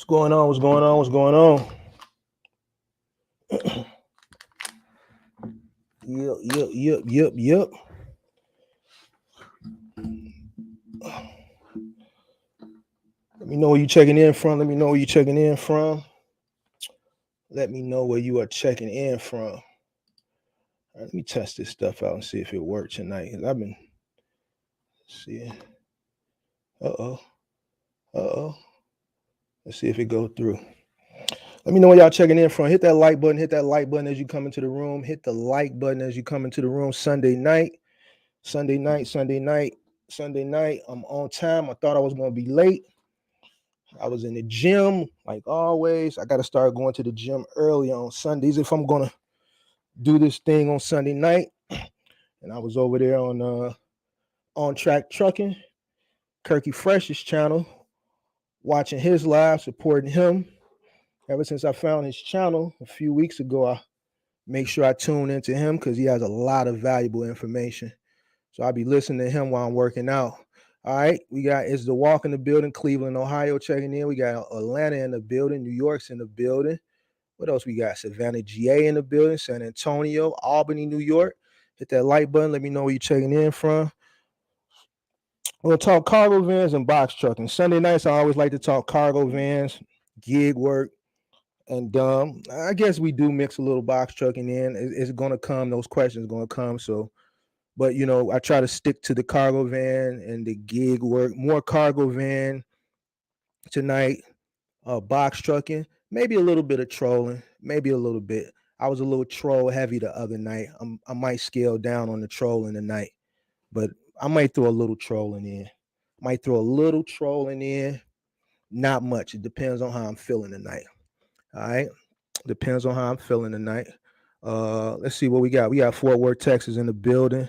going on? What's going on? What's going on? Yep. Let me know where you checking in from. Let me know where you checking in from. Let me know where you are checking in from. All right, let me test this stuff out and see if it works tonight. Cause I've been seeing. Let's see if it goes through. Let me know where y'all checking in from. Hit that like button. Hit that like button as you come into the room. Hit the like button as you come into the room. Sunday night. I'm on time. I thought I was going to be late. I was in the gym, like always. I got to start going to the gym early on Sundays if I'm going to do this thing on Sunday night. And I was over there on Track Trucking, Kirky Fresh's channel, watching his live, supporting him. Ever since I found his channel a few weeks ago, I make sure I tune into him because he has a lot of valuable information. So I'll be listening to him while I'm working out. All right, we got It's the Walk in the building, Cleveland, Ohio checking in. We got Atlanta in the building, New York's in the building. What else we got? Savannah, GA in the building, San Antonio, Albany, New York. Hit that like button. Let me know where you're checking in from. We'll talk cargo vans and box trucking. Sunday nights, I always like to talk cargo vans, gig work, and I guess we do mix a little box trucking in. It's going to come. Those questions are going to come. So, but I try to stick to the cargo van and the gig work. More cargo van tonight. Box trucking. Maybe a little bit of trolling. Maybe a little bit. I was a little troll heavy the other night. I might scale down on the trolling tonight, but I might throw a little trolling in. Not much. It depends on how I'm feeling tonight. All right. Depends on how I'm feeling tonight. Let's see what we got. We got Fort Worth, Texas in the building.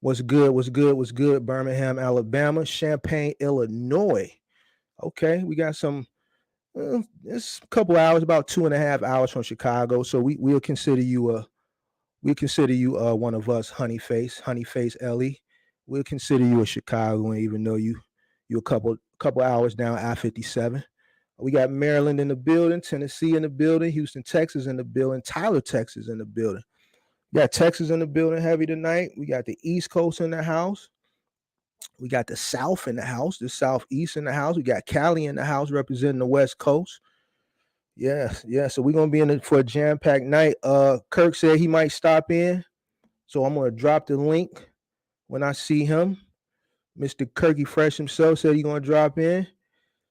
What's good? Birmingham, Alabama. Champaign, Illinois. Okay. We got some, it's a couple hours, about 2.5 hours from Chicago. So we'll consider you one of us, Honeyface Ellie. We'll consider you a Chicagoan, even though you a couple hours down I-57. We got Maryland in the building, Tennessee in the building, Houston, Texas in the building, Tyler, Texas in the building. We got Texas in the building heavy tonight. We got the East Coast in the house. We got the South in the house, the Southeast in the house. We got Cali in the house representing the West Coast. Yes. So we're gonna be in it for a jam-packed night. Kirk said he might stop in, so I'm gonna drop the link when I see him. Mr. Kirky Fresh himself said he's gonna drop in.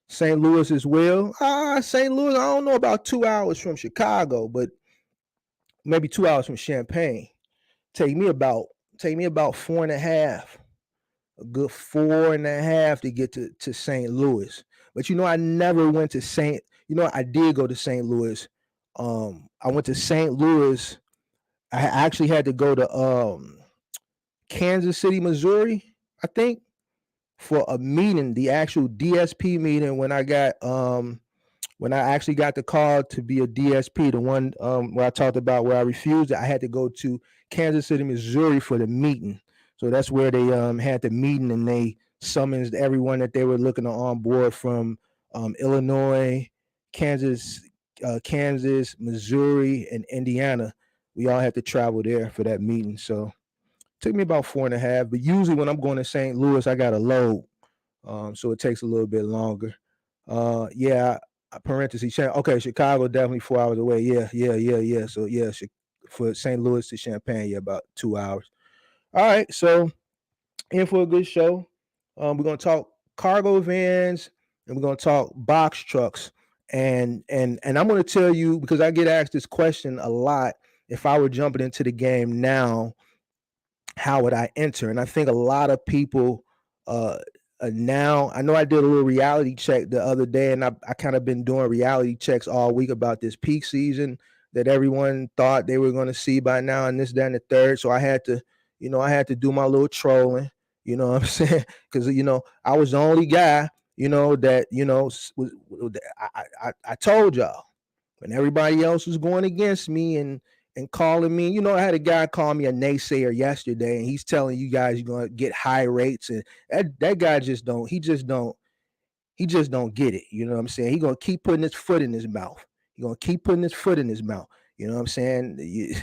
St. Louis as well. St. Louis, I don't know about 2 hours from Chicago, but maybe 2 hours from Champaign. Take me about 4.5. A good 4.5 to get to St. Louis. But I never went to I did go to St. Louis. I went to St. Louis. I actually had to go to Kansas City, Missouri, I think, for a meeting, the actual DSP meeting when I actually got the call to be a DSP, the one where I talked about where I refused it. I had to go to Kansas City, Missouri for the meeting. So that's where they had the meeting, and they summoned everyone that they were looking to onboard from Illinois, Kansas, Missouri, and Indiana. We all had to travel there for that meeting. So it took me about 4.5. But usually when I'm going to St. Louis, I got a load. So it takes a little bit longer. Parentheses. Okay, Chicago definitely 4 hours away. Yeah. So for St. Louis to Champaign, about 2 hours. All right, so in for a good show. We're gonna talk cargo vans and we're gonna talk box trucks. And I'm gonna tell you, because I get asked this question a lot, if I were jumping into the game now, how would I enter? And I think a lot of people now, I know I did a little reality check the other day, and I kind of been doing reality checks all week about this peak season that everyone thought they were going to see by now, and this, that, and the third. So I had to do my little trolling, you know what I'm saying? Because, I was the only guy, that, I told y'all when everybody else was going against me and calling me, I had a guy call me a naysayer yesterday, and he's telling you guys you're going to get high rates, and that guy just don't He just don't get it. You know what I'm saying? He gonna keep putting his foot in his mouth. He gonna keep putting his foot in his mouth. You know what I'm saying?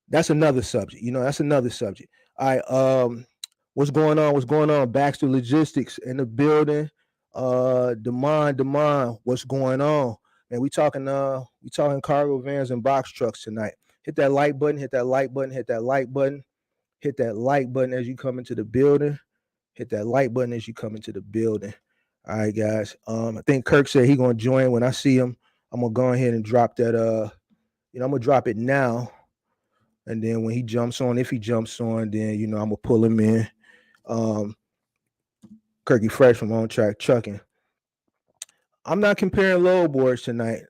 That's another subject. That's another subject. All right. What's going on? What's going on? Baxter Logistics in the building. Demond, what's going on? Man, we talking cargo vans and box trucks tonight. Hit that like button, hit that like button, hit that like button, hit that like button as you come into the building. Hit that like button as you come into the building. All right, guys. I think Kirk said he gonna join when I see him. I'm gonna go ahead and drop that. I'm gonna drop it now. And then when he jumps on, if he jumps on, then I'm gonna pull him in. Kirky Fresh from On Track Trucking. I'm not comparing load boards tonight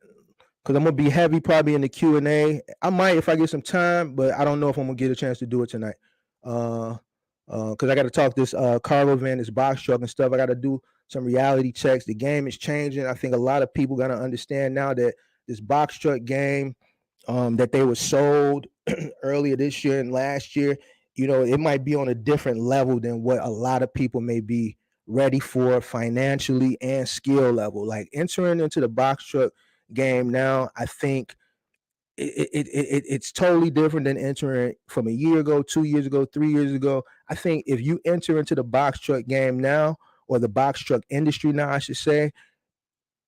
because I'm gonna be heavy probably in the Q&A. I might if I get some time, but I don't know if I'm gonna get a chance to do it tonight. Because I got to talk this cargo van, this box truck and stuff. I got to do some reality checks. The game is changing. I think a lot of people got to understand now that this box truck game that they were sold earlier this year and last year, it might be on a different level than what a lot of people may be ready for financially and skill level. Like entering into the box truck game now, I think it's totally different than entering from a year ago, 2 years ago, 3 years ago. I think if you enter into the box truck game now, or the box truck industry now, I should say,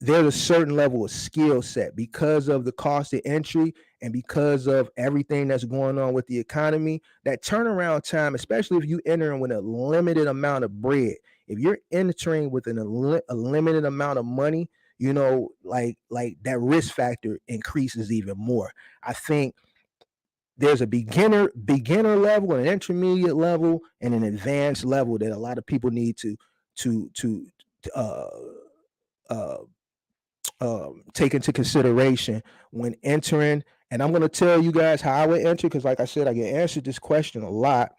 there's a certain level of skill set because of the cost of entry and because of everything that's going on with the economy. That turnaround time, especially if you enter with a limited amount of bread, if you're entering with a limited amount of money, like that risk factor increases even more. I think there's a beginner level, an intermediate level, and an advanced level that a lot of people need to uh, uh, take into consideration when entering. And I'm going to tell you guys how I would enter because, like I said, I get answered this question a lot.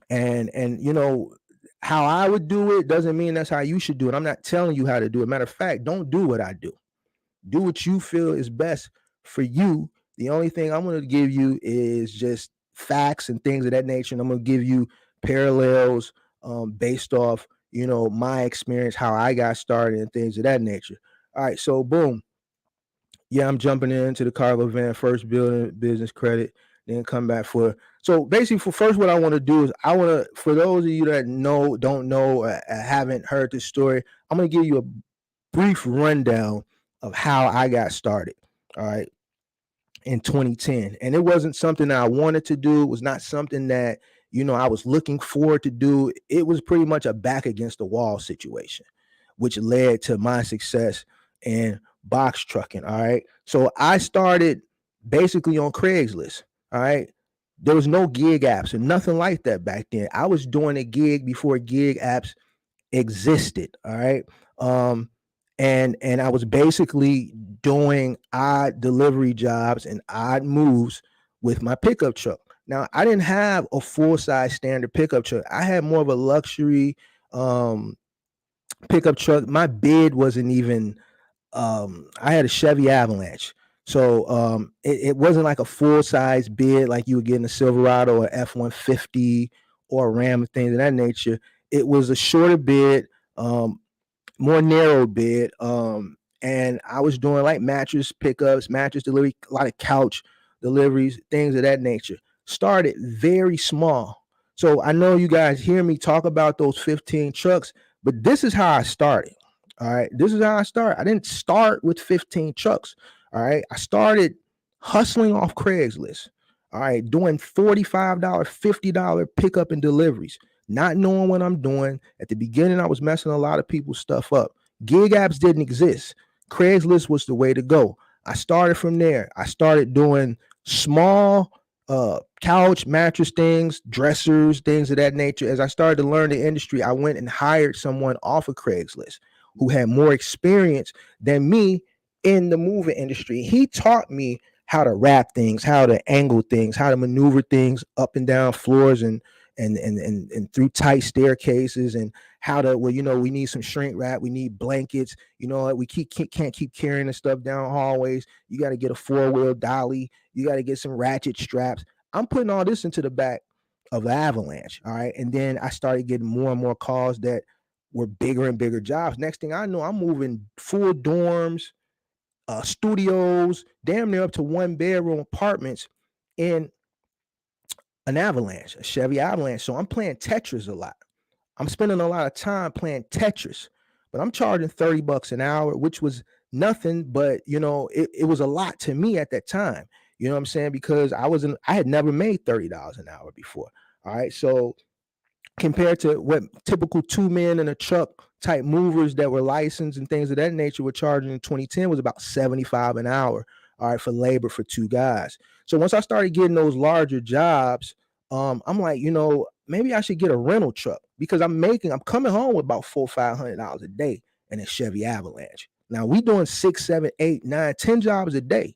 And how I would do it doesn't mean that's how you should do it. I'm not telling you how to do it. Matter of fact, don't do what I do. Do what you feel is best for you. The only thing I'm going to give you is just facts and things of that nature. And I'm going to give you parallels based off, my experience, how I got started and things of that nature. All right, so boom. Yeah, I'm jumping into the cargo van first, building business credit, then come back for. So basically, for first, what I want to do is I want to, for those of you that don't know, or haven't heard this story, I'm going to give you a brief rundown of how I got started. All right, in 2010, and it wasn't something that I wanted to do. It was not something that I was looking forward to do. It was pretty much a back against the wall situation, which led to my success in box trucking. All right. So I started basically on Craigslist. All right. There was no gig apps or nothing like that back then. I was doing a gig before gig apps existed. All right. And I was basically doing odd delivery jobs and odd moves with my pickup truck. Now, I didn't have a full-size standard pickup truck. I had more of a luxury pickup truck. My bid wasn't even I had a Chevy Avalanche. So it wasn't like a full-size bid like you would get in a Silverado or F-150 or a Ram, things of that nature. It was a shorter bid, more narrow bid. And I was doing like mattress pickups, mattress delivery, a lot of couch deliveries, things of that nature. Started very small. So I know you guys hear me talk about those 15 trucks, but this is how I started. All right. This is how I started. I didn't start with 15 trucks. All right. I started hustling off Craigslist. All right. Doing $45, $50 pickup and deliveries, not knowing what I'm doing. At the beginning, I was messing a lot of people's stuff up. Gig apps didn't exist. Craigslist was the way to go. I started from there. I started doing small couch, mattress things, dressers, things of that nature. As I started to learn the industry, I went and hired someone off of Craigslist who had more experience than me in the moving industry. He taught me how to wrap things, how to angle things, how to maneuver things up and down floors and through tight staircases, and how to, we need some shrink wrap, we need blankets, we can't keep carrying the stuff down hallways. You got to get a 4-wheel dolly, you got to get some ratchet straps. I'm putting all this into the back of the Avalanche. All right. And then I started getting more and more calls that were bigger and bigger jobs. Next thing I know, I'm moving full dorms, studios, damn near up to 1-bedroom apartments in an Avalanche, a Chevy Avalanche. So I'm playing Tetris a lot. I'm spending a lot of time playing Tetris, but I'm charging $30 an hour, which was nothing, but it was a lot to me at that time. You know what I'm saying? Because I had never made $30 an hour before. All right. So compared to what typical 2 men in a truck type movers that were licensed and things of that nature were charging in 2010 was about $75 an hour, all right, for labor for 2 guys. So once I started getting those larger jobs, I'm like, maybe I should get a rental truck because I'm coming home with about $400 or $500 a day in a Chevy Avalanche. Now we doing 6, 7, 8, 9, 10 jobs a day.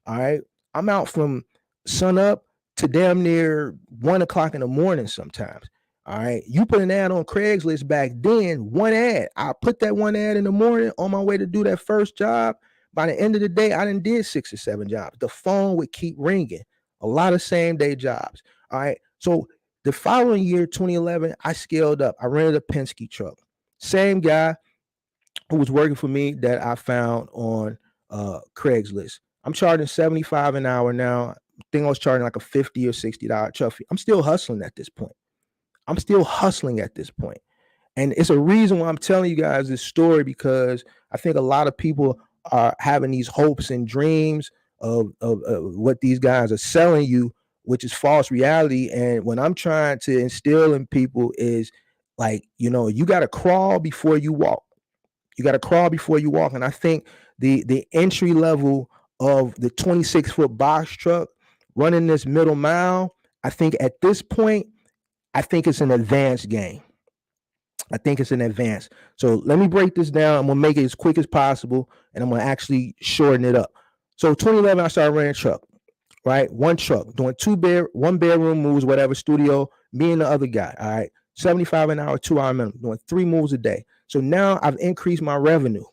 All right. I'm out from sun up to damn near 1 o'clock in the morning sometimes. All right. You put an ad on Craigslist back then, one ad. I put that one ad in the morning on my way to do that first job. By the end of the day, I done did 6 or 7 jobs. The phone would keep ringing. A lot of same day jobs. All right. So the following year, 2011, I scaled up. I rented a Penske truck. Same guy who was working for me that I found on Craigslist. I'm charging $75 an hour now. I think I was charging like a $50 or $60 truck fee. I'm still hustling at this point. And it's a reason why I'm telling you guys this story, because I think a lot of people are having these hopes and dreams of what these guys are selling you, which is false reality. And what I'm trying to instill in people is like, you got to crawl before you walk. And I think the entry level of the 26-foot box truck running this middle mile, I think at this point, I think it's an advanced game. So let me break this down. I'm going to make it as quick as possible, and I'm going to actually shorten it up. So 2011, I started renting a truck, right? One truck, doing 1-bedroom moves, whatever, studio, me and the other guy, all right? $75 an hour, 2-hour minimum, doing 3 moves a day. So now I've increased my revenue.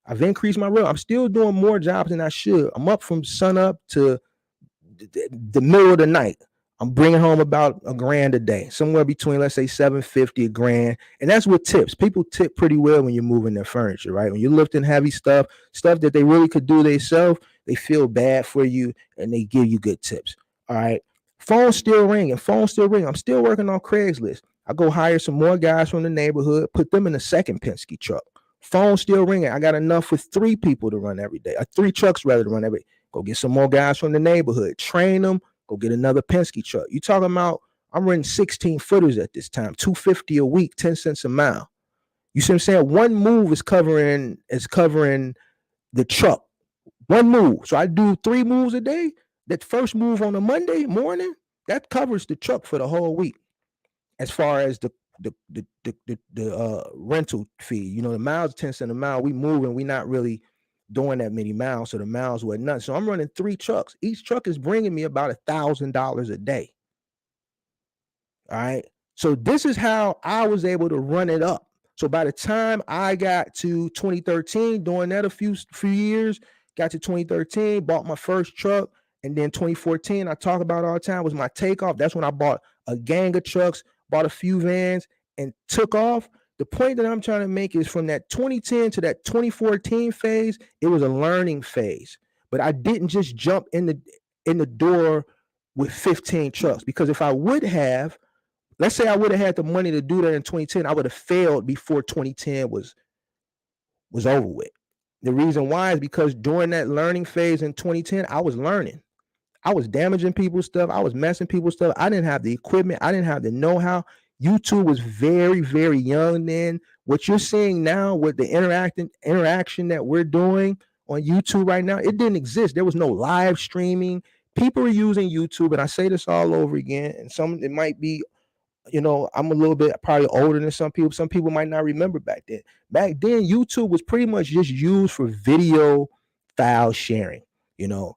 I'm still doing more jobs than I should. I'm up from sun up to the middle of the night. I'm bringing home about $1,000 a day, somewhere between, let's say, $750, $1,000. And that's with tips. People tip pretty well when you're moving their furniture, right? When you're lifting heavy stuff that they really could do themselves, they feel bad for you and they give you good tips. All right. Phone's still ringing. I'm still working on Craigslist. I go hire some more guys from the neighborhood, put them in a second Penske truck. Phone still ringing. I got enough for 3 people to run every day, 3 trucks rather to run every day. Go get some more guys from the neighborhood, train them, go get another Penske truck. You talking about I'm renting 16 footers at this time, $250 a week, 10 cents a mile. You see what I'm saying? One move is covering the truck. One move. So I do 3 moves a day. That first move on a Monday morning, that covers the truck for the whole week. As far as the rental fee, the miles, 10 cents a mile, we moving, we not really doing that many miles, so the miles were nuts. So I'm running 3 trucks. Each truck is bringing me about $1,000 a day. All right. So this is how I was able to run it up. So by the time I got to 2013, doing that a few years, got to 2013, bought my first truck, and then 2014, I talk about all the time, was my takeoff. That's when I bought a gang of trucks, bought a few vans, and took off. The point that I'm trying to make is from that 2010 to that 2014 phase, it was a learning phase. But I didn't just jump in the door with 15 trucks, because if I would have, let's say I would have had the money to do that in 2010, I would have failed before 2010 was over with. The reason why is because during that learning phase in 2010, I was learning. I was damaging people's stuff. I was messing people's stuff. I didn't have the equipment. I didn't have the know-how. YouTube was very, very young then. What you're seeing now with the interaction that we're doing on YouTube right now, it didn't exist. There was no live streaming. People are using YouTube, and I say this all over again, and it might be, I'm a little bit probably older than some people. Some people might not remember back then. Back then, YouTube was pretty much just used for video file sharing. You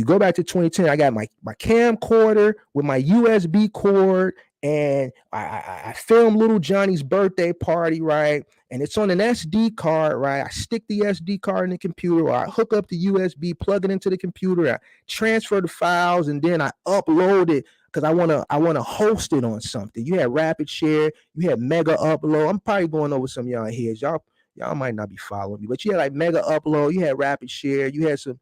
go back to 2010, I got my camcorder with my USB cord, and I filmed little Johnny's birthday party, right? And it's on an SD card, right? I stick the SD card in the computer, or I hook up the USB, plug it into the computer, I transfer the files, and then I upload it because I wanna host it on something. You had rapid share, you had mega upload. I'm probably going over some of y'all heads. Y'all might not be following me, but you had like mega upload, you had rapid share, you had some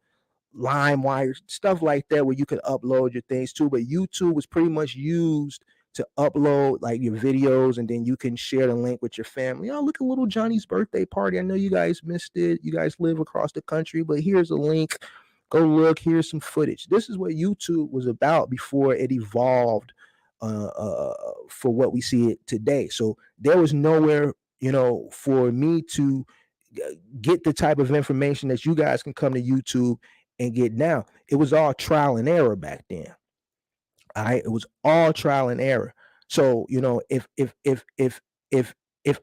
LimeWire, stuff like that, where you could upload your things too. But YouTube was pretty much used to upload like your videos, and then you can share the link with your family. Oh, look at little Johnny's birthday party. I know you guys missed it. You guys live across the country, but here's a link. Go look. Here's some footage. This is what YouTube was about before it evolved for what we see it today. So there was nowhere, for me to get the type of information that you guys can come to YouTube and get now. It was all trial and error back then. All right, it was all trial and error. So if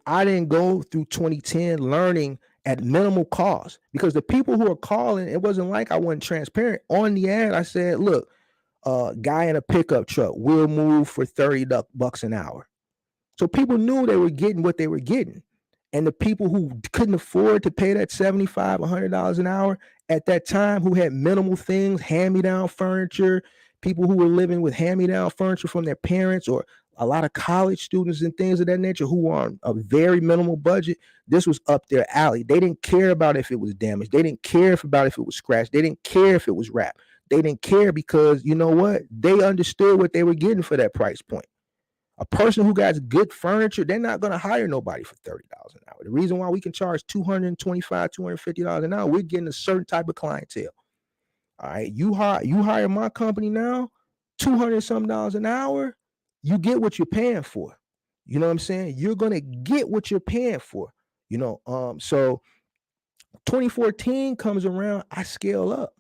I didn't go through 2010 learning at minimal cost, because the people who are calling, it wasn't like I wasn't transparent on the ad. I said, look, guy in a pickup truck will move for $30 an hour. So people knew they were getting what they were getting. And the people who couldn't afford to pay that $75, $100 an hour at that time, who had minimal things, hand-me-down furniture, people who were living with hand-me-down furniture from their parents, or a lot of college students and things of that nature who were on a very minimal budget, this was up their alley. They didn't care about if it was damaged. They didn't care about if it was scratched. They didn't care if it was wrapped. They didn't care because, you know what? They understood what they were getting for that price point. A person who got good furniture, they're not going to hire nobody for $30 an hour. The reason why we can charge $225, $250 an hour, we're getting a certain type of clientele. All right, you hire my company now, $200 something an hour, you get what you're paying for. You know what I'm saying? You're going to get what you're paying for. So 2014 comes around, I scale up.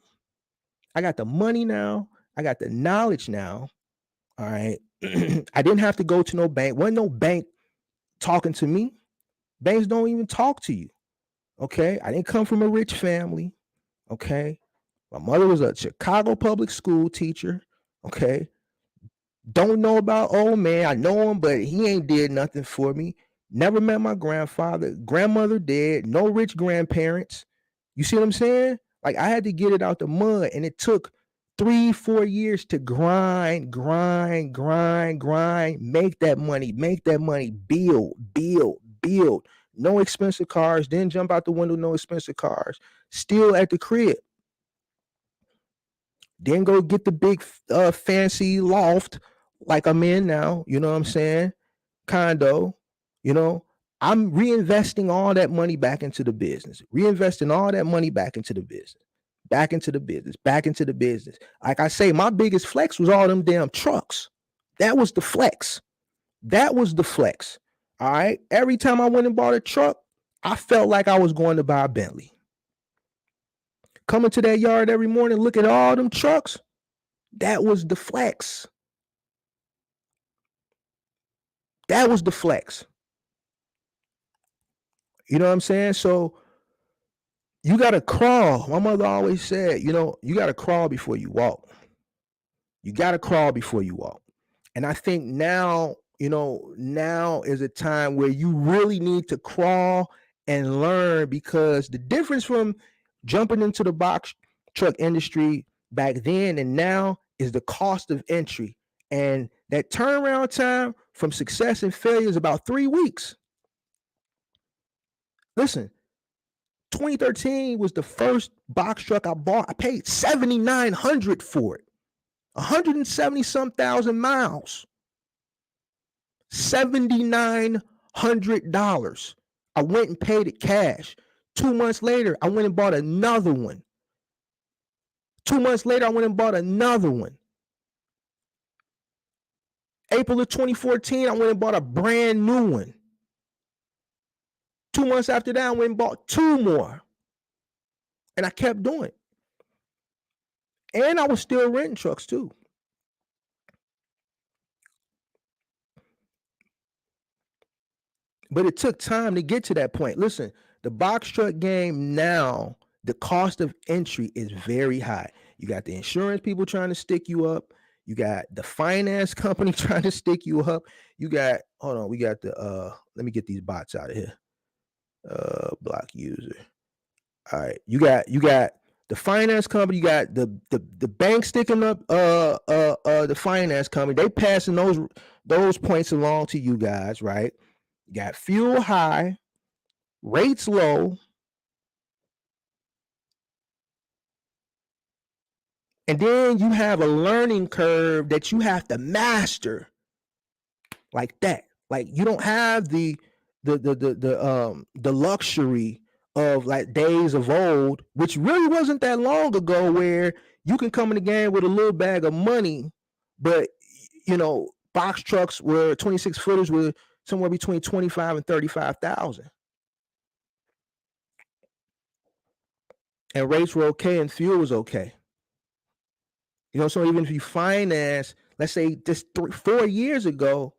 I got the money now. I got the knowledge now. All right. I didn't have to go to no bank. Wasn't no bank talking to me. Banks don't even talk to you. Okay. I didn't come from a rich family. Okay. My mother was a Chicago public school teacher. Okay. Don't know about old man. I know him, but he ain't did nothing for me. Never met my grandfather. Grandmother dead. No rich grandparents. You see what I'm saying? Like, I had to get it out the mud, and it took 3-4 years to grind, make that money, build. No expensive cars, then jump out the window, no expensive cars. Still at the crib. Then go get the big fancy loft like I'm in now, you know what I'm saying? Condo, I'm reinvesting all that money back into the business, back into the business. Like I say, my biggest flex was all them damn trucks. That was the flex. All right. Every time I went and bought a truck, I felt like I was going to buy a Bentley. Coming to that yard every morning, look at all them trucks. That was the flex. You know what I'm saying? So you got to crawl. My mother always said, you got to crawl before you walk. And I think now is a time where you really need to crawl and learn, because the difference from jumping into the box truck industry back then and now is the cost of entry. And that turnaround time from success and failure is about 3 weeks. Listen, 2013 was the first box truck I bought. I paid $7,900 for it. 170 some thousand miles. $7,900. I went and paid it cash. 2 months later, I went and bought another one. 2 months later, I went and bought another one. April of 2014, I went and bought a brand new one. 2 months after that, I went and bought 2 more. And I kept doing it. And I was still renting trucks too. But it took time to get to that point. Listen, the box truck game now, the cost of entry is very high. You got the insurance people trying to stick you up. You got the finance company trying to stick you up. We got the, let me get these bots out of here. Block user. All right. You got The finance company, you got the bank sticking up the finance company. They passing those points along to you guys, right? You got fuel high, rates low, and then you have a learning curve that you have to master like that. Like you don't have the luxury of like days of old, which really wasn't that long ago, where you can come in the game with a little bag of money, but you know, box trucks were 26 footers were somewhere between 25 and 35,000. And rates were okay and fuel was okay. You know, so even if you finance, let's say just 4 years ago,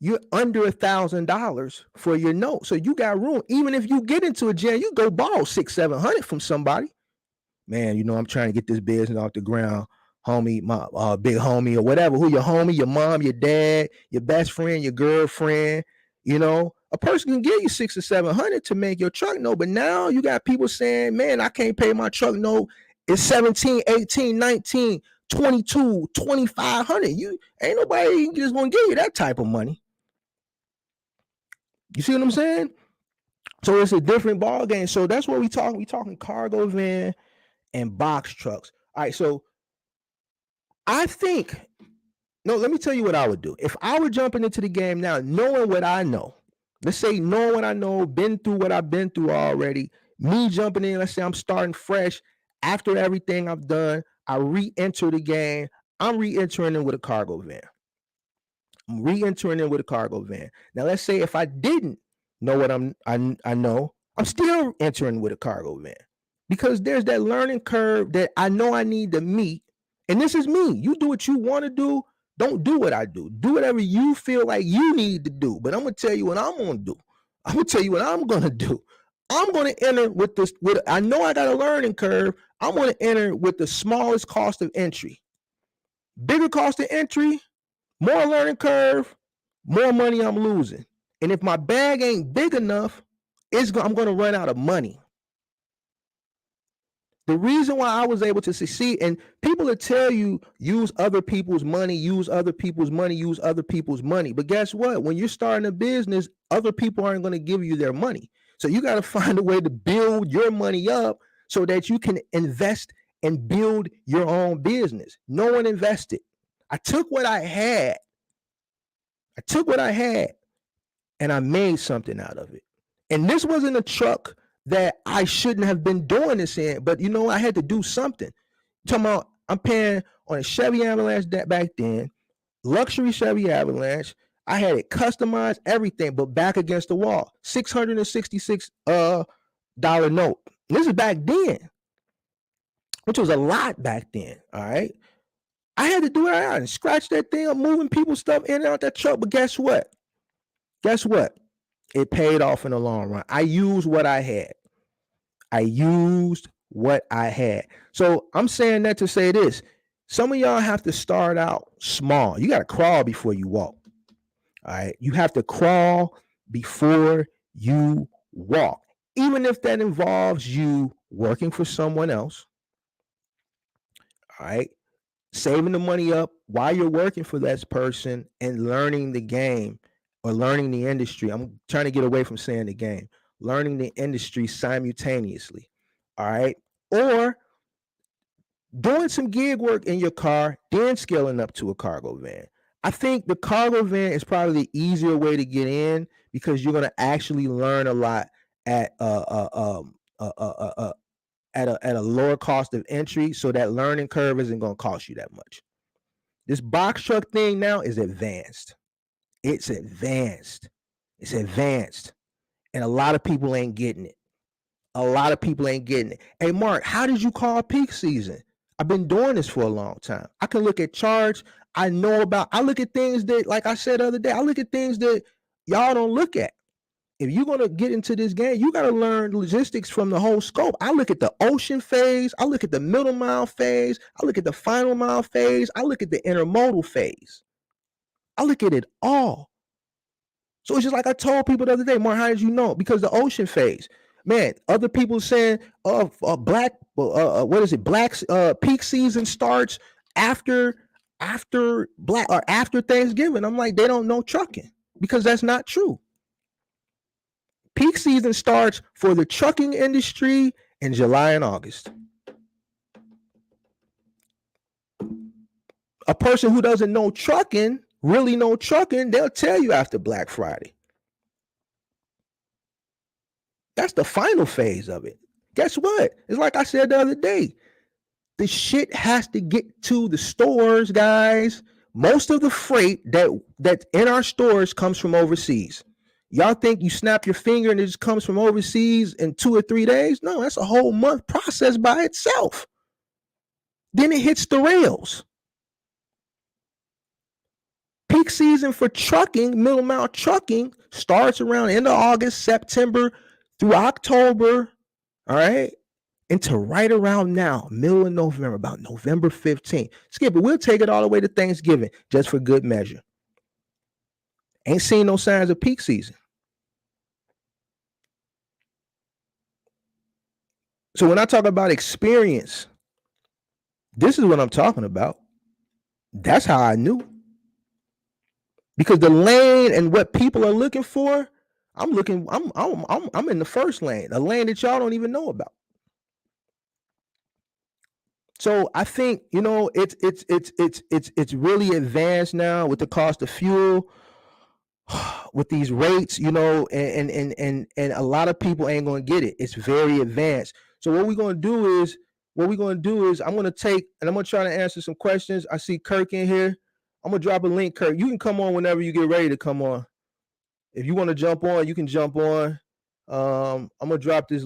you're under $1,000 for your note. So you got room. Even if you get into a jam, you go borrow 600-700 from somebody. Man, you know, I'm trying to get this business off the ground. Homie, my big homie or whatever, who your homie, your mom, your dad, your best friend, your girlfriend, you know, a person can give you 600 or 700 to make your truck note. But now you got people saying, man, I can't pay my truck note. It's 17, 18, 19, 22, 2,500. You ain't nobody just gonna give you that type of money. You see what I'm saying? So it's a different ball game. So that's what we talking. We talking cargo van and box trucks. All right. So I think, no, let me tell you what I would do. If I were jumping into the game now, knowing what I know, let's say knowing what I know, been through what I've been through already, me jumping in, let's say I'm starting fresh after everything I've done, I re-enter the game. I'm re-entering in with a cargo van. I'm re-entering in with a cargo van. Now, let's say if I didn't know what I know, I'm still entering with a cargo van, because there's that learning curve that I know I need to meet. And this is me. You do what you want to do. Don't do what I do. Do whatever you feel like you need to do. But I'm going to tell you what I'm going to do. I'm going to tell you what I'm going to do. I'm going to enter with this. I know I got a learning curve. I'm going to enter with the smallest cost of entry. Bigger cost of entry, more learning curve, more money I'm losing. And if my bag ain't big enough, I'm going to run out of money. The reason why I was able to succeed, and people will tell you, use other people's money, use other people's money, use other people's money. But guess what? When you're starting a business, other people aren't going to give you their money. So you got to find a way to build your money up so that you can invest and build your own business. No one invested. I took what I had. And I made something out of it. And this wasn't a truck that I shouldn't have been doing this in, but you know, I had to do something. Talking about, I'm paying on a Chevy Avalanche that back then, luxury Chevy Avalanche. I had it customized, everything, but back against the wall. $666 note. This is back then, which was a lot back then. All right. I had to do it out and scratch that thing. I'm moving people's stuff in and out that truck. But guess what? It paid off in the long run. I used what I had. So I'm saying that to say this. Some of y'all have to start out small. You got to crawl before you walk. All right. You have to crawl before you walk. Even if that involves you working for someone else. All right. Saving the money up while you're working for that person and learning the game or learning the industry. I'm trying to get away from saying the game. Learning the industry simultaneously. All right. Or doing some gig work in your car, then scaling up to a cargo van. I think the cargo van is probably the easier way to get in, because you're going to actually learn a lot at a lower cost of entry, so that learning curve isn't going to cost you that much. This box truck thing now is advanced. It's advanced. And a lot of people ain't getting it. Hey, Mark, how did you call peak season? I've been doing this for a long time. I can look at charts. I look at things that, like I said the other day, I look at things that y'all don't look at. If you're going to get into this game, you got to learn logistics from the whole scope. I look at the ocean phase. I look at the middle mile phase. I look at the final mile phase. I look at the intermodal phase. I look at it all. So it's just like I told people the other day, Mark, how did you know? Because the ocean phase, Man, other people saying, black, what is it? Black's peak season starts after black or after Thanksgiving. I'm like, they don't know trucking because that's not true. Peak season starts for the trucking industry in July and August. A person who doesn't know trucking, really know trucking, they'll tell you after Black Friday. That's the final phase of it. Guess what? It's like I said the other day. The shit has to get to the stores, guys. Most of the freight that's in our stores comes from overseas. Y'all think you snap your finger and it just comes from overseas in 2 or 3 days? No, that's a whole month process by itself. Then it hits the rails. Peak season for trucking, middle mile trucking, starts around end of August, September through October, all right, into right around now, middle of November, about November 15th. Skip it, we'll take it all the way to Thanksgiving just for good measure. Ain't seen no signs of peak season. So when I talk about experience, this is what I'm talking about. That's how I knew. Because the lane and what people are looking for, I'm in the first lane, a lane that y'all don't even know about. So I think, you know, it's really advanced now with the cost of fuel, with these rates, you know, and a lot of people ain't gonna get it. It's very advanced. So what we're gonna do is I'm gonna take and I'm gonna try to answer some questions. I see Kirk in here. I'm gonna drop a link, Kirk. You can come on whenever you get ready to come on. If you want to jump on, you can jump on. I'm gonna drop this.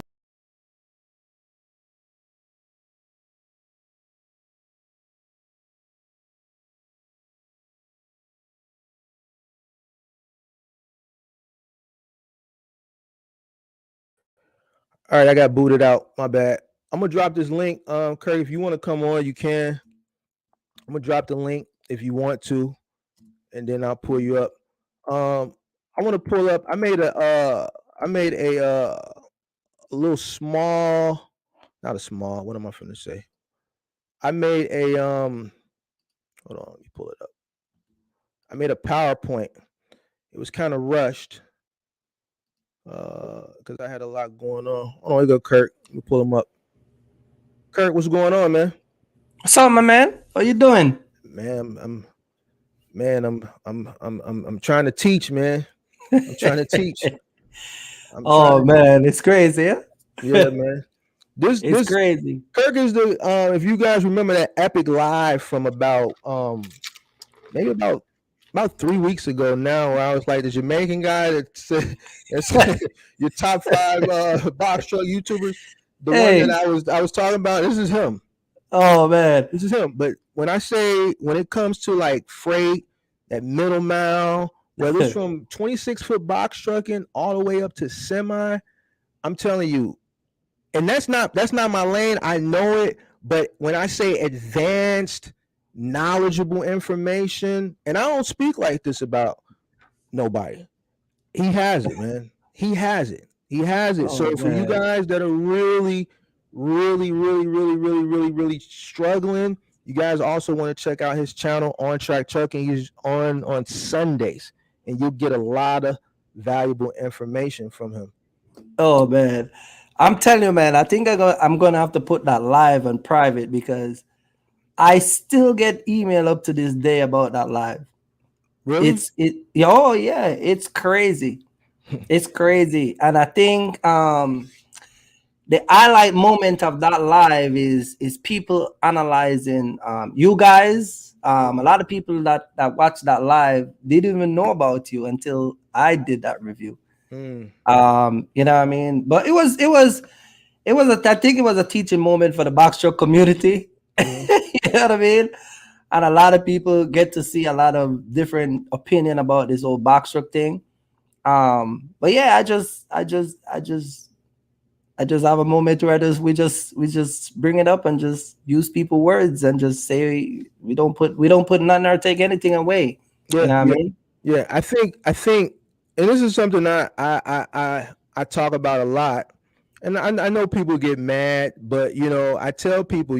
All right, I got booted out. My bad. I'm gonna drop this link. Kirk, if you want to come on, you can. I'm gonna drop the link if you want to, and then I'll pull you up. I want to pull up. I made a little small, not a small. What am I finna say? I made a Hold on, let me pull it up. I made a PowerPoint. It was kind of rushed because I had a lot going on. Oh, here you go, Kirk. Let me pull him up. Kirk, what's going on, man? What's up, my man? How you doing? Man, I'm trying to teach, man. I'm trying to teach. Man, it's crazy, yeah? Yeah, man. This crazy. Kirk is the if you guys remember that epic live from about maybe about 3 weeks ago now, where I was like the Jamaican guy that's your top 5 box truck YouTubers. The one that I was talking about, this is him. Oh man, this is him. But when it comes to like freight, that middle mile, whether it's from 26-foot box trucking all the way up to semi, I'm telling you, and that's not my lane. I know it, but when I say advanced, knowledgeable information, and I don't speak like this about nobody. He has it, man. He has it. So for you guys that are really struggling, you guys also want to check out his channel, On Track Trucking. He's on Sundays, and you'll get a lot of valuable information from him. Oh man, I'm telling you, man. I think I'm gonna have to put that live and private because I still get email up to this day about that live. Really? Oh yeah, it's crazy. It's crazy, and I think the highlight moment of that live is people analyzing you guys. A lot of people that watched that live didn't even know about you until I did that review. You know what I mean? But I think it was a teaching moment for the box truck community. You know what I mean? And a lot of people get to see a lot of different opinion about this whole box truck thing. But yeah, I just have a moment where we just bring it up and just use people words and just say we don't put nothing or take anything away. Yeah, you know what I mean? Yeah, I think, and this is something I talk about a lot. And I know people get mad, but I tell people,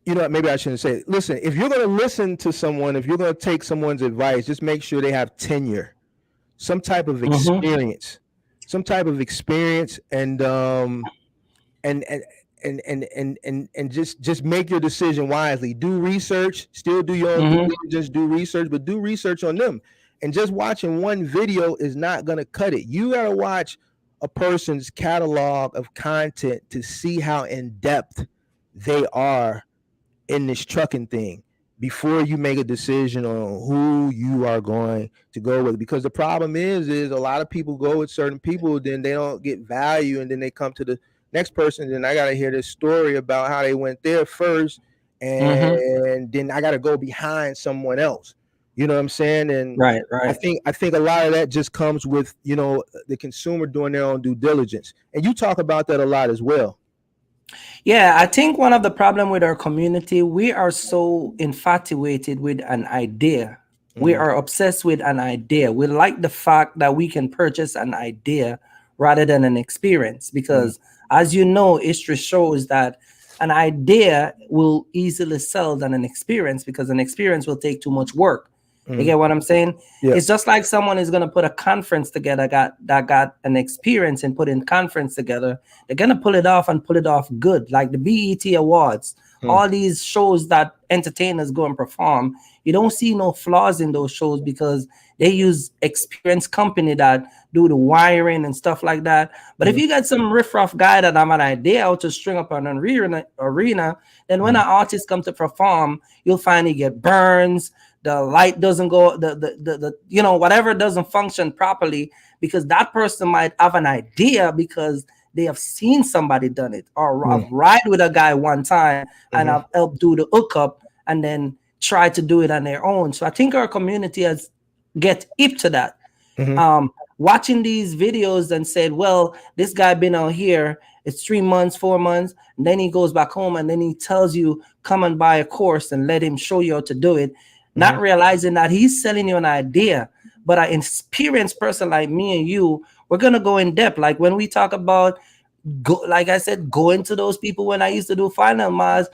maybe I shouldn't say it. Listen, if you're going to listen to someone, if you're going to take someone's advice, just make sure they have tenure, some type of experience, and just make your decision wisely. Do research, still do your own due diligence, do research, but do research on them. And just watching one video is not going to cut it. You got to watch a person's catalog of content to see how in depth they are in this trucking thing before you make a decision on who you are going to go with. Because the problem is a lot of people go with certain people, then they don't get value, and then they come to the next person. Then I got to hear this story about how they went there first, and then I got to go behind someone else. You know what I'm saying? And right. I think a lot of that just comes with the consumer doing their own due diligence, and you talk about that a lot as well. Yeah, I think one of the problem with our community, we are so infatuated with an idea. We are obsessed with an idea. We like the fact that we can purchase an idea rather than an experience, because as you know, history shows that an idea will easily sell than an experience, because an experience will take too much work. You get what I'm saying? Yeah. It's just like someone is going to put a conference together that got an experience and put in conference together. They're going to pull it off and pull it off good, like the BET Awards. All these shows that entertainers go and perform, you don't see no flaws in those shows because they use experienced company that do the wiring and stuff like that. But if you got some riffraff guy that have an idea how to string up an arena, then when an artist comes to perform, you'll find he get burns. The light doesn't go, the whatever doesn't function properly, because that person might have an idea because they have seen somebody done it, or I've ride with a guy one time and I've helped do the hookup and then try to do it on their own. So I think our community has get hip to that. Watching these videos and said, well, this guy been out here, it's 3 months, 4 months, and then he goes back home and then he tells you, come and buy a course and let him show you how to do it. Not realizing that he's selling you an idea. But an experienced person like me and you, we're going to go in depth. Like when we talk about, like I said, going to those people when I used to do final miles,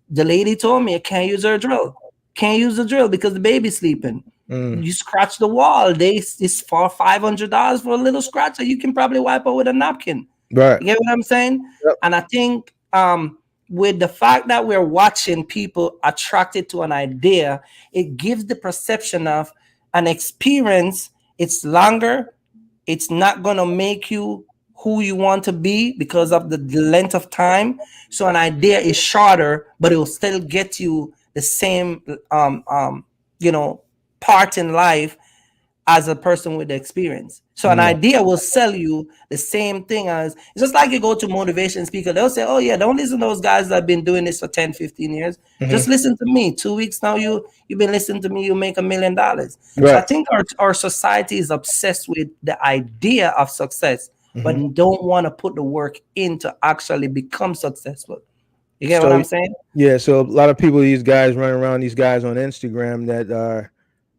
the lady told me I can't use her drill. Can't use the drill because the baby's sleeping. You scratch the wall. It's for $500 for a little scratch that you can probably wipe out with a napkin. Right. You get what I'm saying? Yep. And I think with the fact that we're watching people attracted to an idea, it gives the perception of an experience. It's longer. It's not going to make you who you want to be because of the length of time. So an idea is shorter, but it will still get you the same, part in life as a person with the experience. So an idea will sell you the same thing as, it's just like you go to motivation speaker, they'll say, oh yeah, don't listen to those guys that have been doing this for 10, 15 years. Just listen to me. 2 weeks now, you've been listening to me, you make $1 million. Right. So I think our society is obsessed with the idea of success, but don't want to put the work in to actually become successful. You get what I'm saying? Yeah. So a lot of people, these guys running around, these guys on Instagram that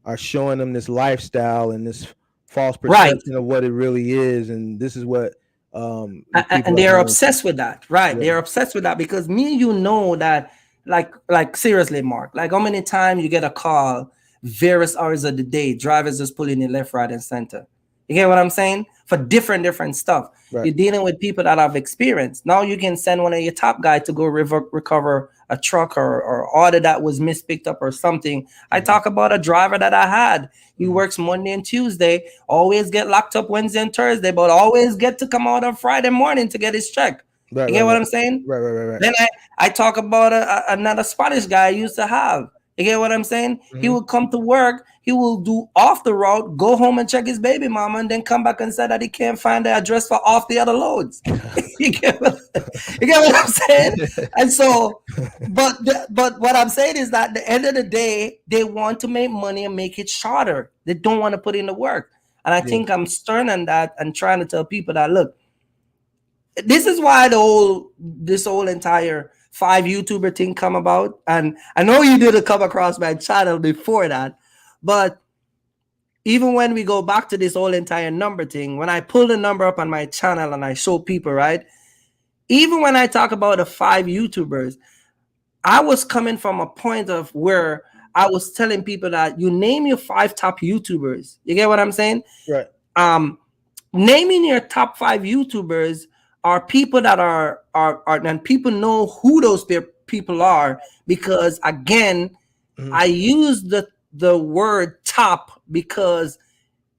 are showing them this lifestyle and this false perception of what it really is, and this is what and they're obsessed with that, right? They're obsessed with that because me, that, like seriously, Mark, like how many times you get a call various hours of the day, drivers just pulling in left, right, and center. You get what I'm saying? For different stuff. Right. You're dealing with people that have experience. Now you can send one of your top guys to go recover a truck or order that was mispicked up or something. I talk about a driver that I had. He works Monday and Tuesday, always get locked up Wednesday and Thursday, but always get to come out on Friday morning to get his check. Right, you get what I'm saying? Right. Then I talk about another Spanish guy I used to have. You get what I'm saying? He will come to work. He will do off the road, go home and check his baby mama, and then come back and say that he can't find the address for off the other loads. you get what I'm saying? And so, but what I'm saying is that at the end of the day, they want to make money and make it shorter. They don't want to put in the work. And I think I'm stern on that and trying to tell people that, look, this is why this whole entire 5 YouTuber thing come about. And I know you didn't come across my channel before that, but even when we go back to this whole entire number thing, when I pull the number up on my channel and I show people, right? Even when I talk about the 5 YouTubers, I was coming from a point of where I was telling people that you name your 5 top YouTubers. You get what I'm saying? Right. Naming your top 5 YouTubers are people that are and people know who those people are, because again, I use the word top because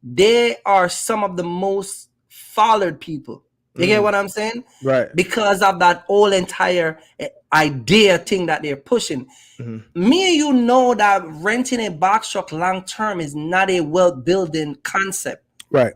they are some of the most followed people. You get what I'm saying? Right. Because of that whole entire idea thing that they're pushing. Me and you know that renting a box truck long term is not a wealth building concept. Right.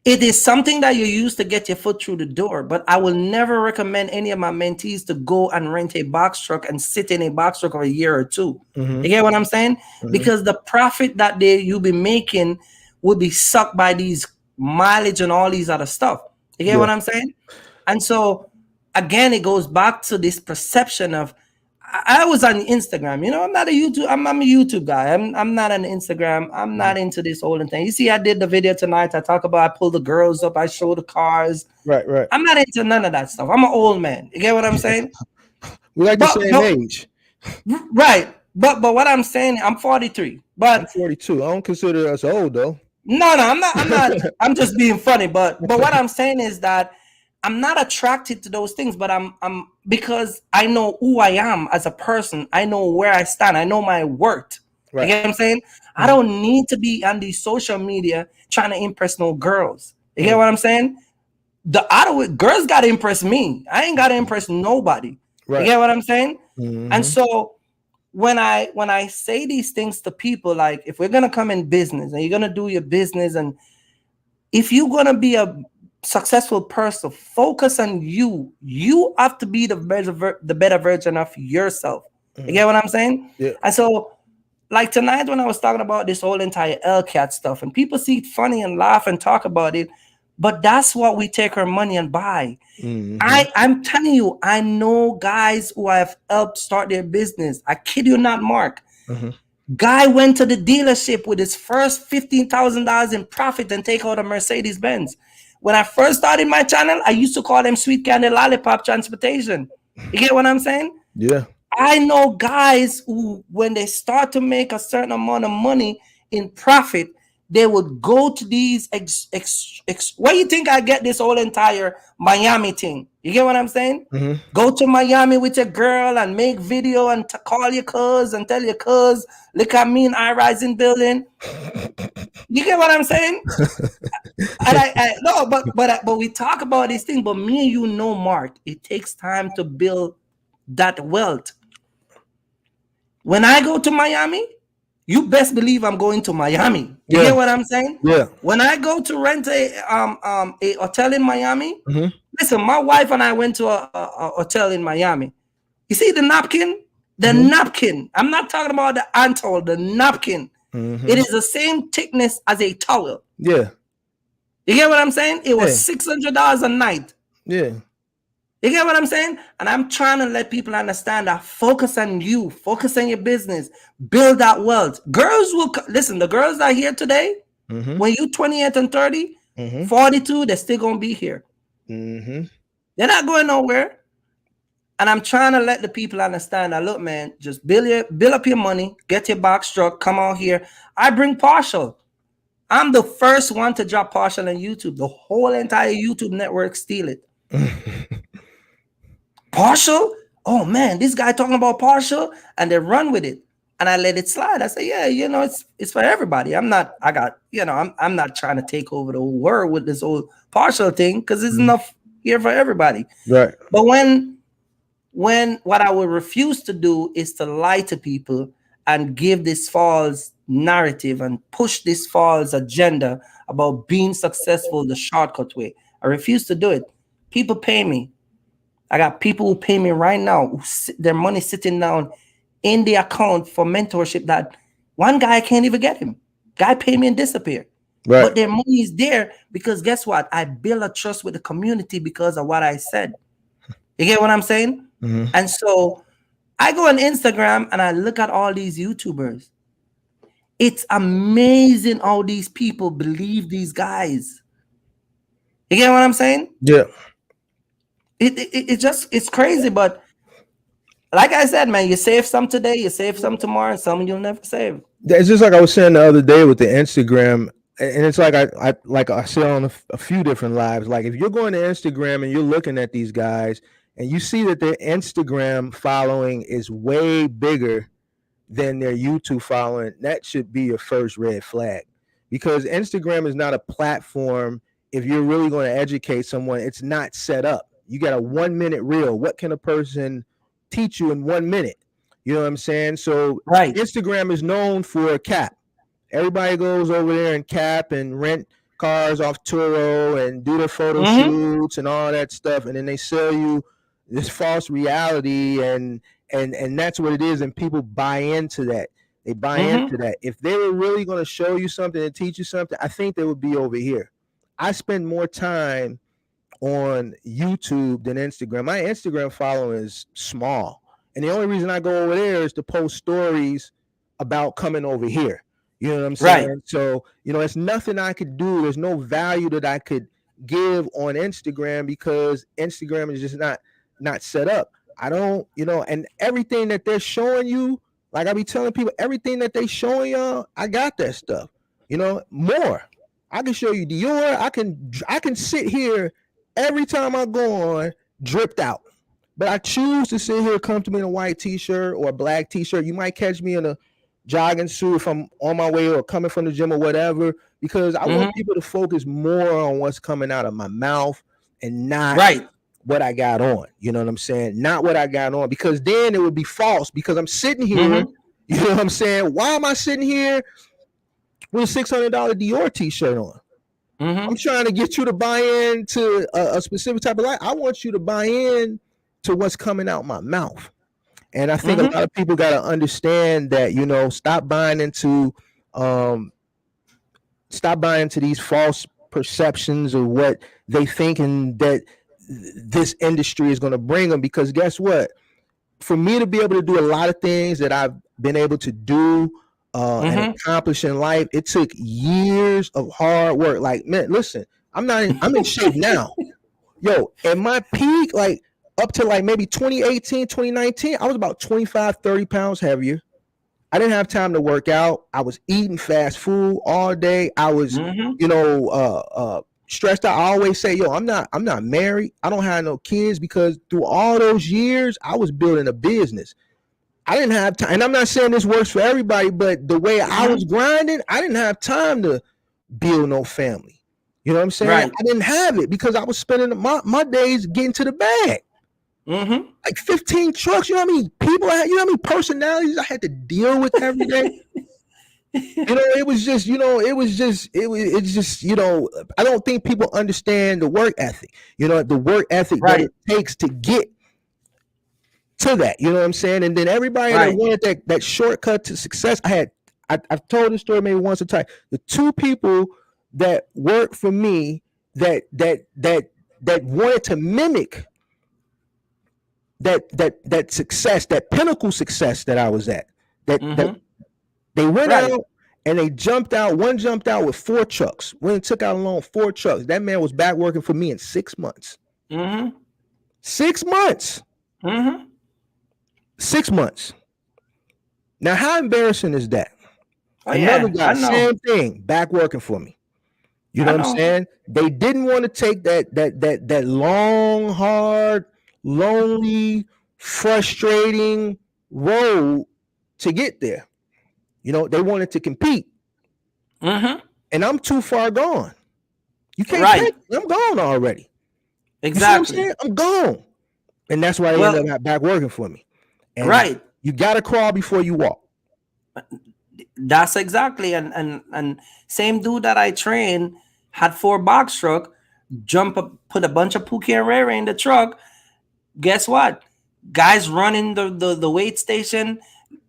It is something that you use to get your foot through the door, but I will never recommend any of my mentees to go and rent a box truck and sit in a box truck for a year or two. You get what I'm saying? Because the profit that you'll be making will be sucked by these mileage and all these other stuff. You get what I'm saying? And so, again, it goes back to this perception of, I was on Instagram, you know, I'm not a YouTube, I'm a YouTube guy. I'm not on Instagram. I'm not into this whole thing. You see, I did the video tonight. I talk about, I pull the girls up, I show the cars. Right. Right. I'm not into none of that stuff. I'm an old man. You get what I'm saying? We like the same age. Right. But what I'm saying, I'm 43. But I'm 42. I don't consider us old though. No, I'm not. I'm just being funny. But what I'm saying is that I'm not attracted to those things, but I'm because I know who I am as a person. I know where I stand. I know my worth. Right. You get what I'm saying? I don't need to be on the social media trying to impress no girls. You get what I'm saying? The other girls got to impress me. I ain't got to impress nobody. Right. You get what I'm saying? And so when I say these things to people, like, if we're gonna come in business and you're gonna do your business, and if you're gonna be a successful person, focus on you. You have to be the better version of yourself. You get what I'm saying? Yeah. And so, like tonight when I was talking about this whole entire LCAT stuff, and people see it funny and laugh and talk about it, but that's what we take our money and buy. I'm telling you, I know guys who have helped start their business. I kid you not, Mark. Guy went to the dealership with his first $15,000 in profit and take out a Mercedes Benz. When I first started my channel, I used to call them Sweet Candy Lollipop Transportation. You get what I'm saying? Yeah. I know guys who, when they start to make a certain amount of money in profit, they would go to these where you think I get this whole entire Miami thing? You get what I'm saying? Go to Miami with your girl and make video and call your cuz and tell your cuz, look at me in high-rising building. You get what I'm saying? And I no, but we talk about this thing, but me and you know, Mark, it takes time to build that wealth. When I go to Miami, you best believe I'm going to Miami. You get what I'm saying? Yeah. When I go to rent a hotel in Miami, listen, my wife and I went to a hotel in Miami. You see the napkin? The napkin. I'm not talking about the antol, the napkin. It is the same thickness as a towel. Yeah. You get what I'm saying? It was $600 a night. Yeah. You get what I'm saying? And I'm trying to let people understand that focus on you, focus on your business, build that wealth. Girls will listen, the girls that are here today, when you 28 and 30, 42, they're still going to be here. They're not going nowhere. And I'm trying to let the people understand that, look, man, just build up your money, get your box truck, come out here. I bring partial. I'm the first one to drop partial on YouTube. The whole entire YouTube network steal it. Partial? Oh man, this guy talking about partial, and they run with it. And I let it slide. I say, yeah, you know, it's for everybody. I'm not trying to take over the whole world with this whole partial thing, because there's enough here for everybody. Right. But when what I would refuse to do is to lie to people and give this false narrative and push this false agenda about being successful the shortcut way. I refuse to do it. People pay me. I got people who pay me right now, their money sitting down in the account for mentorship that one guy can't even get him. Guy pay me and disappear. Right. But their money is there because guess what? I build a trust with the community because of what I said. You get what I'm saying? And so I go on Instagram and I look at all these YouTubers. It's amazing how these people believe these guys. You get what I'm saying? Yeah. It's crazy. But like I said, man, you save some today, you save some tomorrow, and some you'll never save. It's just like I was saying the other day with the Instagram, and it's like I say on a few different lives. Like if you're going to Instagram and you're looking at these guys and you see that their Instagram following is way bigger than their YouTube following, that should be your first red flag. Because Instagram is not a platform. If you're really going to educate someone, it's not set up. You got a 1 minute reel. What can a person teach you in 1 minute? You know what I'm saying? So Right. Instagram is known for cap. Everybody goes over there and cap and rent cars off Turo and do their photo shoots and all that stuff, and then they sell you this false reality, and that's what it is, and people buy into that. They buy into that. If they were really going to show you something and teach you something, I think they would be over here. I spend more time on YouTube than Instagram. My Instagram following is small, and the only reason I go over there is to post stories about coming over here. You know what I'm saying? Right. So, it's nothing I could do. There's no value that I could give on Instagram because Instagram is just not set up. I don't, and everything that they're showing you, like I be telling people, everything that they showing y'all, I got that stuff. More. I can show you Dior. I can sit here every time I go on dripped out. But I choose to sit here comfortably in a white t-shirt or a black t-shirt. You might catch me in a jogging suit if I'm on my way or coming from the gym or whatever, because I want people to focus more on what's coming out of my mouth and not what I got on. You know what I'm saying? Not what I got on, because then it would be false, because I'm sitting here, you know what I'm saying? Why am I sitting here with a $600 Dior t-shirt on? I'm trying to get you to buy into a specific type of life. I want you to buy in to what's coming out my mouth. And I think a lot of people got to understand that, stop buying into these false perceptions of what they think and that this industry is going to bring them. Because guess what? For me to be able to do a lot of things that I've been able to do and accomplish in life, it took years of hard work. Like, man, listen, I'm in shape now. Yo, at my peak, like up to like maybe 2018, 2019, I was about 25, 30 pounds heavier. I didn't have time to work out. I was eating fast food all day. I was, stressed out. I always say, yo, I'm not married. I don't have no kids, because through all those years, I was building a business. I didn't have time. And I'm not saying this works for everybody, but the way I was grinding, I didn't have time to build no family. You know what I'm saying? Right. I didn't have it because I was spending my days getting to the bag. Like 15 trucks. You know how many people I had? You know how many personalities I had to deal with every day? It was just, I don't think people understand the work ethic. The work ethic that it takes to get to that. You know what I'm saying? And then everybody that wanted that shortcut to success, I've told this story maybe once or twice. The two people that worked for me that wanted to mimic that success, that pinnacle success that I was at, that they went out and they jumped out. One jumped out with 4 trucks. Went and took out alone 4 trucks. That man was back working for me in 6 months. 6 months. 6 months. Now, how embarrassing is that? Another guy, same thing, back working for me. You know what I'm saying? They didn't want to take that long, hard, lonely, frustrating road to get there. They wanted to compete. And I'm too far gone. You can't take me. I'm gone already. Exactly. You see what I'm saying? I'm gone. And that's why they ended up back working for me. And you got to crawl before you walk. That's exactly. And same dude that I trained had 4 box truck, jump up, put a bunch of Pookie and Ray in the truck. Guess what? Guys running the weight station.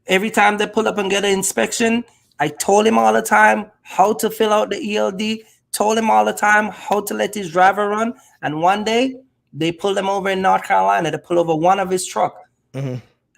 Every time they pull up and get an inspection, I told him all the time how to fill out the ELD, told him all the time how to let his driver run. And one day they pulled him over in North Carolina to pull over one of his truck.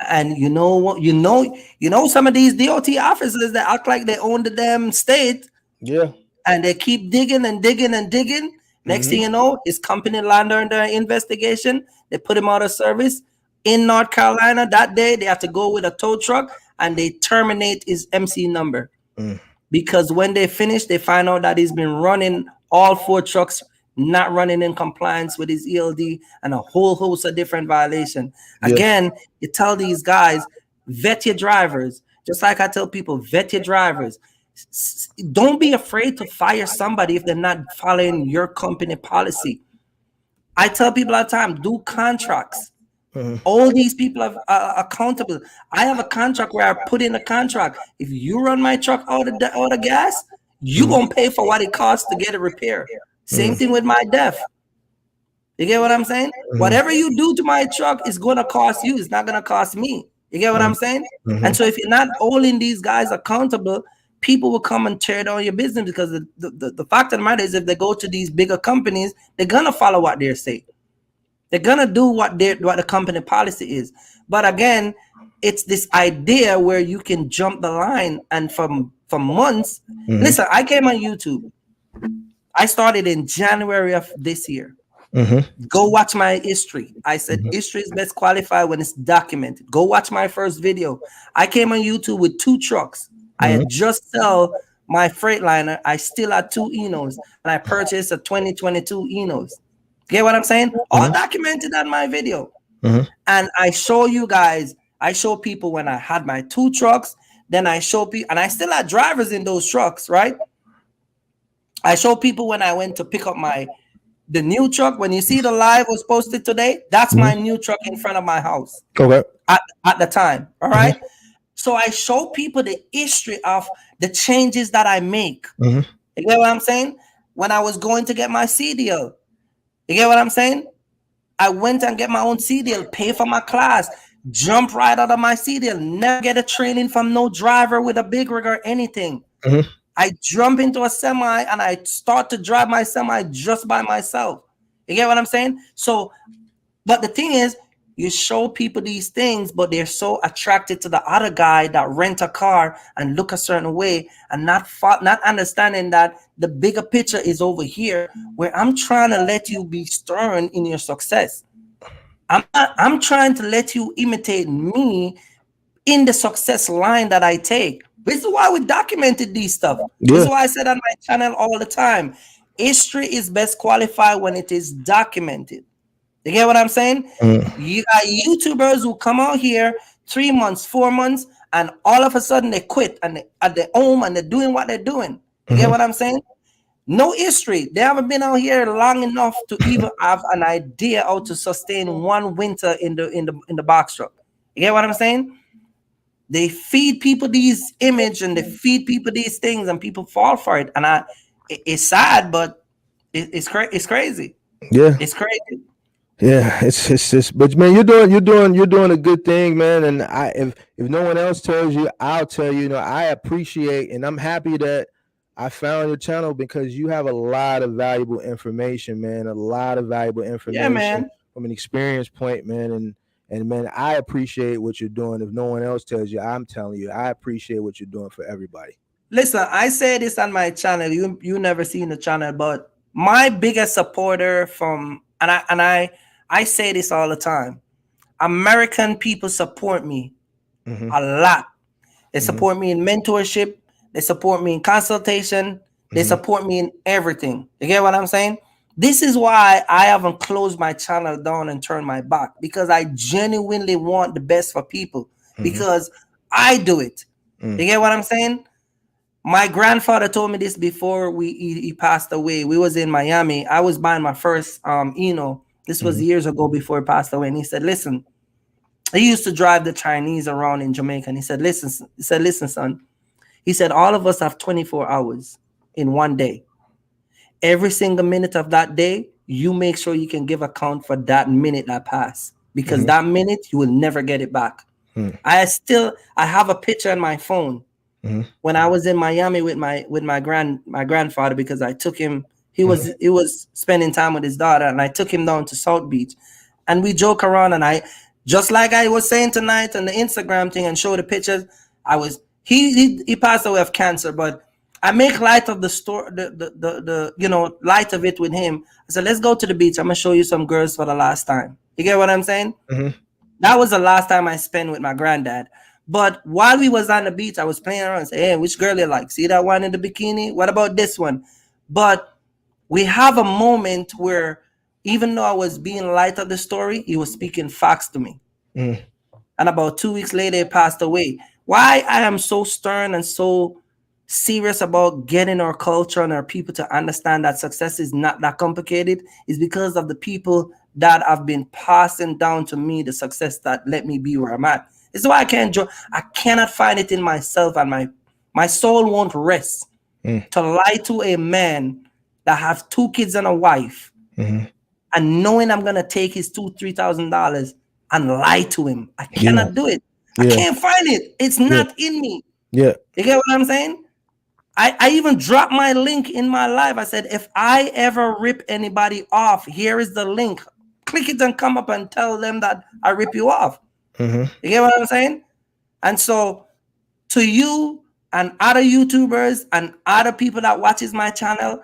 And you know what? Some of these DOT officers that act like they own the damn state, Yeah. and they keep digging and digging and digging. Next thing you know, his company land under investigation. They put him out of service. In North Carolina that day, they have to go with a tow truck and they terminate his MC number. Because when they finish, they find out that he's been running all 4 trucks, not running in compliance with his ELD and a whole host of different violations. Yeah. Again, you tell these guys, vet your drivers. Just like I tell people, vet your drivers. Don't be afraid to fire somebody if they're not following your company policy. I tell people all the time, do contracts. All these people are accountable. I have a contract where I put in a contract. If you run my truck out of gas, you gonna pay for what it costs to get it repaired. Same thing with my DEF. You get what I'm saying? Whatever you do to my truck is gonna cost you. It's not gonna cost me. You get what I'm saying? And so if you're not holding these guys accountable, people will come and tear down your business, because the fact of the matter is, if they go to these bigger companies, they're gonna follow what they're saying. They're gonna do what the company policy is. But again, it's this idea where you can jump the line, and from months. Listen, I came on YouTube. I started in January of this year. Go watch my history. I said history is best qualified when it's documented. Go watch my first video. I came on YouTube with 2 trucks. I had just sell my Freightliner. I still had 2 Enos, and I purchased a 2022 Enos. Get what I'm saying? All documented on my video. And I show you guys, I show people when I had my 2 trucks, then I show people, and I still had drivers in those trucks, right? I show people when I went to pick up the new truck. When you see the live was posted today, that's my new truck in front of my house. Okay. At the time. All right. So I show people the history of the changes that I make. You get what I'm saying? When I was going to get my CDL, you get what I'm saying? I went and get my own CDL, pay for my class, jump right out of my CDL, never get a training from no driver with a big rig or anything. I jump into a semi and I start to drive my semi just by myself. You get what I'm saying? So, but the thing is, you show people these things, but they're so attracted to the other guy that rent a car and look a certain way, and not understanding that the bigger picture is over here, where I'm trying to let you be stern in your success. I'm trying to let you imitate me in the success line that I take. This is why we documented these stuff. This is why I said on my channel all the time, history is best qualified when it is documented. You get what I'm saying? You got YouTubers who come out here 3 months, 4 months, and all of a sudden they quit and they're at their home and they're doing what they're doing. You get what I'm saying? No history. They haven't been out here long enough to even have an idea how to sustain one winter in the box truck. You get what I'm saying? They feed people these image and they feed people these things, and people fall for it. And it's sad, but it's crazy. Yeah, it's crazy. Yeah, it's just, but man, you're doing a good thing, man. And if no one else tells you, I'll tell you. You know, I appreciate, and I'm happy that I found your channel, because you have a lot of valuable information, man. A lot of valuable information from an experience point, man. And man, I appreciate what you're doing. If no one else tells you, I'm telling you, I appreciate what you're doing for everybody. Listen, I say this on my channel. You never seen the channel, but my biggest supporter from, and I say this all the time, American people support me a lot. They support me in mentorship. They support me in consultation. They support me in everything. You get what I'm saying? This is why I haven't closed my channel down and turned my back, because I genuinely want the best for people, because I do it. You get what I'm saying? My grandfather told me this before he passed away. We was in Miami. I was buying my first Eno. This was years ago before he passed away. And he said, listen, he used to drive the Chinese around in Jamaica. And he said, listen, son. He said, all of us have 24 hours in one day. Every single minute of that day, you make sure you can give account for that minute that passed, because that minute you will never get it back. I have a picture on my phone when I was in Miami with my grandfather, because I took him. He was spending time with his daughter, and I took him down to South Beach, and we joke around. And Just like I was saying tonight on the Instagram thing and show the pictures, he passed away of cancer, but I make light of the story, the light of it with him. I said, let's go to the beach. I'm gonna show you some girls for the last time. You get what I'm saying? Mm-hmm. That was the last time I spent with my granddad. But while we was on the beach, I was playing around and say, hey, which girl you like? See that one in the bikini? What about this one? But we have a moment where even though I was being light of the story, he was speaking facts to me. Mm. And about 2 weeks later, he passed away. Why I am so stern and so serious about getting our culture and our people to understand that success is not that complicated is because of the people that have been passing down to me the success that let me be where I'm at. This is why I cannot find it in myself, and my soul won't rest to lie to a man that has 2 kids and a wife, and knowing I'm gonna take his $2,000-3,000 and lie to him. I cannot do it. I can't find it. It's not in me. Yeah. You get what I'm saying? I even dropped my link in my live. I said, if I ever rip anybody off, here is the link. Click it and come up and tell them that I rip you off. You get what I'm saying? And so to you and other YouTubers and other people that watches my channel,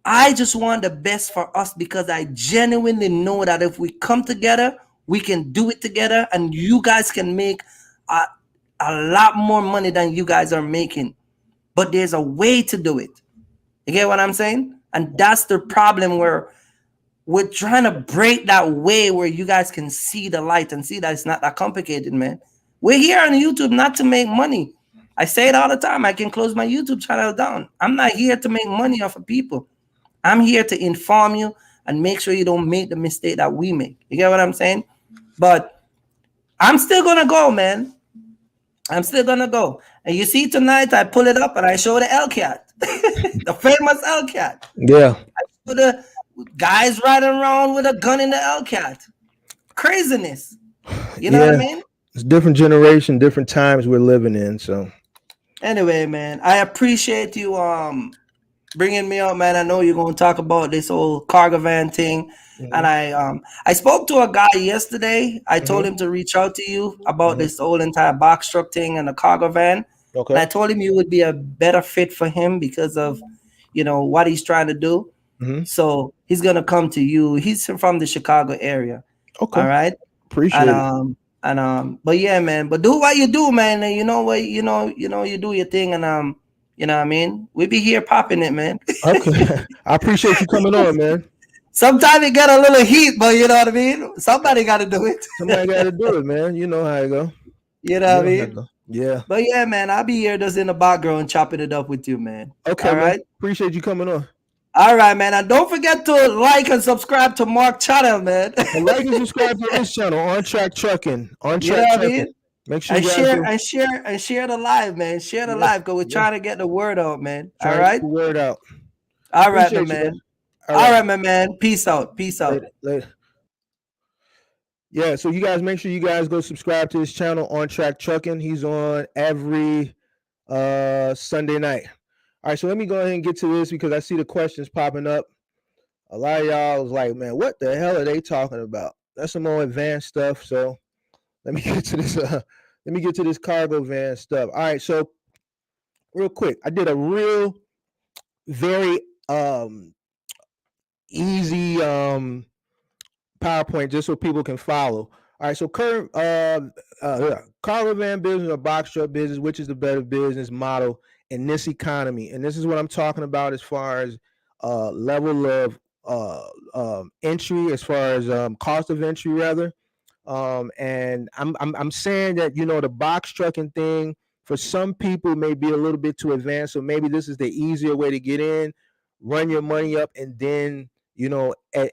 I just want the best for us, because I genuinely know that if we come together, we can do it together, and you guys can make a lot more money than you guys are making. But there's a way to do it. You get what I'm saying? And that's the problem, where we're trying to break that way where you guys can see the light and see that it's not that complicated, man. We're here on YouTube not to make money. I say it all the time. I can close my YouTube channel down. I'm not here to make money off of people. I'm here to inform you and make sure you don't make the mistake that we make. You get what I'm saying? But I'm still going to go, man. I'm still going to go. And you see tonight, I pull it up and I show the Hellcat, the famous Hellcat. Yeah. I show the guys riding around with a gun in the Hellcat. Craziness. You know what I mean? It's different generation, different times we're living in. So anyway, man, I appreciate you bringing me up, man. I know you're going to talk about this whole cargo van thing. And I spoke to a guy yesterday. I told him to reach out to you about this whole entire box truck thing and the cargo van. Okay. And I told him you would be a better fit for him because of, what he's trying to do. So he's going to come to you. He's from the Chicago area. Okay. All right. Appreciate it. But yeah, man, but do what you do, man. And you know what, you do your thing. And, you know what I mean? We be here popping it, man. Okay. I appreciate you coming on, man. Sometimes it get a little heat, but you know what I mean? Somebody got to do it. Somebody got to do it, man. You know how it go. You know what I mean? Yeah. But yeah, man, I'll be here just in the background chopping it up with you, man. Okay, all right. Man. Appreciate you coming on. All right, man. And don't forget to like and subscribe to Mark's channel, man. And like and subscribe to this channel, On Track Trucking. On Track Trucking. I mean? Make sure you share the live, man. Share the live, because we're trying to get the word out, man. All right. The word out. All right, my man. All right, my man. Peace out. Later. Yeah, so you guys make sure you guys go subscribe to his channel, On Track Trucking. He's on every Sunday night. All right, so let me go ahead and get to this because I see the questions popping up. A lot of y'all was like, man, what the hell are they talking about? That's some more advanced stuff. So let me get to this. Let me get to this cargo van stuff. All right, so real quick, I did a very easy PowerPoint just so people can follow. All right, so current cargo van business or box truck business, which is the better business model in this economy? And this is what I'm talking about as far as level of entry, as far as cost of entry rather. And I'm saying that, the box trucking thing for some people may be a little bit too advanced. So maybe this is the easier way to get in, run your money up, and then,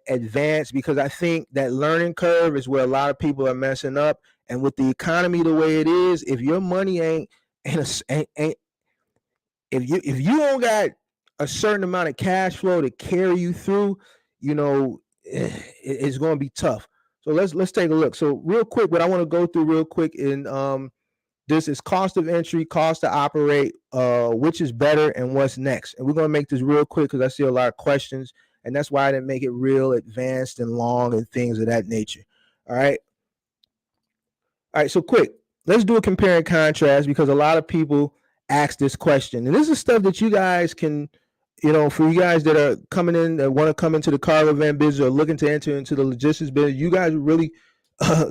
advance, because I think that learning curve is where a lot of people are messing up. And with the economy the way it is, if your money if you don't got a certain amount of cash flow to carry you through, it's going to be tough. So let's take a look. So real quick, what I want to go through real quick in this is cost of entry, cost to operate, which is better and what's next. And we're going to make this real quick because I see a lot of questions, and that's why I didn't make it real advanced and long and things of that nature. All right. All right, so quick, let's do a compare and contrast because a lot of people ask this question, and this is stuff that you guys can, for you guys that are coming in that want to come into the cargo van business or looking to enter into the logistics business, you guys really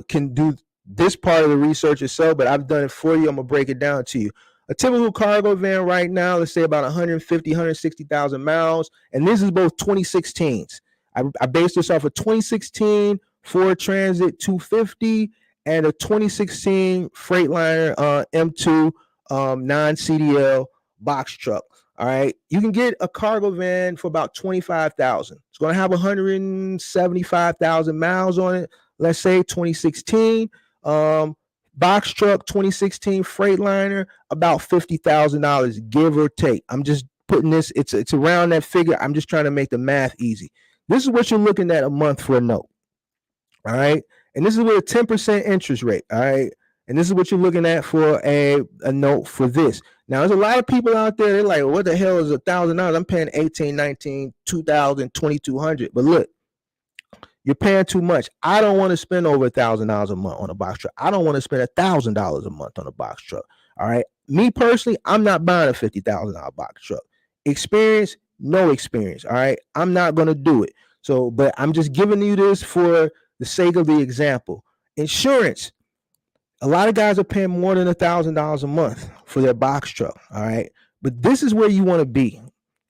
can do this part of the research yourself. But I've done it for you. I'm gonna break it down to you. A typical cargo van right now, let's say about 150, 160,000 miles, and this is both 2016s. I based this off a 2016 Ford Transit 250 and a 2016 Freightliner M2 non-CDL box truck. All right, you can get a cargo van for about 25,000. It's going to have 175,000 miles on it. Let's say 2016 box truck, 2016 Freightliner, about $50,000, give or take. I'm just putting this. It's around that figure. I'm just trying to make the math easy. This is what you're looking at a month for a note. All right. And this is with a 10% interest rate. All right. And this is what you're looking at for a note for this. Now, there's a lot of people out there, they're like, what the hell is $1,000? I'm paying 18, 19, 2,000, 2,200. But look, you're paying too much. I don't want to spend over $1,000 a month on a box truck. I don't want to spend $1,000 a month on a box truck. All right. Me personally, I'm not buying a $50,000 box truck. Experience, no experience. All right. I'm not going to do it. So, but I'm just giving you this for the sake of the example. Insurance. A lot of guys are paying more than $1,000 a month for their box truck. All right. But this is where you want to be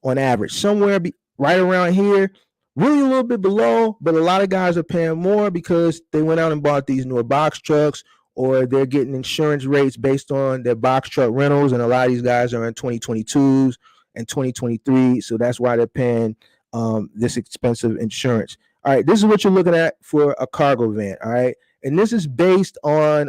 on average, somewhere right around here, really a little bit below. But a lot of guys are paying more because they went out and bought these newer box trucks, or they're getting insurance rates based on their box truck rentals. And a lot of these guys are in 2022s and 2023. So that's why they're paying this expensive insurance. All right, this is what you're looking at for a cargo van. All right, and this is based on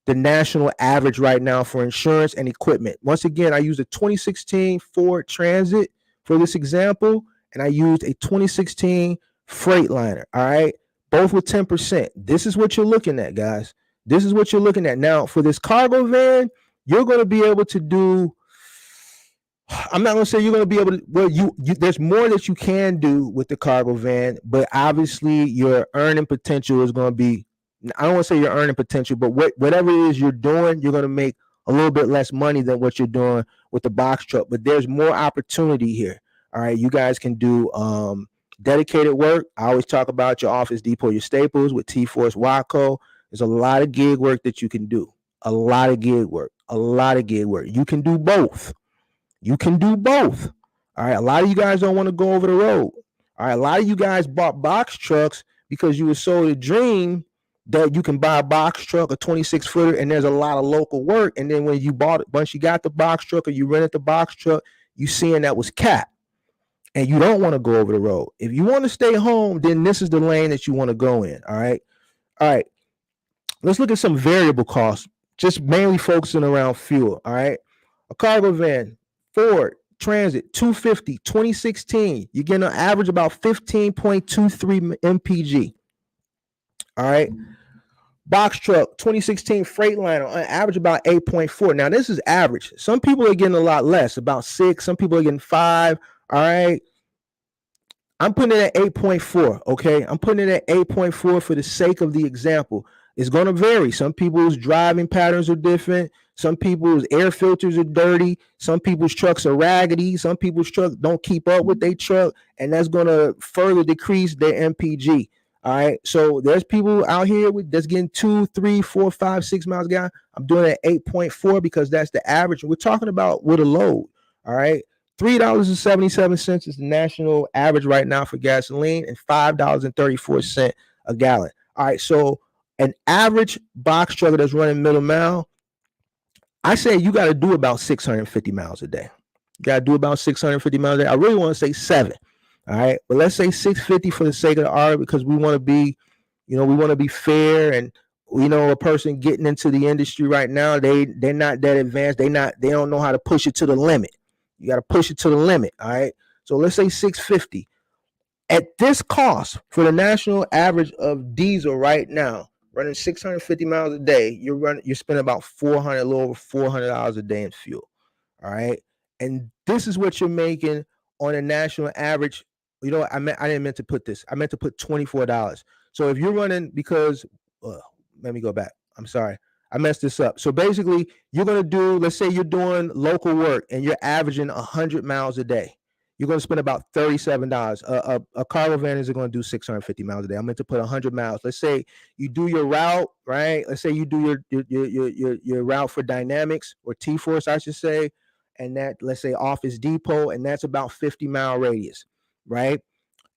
the national average right now for insurance and equipment. Once again, I used a 2016 Ford Transit for this example, and I used a 2016 Freightliner. All right, both with 10%. This is what you're looking at, guys. This is what you're looking at. Now, for this cargo van, you're going to be able to do, I'm not going to say you're going to be able to, well, you there's more that you can do with the cargo van, but obviously your earning potential is going to be, I don't want to say your earning potential, but whatever it is you're doing, you're going to make a little bit less money than what you're doing with the box truck, but there's more opportunity here. All right, you guys can do dedicated work. I always talk about your Office Depot, your Staples with T-Force, Waco. There's a lot of gig work that you can do. A lot of gig work. You can do both. You can do both. All right. A lot of you guys don't want to go over the road. All right. A lot of you guys bought box trucks because you were sold a dream that you can buy a box truck, a 26 footer, and there's a lot of local work. And then when you bought it, once you got the box truck or you rented the box truck, you seeing that was capped. And you don't want to go over the road. If you want to stay home, then this is the lane that you want to go in. All right. All right. Let's look at some variable costs, just mainly focusing around fuel. All right. A cargo van, Ford Transit 250 2016, you're getting an average about 15.23 mpg. All right. Box truck 2016 Freightliner on average about 8.4. Now this is average. Some people are getting a lot less, about 6. Some people are getting 5. All right. I'm putting it at 8.4. Okay. I'm putting it at 8.4 for the sake of the example. It's going to vary. Some people's driving patterns are different. Some people's air filters are dirty. Some people's trucks are raggedy. Some people's trucks don't keep up with their truck, and that's going to further decrease their MPG. All right. So there's people out here that's getting 2, 3, 4, 5, 6 miles a gallon. I'm doing it at 8.4 because that's the average. We're talking about with a load. All right. $3.77 is the national average right now for gasoline, and $5.34 a gallon. All right. So an average box trucker that's running middle mile, I say you got to do about 650 miles a day. You got to do about 650 miles a day. I really want to say 7. All right. But let's say 650 for the sake of the art, because we want to be, we want to be fair. And, a person getting into the industry right now, they're not that advanced. They don't know how to push it to the limit. You got to push it to the limit. All right. So let's say 650. At this cost for the national average of diesel right now, running 650 miles a day, you're spending about a little over $400 a day in fuel. All right. And this is what you're making on a national average. I didn't mean to put this. I meant to put $24. So if you're running, because let me go back. I'm sorry. I messed this up. So basically, you're going to do, let's say you're doing local work and you're averaging 100 miles a day. You're going to spend about $37. A cargo van is going to do 650 miles a day. I'm meant to put 100 miles. Let's say you do your route, right? Let's say you do your route for Dynamics or T-Force, I should say, and that, let's say, Office Depot, and that's about 50-mile radius, right?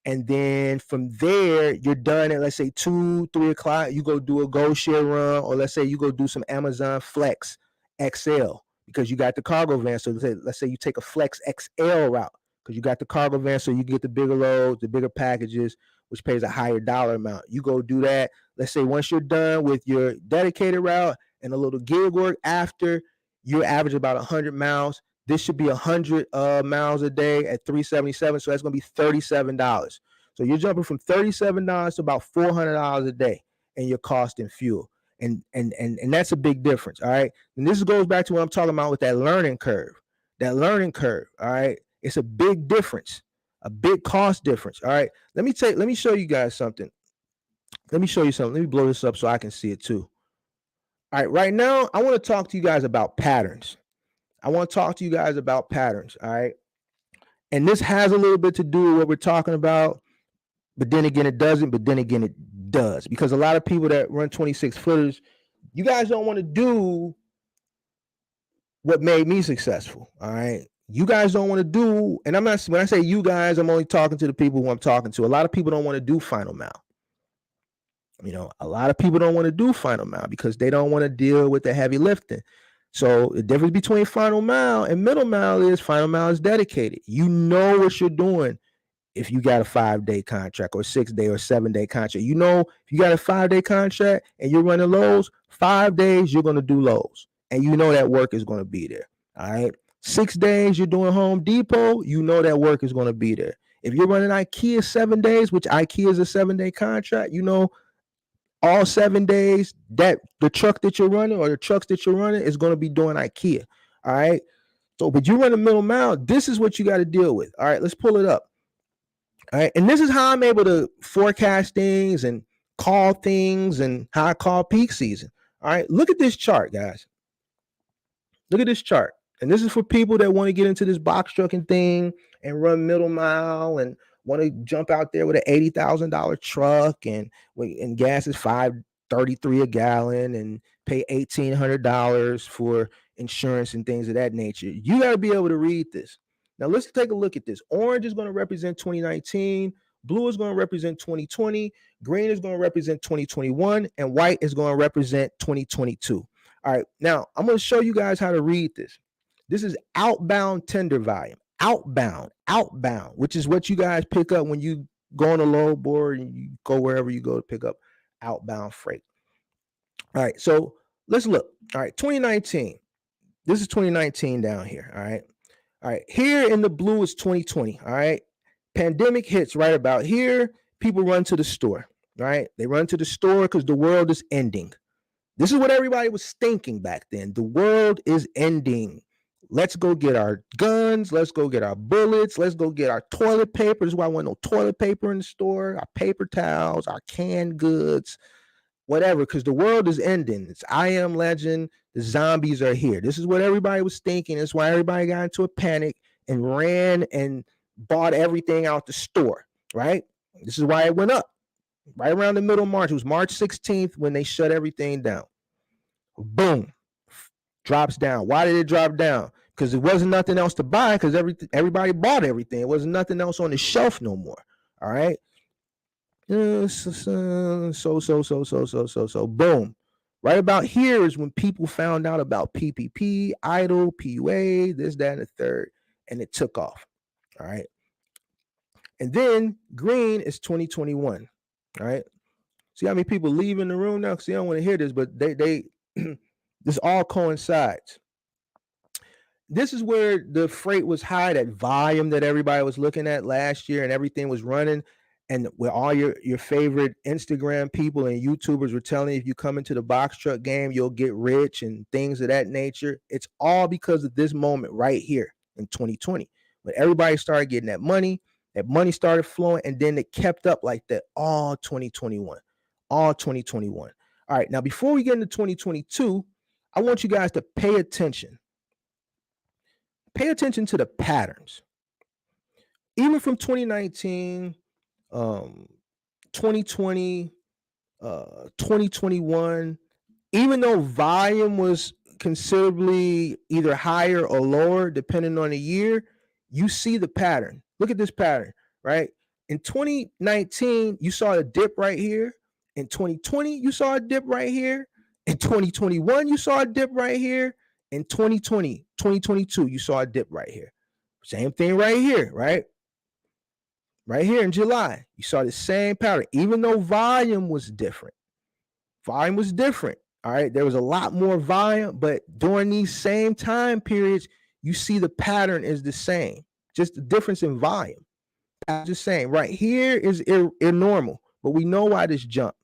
And then from there, you're done at, let's say, 2-3 o'clock. You go do a Go Share run, or let's say you go do some Amazon Flex XL because you got the cargo van. So let's say you take a Flex XL route because you got the cargo van, so you get the bigger loads, the bigger packages, which pays a higher dollar amount. You go do that. Let's say once you're done with your dedicated route and a little gig work after, you average about 100 miles. This should be 100 miles a day at 377. So that's going to be $37. So you're jumping from $37 to about $400 a day in your cost in fuel. And that's a big difference. All right. And this goes back to what I'm talking about with that learning curve. That learning curve. All right. It's a big difference, a big cost difference. All right. Let me show you guys something. Let me show you something. Let me blow this up so I can see it too. All right. Right now, I want to talk to you guys about patterns. All right. And this has a little bit to do with what we're talking about, but then again, it doesn't, but then again, it does. Because a lot of people that run 26 footers, you guys don't want to do what made me successful. All right. You guys don't want to do, and when I say you guys, I'm only talking to the people who I'm talking to. A lot of people don't want to do final mile. A lot of people don't want to do final mile because they don't want to deal with the heavy lifting. So the difference between final mile and middle mile is dedicated. You know what you're doing if you got a 5-day contract or 6-day or 7-day contract. If you got a 5-day contract and you're running lows, 5 days you're going to do lows. And you know that work is going to be there. All right. 6 days you're doing Home Depot, you know that work is going to be there. If you're running IKEA 7 days, which IKEA is a 7-day contract, all 7 days that the truck that you're running or the trucks that you're running is going to be doing IKEA. All right. So, but you run a middle mile, this is what you got to deal with. All right. Let's pull it up. All right. And this is how I'm able to forecast things and call things and how I call peak season. All right. Look at this chart, guys. Look at this chart. And this is for people that want to get into this box trucking thing and run middle mile and want to jump out there with an $80,000 truck and gas is $5.33 a gallon and pay $1,800 for insurance and things of that nature. You got to be able to read this. Now let's take a look at this. Orange is going to represent 2019. Blue is going to represent 2020. Green is going to represent 2021. And white is going to represent 2022. All right. Now I'm going to show you guys how to read this. This is outbound tender volume. Outbound, which is what you guys pick up when you go on a load board and you go wherever you go to pick up outbound freight. All right. So let's look. All right. 2019. This is 2019 down here. All right. All right. Here in the blue is 2020. All right. Pandemic hits right about here. People run to the store. Right. They run to the store because the world is ending. This is what everybody was thinking back then. The world is ending. Let's go get our guns. Let's go get our bullets. Let's go get our toilet paper. This is why I want no toilet paper in the store, our paper towels, our canned goods, whatever, because the world is ending. It's I Am Legend. The zombies are here. This is what everybody was thinking. That's why everybody got into a panic and ran and bought everything out the store, right? This is why it went up right around the middle of March. It was March 16th when they shut everything down. Boom. Drops down. Why did it drop down? Because it wasn't nothing else to buy because everybody bought everything. It wasn't nothing else on the shelf no more. All right. So boom. Right about here is when people found out about PPP, idle, PUA, this, that, and the third, and it took off. All right. And then green is 2021. All right. See how many people leave in the room now because they don't want to hear this, but they this all coincides. This is where the freight was high, that volume that everybody was looking at last year and everything was running. And where all your favorite Instagram people and YouTubers were telling you, if you come into the box truck game, you'll get rich and things of that nature. It's all because of this moment right here in 2020. When everybody started getting that money started flowing, and then it kept up like that all 2021. All right, now before we get into 2022, I want you guys to pay attention. Pay attention to the patterns. Even from 2019, 2020, 2021, even though volume was considerably either higher or lower depending on the year, you see the pattern. Look at this pattern, right? In 2019, you saw a dip right here. In 2020, you saw a dip right here. In 2021, you saw a dip right here. In 2020, 2022, you saw a dip right here. Same thing right here, right? Right here in July, you saw the same pattern, even though volume was different. Volume was different. All right. There was a lot more volume, but during these same time periods, you see the pattern is the same, just the difference in volume. I'm just saying, right here is normal, but we know why this jump.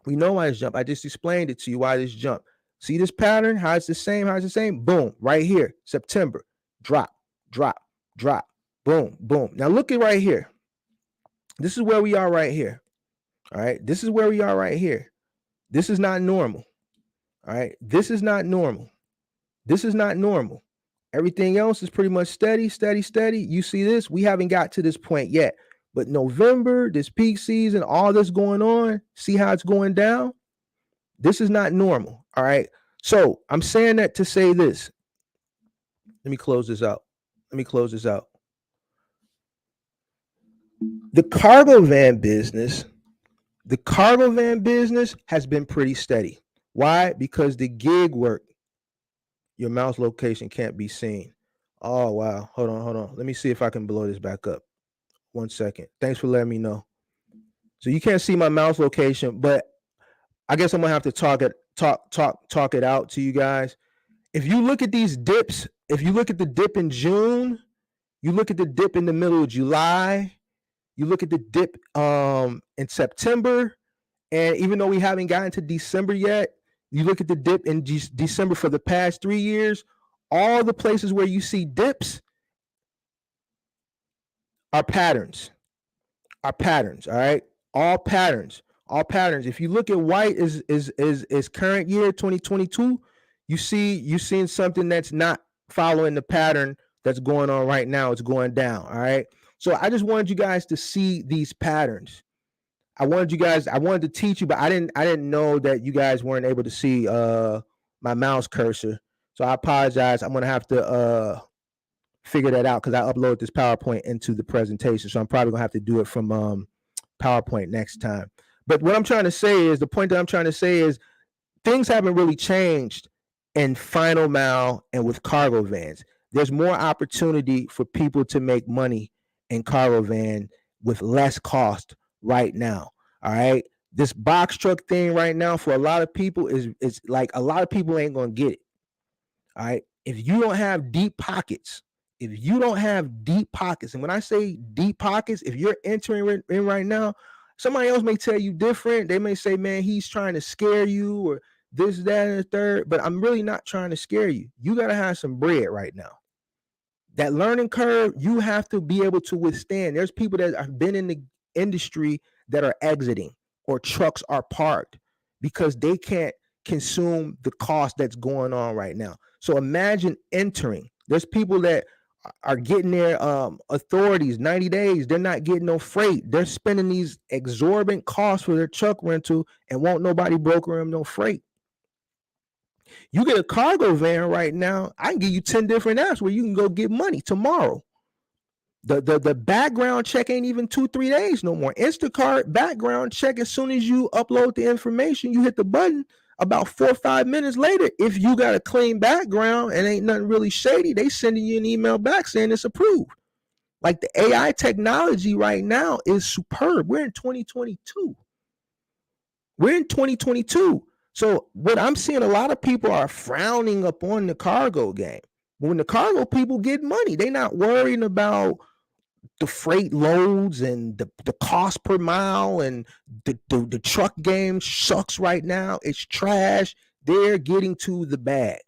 We know why this jump. I just explained it to you why this jump. See this pattern? How it's the same? How it's the same? Boom, right here, September, drop, drop, drop, boom, boom. Now look at right here. This is where we are right here. All right. This is where we are right here. This is not normal. All right. This is not normal. This is not normal. Everything else is pretty much steady, steady, steady. You see this? We haven't got to this point yet. But November, this peak season, all this going on, see how it's going down? This is not normal. All right. So I'm saying that to say this. Let me close this out. Let me close this out. The cargo van business has been pretty steady. Why? Because the gig work, your mouse location can't be seen. Oh, wow. Hold on. Let me see if I can blow this back up. 1 second. Thanks for letting me know. So you can't see my mouse location, but I guess I'm gonna have to talk it out to you guys. If you look at these dips, if you look at the dip in June, you look at the dip in the middle of July, you look at the dip in September, and even though we haven't gotten to December yet, you look at the dip in December for the past 3 years, all the places where you see dips are patterns. All right? All patterns. If you look at white is current year 2022, you're seeing something that's not following the pattern that's going on right now. It's going down. All right. So I just wanted you guys to see these patterns. I wanted to teach you, but I didn't know that you guys weren't able to see my mouse cursor. So I apologize. I'm gonna have to figure that out because I uploaded this PowerPoint into the presentation. So I'm probably gonna have to do it from PowerPoint next time. But what I'm trying to say is, the point that I'm trying to say is, things haven't really changed in final mile and with cargo vans. There's more opportunity for people to make money in cargo van with less cost right now. All right. This box truck thing right now for a lot of people is like, a lot of people ain't gonna get it. All right. If you don't have deep pockets, and when I say deep pockets, if you're entering in right now, somebody else may tell you different. They may say, man, he's trying to scare you or this, that, and the third. But I'm really not trying to scare you. You got to have some bread right now. That learning curve, you have to be able to withstand. There's people that have been in the industry that are exiting, or trucks are parked because they can't consume the cost that's going on right now. So imagine entering. There's people that are getting their authorities 90 days. They're not getting no freight. They're spending these exorbitant costs for their truck rental and won't nobody broker them no freight. You get a cargo van right now, I can give you 10 different apps where you can go get money tomorrow. The background check ain't even 2-3 days no more. Instacart background check, as soon as you upload the information, you hit the button, about 4 or 5 minutes later, if you got a clean background and ain't nothing really shady, they sending you an email back saying it's approved. Like, the AI technology right now is superb. We're in 2022. So what I'm seeing, a lot of people are frowning upon the cargo game. When the cargo people get money, they're not worrying about the freight loads and the cost per mile, and the truck game sucks right now. It's trash. They're getting to the bag.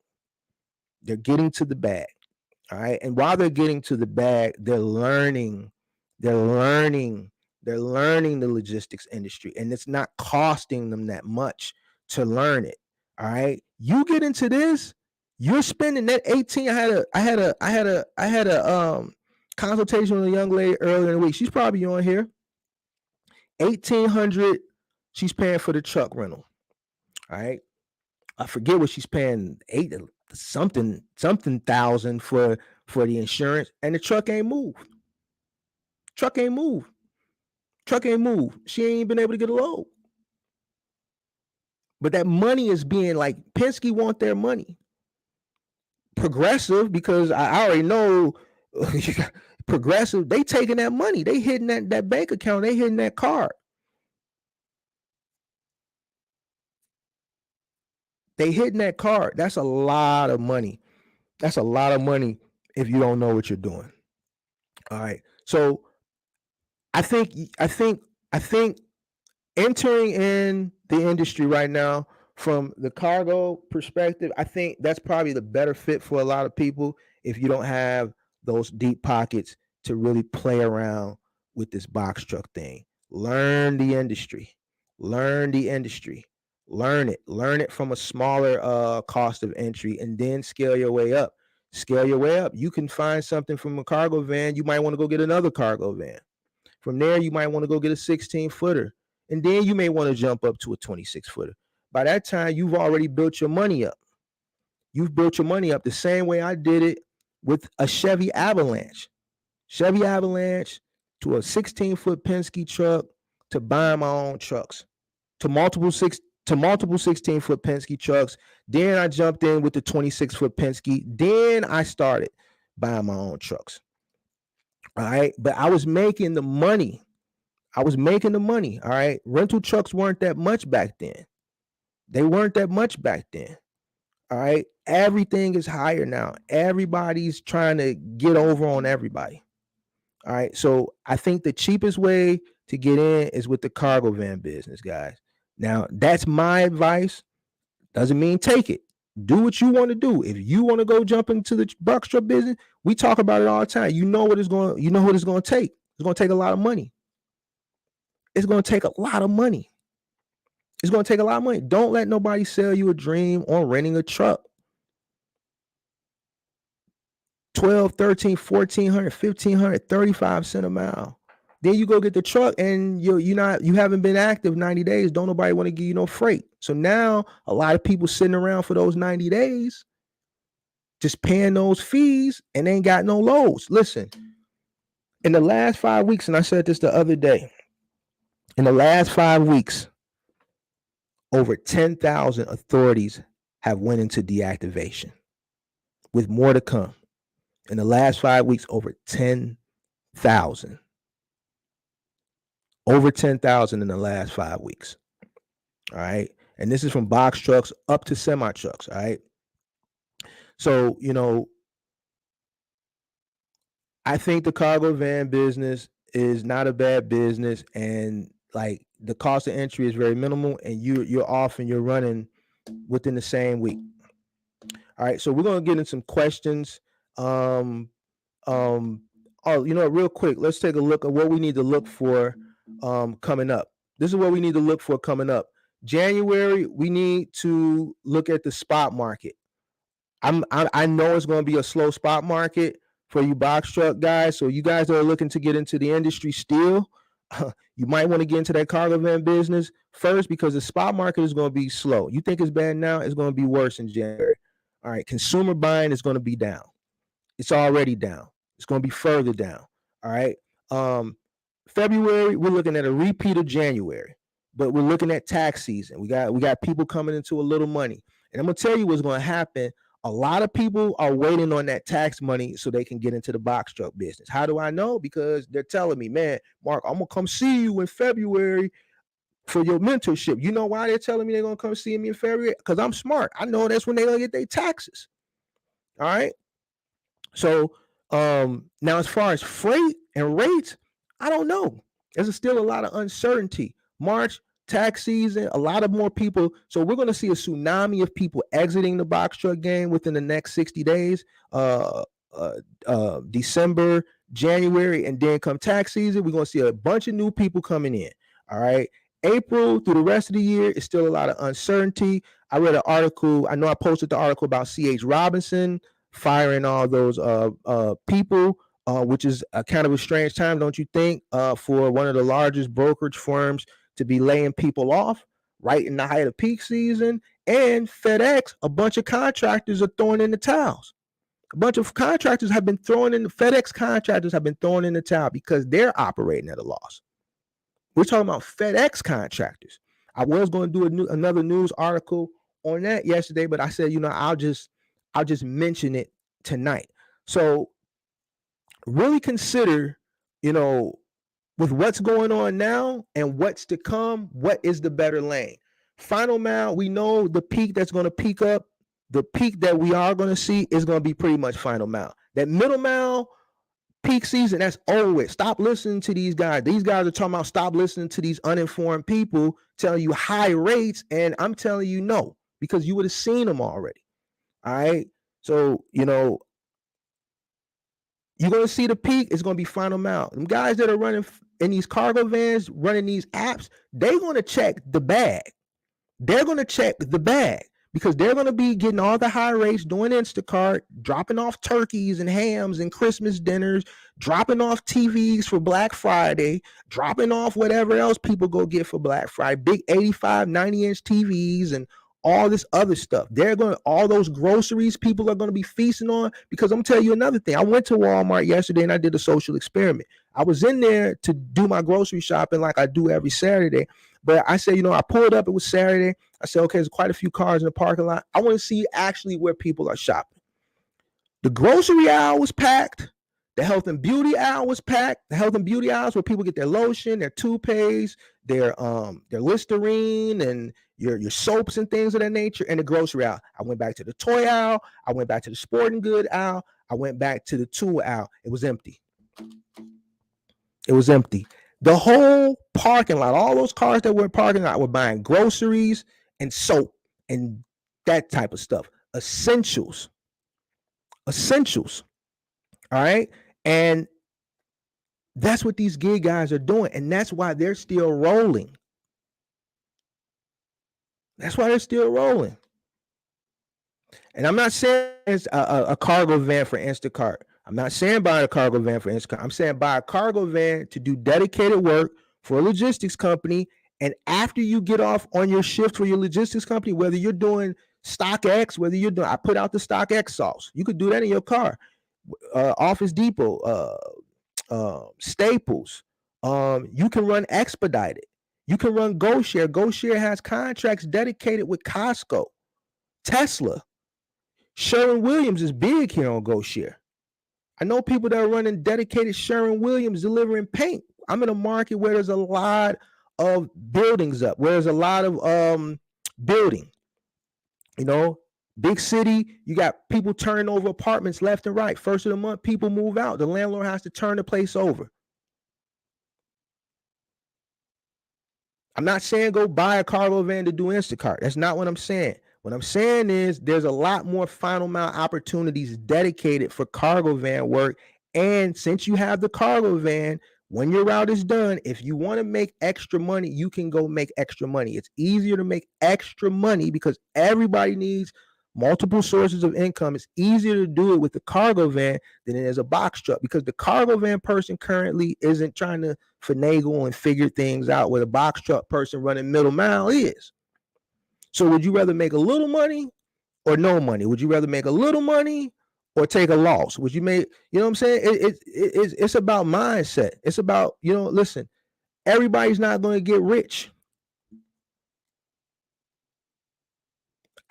All right. And while they're getting to the bag, they're learning the They're learning the logistics industry, and it's not costing them that much to learn it. All right. You get into this, you're spending that 18. I had a consultation with a young lady earlier in the week. She's probably on here. 1,800 she's paying for the truck rental. All right. I forget what she's paying, something thousand for the insurance, and the truck ain't moved. Truck ain't moved. She ain't been able to get a load. But that money is being like, Penske want their money. Progressive, because I already know Progressive, they taking that money. They hitting that bank account. They hitting that card. They hitting that card. That's a lot of money. That's a lot of money if you don't know what you're doing. All right. So I think entering in the industry right now from the cargo perspective, I think that's probably the better fit for a lot of people if you don't have those deep pockets to really play around with this box truck thing. Learn the industry. Learn it from a smaller cost of entry, and then scale your way up. You can find something from a cargo van. You might want to go get another cargo van. From there, you might want to go get a 16-footer. And then you may want to jump up to a 26-footer. By that time, you've already built your money up. You've built your money up the same way I did it with a Chevy Avalanche. Chevy Avalanche to a 16-foot Penske truck to buying my own trucks, to multiple 16-foot Penske trucks. Then I jumped in with the 26-foot Penske. Then I started buying my own trucks. All right. But I was making the money. All right. Rental trucks weren't that much back then. All right. Everything is higher now. Everybody's trying to get over on everybody. All right. So I think the cheapest way to get in is with the cargo van business, guys. Now, that's my advice. Doesn't mean take it. Do what you want to do. If you want to go jump into the box truck business, we talk about it all the time. You know what it's going to take. It's going to take a lot of money. Don't let nobody sell you a dream on renting a truck. $1,200, $1,300, $1,400, $1,500, 35 cents a mile. Then you go get the truck and you haven't been active 90 days. Don't nobody want to give you no freight. So now a lot of people sitting around for those 90 days, just paying those fees and ain't got no loads. Listen, in the last 5 weeks, and I said this the other day, in the last 5 weeks, over 10,000 authorities have went into deactivation, with more to come. In the last 5 weeks, over 10,000. Over 10,000 in the last 5 weeks. All right. And this is from box trucks up to semi trucks. All right. So, I think the cargo van business is not a bad business, and like the cost of entry is very minimal, and you're off and you're running within the same week. All right. So we're going to get into some questions. Real quick, let's take a look at what we need to look for coming up. This is what we need to look for coming up. January, we need to look at the spot market. I know it's going to be a slow spot market for you box truck guys. So you guys that are looking to get into the industry still, you might want to get into that cargo van business first, because the spot market is going to be slow. You think it's bad now, it's going to be worse in January. All right. Consumer buying is going to be down. It's already down. It's going to be further down. All right. February, we're looking at a repeat of January, but we're looking at tax season. We got people coming into a little money. And I'm going to tell you what's going to happen. A lot of people are waiting on that tax money so they can get into the box truck business. How do I know? Because they're telling me, man, Mark, I'm going to come see you in February for your mentorship. You know why they're telling me they're going to come see me in February? Because I'm smart. I know that's when they're going to get their taxes. All right. So now as far as freight and rates, I don't know. There's still a lot of uncertainty. March, tax season, a lot of more people. So we're going to see a tsunami of people exiting the box truck game within the next 60 days. December, January, and then come tax season, we're going to see a bunch of new people coming in. All right. April through the rest of the year is still a lot of uncertainty. I read an article. I know I posted the article about C.H. Robinson firing all those people, which is a kind of a strange time, don't you think, for one of the largest brokerage firms to be laying people off right in the height of peak season. And FedEx, a bunch of contractors are throwing in the towels. A bunch of contractors have been throwing in the FedEx contractors have been throwing in the towel because they're operating at a loss. We're talking about FedEx contractors. I was going to do another news article on that yesterday, but I said, I'll just mention it tonight. So really consider, with what's going on now and what's to come, what is the better lane? Final mile, we know the peak that's going to peak up, the peak that we are going to see is going to be pretty much final mile. That middle mile, peak season, that's over with. Stop listening to these guys. These guys are talking about stop listening to these uninformed people telling you high rates, and I'm telling you no, because you would have seen them already. All right. So, you're going to see the peak. It's going to be final mile. Them guys that are running in these cargo vans, running these apps, they're going to check the bag. They're going to check the bag because they're going to be getting all the high rates, doing Instacart, dropping off turkeys and hams and Christmas dinners, dropping off TVs for Black Friday, dropping off whatever else people go get for Black Friday, big 85, 90-inch TVs and all this other stuff. All those groceries people are going to be feasting on, because I'm telling you another thing. I went to Walmart yesterday and I did a social experiment. I was in there to do my grocery shopping like I do every Saturday. But I said, I pulled up, it was Saturday. I said, okay, there's quite a few cars in the parking lot. I want to see actually where people are shopping. The grocery aisle was packed. The health and beauty aisle was packed. The health and beauty aisles where people get their lotion, their toothpaste, their Listerine, and your soaps and things of that nature. And the grocery aisle. I went back to the toy aisle. I went back to the sporting good aisle. I went back to the tool aisle. It was empty. It was empty. The whole parking lot, all those cars that were in parking lot were buying groceries and soap and that type of stuff. Essentials. All right. And that's what these gig guys are doing. And that's why they're still rolling. And I'm not saying it's a cargo van for Instacart. I'm not saying buy a cargo van for Instacart. I'm saying buy a cargo van to do dedicated work for a logistics company. And after you get off on your shift for your logistics company, whether you're doing StockX, I put out the StockX sauce. You could do that in your car. Office Depot, Staples. You can run Expedited. You can run GoShare. GoShare has contracts dedicated with Costco, Tesla. Sherwin-Williams is big here on GoShare. I know people that are running dedicated Sherwin-Williams delivering paint. I'm in a market where there's a lot of buildings up, where there's a lot of building. Big city, you got people turning over apartments left and right. First of the month, people move out. The landlord has to turn the place over. I'm not saying go buy a cargo van to do Instacart. That's not what I'm saying. What I'm saying is there's a lot more final mile opportunities dedicated for cargo van work. And since you have the cargo van, when your route is done, if you want to make extra money, you can go make extra money. It's easier to make extra money because everybody needs multiple sources of income. It's easier to do it with the cargo van than it is a box truck, because the cargo van person currently isn't trying to finagle and figure things out where the box truck person running middle mile is. So would you rather make a little money or no money? Would you rather make a little money or take a loss? Would you make, what I'm saying? It's about mindset. It's about, listen, everybody's not going to get rich.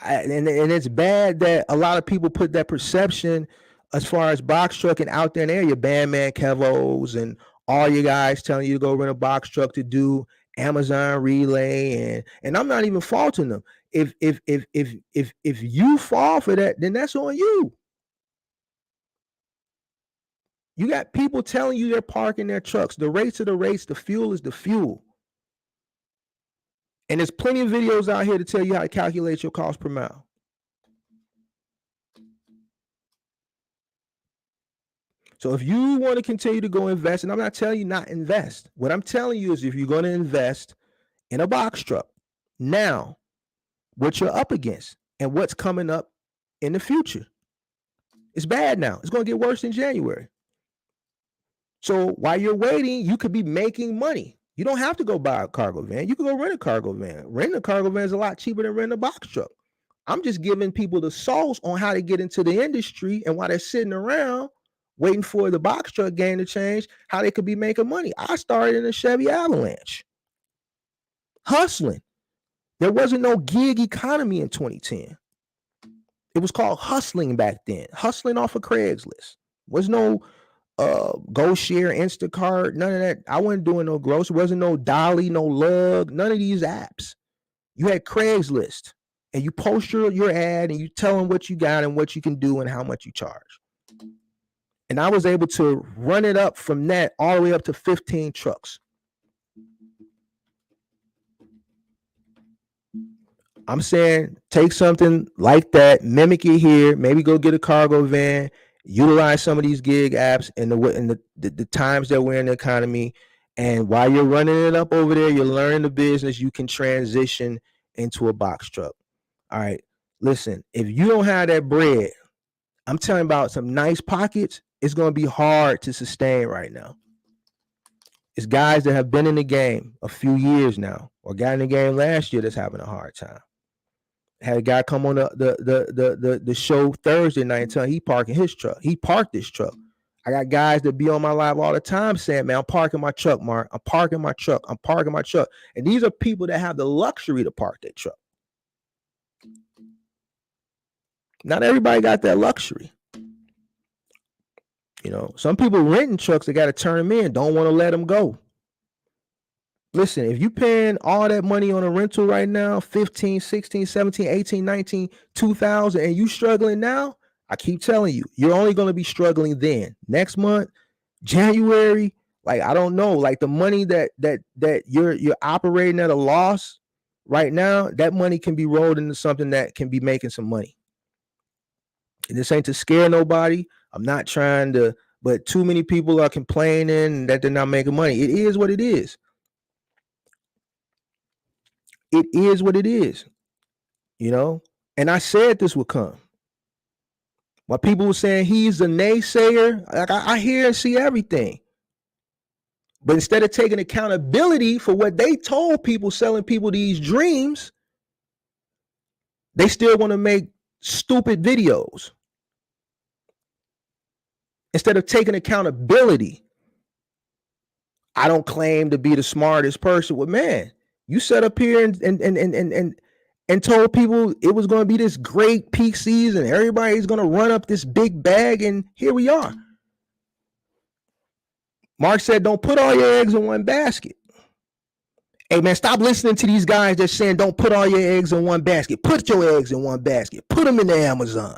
And it's bad that a lot of people put that perception as far as box trucking out there in the area, Bandman Kevos and all you guys telling you to go rent a box truck to do Amazon relay, and I'm not even faulting them. If you fall for that, then that's on you. You got people telling you they're parking their trucks. The rates are the rates, the fuel is the fuel. And there's plenty of videos out here to tell you how to calculate your cost per mile. So if you want to continue to go invest, and I'm not telling you not invest, what I'm telling you is if you're going to invest in a box truck now, what you're up against and what's coming up in the future. It's bad now. It's going to get worse in January. So while you're waiting, you could be making money. You don't have to go buy a cargo van. You can go rent a cargo van. Renting a cargo van is a lot cheaper than renting a box truck. I'm just giving people the sauce on how to get into the industry, and while they're sitting around waiting for the box truck game to change, how they could be making money. I started in a Chevy Avalanche, hustling. There wasn't no gig economy in 2010. It was called hustling back then, hustling off of Craigslist. Was no GoShare, Instacart, none of that. I wasn't doing no gross. Wasn't no Dolly, no Lug, none of these apps. You had Craigslist, and you post your ad, and you tell them what you got and what you can do and how much you charge. And I was able to run it up from that all the way up to 15 trucks. I'm saying take something like that, mimic it here, maybe go get a cargo van, utilize some of these gig apps in the times that we're in the economy. And while you're running it up over there, you're learning the business, you can transition into a box truck. All right. Listen, if you don't have that bread, I'm telling you about some nice pockets, it's going to be hard to sustain right now. It's guys that have been in the game a few years now, or got in the game last year that's having a hard time. Had a guy come on the show Thursday night and tell him he parking his truck. He parked this truck. I got guys that be on my live all the time saying, man, I'm parking my truck, Mark. I'm parking my truck. I'm parking my truck. And these are people that have the luxury to park their truck. Not everybody got that luxury. You know, some people renting trucks, they got to turn them in, don't want to let them go. Listen, if you paying all that money on a rental right now, 15, 16, 17, 18, 19, 2000, and you struggling now, I keep telling you, you're only going to be struggling then. Next month, January, like, I don't know, like the money that you're operating at a loss right now, that money can be rolled into something that can be making some money. And this ain't to scare nobody. I'm not trying to, but too many people are complaining that they're not making money. It is what it is. It is what it is, you know? And I said this would come. While people were saying he's a naysayer, like I hear and see everything. But instead of taking accountability for what they told people, selling people these dreams, they still want to make stupid videos. Instead of taking accountability, I don't claim to be the smartest person. Well, man, you set up here and told people it was going to be this great peak season. Everybody's going to run up this big bag, and here we are. Mark said, don't put all your eggs in one basket. Hey, man, stop listening to these guys that's saying don't put all your eggs in one basket. Put your eggs in one basket. Put them in the Amazon.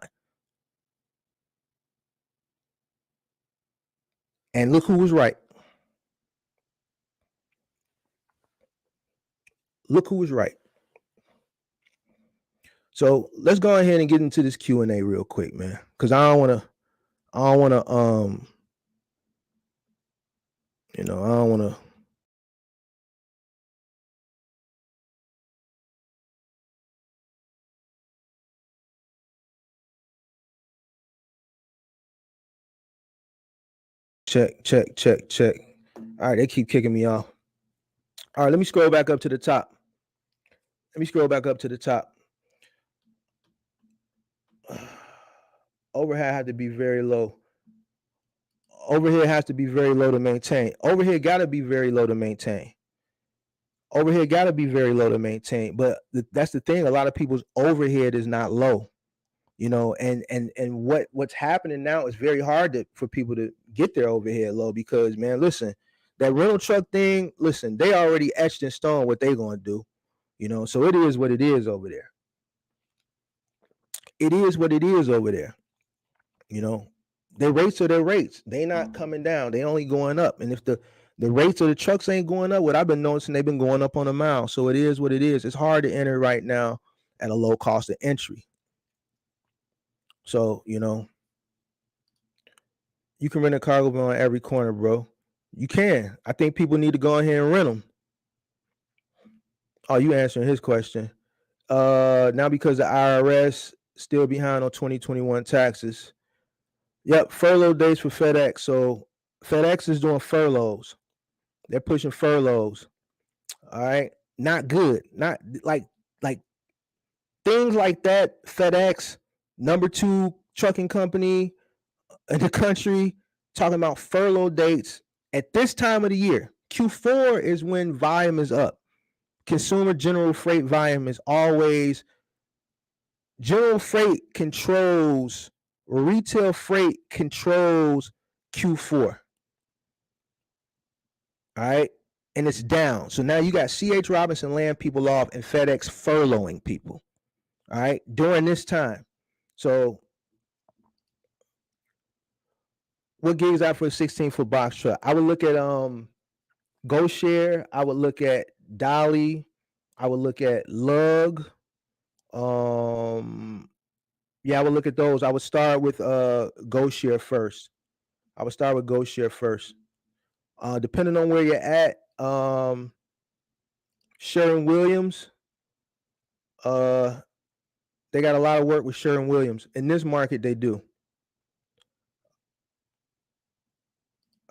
And look who was right. Look who was right. So let's go ahead and get into this Q&A real quick, man. Because I don't want to, I don't want to. Check. All right, they keep kicking me off. All right, let me scroll back up to the top. Overhead had to be very low. Overhead has to be very low to maintain. Overhead got to be very low to maintain. But that's the thing. A lot of people's overhead is not low, you know, and what's happening now is very hard for people to get their overhead low because, man, listen, that rental truck thing, listen, they already etched in stone what they're going to do, you know, so it is what it is over there. You know, their rates are their rates. They not coming down. They only going up. And if the rates of the trucks ain't going up, what I've been noticing, they've been going up on a mile. So it is what it is. It's hard to enter right now at a low cost of entry. So, you know, You can rent a cargo van on every corner, bro. You can. I think people need to go ahead and rent them. Oh, you answering his question. Now because the IRS still behind on 2021 taxes. Yep, furlough days for FedEx. So FedEx is doing furloughs. They're pushing furloughs. All right. Not good. Not like things like that. FedEx, number 2 trucking company in the country, talking about furlough dates at this time of the year. Q4 is when volume is up. Consumer general freight volume is always general freight controls, retail freight controls Q4. All right. And it's down. So now you got C.H. Robinson laying people off and FedEx furloughing people. All right. During this time. So what gives out for a 16-foot box truck? I would look at GoShare. I would look at Dolly. I would look at Lug. Yeah, I would look at those. I would start with GoShare first. Depending on where you're at, Sherwin-Williams, they got a lot of work with Sherwin-Williams. In this market, they do.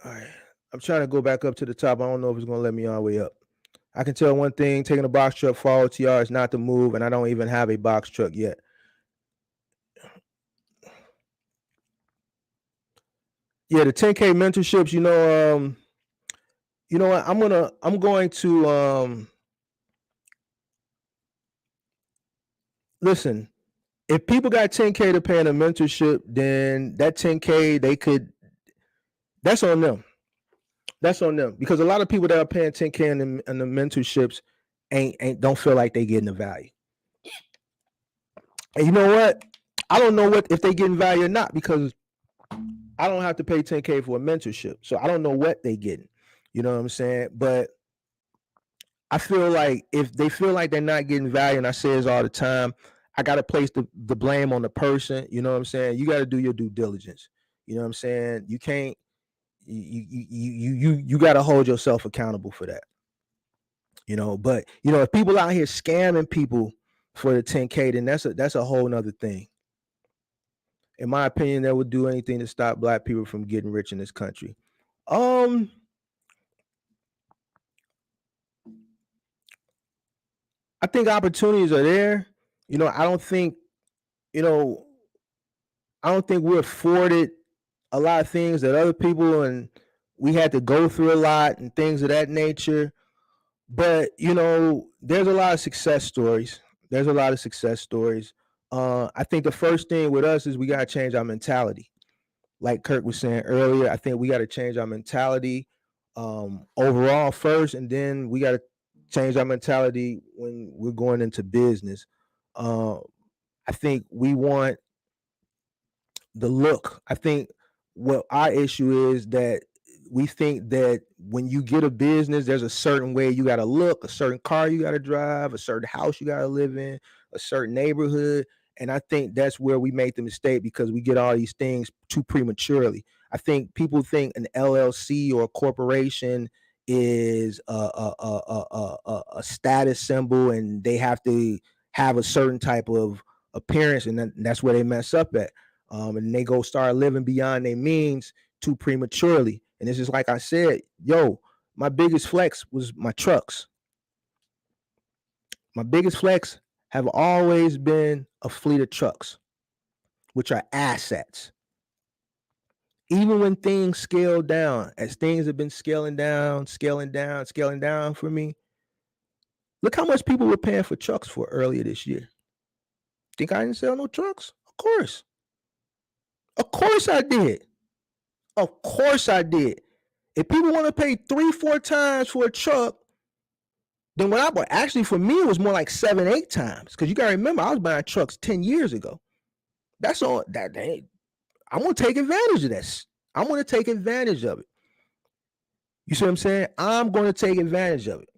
All right. I'm trying to go back up to the top. I don't know if it's going to let me all the way up. I can tell one thing, taking a box truck for OTR is not the move, and I don't even have a box truck yet. Yeah, the 10K mentorships, you know what? I'm going to listen. If people got 10K to pay in a mentorship, then that 10K that's on them. That's on them, because a lot of people that are paying 10K in the mentorships don't feel like they getting the value. And you know what? I don't know if they getting value or not, because I don't have to pay 10K for a mentorship. So I don't know what they getting. You know what I'm saying? But I feel like if they feel like they're not getting value, and I say this all the time, I got to place the blame on the person. You know what I'm saying? You got to do your due diligence. You know what I'm saying? You can't, you got to hold yourself accountable for that. You know, but you know, if people out here scamming people for the 10K, then that's a whole nother thing. In my opinion, that would do anything to stop Black people from getting rich in this country. I think opportunities are there. You know, I don't think we're afforded a lot of things that other people, and we had to go through a lot and things of that nature. But you know, there's a lot of success stories. I think the first thing with us is we got to change our mentality. Like Kirk was saying earlier, I think we got to change our mentality overall first, and then we got to change our mentality when we're going into business. I think we want the look. I think what our issue is that we think that when you get a business, there's a certain way you got to look, a certain car you got to drive, a certain house you got to live in, a certain neighborhood. And I think that's where we make the mistake, because we get all these things too prematurely. I think people think an LLC or a corporation is a status symbol, and they have to have a certain type of appearance, and that's where they mess up at. And they go start living beyond their means too prematurely. And it's just like I said, my biggest flex was my trucks. My biggest flex have always been a fleet of trucks, which are assets. Even when things scale down, as things have been scaling down for me, look how much people were paying for trucks for earlier this year. Think I didn't sell no trucks? Of course I did. If people want to pay 3-4 times for a truck, then when I bought, actually for me, it was more like 7-8 times. Because you got to remember, I was buying trucks 10 years ago. That's all that I'm going to take advantage of this. I'm going to take advantage of it. You see what I'm saying? I'm going to take advantage of it.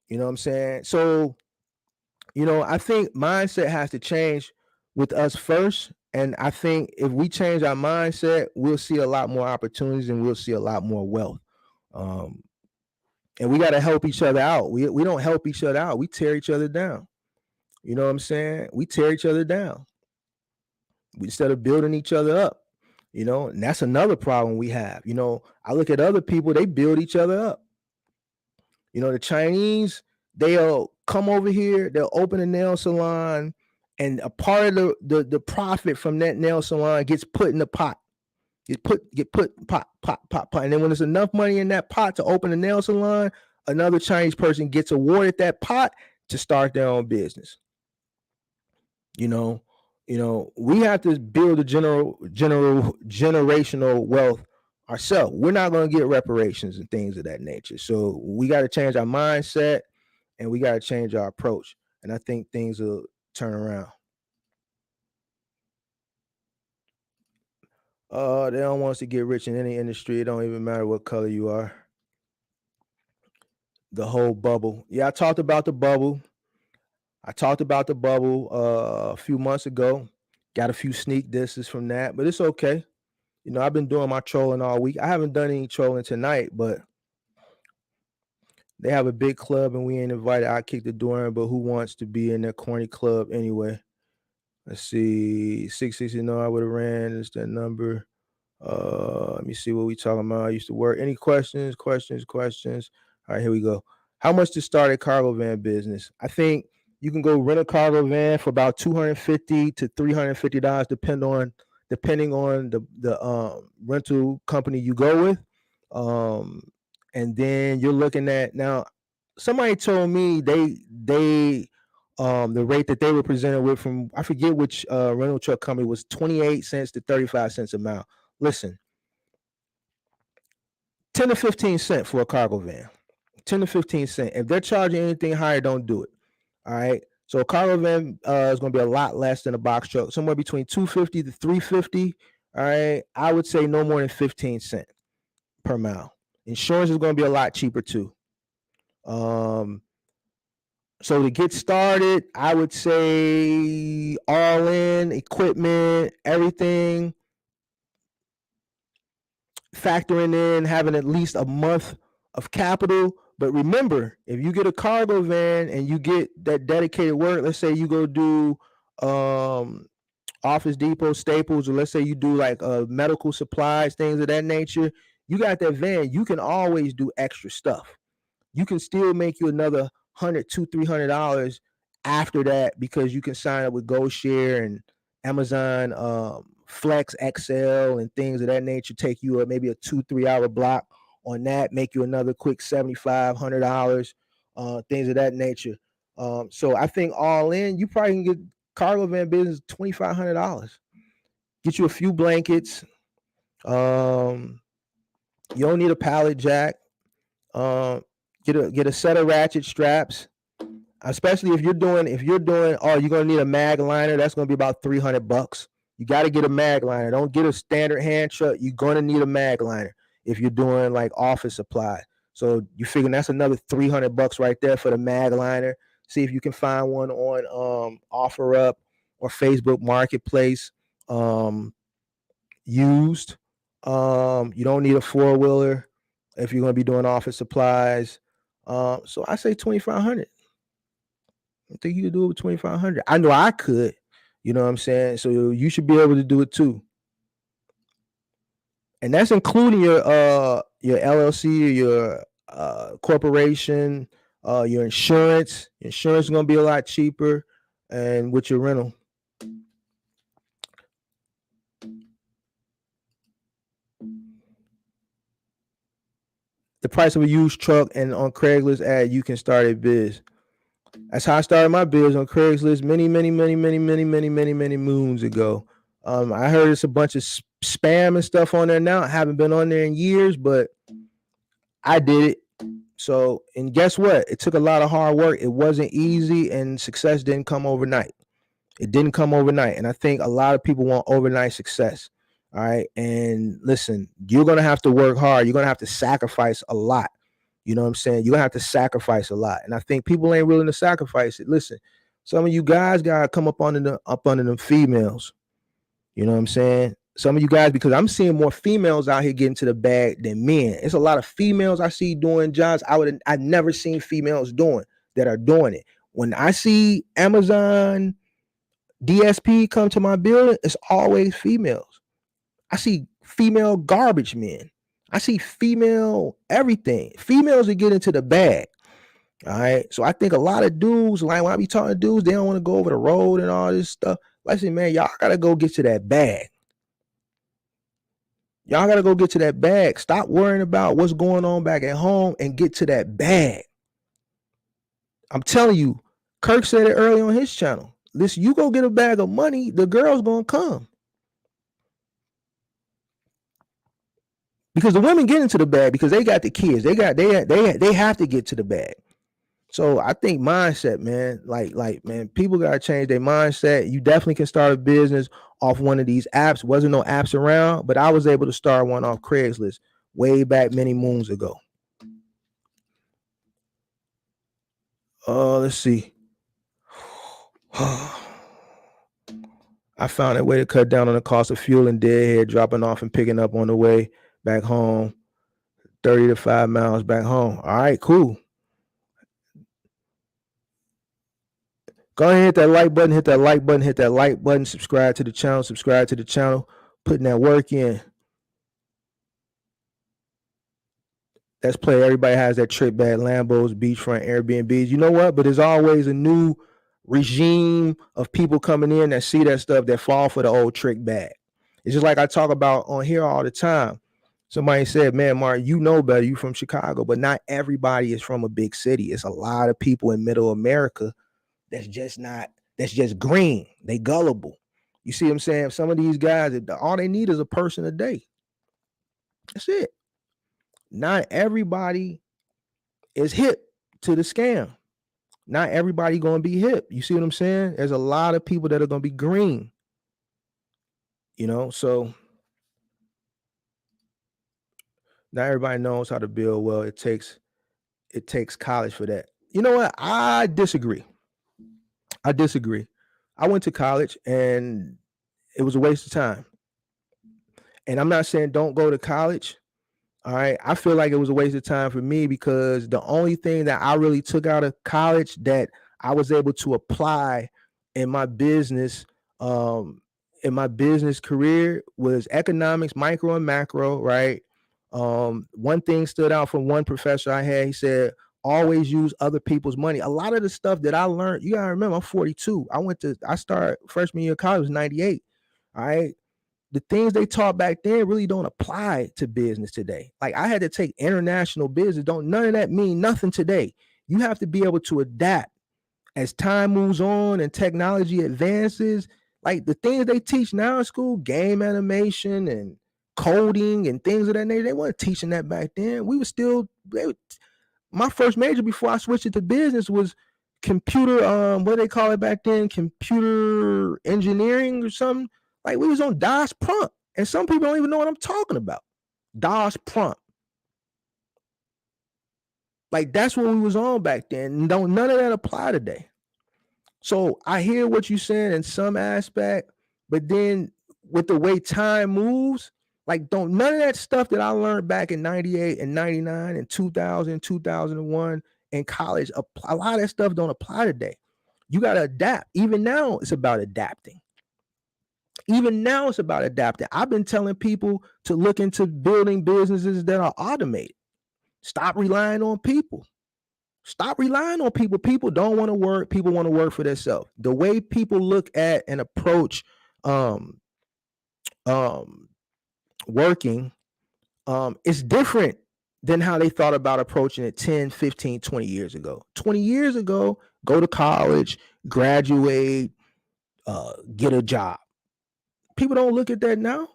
You know what I'm saying? So, you know, I think mindset has to change with us first. And I think if we change our mindset, we'll see a lot more opportunities and we'll see a lot more wealth. And we got to help each other out. We don't help each other out. We tear each other down. You know what I'm saying? We tear each other down instead of building each other up. And that's another problem we have. I look at other people, they build each other up. The Chinese, they'll come over here, they'll open a nail salon, and a part of the profit from that nail salon gets put in the pot. Get put pot. And then when there's enough money in that pot to open a nail salon, another Chinese person gets awarded that pot to start their own business. We have to build a generational wealth ourselves. We're not going to get reparations and things of that nature. So we got to change our mindset and we got to change our approach. And I think things will turn around. They don't want us to get rich in any industry. It don't even matter what color you are. The whole bubble. Yeah, I talked about the bubble a few months ago. Got a few sneak disses from that, but it's okay. I've been doing my trolling all week. I haven't done any trolling tonight, but they have a big club and we ain't invited. I kicked the door in, but who wants to be in that corny club anyway? Let's see. 660. No, I would have ran. It's that number. Let me see what we talking about. I used to work. Any questions? All right, here we go. How much to start a cargo van business? I think you can go rent a cargo van for about $250 to $350, depending on the rental company you go with. And then you're looking at, now somebody told me they the rate that they were presented with from, I forget which rental truck company, was 28 cents to 35 cents a mile. Listen, 10 to 15 cents for a cargo van. 10 to 15 cents. If they're charging anything higher, don't do it. All right. So a cargo van is going to be a lot less than a box truck, somewhere between $250 to $350. All right. I would say no more than 15 cents per mile. Insurance is going to be a lot cheaper too. So to get started, I would say all in, equipment, everything, factoring in having at least a month of capital. But remember, if you get a cargo van and you get that dedicated work, let's say you go do Office Depot, Staples, or let's say you do like medical supplies, things of that nature, you got that van, you can always do extra stuff. You can still make you another $100, $200, $300 after that, because you can sign up with GoShare and Amazon Flex XL and things of that nature. Take you maybe a 2-3 hour block on that, make you another quick $75, $100, things of that nature. So I think all in, you probably can get cargo van business $2,500. Get you a few blankets. You don't need a pallet jack. Get a set of ratchet straps, especially if you're doing, you're gonna need a mag liner. That's gonna be about $300. You got to get a mag liner. Don't get a standard hand truck. You're gonna need a mag liner if you're doing like office supply. So you figure that's another $300 right there for the mag liner. See if you can find one on OfferUp or Facebook Marketplace. Used. You don't need a 4-wheeler if you're gonna be doing office supplies. So I say $2,500. I think you could do it with $2,500. I know I could. You know what I'm saying? So you should be able to do it too. And that's including your LLC, your corporation, your insurance. Insurance is gonna be a lot cheaper, and with your rental. The price of a used truck, and on Craigslist ad, you can start a biz. That's how I started my biz on Craigslist many moons ago. I heard it's a bunch of spam and stuff on there now. I haven't been on there in years, but I did it. So, and guess what? It took a lot of hard work. It wasn't easy, and success didn't come overnight. It didn't come overnight. And I think a lot of people want overnight success. All right. And listen, you're going to have to work hard. You're going to have to sacrifice a lot. You know what I'm saying? You're going to have to sacrifice a lot. And I think people ain't willing to sacrifice it. Listen, some of you guys got to come up under them females. You know what I'm saying? Some of you guys, because I'm seeing more females out here getting to the bag than men. It's a lot of females I see doing jobs I've never seen females doing that are doing it. When I see Amazon DSP come to my building, it's always females. I see female garbage men. I see female everything. Females that get into the bag. All right. So I think a lot of dudes, like when I be talking to dudes, they don't want to go over the road and all this stuff. Like I say, man, y'all gotta go get to that bag. Y'all gotta go get to that bag. Stop worrying about what's going on back at home and get to that bag. I'm telling you, Kirk said it early on his channel. Listen, you go get a bag of money, the girl's gonna come. Because the women get into the bag because they got the kids. They have to get to the bag. So I think mindset, man, like man, people gotta change their mindset. You definitely can start a business off one of these apps. Wasn't no apps around, but I was able to start one off Craigslist way back many moons ago. Let's see. I found a way to cut down on the cost of fuel and deadhead, dropping off and picking up on the way back home. 30 to 5 miles back home. All right, cool. Go ahead and hit that like button, hit that like button, hit that like button, subscribe to the channel, putting that work in. Let's play. Everybody has that trip bag, Lambos, beachfront, Airbnbs. You know what? But there's always a new regime of people coming in that see that stuff that fall for the old trick bag. It's just like I talk about on here all the time. Somebody said, man, Mark, you know better. You from Chicago, but not everybody is from a big city. It's a lot of people in middle America that's just green. They gullible. You see what I'm saying? Some of these guys, all they need is a person a day. That's it. Not everybody is hip to the scam. Not everybody gonna be hip. You see what I'm saying? There's a lot of people that are gonna be green. You know, so not everybody knows how to build well. It takes college for that. You know what? I disagree. I went to college and it was a waste of time. And I'm not saying don't go to college. All right. I feel like it was a waste of time for me because the only thing that I really took out of college that I was able to apply in my business, career was economics, micro and macro, right? One thing stood out from one professor I had. He said, always use other people's money. A lot of the stuff that I learned, you gotta remember, I'm 42. I started freshman year of college was 98. All right. The things they taught back then really don't apply to business today. Like I had to take international business. None of that mean nothing today. You have to be able to adapt as time moves on and technology advances. Like the things they teach now in school, game animation and coding and things of that nature, they weren't teaching that back then. My first major before I switched it to business was computer, what do they call it back then? Computer engineering or something. Like we was on DOS prompt, and some people don't even know what I'm talking about. DOS prompt. Like that's what we was on back then. None of that apply today. So I hear what you're saying in some aspect, but then with the way time moves, like none of that stuff that I learned back in 98 and 99 and 2000, 2001 in college, a lot of that stuff don't apply today. You got to adapt. Even now, it's about adapting. I've been telling people to look into building businesses that are automated. Stop relying on people. People don't want to work. People want to work for themselves. The way people look at and approach working is different than how they thought about approaching it 10, 15, 20 years ago. 20 years ago, go to college, graduate, get a job. People don't look at that now.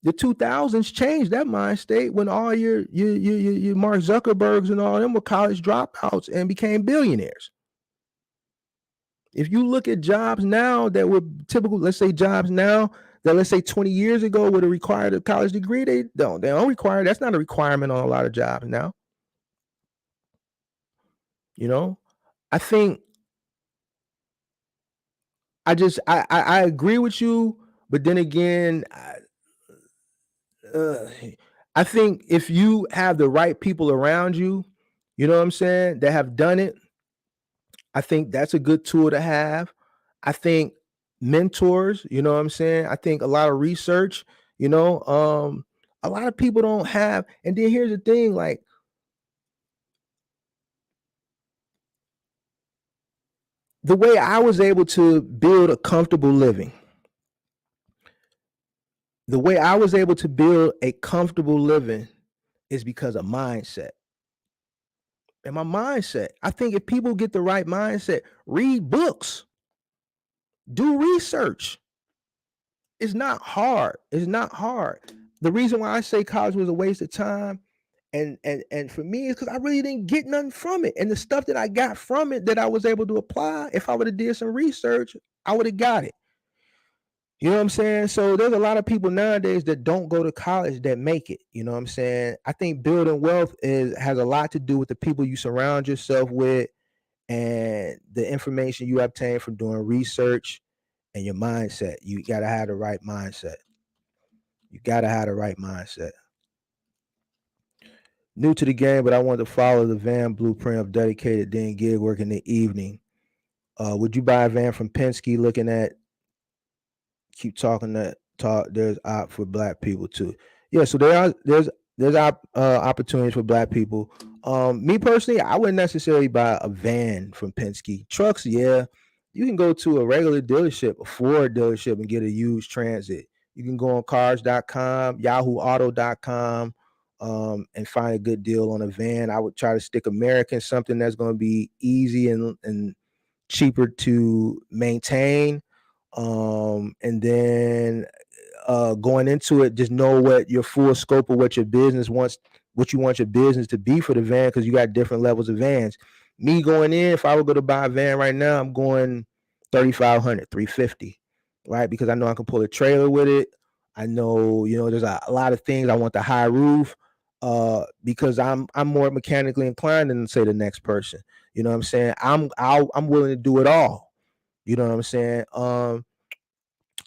The 2000s changed that mind state when all your Mark Zuckerbergs and all them were college dropouts and became billionaires. If you look at jobs now that were typical, let's say jobs now that let's say 20 years ago would have required a college degree, they don't require. That's not a requirement on a lot of jobs now. You know, I think I agree with you But then again, I think if you have the right people around you, you know what I'm saying, that have done it, I think that's a good tool to have. I think mentors, you know what I'm saying? I think a lot of research, you know, a lot of people don't have. And then here's the thing, like the way I was able to build a comfortable living, the way I was able to build a comfortable living is because of mindset. And my mindset, I think if people get the right mindset, read books, do research. It's not hard. It's not hard. The reason why I say college was a waste of time and for me is because I really didn't get nothing from it. And the stuff that I got from it that I was able to apply, if I would have did some research, I would have got it. You know what I'm saying? So there's a lot of people nowadays that don't go to college that make it. You know what I'm saying? I think building wealth has a lot to do with the people you surround yourself with and the information you obtain from doing research and your mindset. You gotta have the right mindset. You gotta have the right mindset. New to the game, but I wanted to follow the van blueprint of dedicated day and gig work in the evening. Would you buy a van from Penske? Looking at keep talking that talk. There's op for black people too. Yeah, so there's opportunities for black people. Me personally, I wouldn't necessarily buy a van from Penske. Trucks, yeah, you can go to a regular dealership, a Ford dealership, and get a used Transit. You can go on cars.com, yahooauto.com, and find a good deal on a van. I would try to stick American, something that's going to be easy and cheaper to maintain. And then going into it, just know what your full scope of what your business wants, what you want your business to be for the van, because you got different levels of vans. Me going in, if I were going to buy a van right now, I'm going 3,500, 350, right? Because I know I can pull a trailer with it. I know, there's a lot of things. I want the high roof, because I'm more mechanically inclined than say the next person. You know what I'm saying? I'm willing to do it all. You know what I'm saying?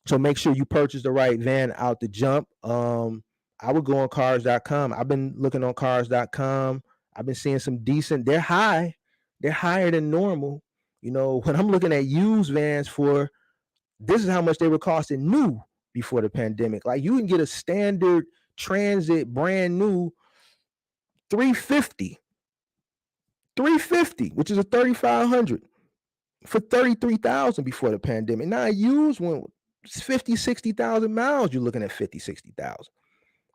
So make sure you purchase the right van out the jump. I would go on cars.com. I've been looking on cars.com. I've been seeing some decent, they're high. They're higher than normal. When I'm looking at used vans this is how much they were costing new before the pandemic. Like you can get a standard Transit brand new 350, which is a 3,500 for 33,000 before the pandemic. Now a used one, 50, 60,000 miles, you're looking at 50, 60,000.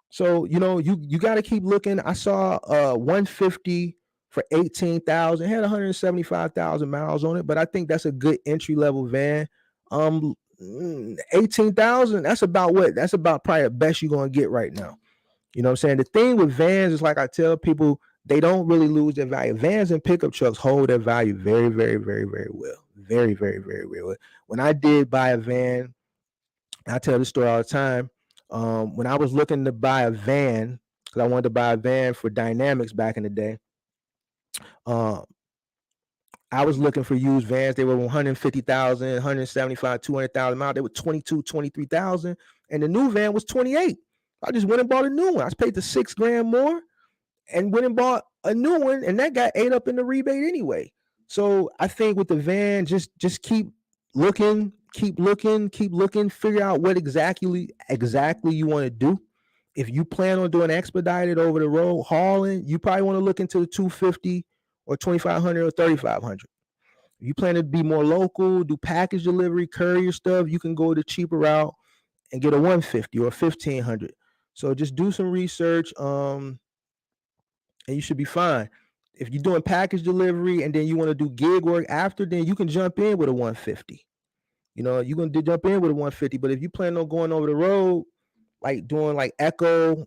So, you got to keep looking. I saw 150 for 18,000, had 175,000 miles on it, but I think that's a good entry level van. 18,000, that's about probably the best you're going to get right now. You know what I'm saying? The thing with vans is, like I tell people, they don't really lose their value. Vans and pickup trucks hold their value very, very, very, very well. Very, very, very, very well. When I did buy a van, I tell this story all the time. When I was looking to buy a van, because I wanted to buy a van for Dynamics back in the day, I was looking for used vans. They were 150,000, 175, 200,000 miles. They were 22, 23,000. And the new van was 28. I just went and bought a new one. I paid the $6,000 more and went and bought a new one. And that got ate up in the rebate anyway. So I think with the van, just keep looking, figure out what exactly you want to do. If you plan on doing expedited over the road hauling, you probably want to look into the 250 or 2,500 or 3,500. If you plan to be more local, do package delivery, courier stuff, you can go the cheaper route and get a 150 or 1,500. So just do some research, and you should be fine. If you're doing package delivery and then you want to do gig work after, then you can jump in with a 150. You're going to jump in with a 150. But if you plan on going over the road, like doing like Echo,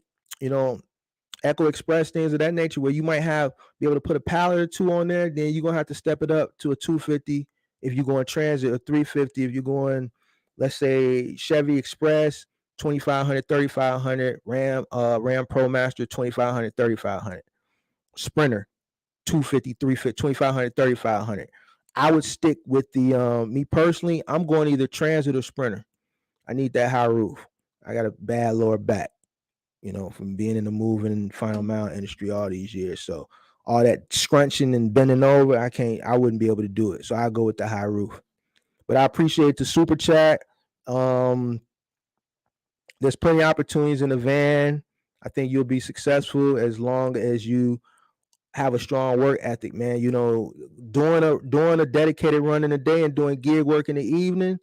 Echo Express, things of that nature, where you might be able to put a pallet or two on there, then you're going to have to step it up to a 250 if you're going transit, or 350 if you're going, let's say, Chevy Express, 2,500, 3,500, Ram ProMaster, 2,500, 3,500, Sprinter, 250, 350, 2,500, 3,500. I would stick with the me personally, I'm going either transit or Sprinter. I need that high roof. I got a bad lower back, from being in the moving and final mile industry all these years. So all that scrunching and bending over, I wouldn't be able to do it. So I go with the high roof. But I appreciate the super chat. There's plenty of opportunities in the van. I think you'll be successful as long as you have a strong work ethic, man. Doing a dedicated run in the day and doing gig work in the evening.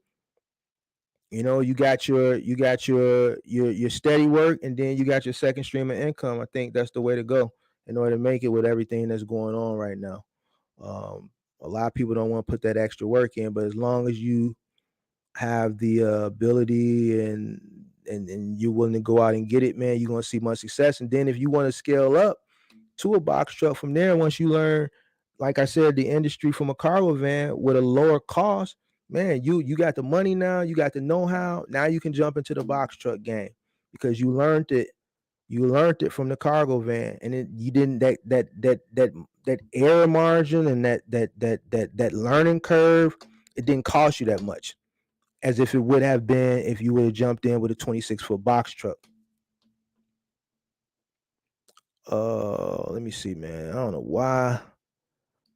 You got your steady work, and then you got your second stream of income. I think that's the way to go in order to make it with everything that's going on right now. A lot of people don't want to put that extra work in, but as long as you have the ability and you're willing to go out and get it, man, you're going to see much success. And then if you want to scale up to a box truck from there, once you learn, like I said, the industry from a cargo van with a lower cost, man, you got the money now, you got the know-how. Now you can jump into the box truck game because you learned it. You learned it from the cargo van, and you didn't that error margin and that learning curve. It didn't cost you that much, as if it would have been if you would have jumped in with a 26-foot box truck. Let me see, man. I don't know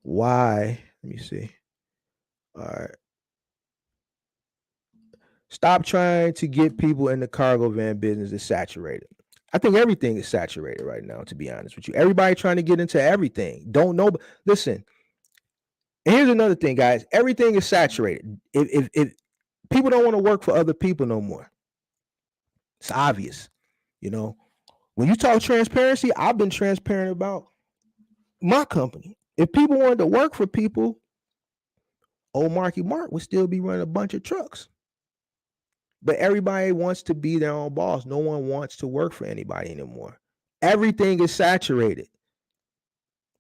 why. Let me see. All right. Stop trying to get people in the cargo van business. Is saturated. I think everything is saturated right now, to be honest with you. Everybody trying to get into everything. Don't know. Listen, here's another thing, guys. Everything is saturated. If people don't want to work for other people no more, it's obvious. When you talk transparency, I've been transparent about my company. If people wanted to work for people, old Marky Mark would still be running a bunch of trucks. But everybody wants to be their own boss. No one wants to work for anybody anymore. Everything is saturated.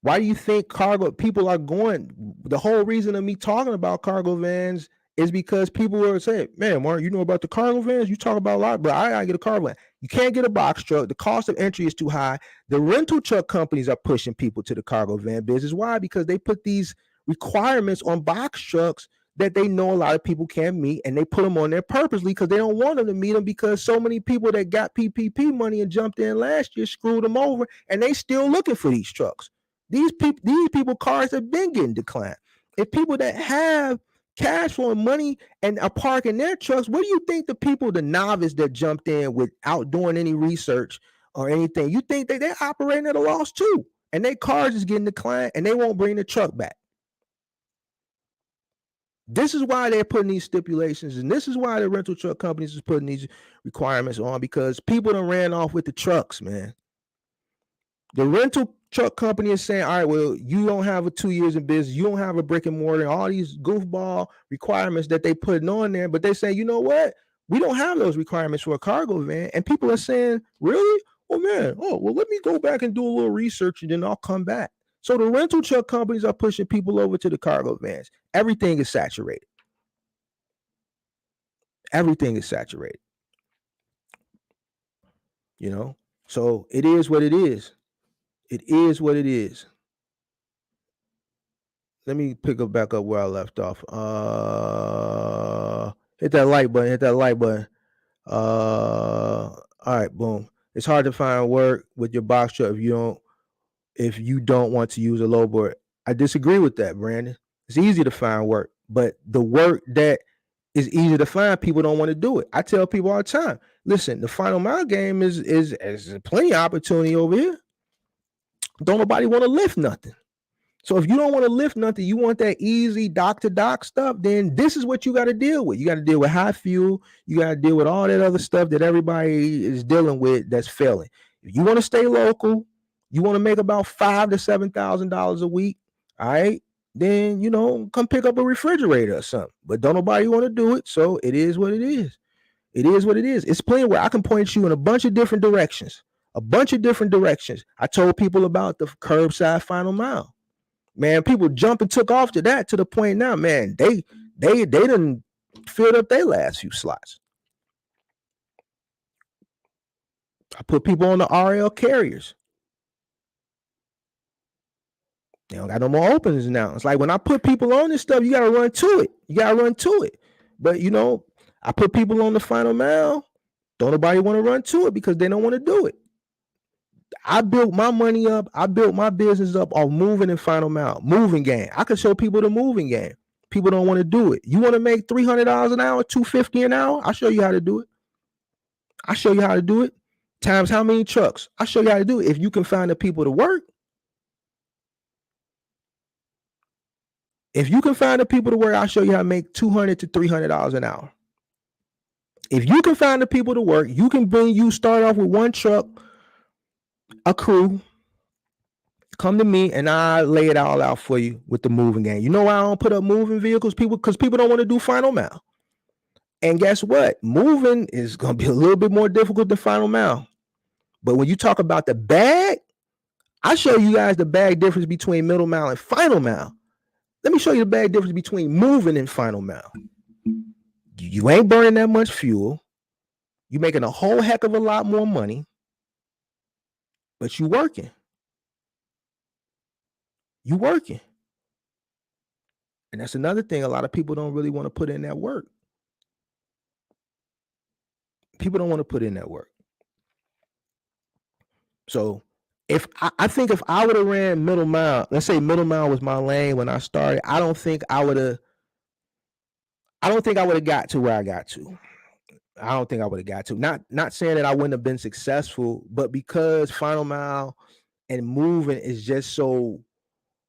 Why do you think cargo people are going? The whole reason of me talking about cargo vans is because people are saying, man, Mark, you know about the cargo vans? You talk about a lot, but I gotta get a cargo van. You can't get a box truck. The cost of entry is too high. The rental truck companies are pushing people to the cargo van business. Why? Because they put these requirements on box trucks that they know a lot of people can't meet, and they put them on there purposely because they don't want them to meet them, because so many people that got PPP money and jumped in last year screwed them over, and they still looking for these trucks. These people cars have been getting declined. If people that have cash flow and money and are parking their trucks, what do you think the novice that jumped in without doing any research or anything, you think that they're operating at a loss too? And their cars is getting declined, and they won't bring the truck back. This is why they're putting these stipulations, and this is why the rental truck companies is putting these requirements on, because people done ran off with the trucks, man. The rental truck company is saying, all right, well, you don't have 2 years in business, you don't have a brick and mortar, all these goofball requirements that they putting on there, but they say, you know what? We don't have those requirements for a cargo van. And people are saying, really? Oh, man. Oh, well, let me go back and do a little research, and then I'll come back. So the rental truck companies are pushing people over to the cargo vans. Everything is saturated. Everything is saturated. So it is what it is. It is what it is. Let me pick up back up where I left off. Hit that like button. Hit that like button. All right, boom. It's hard to find work with your box truck if you don't want to use a lowboard. I disagree with that, Brandon. It's easy to find work, but the work that is easy to find, people don't want to do it. I tell people all the time, listen, the final mile game is plenty of opportunity over here. Don't nobody want to lift nothing. So if you don't want to lift nothing, you want that easy dock to dock stuff, then this is what you got to deal with. You got to deal with high fuel. You got to deal with all that other stuff that everybody is dealing with that's failing. If you want to stay local, you want to make about $5,000 to $7,000 a week, all right, then, come pick up a refrigerator or something. But don't nobody want to do it, so it is what it is. It is what it is. It's plenty where I can point you in a bunch of different directions. I told people about the curbside final mile. Man, people jumped and took off to that, to the point now, man, they done filled up their last few slots. I put people on the RL carriers. They don't got no more openings now. It's like when I put people on this stuff, you got to run to it. But, I put people on the final mile. Don't nobody want to run to it because they don't want to do it. I built my money up. I built my business up off moving and final mile, moving game. I could show people the moving game. People don't want to do it. You want to make $300 an hour, $250 an hour? I'll show you how to do it. I'll show you how to do it. Times how many trucks? I'll show you how to do it. If you can find the people to work. If you can find the people to work, I'll show you how to make $200 to $300 an hour. If you can find the people to work, you start off with one truck, a crew, come to me and I lay it all out for you with the moving game. You know why I don't put up moving vehicles? Because people don't want to do final mile. And guess what? Moving is going to be a little bit more difficult than final mile. But when you talk about the bag, I show you guys the bag difference between middle mile and final mile. Let me show you the bag difference between moving and final mile. You ain't burning that much fuel. You're making a whole heck of a lot more money, but you working. You working. And that's another thing. A lot of people don't really want to put in that work. People don't want to put in that work. So I think if I would have ran middle mile, let's say middle mile was my lane when I started, I don't think I would have got to where I got to. I don't think I would have got to. Not saying that I wouldn't have been successful, but because final mile and moving is just so.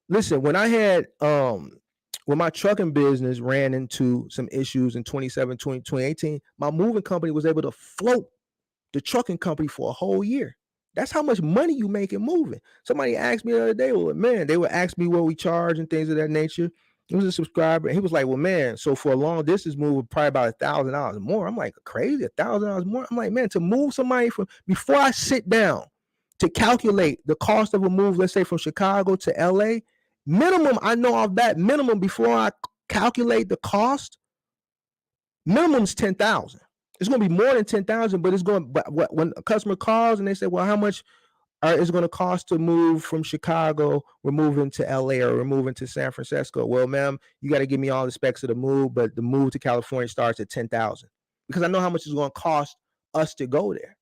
Listen, when I had when my trucking business ran into some issues in 2018, my moving company was able to float the trucking company for a whole year. That's how much money you make in moving. Somebody asked me the other day, well, man, they would ask me what we charge and things of that nature. He was a subscriber, and he was like, well, man, so for a long distance move, probably about $1,000 more. I'm like, crazy, $1,000 more? I'm like, man, to move somebody from, before I sit down to calculate the cost of a move, let's say from Chicago to LA, minimum, I know off that minimum before I calculate the cost, minimum's $10,000. It's going to be more than $10,000, but it's going. But when a customer calls and they say, "Well, how much is it going to cost to move from Chicago? We're moving to LA or we're moving to San Francisco." Well, ma'am, you got to give me all the specs of the move, but the move to California starts at $10,000 because I know how much it's going to cost us to go there.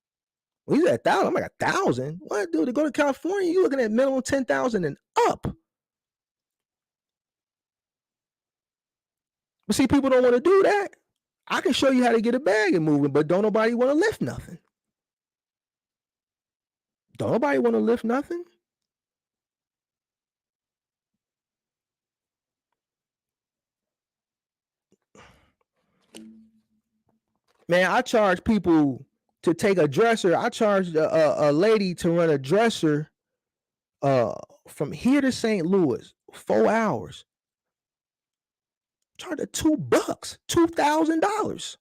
Well, he's at $1,000. I'm like $1,000. What, dude? To go to California, you're looking at minimum $10,000 and up. But see, people don't want to do that. I can show you how to get a bag and moving, but don't nobody want to lift nothing. Don't nobody want to lift nothing. Man, I charge people to take a dresser. I charged a lady to run a dresser from here to St. Louis, 4 hours. Charged her $2, $2,000.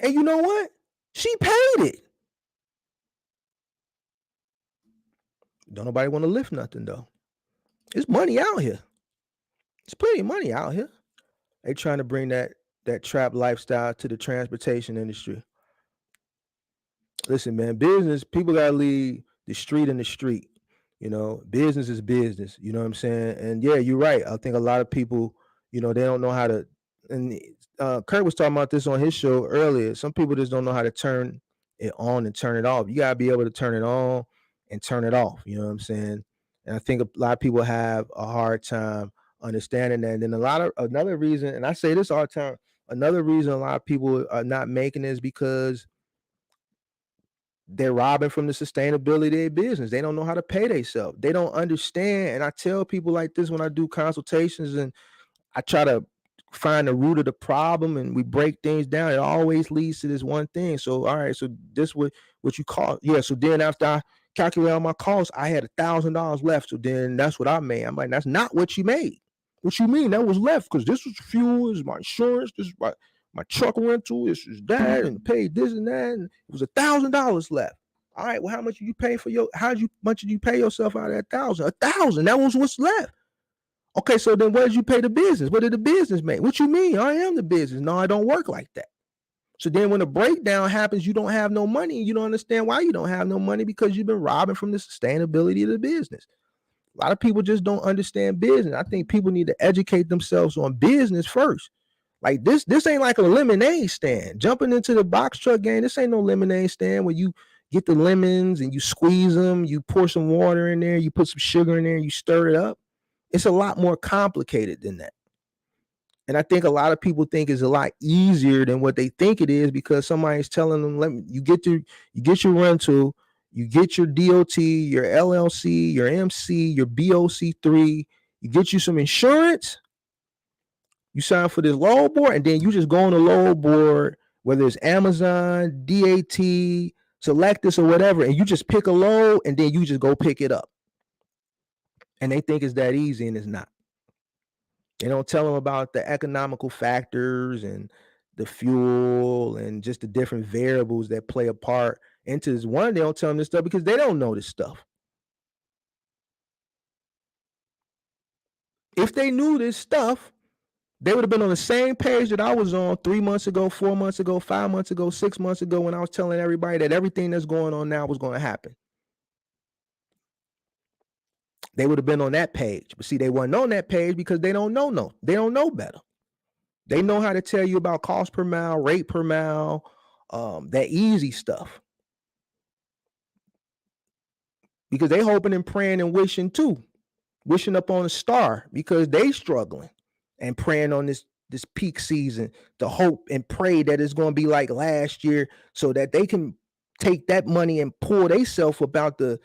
And you know what? She paid it. Don't nobody want to lift nothing though. There's money out here. There's plenty of money out here. They trying to bring that trap lifestyle to the transportation industry. Listen, man, business, people gotta leave the street in the street. You know, business is business. You know what I'm saying? And yeah, you're right. I think a lot of people, you know, they don't know how to. And Kurt was talking about this on his show earlier. Some people just don't know how to turn it on and turn it off. You gotta be able to turn it on and turn it off. You know what I'm saying? And I think a lot of people have a hard time understanding that. And then another reason, and I say this all the time, another reason a lot of people are not making is because they're robbing from the sustainability of their business. They don't know how to pay themselves. They don't understand. And I tell people like this when I do consultations and I try to find the root of the problem and we break things down. It always leads to this one thing. So, all right, so this what you call, yeah. So then after I calculate all my costs, I had $1,000 left. So then that's what I made. I'm like, that's not what you made. What you mean? That was left because this was fuel, this is my insurance, this is my truck rental, this is that, and paid this and that, and it was $1,000 left. All right, well, how much did you pay for much did you pay yourself out of that $1,000? $1,000. That was what's left. Okay, so then what did you pay the business? What did the business make? What you mean? I am the business. No, I don't work like that. So then when the breakdown happens, you don't have no money. You don't understand why you don't have no money because you've been robbing from the sustainability of the business. A lot of people just don't understand business. I think people need to educate themselves on business first. Like this ain't like a lemonade stand. Jumping into the box truck game, this ain't no lemonade stand where you get the lemons and you squeeze them, you pour some water in there, you put some sugar in there, and you stir it up. It's a lot more complicated than that. And I think a lot of people think it's a lot easier than what they think it is because somebody's telling them, you get your rental, you get your DOT, your LLC, your MC, your BOC3, you get you some insurance, you sign for this load board, and then you just go on the load board, whether it's Amazon, DAT, Selectus, or whatever, and you just pick a load, and then you just go pick it up. And they think it's that easy, and it's not. They don't tell them about the economical factors and the fuel and just the different variables that play a part into this. One, they don't tell them this stuff because they don't know this stuff. If they knew this stuff, they would have been on the same page that I was on 3 months ago, 4 months ago, 5 months ago, 6 months ago, when I was telling everybody that everything that's going on now was going to happen. They would have been on that page. But see, they weren't on that page because they don't know. They don't know better. They know how to tell you about cost per mile, rate per mile, that easy stuff. Because they hoping and praying and wishing too. Wishing up on a star because they struggling and praying on this peak season to hope and pray that it's going to be like last year so that they can take that money and pour themselves about the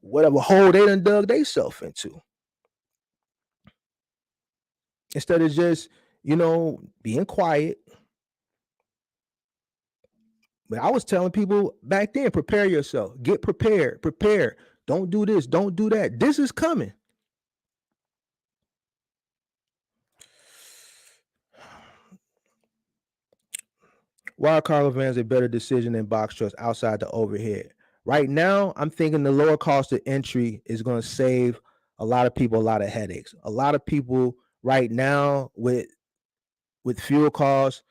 whatever hole they done dug themselves into. Instead of just, being quiet. But I was telling people back then, prepare yourself, get prepared, prepare. Don't do this, don't do that. This is coming. Wild cargo vans are a better decision than box trucks outside the overhead. Right now, I'm thinking the lower cost of entry is going to save a lot of people a lot of headaches. A lot of people right now with fuel costs,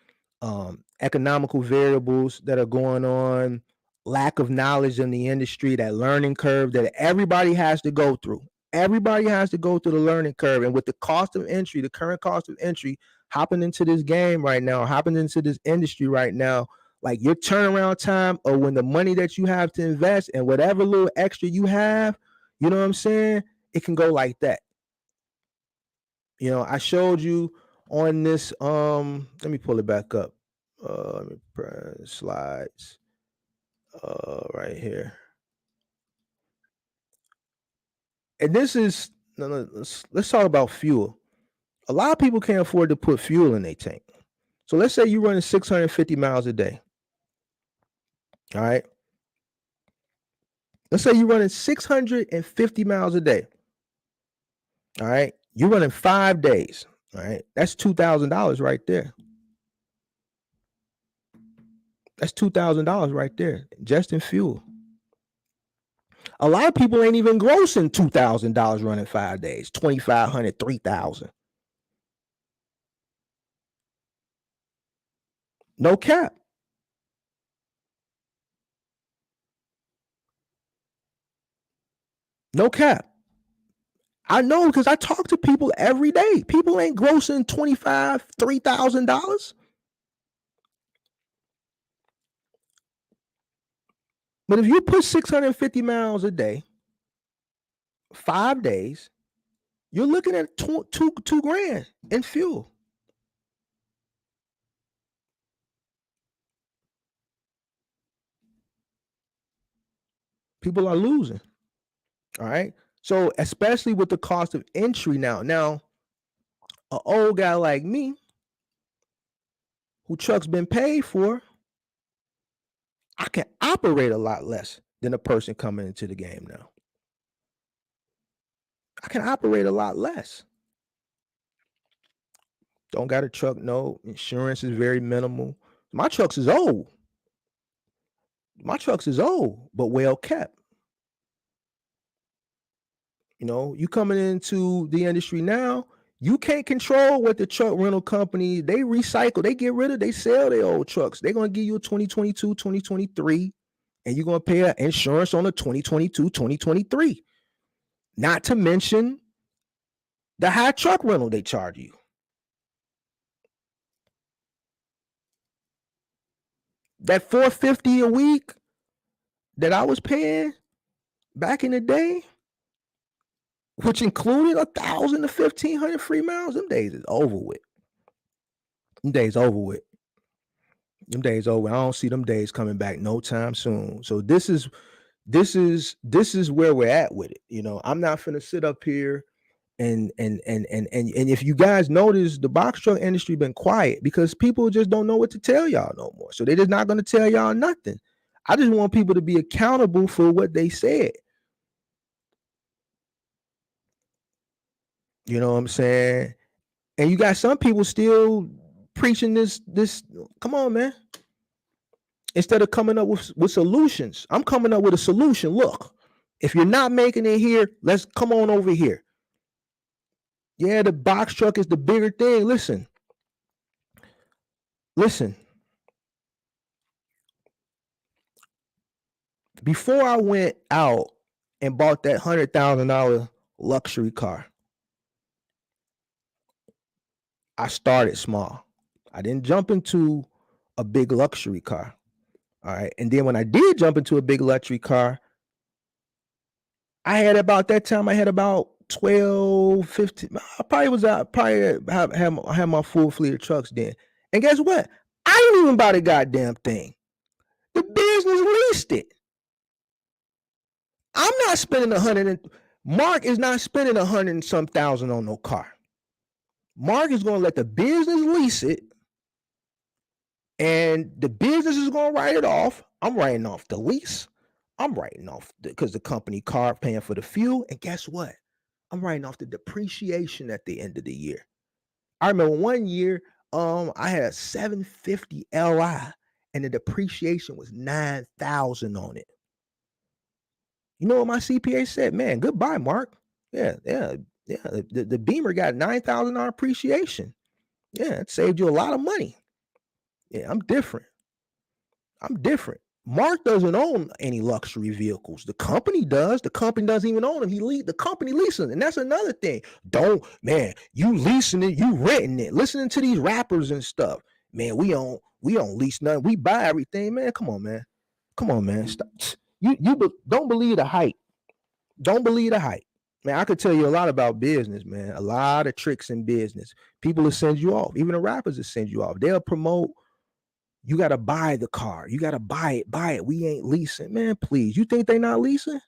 economical variables that are going on, lack of knowledge in the industry, that learning curve that everybody has to go through. Everybody has to go through the learning curve. And with the cost of entry, the current cost of entry, hopping into this game right now, hopping into this industry right now, like your turnaround time or when the money that you have to invest and whatever little extra you have, you know what I'm saying? It can go like that. I showed you on this, let me pull it back up. Let me press slides right here. And this is, let's talk about fuel. A lot of people can't afford to put fuel in their tank. So let's say you're running 650 miles a day. All right. Let's say you're running 650 miles a day. All right. You're running 5 days. All right. That's $2,000 right there. That's $2,000 right there, just in fuel. A lot of people ain't even grossing $2,000 running 5 days, $2,500, $3,000. No cap. No cap. I know because I talk to people every day. People ain't grossing $2,500, $3,000. But if you put 650 miles a day, 5 days, you're looking at two grand in fuel. People are losing. All right. So especially with the cost of entry now. Now, an old guy like me, who truck's been paid for, I can operate a lot less than a person coming into the game now. I can operate a lot less. Don't got a truck, no. Insurance is very minimal. My trucks is old. But well kept. You coming into the industry now, you can't control what the truck rental company, they recycle, they get rid of, they sell their old trucks. They're going to give you a 2022, 2023, and you're going to pay insurance on a 2022, 2023. Not to mention The high truck rental they charge you. That $450 a week that I was paying back in the day, which included 1,000 to 1,500 free miles, them days is over with. Them days over with. Them days over. I don't see them days coming back no time soon. So this is where we're at with it. You know, I'm not finna sit up here and if you guys notice, the box truck industry been quiet because people just don't know what to tell y'all no more. So they're just not gonna tell y'all nothing. I just want people to be accountable for what they said. You know what I'm saying? And you got some people still preaching this. Come on, man. Instead of coming up with solutions, I'm coming up with a solution. Look, if you're not making it here, let's come on over here. Yeah, the box truck is the bigger thing. Listen. Before I went out and bought that $100,000 luxury car, I started small. I didn't jump into a big luxury car. All right. And then when I did jump into a big luxury car, I had about 12, 15. I probably had my full fleet of trucks then. And guess what? I didn't even buy the goddamn thing. The business leased it. I'm not spending Mark is not spending 100 and some thousand on no car. Mark is going to let the business lease it, and the business is going to write it off. I'm writing off the lease. I'm writing off because the company car paying for the fuel. And guess what? I'm writing off the depreciation at the end of the year. I remember one year, I had a 750 Li, and the depreciation was 9,000 on it. You know what my CPA said? Man, goodbye, Mark. Yeah. The Beamer got $9,000 appreciation. Yeah, it saved you a lot of money. Yeah, I'm different. Mark doesn't own any luxury vehicles. The company does. The company doesn't even own them. The company leasing, and that's another thing. You leasing it, you renting it. Listening to these rappers and stuff. Man, we don't lease nothing. We buy everything, man. Come on, man. Stop. You don't believe the hype. Don't believe the hype. Man, I could tell you a lot about business, man. A lot of tricks in business. People will send you off. Even the rappers will send you off. They'll promote. You got to buy the car. You got to buy it. We ain't leasing. Man, please. You think they not leasing? Of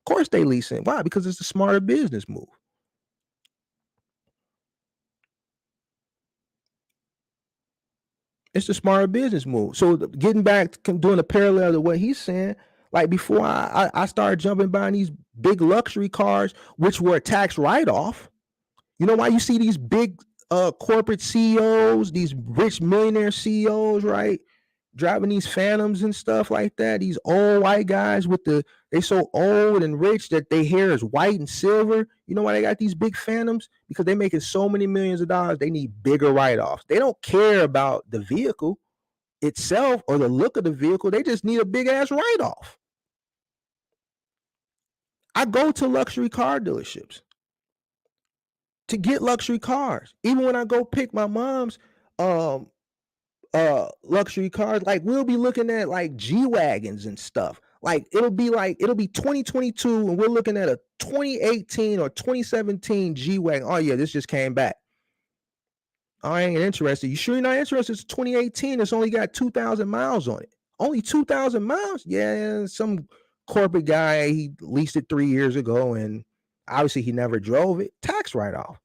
course they leasing. Why? Because it's a smarter business move. It's the smarter business move. So getting back to doing a parallel to what he's saying, like before I started jumping buying these big luxury cars, which were a tax write-off. You know why you see these big corporate CEOs, these rich millionaire CEOs, right? Driving these Phantoms and stuff like that. These old white guys they so old and rich that their hair is white and silver. You know why they got these big Phantoms? Because they're making so many millions of dollars. They need bigger write-offs. They don't care about the vehicle itself or the look of the vehicle. They just need a big ass write-off. I go to luxury car dealerships to get luxury cars. Even when I go pick my mom's luxury cars, like we'll be looking at like G-Wagons and stuff. Like it'll be 2022 and we're looking at a 2018 or 2017 G-Wagon. Oh yeah, this just came back. I ain't interested. You sure you're not interested? It's 2018. It's only got 2,000 miles on it. Only 2,000 miles? Yeah, some corporate guy, he leased it 3 years ago and obviously he never drove it. Tax write-off.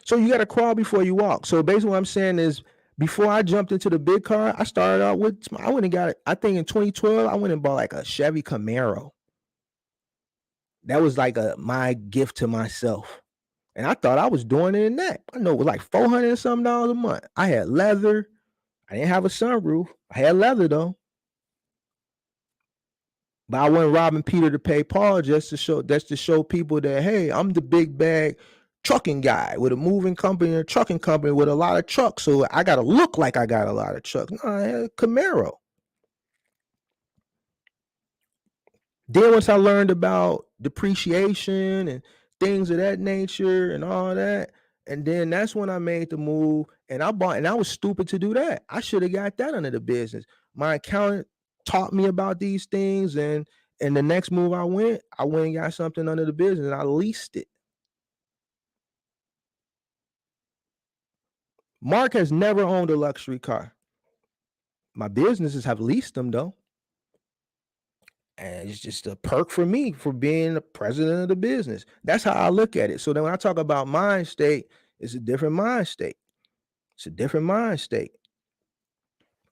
So you got to crawl before you walk. So basically what I'm saying is before I jumped into the big car, I started out I went and got it. I think in 2012, I went and bought like a Chevy Camaro. That was like my gift to myself. And I thought I was doing it in that. I know it was like $400 and something a month. I had leather. I didn't have a sunroof. I had leather though. But I wasn't robbing Peter to pay Paul just to show people that, hey, I'm the big bag trucking guy with a moving company and a trucking company with a lot of trucks. So I got to look like I got a lot of trucks. No, I had a Camaro. Then once I learned about depreciation and things of that nature and all that, and then that's when I made the move and I bought, and I was stupid to do that. I should have got that under the business. My accountant taught me about these things, and the next move I went and got something under the business and I leased it. Mark has never owned a luxury car. My businesses have leased them though. And it's just a perk for me for being the president of the business. That's how I look at it. So then when I talk about mind state, it's a different mind state. It's a different mind state,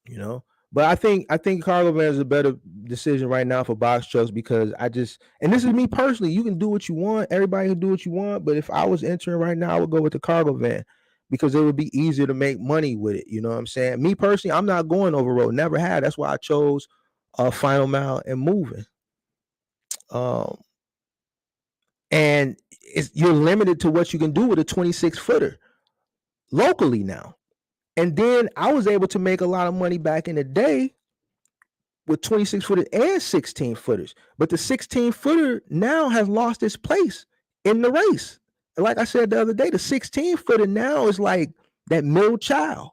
you know. But I think cargo van is a better decision right now for box trucks because and this is me personally. You can do what you want. Everybody can do what you want. But if I was entering right now, I would go with the cargo van because it would be easier to make money with it. You know what I'm saying? Me personally, I'm not going over road. Never had. That's why I chose final mile and moving. And you're limited to what you can do with a 26 footer locally now. And then I was able to make a lot of money back in the day with 26 footers and 16 footers. But the 16 footer now has lost its place in the race. And like I said the other day, the 16 footer now is like that middle child.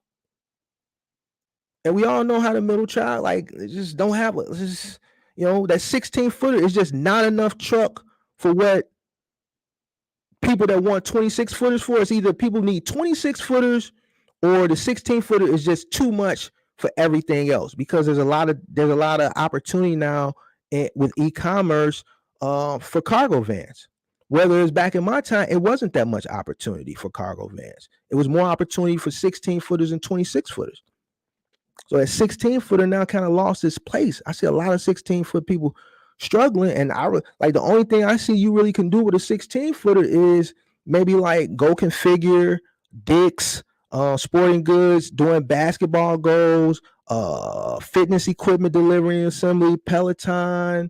And we all know how the middle child, like, just don't have just, that 16 footer is just not enough truck for what people that want 26 footers for. It's either people need 26 footers or the 16 footer is just too much for everything else, because there's a lot of opportunity now with e-commerce for cargo vans. Whether it's back in my time, it wasn't that much opportunity for cargo vans. It was more opportunity for 16 footers and 26 footers. So that 16 footer now kind of lost its place. I see a lot of 16 foot people struggling, and the only thing I see you really can do with a 16 footer is maybe like go configure Dick's, Sporting Goods, doing basketball goals, fitness equipment delivery and assembly, Peloton.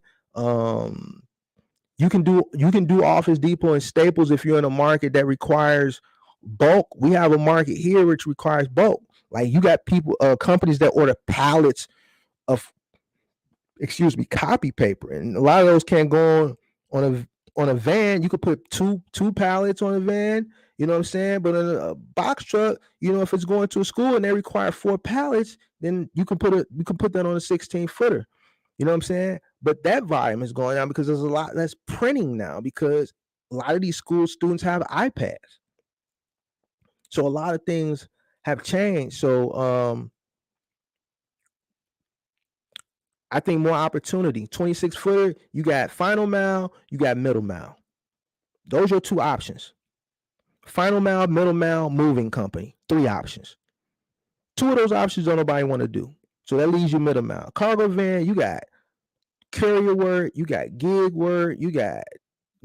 You can do Office Depot and Staples if you're in a market that requires bulk. We have a market here which requires bulk. Like you got people, companies that order pallets of, copy paper, and a lot of those can't go on a van. You could put two pallets on a van. You know what I'm saying? But in a box truck, if it's going to a school and they require 4 pallets, then you can put that on a 16 footer. You know what I'm saying? But that volume is going down because there's a lot less printing now, because a lot of these school students have iPads. So a lot of things have changed. So I think more opportunity. 26 footer, you got final mile, you got middle mile. Those are your 2 options. Final mile, middle mile, moving company. 3 options. 2 of those options don't nobody want to do. So that leaves you middle mile. Cargo van, you got courier work, you got gig work, you got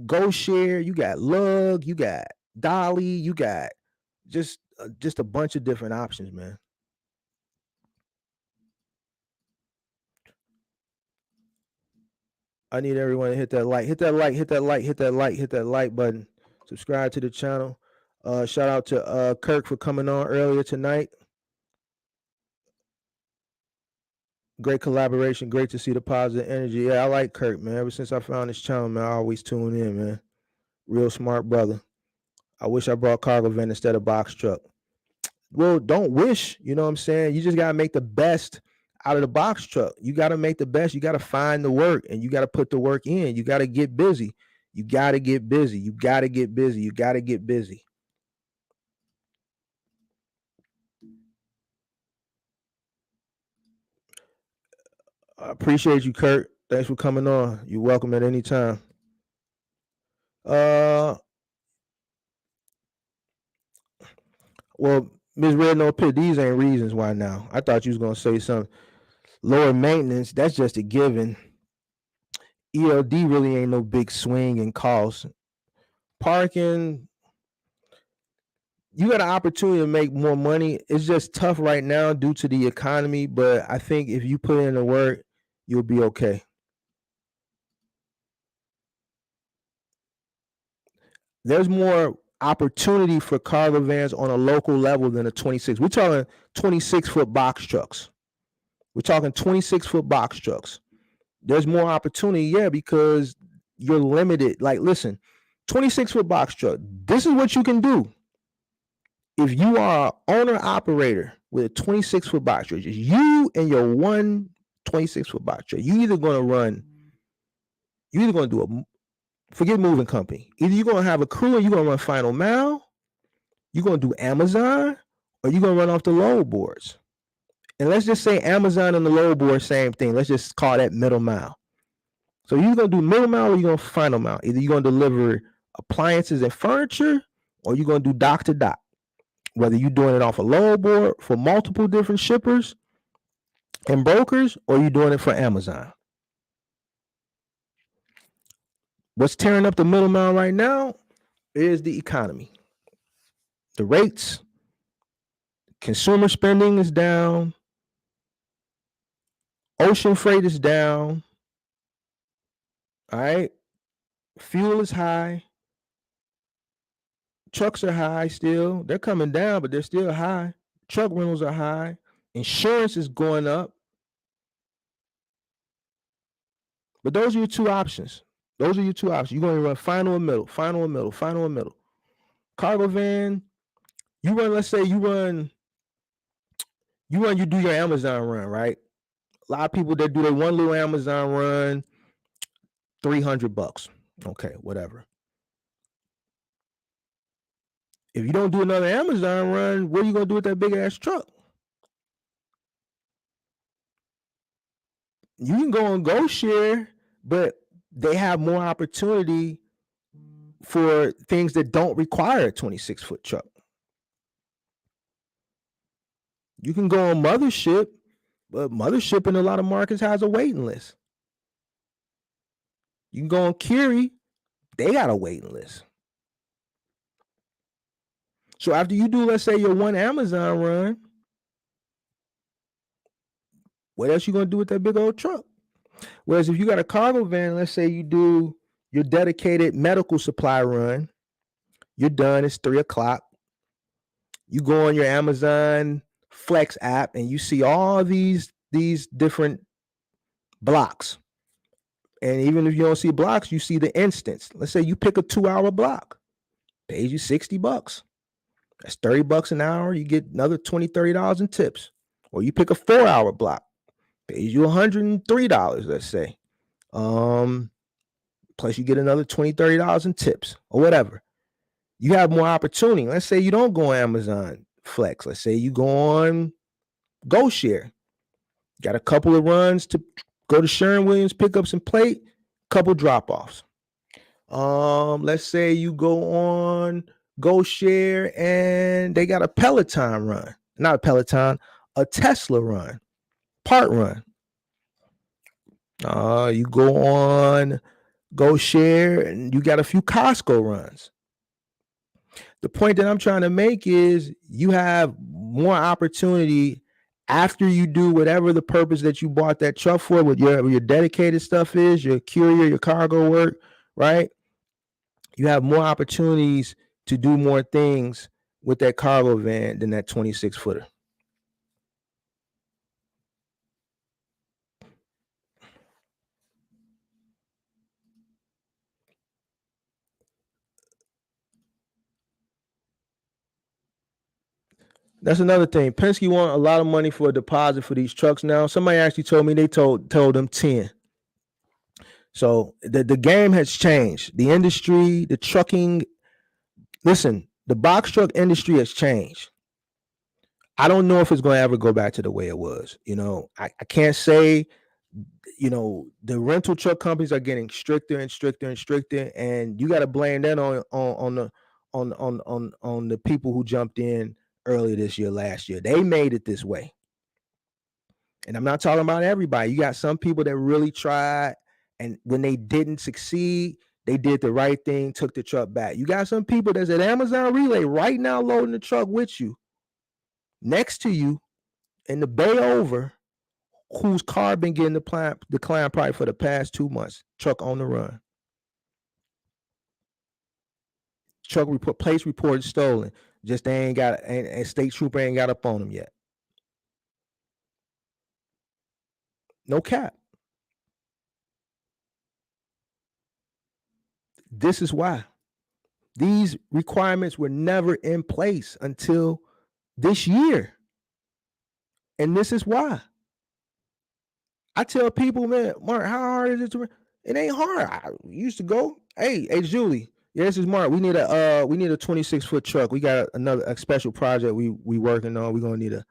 Go Share, you got Lug, you got Dolly, you got just a bunch of different options, man. I need everyone to hit that like button. Subscribe to the channel. Shout out to Kirk for coming on earlier tonight. Great collaboration. Great to see the positive energy. Yeah, I like Kirk, man. Ever since I found this channel, man, I always tune in, man. Real smart brother. I wish I brought cargo van instead of box truck. Well, don't wish, you know what I'm saying? You just got to make the best out of the box truck. You got to make the best. You got to find the work, and you got to put the work in. You got to get busy. You got to get busy. You got to get busy. You got to get busy. I appreciate you, Kurt. Thanks for coming on. You're welcome at any time. Well, Ms. Red No Pit, these ain't reasons why now. I thought you was gonna say something. Lower maintenance, that's just a given. ELD really ain't no big swing in cost. Parking, you got an opportunity to make more money. It's just tough right now due to the economy, but I think if you put in the work, you'll be okay. There's more opportunity for cargo vans on a local level than a 26. We're talking 26-foot box trucks. We're talking 26-foot box trucks. There's more opportunity, yeah, because you're limited. Like, listen, 26-foot box truck, this is what you can do. If you are an owner-operator with a 26-foot box truck, just you and your one 26-foot box truck, you're either going to do forget moving company. Either you're going to have a crew and you're going to run final mile, you're going to do Amazon, or you're going to run off the load boards. And let's just say Amazon and the load board, same thing. Let's just call that middle mile. So you're going to do middle mile or you're going to final mile. Either you're going to deliver appliances and furniture or you're going to do dock to dock. Whether you're doing it off a load board for multiple different shippers and brokers or you're doing it for Amazon. What's tearing up the middle mile right now is the economy. The rates, consumer spending is down. Ocean freight is down. All right. Fuel is high. Trucks are high still. They're coming down, but they're still high. Truck rentals are high. Insurance is going up. But those are your two options. You're going to run final or middle. Cargo van, you run, let's say you do your Amazon run, right? A lot of people that do their one little Amazon run, $300. Okay, whatever. If you don't do another Amazon run, what are you going to do with that big ass truck? You can go on GoShare, but they have more opportunity for things that don't require a 26-foot truck. You can go on Mothership, but Mothership in a lot of markets has a waiting list. You can go on Kirky, they got a waiting list. So after you do, let's say, your one Amazon run, what else you going to do with that big old truck? Whereas if you got a cargo van, let's say you do your dedicated medical supply run, you're done, it's 3:00. You go on your Amazon Flex app and you see all these different blocks. And even if you don't see blocks, you see the instance. Let's say you pick a 2-hour block, pays you $60. That's $30 an hour. You get another $20, $30 in tips. Or you pick a 4-hour block, pays you $103, let's say. Plus you get another $20, $30 in tips or whatever. You have more opportunity. Let's say you don't go on Amazon Flex. Let's say you go on GoShare. Got a couple of runs to go to Sherwin-Williams, pick up some plate, couple drop-offs. Let's say you go on GoShare and they got a Peloton run. Not a Peloton, a Tesla run, part run. You go on GoShare and you got a few Costco runs. The point that I'm trying to make is you have more opportunity after you do whatever the purpose that you bought that truck for, with your dedicated stuff is, your courier, your cargo work, right? You have more opportunities to do more things with that cargo van than that 26-footer. That's another thing. Penske want a lot of money for a deposit for these trucks now. Somebody actually told me they told them 10. So the game has changed. The industry, the trucking, listen, the box truck industry has changed. I don't know if it's going to ever go back to the way it was. I can't say, the rental truck companies are getting stricter and stricter and stricter, and you got to blame that on the people who jumped in earlier this year, last year. They made it this way. And I'm not talking about everybody. You got some people that really tried, and when they didn't succeed, they did the right thing, took the truck back. You got some people that's at Amazon Relay right now loading the truck with you, next to you, in the bay over, whose car been getting declined probably for the past 2 months, truck on the run. Truck report, place reported stolen. Just they ain't got, and state trooper ain't got up on them yet. No cap. This is why these requirements were never in place until this year. And this is why. I tell people, man, Mark, how hard is it to? It ain't hard. I used to go, hey, Julie, yeah, this is Mark. We need a 26-foot truck. We got a special project we working on. We're gonna need a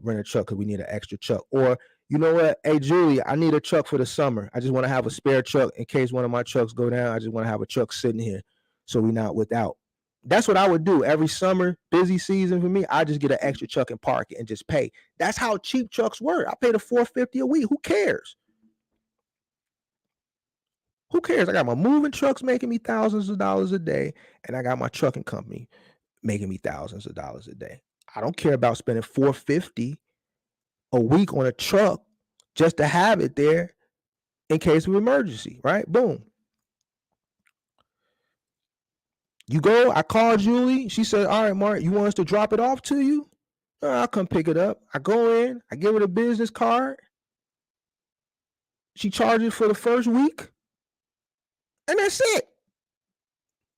rent a truck because we need an extra truck. Or you know what? Hey, Julie, I need a truck for the summer. I just want to have a spare truck in case one of my trucks go down. I just want to have a truck sitting here so we're not without. That's what I would do every summer, busy season for me. I just get an extra truck and park it and just pay. That's how cheap trucks work. I paid $450 a week. Who cares? Who cares? I got my moving trucks making me thousands of dollars a day, and I got my trucking company making me thousands of dollars a day. I don't care about spending $450 a week on a truck just to have it there in case of emergency, right? Boom. You go, I called Julie. She said, all right, Mark, you want us to drop it off to you? I'll come pick it up. I go in, I give her the business card. She charges for the first week. And that's it.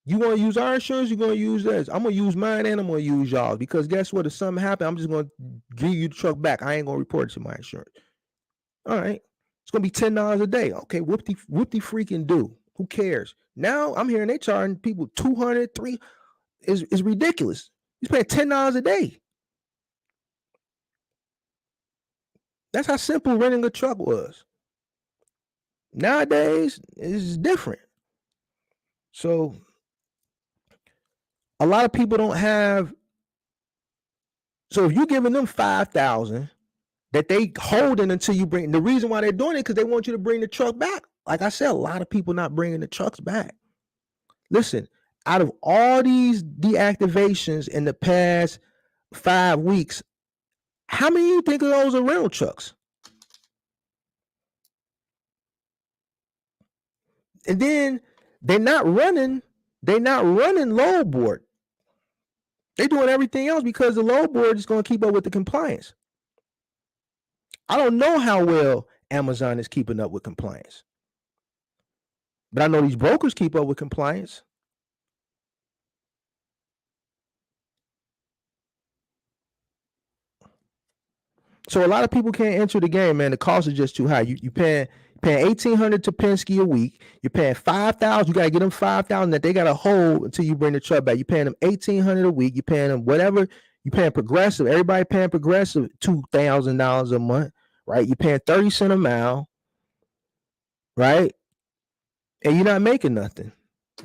You want to use our insurance, you're going to use theirs. I'm going to use mine and I'm going to use y'all. Because guess what? If something happens, I'm just going to give you the truck back. I ain't going to report it to my insurance. All right. It's going to be $10 a day. Okay, whoop-de freaking do. Who cares? Now I'm hearing they charging people $200, $300. Is ridiculous. You're paying $10 a day. That's how simple renting a truck was. Nowadays, it's different. So a lot of people don't have. So if you're giving them $5,000 that they holding until you bring, the reason why they're doing it because they want you to bring the truck back. Like I said, a lot of people not bringing the trucks back. Listen, out of all these deactivations in the past 5 weeks, how many you think of those are rental trucks? And then they're not running load board. They're doing everything else because the load board is going to keep up with the compliance. I don't know how well Amazon is keeping up with compliance, but I know these brokers keep up with compliance. So a lot of people can't enter the game, man. The cost is just too high. You paying $1,800 to Penske a week. You're paying $5,000. You gotta get them $5,000 that they gotta hold until you bring the truck back. You're paying them $1,800 a week. You're paying them whatever. You're paying Progressive. Everybody paying Progressive $2,000 a month, right? You're paying 30 cents a mile, right? And you're not making nothing.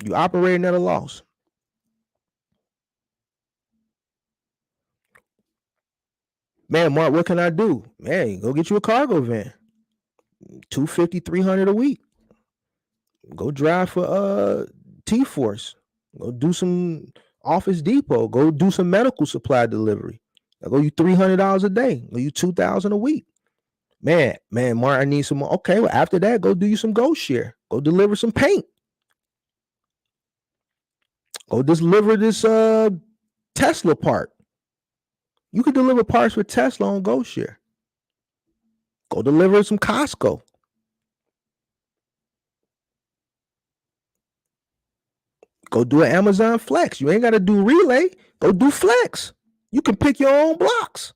You operating at a loss. Man, Mark, what can I do? Man, go get you a cargo van. $250, $300 a week. Go drive for T-Force. Go do some Office Depot. Go do some medical supply delivery. I'll go you $300 a day. Go you $2,000 a week. Man, Mark, I need some more. Okay, well, after that, go do you some Ghost Share. Go deliver some paint. Go deliver this Tesla part. You can deliver parts for Tesla on Ghost Share. Go deliver some Costco. Go do an Amazon Flex. You ain't got to do Relay. Go do Flex. You can pick your own blocks.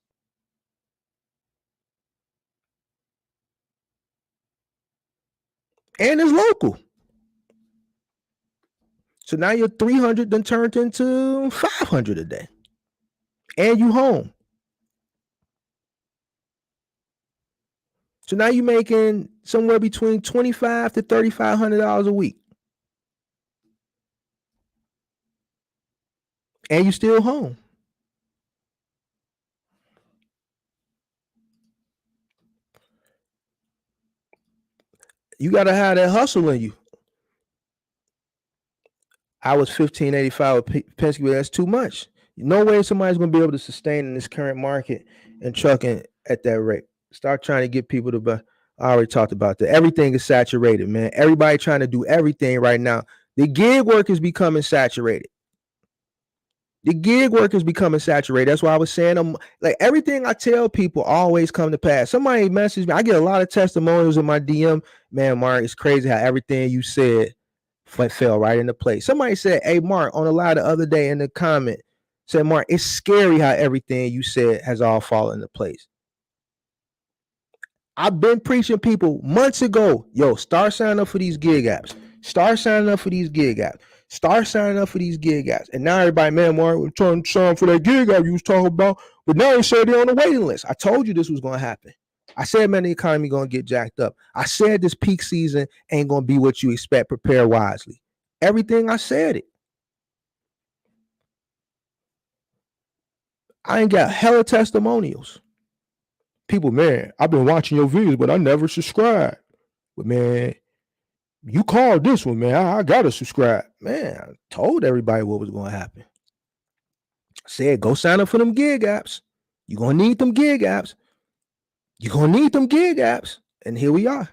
And it's local. So now your 300 then turned into 500 a day. And you home. So now you're making somewhere between $2,500 to $3,500 a week. And you still home. You got to have that hustle in you. I was $1,585 with Penske, but that's too much. No way somebody's going to be able to sustain in this current market and trucking at that rate. Start trying to get people to buy. I already talked about that. Everything is saturated, man. Everybody trying to do everything right now. The gig work is becoming saturated. The gig work is becoming saturated. That's why I was saying, like everything I tell people always come to pass. Somebody messaged me. I get a lot of testimonials in my DM. Man, Mark, it's crazy how everything you said fell right into place. Somebody said, "Hey, Mark," on the live the other day in the comment, said, "Mark, it's scary how everything you said has all fallen into place." I've been preaching people months ago, yo, start signing up for these gig apps. Start signing up for these gig apps. Start signing up for these gig apps. And now everybody, man, Mark, we're trying to sign for that gig app you was talking about. But now they said they're on the waiting list. I told you this was going to happen. I said, man, the economy going to get jacked up. I said this peak season ain't going to be what you expect. Prepare wisely. Everything I said it. I ain't got hella testimonials. People, man, I've been watching your videos, but I never subscribed. But man, you called this one, man. I gotta subscribe. Man, I told everybody what was going to happen. I said, go sign up for them gig apps. You're going to need them gig apps. You're going to need them gig apps. And here we are.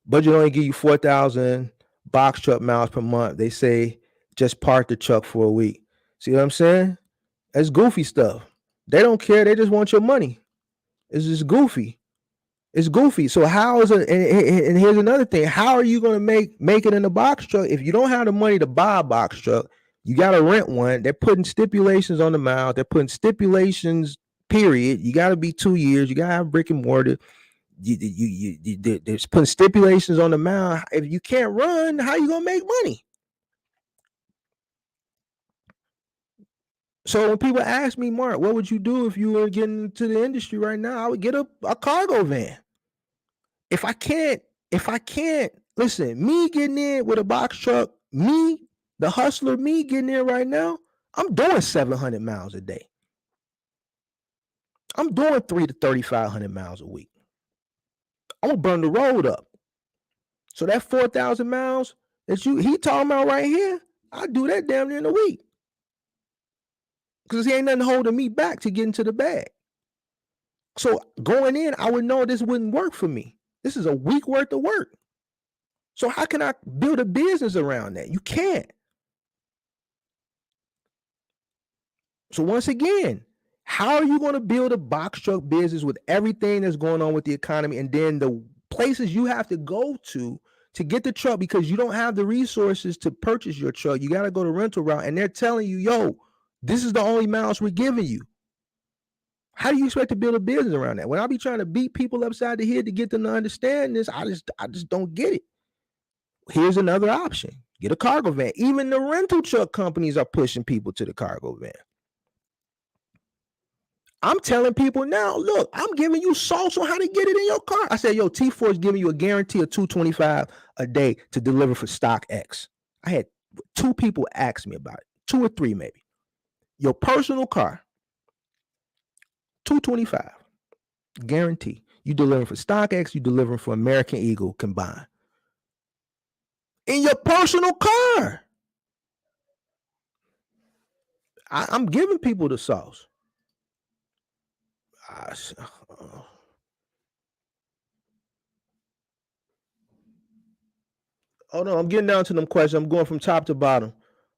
Budget only give you 4,000 box truck miles per month. They say just park the truck for a week. See what I'm saying? That's goofy stuff. They don't care. They just want your money. It's just goofy. It's goofy. So how is it? And here's another thing. How are you going to make it in a box truck if you don't have the money to buy a box truck? You got to rent one. They're putting stipulations on the mile. They're putting stipulations. Period. You got to be 2 years. You got to have brick and mortar. They're putting stipulations on the mile. If you can't run, how you gonna make money? So when people ask me, Mark, what would you do if you were getting into the industry right now? I would get a cargo van. If I can't, listen, me getting in with a box truck, me, the hustler, me getting in right now, I'm doing 700 miles a day. I'm doing 3 to 3,500 miles a week. I'm gonna burn the road up. So that 4,000 miles that he talking about right here, I do that damn near in a week. Because he ain't nothing holding me back to get into the bag. So going in, I would know this wouldn't work for me. This is a week worth of work. So how can I build a business around that? You can't. So once again, how are you going to build a box truck business with everything that's going on with the economy and then the places you have to go to get the truck because you don't have the resources to purchase your truck? You got to go the rental route and they're telling you, yo, this is the only miles we're giving you. How do you expect to build a business around that? When I be trying to beat people upside the head to get them to understand this, I just don't get it. Here's another option. Get a cargo van. Even the rental truck companies are pushing people to the cargo van. I'm telling people now, look, I'm giving you sauce on how to get it in your car. I said, yo, T4 is giving you a guarantee of $225 a day to deliver for stock X. I had 2 people ask me about it, 2 or 3 maybe. Your personal car, $225, guarantee. You delivering for stock X, you delivering for American Eagle combined. In your personal car. I'm giving people the sauce. Oh no, I'm getting down to them questions. I'm going from top to bottom.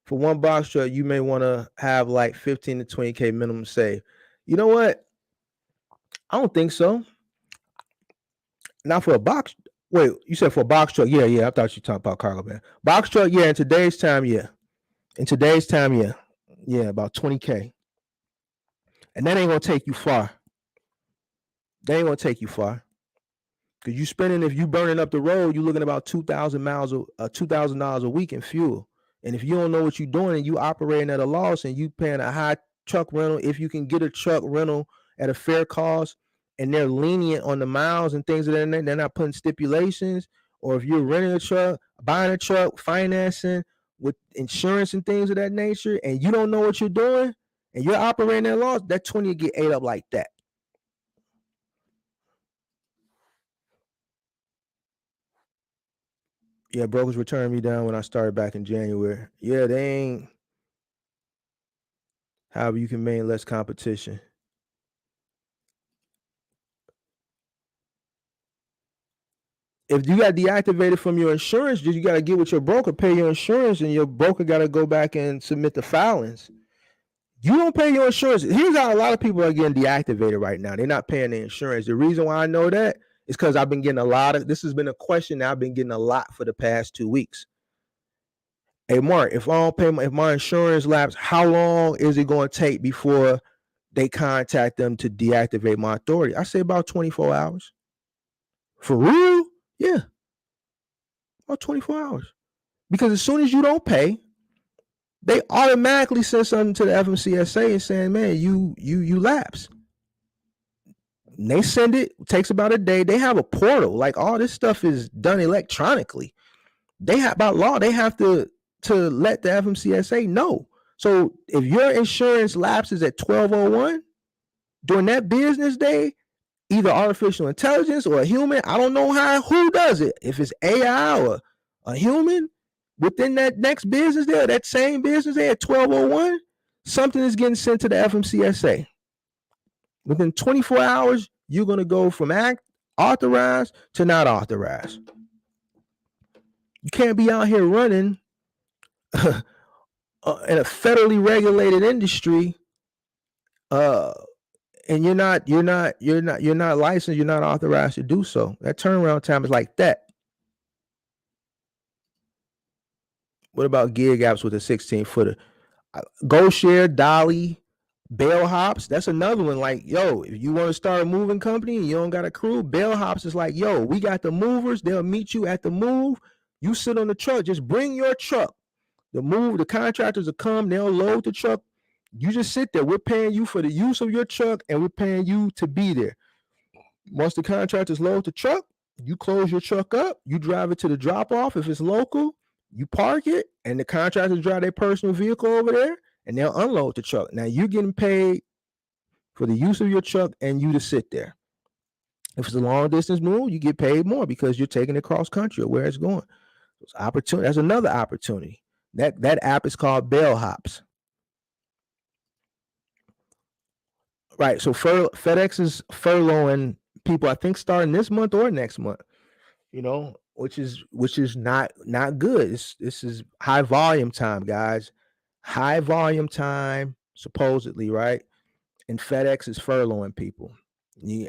For one box truck, you may want to have like 15 to 20K minimum save. You know what? I don't think so. Not for a box. Wait, you said for a box truck? Yeah. I thought you talked about cargo van. Box truck, yeah. In today's time, yeah. Yeah, about 20K. And that ain't gonna take you far. Because you spending, if you burning up the road, you're looking about 2,000 miles, $2,000 a week in fuel. And if you don't know what you're doing and you operating at a loss and you paying a high truck rental, if you can get a truck rental at a fair cost and they're lenient on the miles and things of that nature, they're not putting stipulations. Or if you're renting a truck, buying a truck, financing with insurance and things of that nature, and you don't know what you're doing and you're operating at a loss, that 20 will get ate up like that. Yeah, brokers returned me down when I started back in January. Yeah, they ain't. However, you can maintain less competition. if you got deactivated from your insurance, you got to get with your broker, pay your insurance, and your broker got to go back and submit the filings. You don't pay your insurance. Here's how a lot of people are getting deactivated right now. They're not paying their insurance. The reason why I know that is because I've been getting a lot of, this has been a question that I've been getting a lot for the past 2 weeks. Hey, Mark, if I don't pay if my insurance lapse, how long is it going to take before they contact them to deactivate my authority? I say about 24 hours. For real? Yeah. About 24 hours. Because as soon as you don't pay, they automatically send something to the FMCSA and saying, man, you lapse. And they send it takes about a day. They have a portal. Like all this stuff is done electronically. They have by law, they have to let the FMCSA know. So if your insurance lapses at 12:01 during that business day, either artificial intelligence or a human, I don't know who does it. If it's AI or a human, within that next business day, or that same business day at 12:01, something is getting sent to the FMCSA. Within 24 hours, you're going to go from authorized to not authorized. You can't be out here running in a federally regulated industry, and you're not licensed, you're not authorized to do so. That turnaround time is like that. What about gig apps with a 16-footer? Go Share, Dolly, Bellhops, that's another one. Like, yo, if you want to start a moving company and you don't got a crew, Bellhops is like, yo, we got the movers. They'll meet you at the move. You sit on the truck. Just bring your truck. The contractors will come. They'll load the truck. You just sit there. We're paying you for the use of your truck, and we're paying you to be there. Once the contractors load the truck, you close your truck up. You drive it to the drop-off. If it's local, you park it, and the contractors drive their personal vehicle over there, and they'll unload the truck. Now you're getting paid for the use of your truck and you to sit there. If it's a long distance move, you get paid more because you're taking it cross country or where it's going. It's opportunity. That's another opportunity. That app is called Bellhops. Right. So FedEx is furloughing people, I think, starting this month or next month. You know, which is not good. This is high volume time, guys. High volume time, supposedly, right? And FedEx is furloughing people.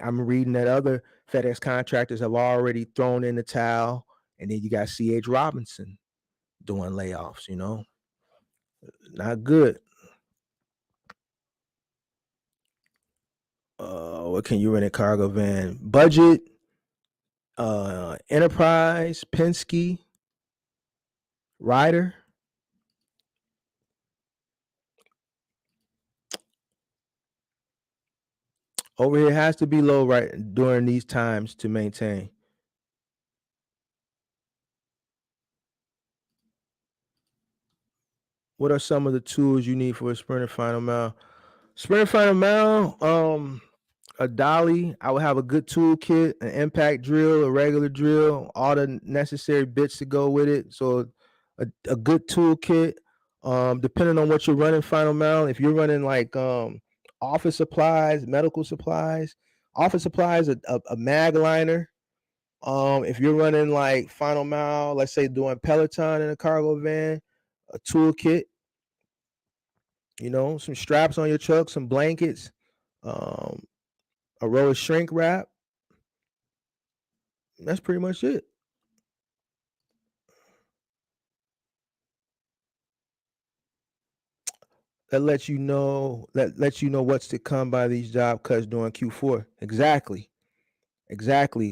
I'm reading that other FedEx contractors have already thrown in the towel, and then you got C.H. Robinson doing layoffs. You know, not good. What can you rent a cargo van? Budget, Enterprise, Penske, Ryder. Overhead has to be low right during these times to maintain. What are some of the tools you need for a sprinter final mile? Sprinter final mile, a dolly. I would have a good toolkit, an impact drill, a regular drill, all the necessary bits to go with it. So a good toolkit. Depending on what you're running final mile, if you're running like office supplies, medical supplies, office supplies, a mag liner. If you're running like final mile, let's say doing Peloton in a cargo van, a toolkit, you know, some straps on your truck, some blankets, a roll of shrink wrap. That's pretty much it. That lets you know what's to come by these job cuts during Q4. Exactly.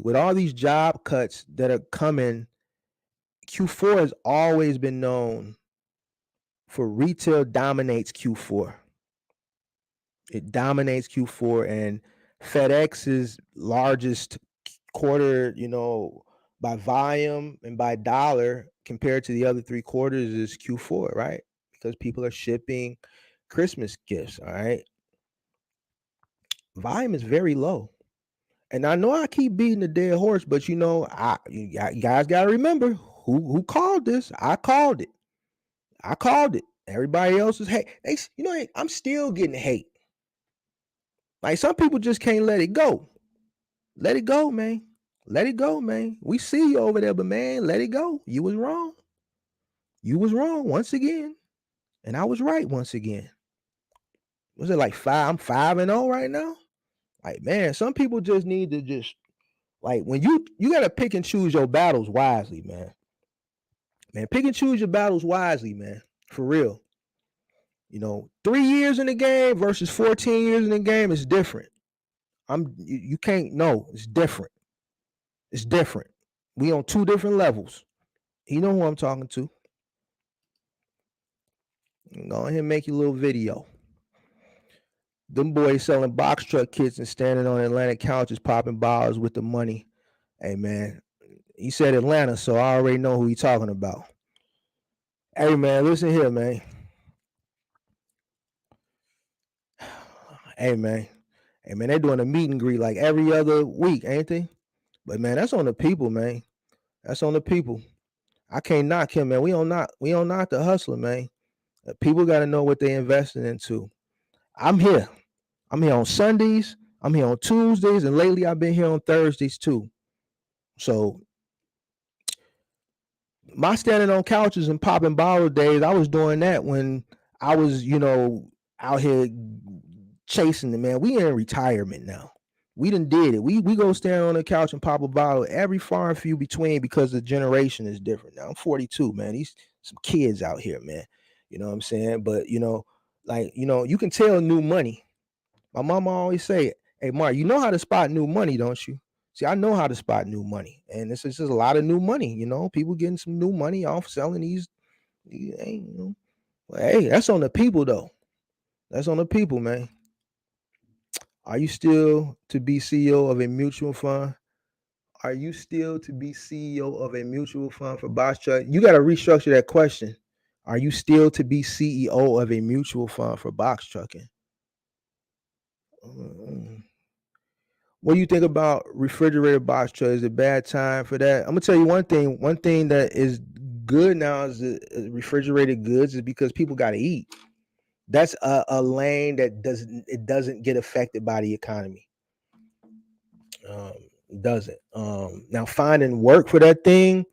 With all these job cuts that are coming, Q4 has always been known for retail dominates Q4. It dominates Q4, and FedEx's largest quarter, you know, by volume and by dollar compared to the other 3 quarters is Q4, right? Because people are shipping Christmas gifts, all right? Volume is very low. And I know I keep beating the dead horse, but you know, you guys got to remember who called this. I called it. Everybody else is hate. You know, I'm still getting hate. Like some people just can't let it go. Let it go, man. Let it go, man. We see you over there, but man, let it go. You was wrong. You was wrong once again. And I was right once again. Was it like 5? I'm 5-0 right now. Like, man, some people just need to just like when you gotta pick and choose your battles wisely, man. Man, pick and choose your battles wisely, man. For real. 3 years in the game versus 14 years in the game is different. You can't it's different. It's different. We on 2 different levels. You know who I'm talking to. Go ahead and make your little video. Them boys selling box truck kits and standing on Atlantic couches popping bottles with the money. Hey, man, he said Atlanta, so I already know who he talking about. Hey, man, listen here, man. Hey, man. Hey, man, they doing a meet and greet like every other week, ain't they? But, man, that's on the people, man. That's on the people. I can't knock him, man. We don't knock the hustler, man. People got to know what they investing into. I'm here. I'm here on Sundays. I'm here on Tuesdays, and lately I've been here on Thursdays too. So my standing on couches and popping bottle days, I was doing that when I was, out here chasing the man. We in retirement now. We done did it. We go stand on the couch and pop a bottle every far and few between because the generation is different now. I'm 42, man. These some kids out here, man. You know what I'm saying? But you can tell new money. My mama always say, "Hey, Mark, you know how to spot new money, don't you?" See, I know how to spot new money, and this is just a lot of new money. People getting some new money off selling these. Well, hey, that's on the people though. That's on the people, man. Are you still to be CEO of a mutual fund? Are you still to be CEO of a mutual fund for box truck? You got to restructure that question. Are you still to be CEO of a mutual fund for box trucking? What do you think about refrigerated box truck? Is it a bad time for that? I'm gonna tell you one thing. One thing that is good now is the refrigerated goods is because people got to eat. That's a lane that doesn't get affected by the economy. Doesn't. Now finding work for that thing,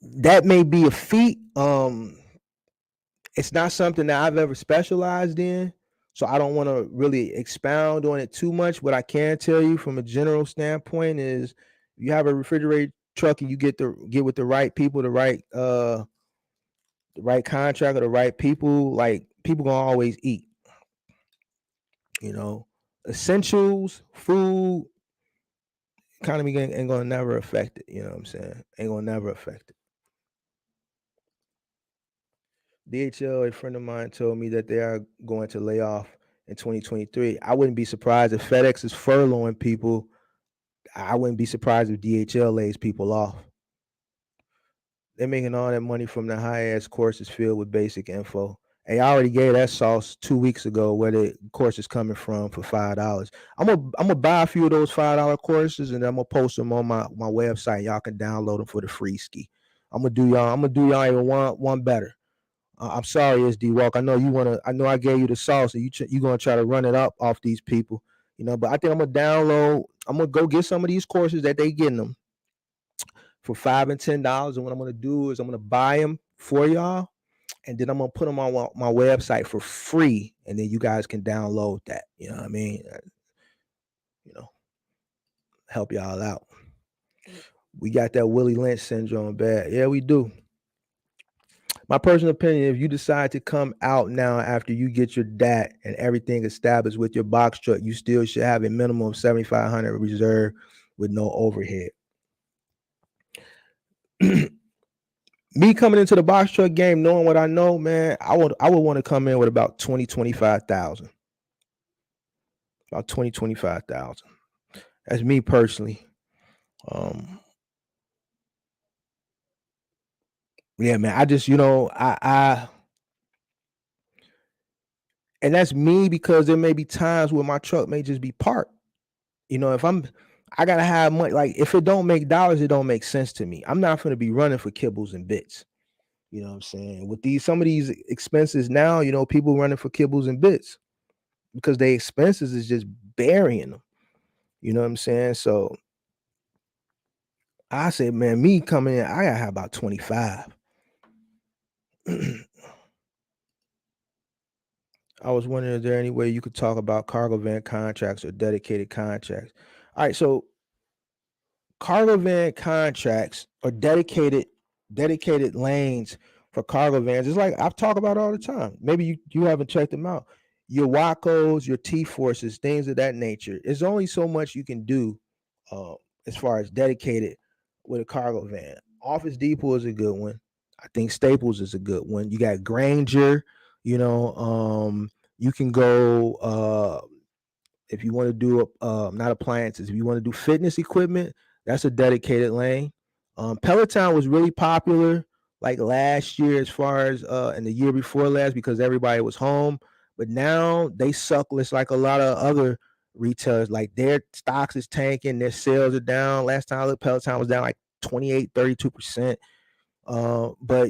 that may be a feat. It's not something that I've ever specialized in, so I don't want to really expound on it too much. What I can tell you from a general standpoint is, you have a refrigerated truck and you get with the right people, the right contractor, the right people. Like, people gonna always eat. Essentials, food, economy ain't gonna never affect it. You know what I'm saying? Ain't gonna never affect it. DHL, a friend of mine told me that they are going to lay off in 2023. I wouldn't be surprised if FedEx is furloughing people. I wouldn't be surprised if DHL lays people off. They're making all that money from the high-ass courses filled with basic info. Hey, I already gave that sauce 2 weeks ago where the course is coming from for $5. I'm gonna buy a few of those $5 courses and I'm gonna post them on my website. Y'all can download them for the free ski. I'm gonna do y'all even one better. I'm sorry, SD Walk. I know you wanna. I know I gave you the sauce, and you gonna try to run it up off these people, But I think I'm gonna download. I'm gonna go get some of these courses that they getting them for $5 and $10. And what I'm gonna do is I'm gonna buy them for y'all, and then I'm gonna put them on my website for free, and then you guys can download that. You know what I mean? Help y'all out. We got that Willie Lynch syndrome bad. Yeah, we do. My personal opinion, if you decide to come out now after you get your DAT and everything established with your box truck, you still should have a minimum of $7,500 reserve with no overhead. Me coming into the box truck game, knowing what I know, man, I would want to come in with about 25,000. About 25,000. That's me personally. Yeah, man. I just, I and that's me because there may be times where my truck may just be parked. If I gotta have money. Like, if it don't make dollars, it don't make sense to me. I'm not gonna be running for kibbles and bits. You know what I'm saying? With some of these expenses now, people running for kibbles and bits because their expenses is just burying them. You know what I'm saying? So I said, man, me coming in, I gotta have about 25. I was wondering, is there any way you could talk about cargo van contracts or dedicated contracts? All right, so cargo van contracts or dedicated lanes for cargo vans. It's like I've talked about all the time. Maybe you haven't checked them out. Your Wacos, your T forces, things of that nature. There's only so much you can do uh, as far as dedicated with a cargo van. Office Depot is a good one. I think Staples is a good one. You got Granger. You know, you can go if you want to do not appliances. If you want to do fitness equipment, that's a dedicated lane. Peloton was really popular like last year, as far as and the year before last, because everybody was home. But now they suckless like a lot of other retailers. Like their stocks is tanking, their sales are down. Last time I looked, Peloton was down like 28, 32%. But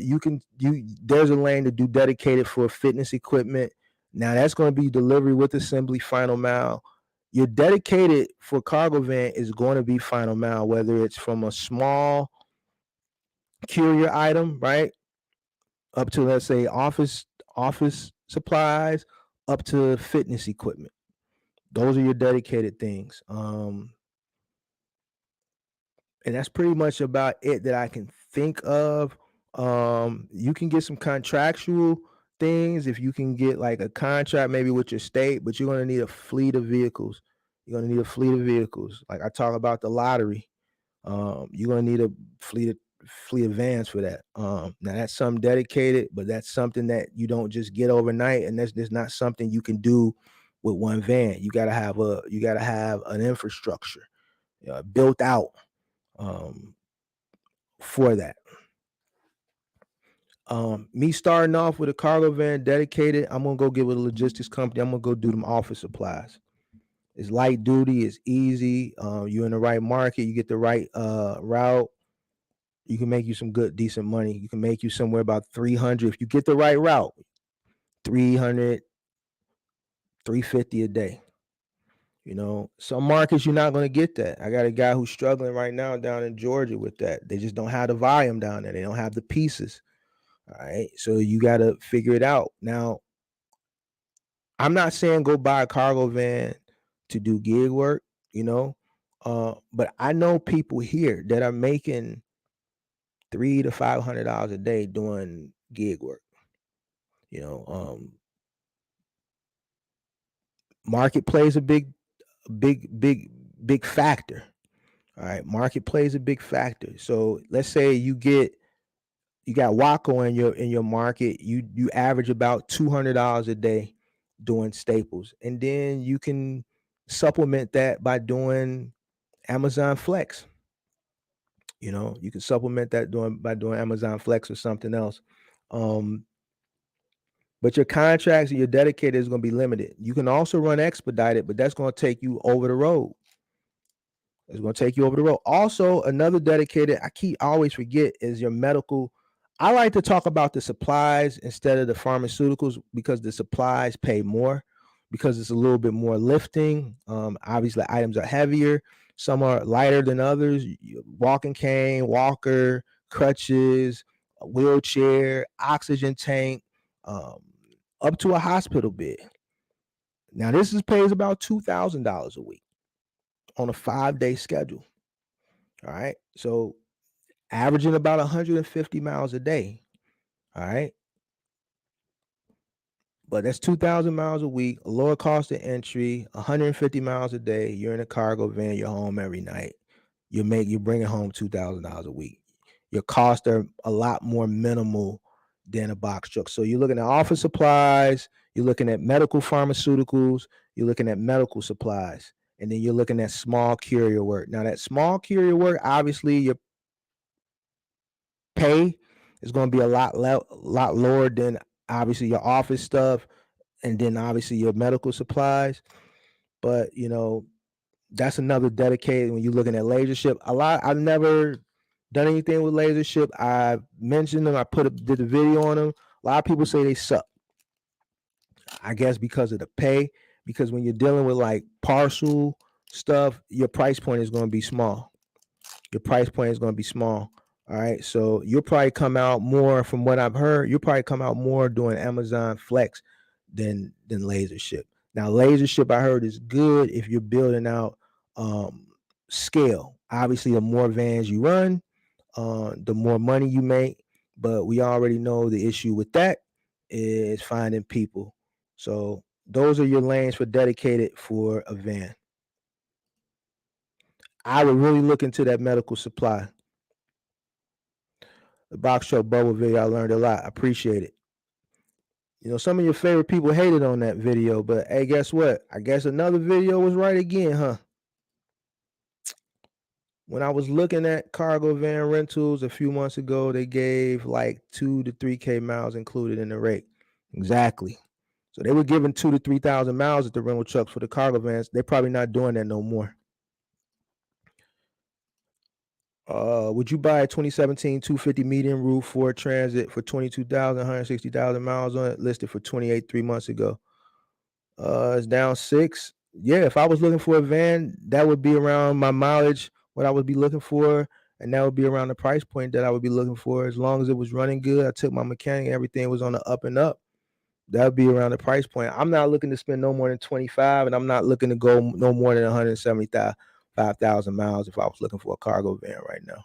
there's a lane to do dedicated for fitness equipment. Now that's going to be delivery with assembly, final mile. Your dedicated for cargo van is going to be final mile, whether it's from a small courier item, right, up to, let's say, office supplies, up to fitness equipment. Those are your dedicated things. And that's pretty much about it that I can think of. You can get some contractual things if you can get like a contract maybe with your state, but you're going to need a fleet of vehicles. You're going to need a fleet of vehicles. Like I talk about the lottery. You're going to need a fleet of vans for that. Now that's something dedicated, but that's something that you don't just get overnight, and that's not something you can do with one van. You got to have an infrastructure built out for that. Me starting off with a cargo van dedicated, I'm gonna go get with a logistics company. I'm gonna go do them office supplies. It's light duty, it's easy. You're in the right market, you get the right route. You can make you some good, decent money. You can make you somewhere about 300 if you get the right route. 300, 350 a day. You know, some markets you're not going to get that. I got a guy who's struggling right now down in Georgia with that. They just don't have the volume down there. They don't have the pieces. All right. So you got to figure it out. Now, I'm not saying go buy a cargo van to do gig work, you know, but I know people here that are making $300 to $500 a day doing gig work. You know, market plays a big factor. All right, market plays a big factor. So let's say you got Waco in your market, you average about $200 a day doing staples, and then you can supplement that by doing Amazon Flex. You know, you can supplement that by doing Amazon Flex or something else. But your contracts and your dedicated is going to be limited. You can also run expedited, but that's going to take you over the road. It's going to take you over the road. Also, another dedicated, I always forget, is your medical. I like to talk about the supplies instead of the pharmaceuticals because the supplies pay more, because it's a little bit more lifting. Obviously, items are heavier. Some are lighter than others. Walking cane, walker, crutches, a wheelchair, oxygen tank, up to a hospital bed. Now, this pays about $2,000 a week on a 5-day schedule. All right. So averaging about 150 miles a day. All right. But that's 2,000 miles a week, a lower cost of entry, 150 miles a day. You're in a cargo van, you're home every night. You're bringing home $2,000 a week. Your costs are a lot more minimal than a box truck. So you're looking at office supplies, you're looking at medical pharmaceuticals, you're looking at medical supplies, and then you're looking at small courier work. Now that small courier work, obviously your pay is going to be a lot lower than obviously your office stuff, and then obviously your medical supplies. But you know, that's another dedicated. When you're looking at LaserShip, I've never done anything with LaserShip. I mentioned them. Did a video on them. A lot of people say they suck. I guess because of the pay. Because when you're dealing with like parcel stuff, your price point is going to be small. Your price point is going to be small. All right. So you'll probably come out more, from what I've heard, you'll probably come out more doing Amazon Flex than laser ship. Now, laser ship I heard is good if you're building out scale. Obviously, the more vans you run, the more money you make. But we already know the issue with that is finding people. So those are your lanes for dedicated for a van. I would really look into that medical supply. The box truck bubble video, I learned a lot. I appreciate it. You know, some of your favorite people hated on that video, but hey, guess what? I guess another video was right again, huh? When I was looking at cargo van rentals a few months ago, they gave like 2 to 3K miles included in the rate. Exactly. So they were giving 2 to 3,000 miles at the rental trucks for the cargo vans. They're probably not doing that no more. Would you buy a 2017 250 medium roof Ford Transit for 22,000, 160,000 miles on it, listed for 28 3 months ago? It's down 6. Yeah, if I was looking for a van, that would be around my mileage, what I would be looking for, and that would be around the price point that I would be looking for. As long as it was running good, I took my mechanic, everything was on the up and up. That would be around the price point. I'm not looking to spend no more than 25, and I'm not looking to go no more than 175,000 miles if I was looking for a cargo van right now.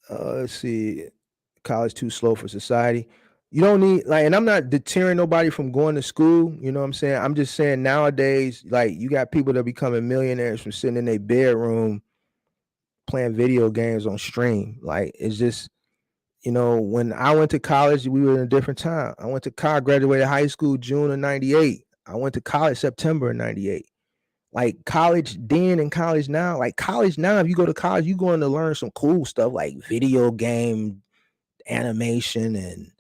Let's see. College too slow for society. You don't need, like, and I'm not deterring nobody from going to school. You know what I'm saying? I'm just saying nowadays, like, you got people that are becoming millionaires from sitting in their bedroom playing video games on stream. Like, it's just, you know, when I went to college, we were in a different time. I went to college, graduated high school June of 98. I went to college September of 98. Like, college then and college now, like college now, if you go to college, you're going to learn some cool stuff like video game animation and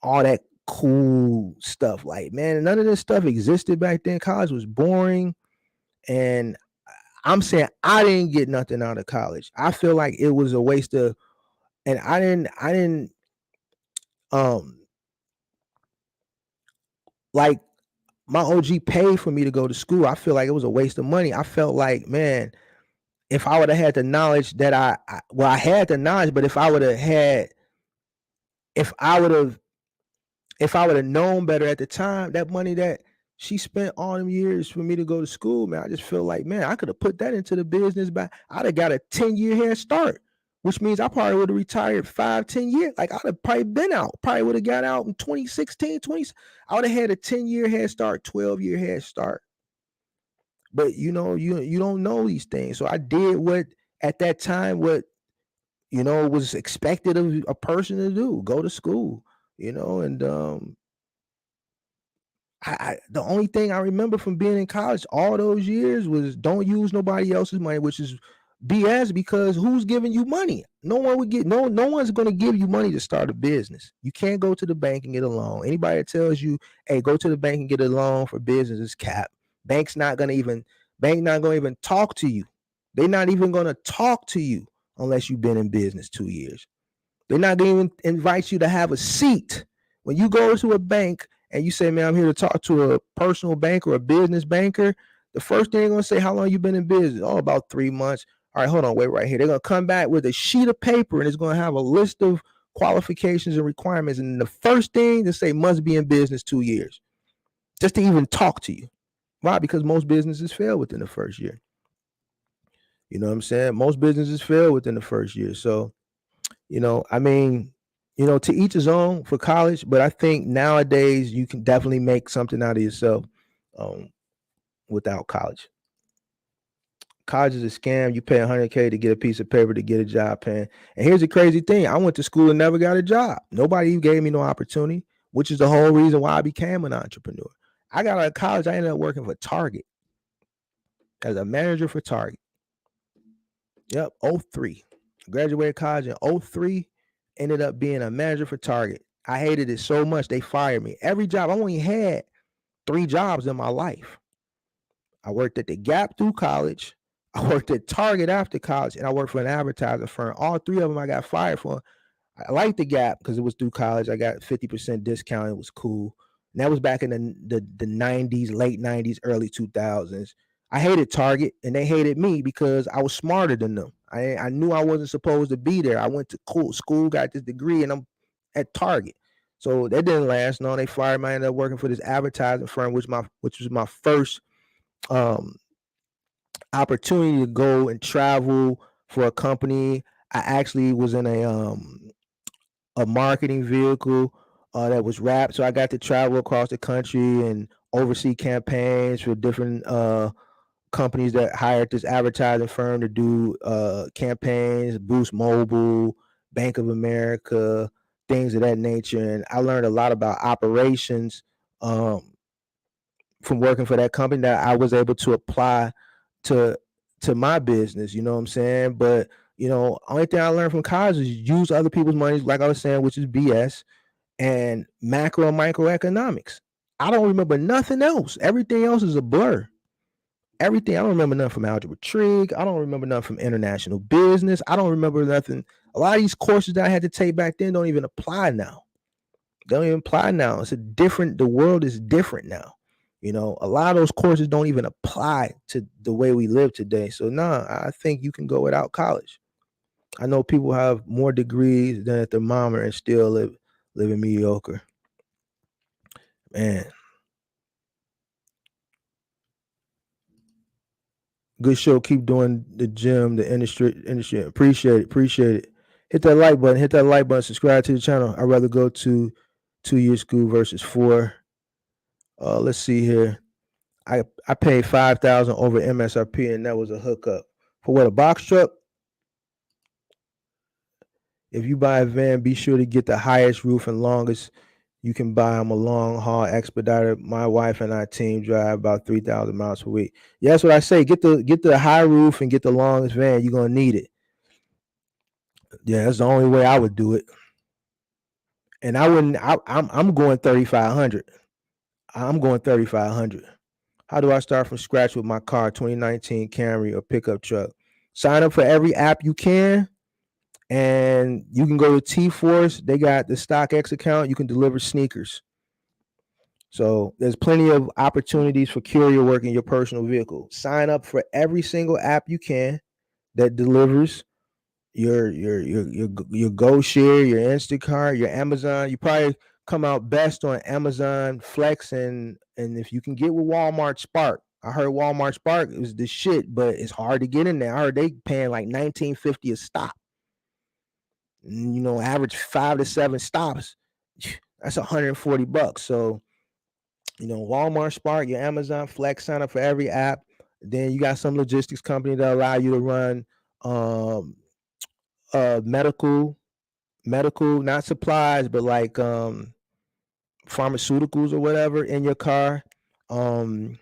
all that cool stuff. Like, man, none of this stuff existed back then. College was boring. And I'm saying I didn't get nothing out of college. I feel like it was a waste of, and I didn't like, my OG paid for me to go to school. I feel like it was a waste of money. I felt like, man, if I would have had the knowledge that I had the knowledge, but if I would have known better at the time, that money that she spent all them years for me to go to school, man, I just feel like, man, I could have put that into the business back. I'd have got a 10-year head start, which means I probably would have retired 5-10 years. Like, I'd have probably been out, probably would have got out in 2016, I would have had a 10-year head start, 12-year head start. But you know, you don't know these things. So I did what at that time, what, you know, was expected of a person to do, go to school, you know, and the only thing I remember from being in college all those years was don't use nobody else's money, which is BS, because who's giving you money? No one would get, no one's going to give you money to start a business. You can't go to the bank and get a loan. Anybody that tells you, hey, go to the bank and get a loan for business is cap. Bank not going to even talk to you. They're not even going to talk to you unless you've been in business 2 years. They're not going to even invite you to have a seat. When you go to a bank and you say, man, I'm here to talk to a personal banker or a business banker, the first thing they're going to say, how long you been in business? Oh, about 3 months. All right, hold on, wait right here. They're going to come back with a sheet of paper and it's going to have a list of qualifications and requirements. And the first thing to say must be in business 2 years just to even talk to you. Why? Because most businesses fail within the first year. You know what I'm saying? Most businesses fail within the first year. So, you know, I mean, you know, to each his own for college, but I think nowadays you can definitely make something out of yourself without college. College is a scam. You pay $100K to get a piece of paper to get a job, and here's the crazy thing. I went to school and never got a job. Nobody even gave me no opportunity, which is the whole reason why I became an entrepreneur. I got out of college. I ended up working for Target as a manager for Target. Yep, 03. Graduated college in 03, ended up being a manager for Target. I hated it so much they fired me. Every job, I only had 3 jobs in my life. I worked at the Gap through college, I worked at Target after college, and I worked for an advertising firm. All 3 of them I got fired for. I liked the Gap because it was through college. I got 50% discount. It was cool. And that was back in the 90s, late 90s, early 2000s. I hated Target and they hated me because I was smarter than them. I knew I wasn't supposed to be there. I went to school, got this degree, and I'm at Target. So that didn't last. No, they fired me. I ended up working for this advertising firm, which was my first um, opportunity to go and travel for a company. I actually was in a marketing vehicle that was wrapped. So I got to travel across the country and oversee campaigns for different companies that hired this advertising firm to do campaigns, Boost Mobile, Bank of America, things of that nature. And I learned a lot about operations um, from working for that company that I was able to apply to my business. You know what I'm saying? But only thing I learned from college is use other people's money, like I was saying, which is BS, and macro and microeconomics. I don't remember nothing else. Everything else is a blur. Everything. I don't remember nothing from algebra trig. I don't remember nothing from international business. I don't remember nothing. A lot of these courses that I had to take back then don't even apply now. They don't even apply now. The world is different now. A lot of those courses don't even apply to the way we live today. So I think you can go without college. I know people have more degrees than a thermometer and still living mediocre. Man, good show. Keep doing the gym, the industry. Appreciate it. Hit that like button. Hit that like button. Subscribe to the channel. I'd rather go to 2-year school versus 4. Let's see here. I paid 5,000 over MSRP, and that was a hookup for what, a box truck. If you buy a van, be sure to get the highest roof and longest you can buy them. A long haul expediter. My wife and I team drive about 3,000 miles per week. Yeah, that's what I say. Get the high roof and get the longest van. You're gonna need it. Yeah, that's the only way I would do it. And I wouldn't. I'm going 3,500. I'm going 3,500. How do I start from scratch with my car, 2019 Camry or pickup truck? Sign up for every app you can, and you can go to T-Force. They got the StockX account. You can deliver sneakers. So there's plenty of opportunities for courier work in your personal vehicle. Sign up for every single app you can that delivers your GoShare, your Instacart, your Amazon. You probably come out best on Amazon Flex, and if you can get with Walmart Spark. I heard Walmart Spark is the shit, but it's hard to get in there. I heard they paying like $19.50 a stop. Average 5 to 7 stops. That's $140. So, Walmart Spark, your Amazon Flex, sign up for every app. Then you got some logistics company that allow you to run medical, not supplies, but like pharmaceuticals or whatever in your car. And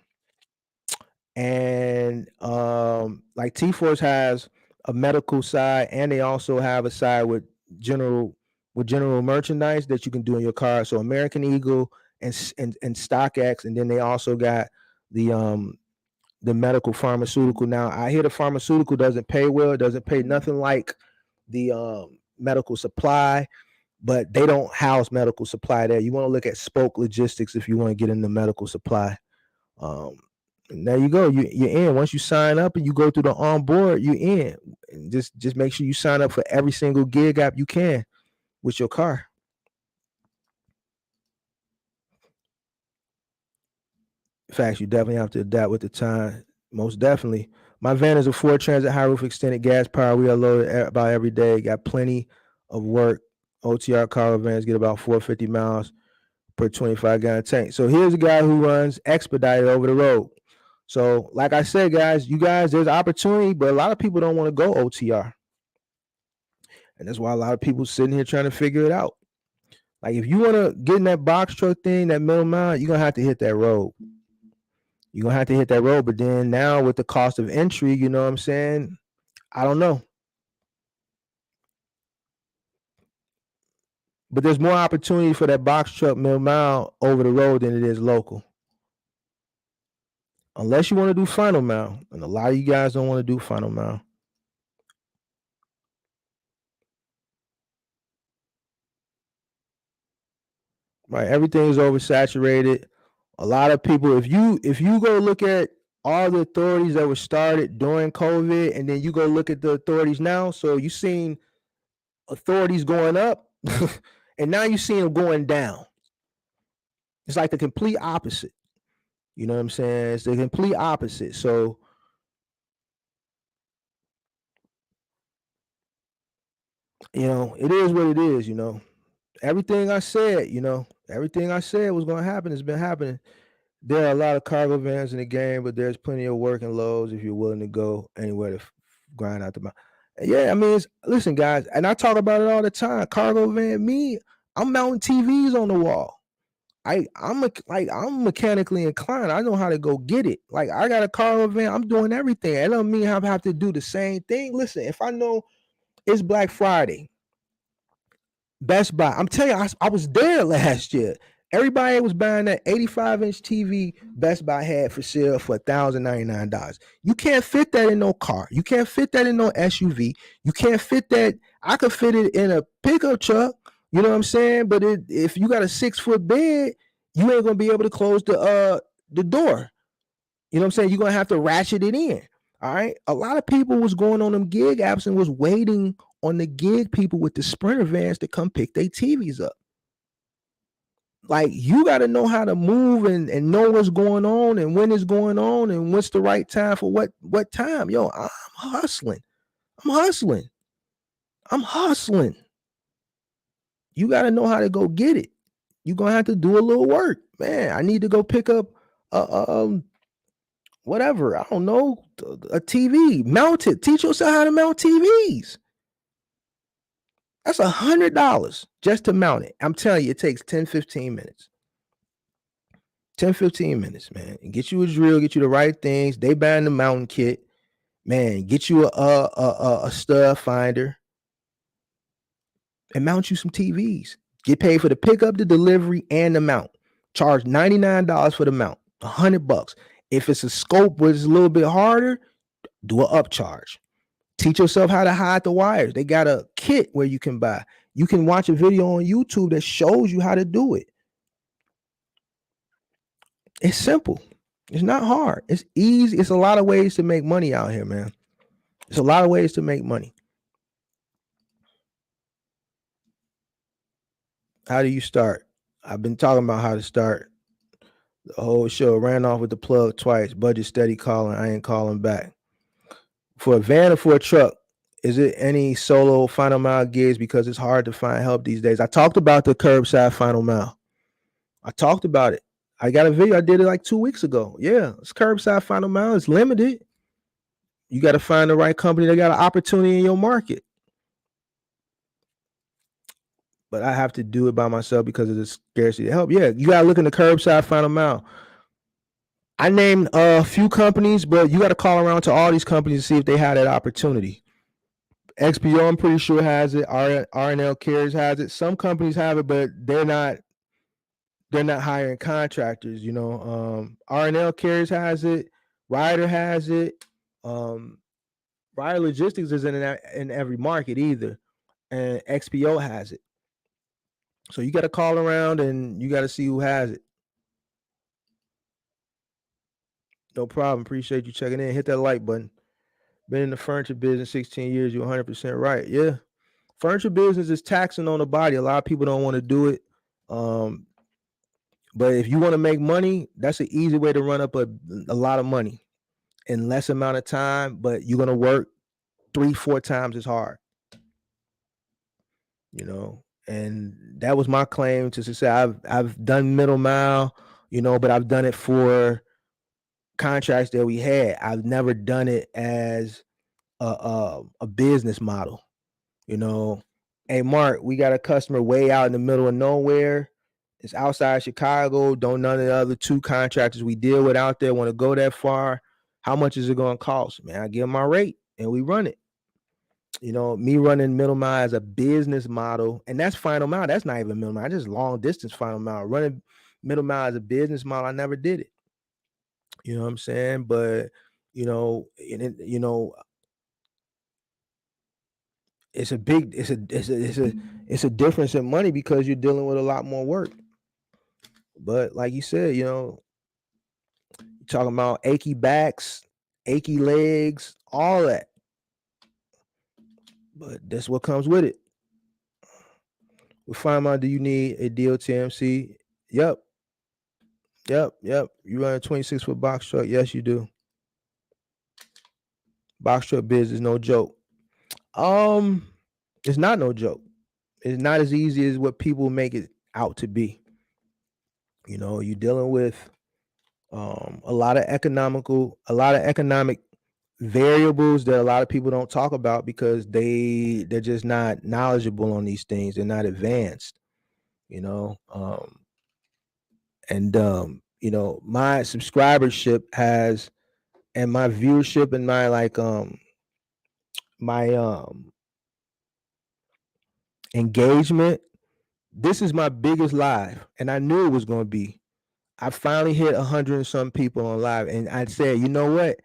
like T-Force has a medical side, and they also have a side with general merchandise that you can do in your car. So American Eagle and StockX, and then they also got the medical pharmaceutical. Now I hear the pharmaceutical doesn't pay well. It doesn't pay nothing like the medical supply, but they don't house medical supply there. You want to look at Spoke Logistics if you want to get into medical supply. And there you go. You're in. Once you sign up and you go through the onboard, you're in. And just make sure you sign up for every single gig app you can with your car. In fact, you definitely have to adapt with the time. Most definitely. My van is a Ford Transit high roof extended gas power. We are loaded about every day. Got plenty of work. OTR cargo vans get about 450 miles per 25-gallon tank. So here's a guy who runs expedited over the road. So like I said, guys, there's opportunity, but a lot of people don't want to go OTR. And that's why a lot of people sitting here trying to figure it out. Like if you want to get in that box truck thing, that middle mile, you're going to have to hit that road. You're going to have to hit that road. But then now with the cost of entry, you know what I'm saying? I don't know. But there's more opportunity for that box truck middle mile over the road than it is local. Unless you want to do final mile. And a lot of you guys don't want to do final mile. right? Everything is oversaturated. A lot of people, if you go look at all the authorities that were started during COVID, and then you go look at the authorities now, so you seen authorities going up, and now you see them going down. It's like the complete opposite. You know what I'm saying? It's the complete opposite. So, it is what it is. Everything I said, everything I said was going to happen has been happening. There are a lot of cargo vans in the game, but there's plenty of working loads if you're willing to go anywhere to grind out the mount. Yeah, I mean, listen, guys, and I talk about it all the time. Cargo van, I'm mounting TVs on the wall. I'm mechanically inclined. I know how to go get it. Like, I got a cargo van. I'm doing everything. It don't mean I have to do the same thing. Listen, if I know it's Black Friday, Best Buy. I'm telling you, I was there last year. Everybody was buying that 85-inch TV Best Buy had for sale for $1,099. You can't fit that in no car. You can't fit that in no SUV. You can't fit that. I could fit it in a pickup truck. You know what I'm saying? But if you got a 6-foot bed, you ain't gonna be able to close the door. You know what I'm saying? You're gonna have to ratchet it in. All right. A lot of people was going on them gig apps and was waiting on the gig people with the Sprinter vans to come pick their TVs up. Like, you got to know how to move and know what's going on and when it's going on and what's the right time for what time. Yo, I'm hustling. I'm hustling. I'm hustling. You got to know how to go get it. You're gonna have to do a little work, man. I need to go pick up whatever. I don't know, a TV. Mount it. Teach yourself how to mount TVs. That's $100 just to mount it. I'm telling you, it takes 10, 15 minutes. 10, 15 minutes, man. Get you a drill, get you the right things. They buying the mountain kit. Man, get you a stud finder and mount you some TVs. Get paid for the pickup, the delivery, and the mount. Charge $99 for the mount, $100. If it's a scope where it's a little bit harder, do an upcharge. Teach yourself how to hide the wires. They got a kit where you can buy. You can watch a video on YouTube that shows you how to do it. It's simple. It's not hard. It's easy. It's a lot of ways to make money out here, man. It's a lot of ways to make money. How do you start? I've been talking about how to start the whole show. Ran off with the plug twice. Budget steady calling. I ain't calling back. For a van or for a truck, is it any solo final mile gigs? Because it's hard to find help these days. I talked about the curbside final mile. I talked about it. I got a video. I did it like 2 weeks ago. Yeah, it's curbside final mile. It's limited. You got to find the right company that got an opportunity in your market. But I have to do it by myself because of the scarcity of help. Yeah, you got to look in the curbside final mile. I named a few companies, but you got to call around to all these companies to see if they have that opportunity. XPO, I'm pretty sure, has it. R&L Carriers has it. Some companies have it, but they're not hiring contractors. R&L Carriers has it. Ryder has it. Ryder Logistics isn't in every market either, and XPO has it. So you got to call around and you got to see who has it. No problem. Appreciate you checking in. Hit that like button. Been in the furniture business 16 years. You're 100% right. Yeah. Furniture business is taxing on the body. A lot of people don't want to do it. But if you want to make money, that's an easy way to run up a lot of money in less amount of time, but you're going to work 3-4 times as hard. And that was my claim to success. I've done middle mile, but I've done it for contracts that we had. I've never done it as a business model. Hey Mark, we got a customer way out in the middle of nowhere. It's outside Chicago. Don't none of the other 2 contractors we deal with out there want to go that far. How much is it going to cost? Man, I give them my rate and we run it. Me running middle mile as a business model, and that's final mile. That's not even middle mile. Just long distance final mile. Running middle mile as a business model, I never did it. You know what I'm saying? But it's a difference in money because you're dealing with a lot more work. But like you said, you're talking about achy backs, achy legs, all that. But that's what comes with it. With FineMind, do you need a DOTMC? Yep. You run a 26-foot box truck? Yes, you do. Box truck business, no joke. It's not no joke. It's not as easy as what people make it out to be. You're dealing with a lot of economic variables that a lot of people don't talk about because they're just not knowledgeable on these things. They're not advanced, and my subscribership has, and my viewership, and my my engagement. This is my biggest live, and I knew it was going to be. I finally hit 100 and some people on live, and I said, you know what?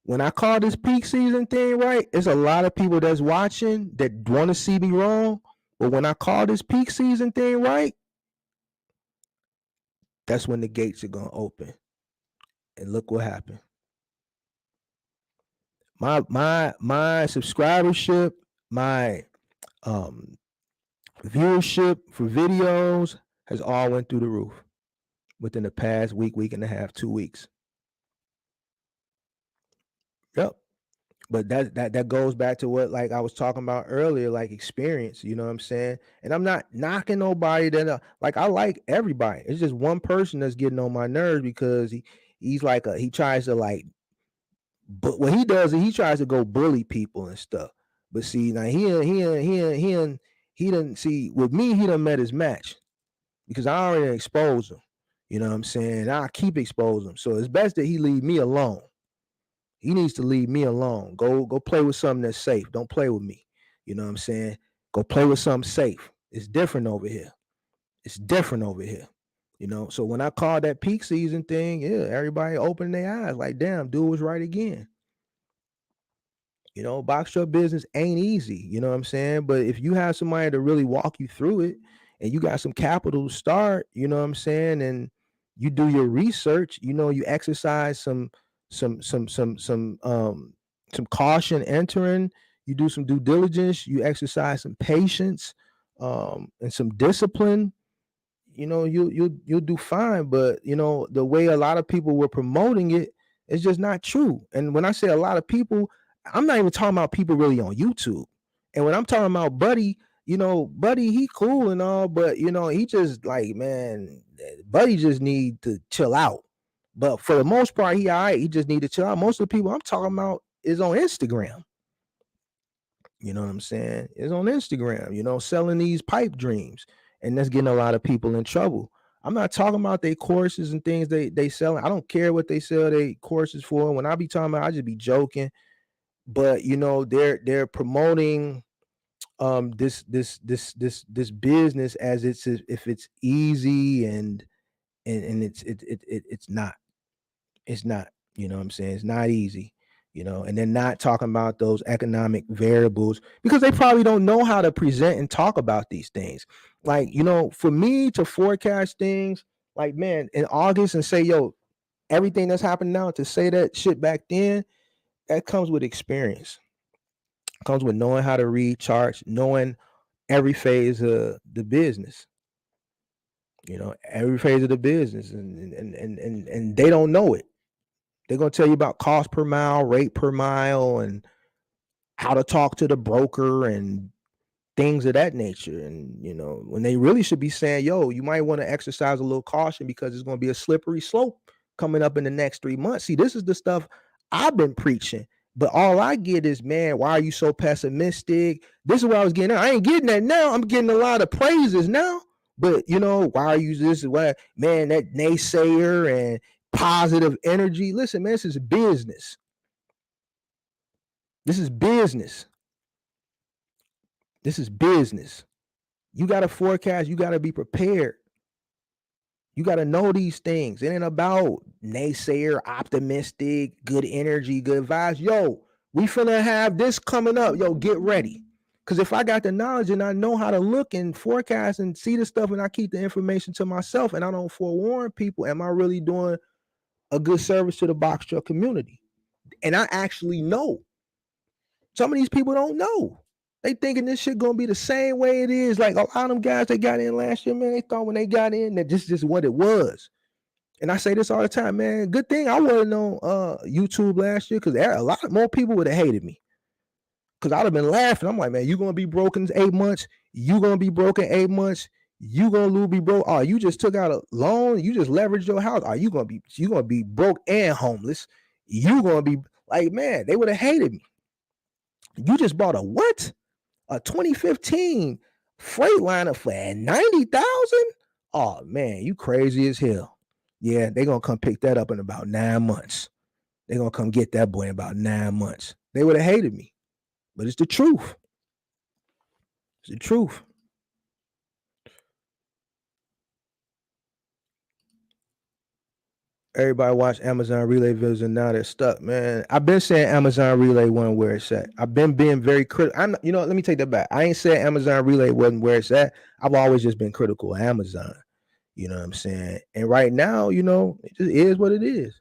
When I call this peak season thing right, it's a lot of people that's watching that want to see me wrong. But when I call this peak season thing right, that's when the gates are gonna open. And look what happened. My subscribership, my viewership for videos has all went through the roof within the past week and a half, 2 weeks. Yep. But that goes back to what, like, I was talking about earlier, like experience. You know what I'm saying? And I'm not knocking nobody that like, I like everybody. It's just one person that's getting on my nerves because he's like he tries to, like, but what he does is he tries to go bully people and stuff. But see, now he didn't see with me. He done met his match because I already exposed him. You know what I'm saying? I keep exposing him, so it's best that he leave me alone. He needs to leave me alone. Go play with something that's safe. Don't play with me. You know what I'm saying? Go play with something safe. It's different over here. It's different over here. So when I called that peak season thing, yeah, everybody opened their eyes like, damn, dude was right again. Box truck business ain't easy. You know what I'm saying? But if you have somebody to really walk you through it and you got some capital to start, you know what I'm saying? And you do your research, you exercise some caution entering, you do some due diligence, you exercise some patience, and some discipline, you'll do fine. But the way a lot of people were promoting it is just not true. And when I say a lot of people, I'm not even talking about people really on YouTube. And when I'm talking about Buddy, Buddy, he cool and all, but he just, like, man, Buddy just need to chill out. But for the most part, he all right. He just need to chill out. Most of the people I'm talking about is on Instagram. You know what I'm saying? It's on Instagram, selling these pipe dreams. And that's getting a lot of people in trouble. I'm not talking about their courses and things they selling. I don't care what they sell their courses for. When I be talking about, I just be joking. But they're promoting this business as if it's easy, and it's not. It's not. You know what I'm saying? It's not easy. And they're not talking about those economic variables because they probably don't know how to present and talk about these things. Like, for me to forecast things, like, man, in August and say, yo, everything that's happening now, to say that shit back then, that comes with experience. It comes with knowing how to read charts, knowing every phase of the business. Every phase of the business, and they don't know it. They're going to tell you about cost per mile, rate per mile, and how to talk to the broker and things of that nature. And, when they really should be saying, yo, you might want to exercise a little caution because it's going to be a slippery slope coming up in the next 3 months. See, this is the stuff I've been preaching. But all I get is, man, why are you so pessimistic? This is what I was getting. I ain't getting that now. I'm getting a lot of praises now. But, why are you this? Why, man, that naysayer and positive energy. Listen, man, this is business. This is business. This is business. You got to forecast. You got to be prepared. You got to know these things. It ain't about naysayer, optimistic, good energy, good vibes. Yo, we finna have this coming up. Yo, get ready. Because if I got the knowledge and I know how to look and forecast and see the stuff and I keep the information to myself and I don't forewarn people, am I really doing a good service to the box truck community? And I actually know. Some of these people don't know. They thinking this shit gonna be the same way it is. Like a lot of them guys that got in last year, man, they thought when they got in that this is just what it was. And I say this all the time, man. Good thing I wasn't on YouTube last year because a lot more people would have hated me. Because I'd have been laughing. I'm like, man, you gonna be broken 8 months. You gonna be broken 8 months. You gonna be broke. Oh, you just took out a loan. You just leveraged your house. Are you gonna be broke and homeless? You gonna be like, man, they would have hated me. You just bought a what? A 2015 Freightliner for 90,000? Oh man, you crazy as hell. Yeah, they gonna come pick that up in about 9 months. They gonna come get that boy in about 9 months. They would have hated me. But it's the truth. It's the truth. Everybody watch Amazon Relay videos and now they're stuck, man. I've been saying Amazon Relay wasn't where it's at. I've been being very critical. Let me take that back. I ain't saying Amazon Relay wasn't where it's at. I've always just been critical of Amazon. You know what I'm saying? And right now, it just is what it is.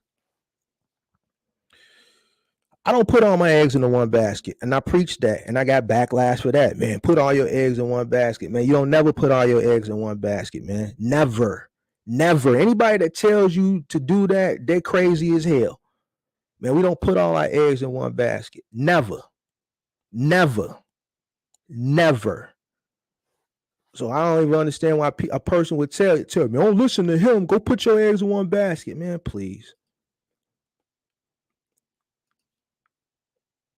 I don't put all my eggs in the one basket. And I preach that. And I got backlash for that, man. Put all your eggs in one basket, man. You don't never put all your eggs in one basket, man. Never. Never. Anybody that tells you to do that, they're crazy as hell. Man, we don't put all our eggs in one basket. Never. Never. Never. So I don't even understand why a person would tell me, don't listen to him. Go put your eggs in one basket. Man, please.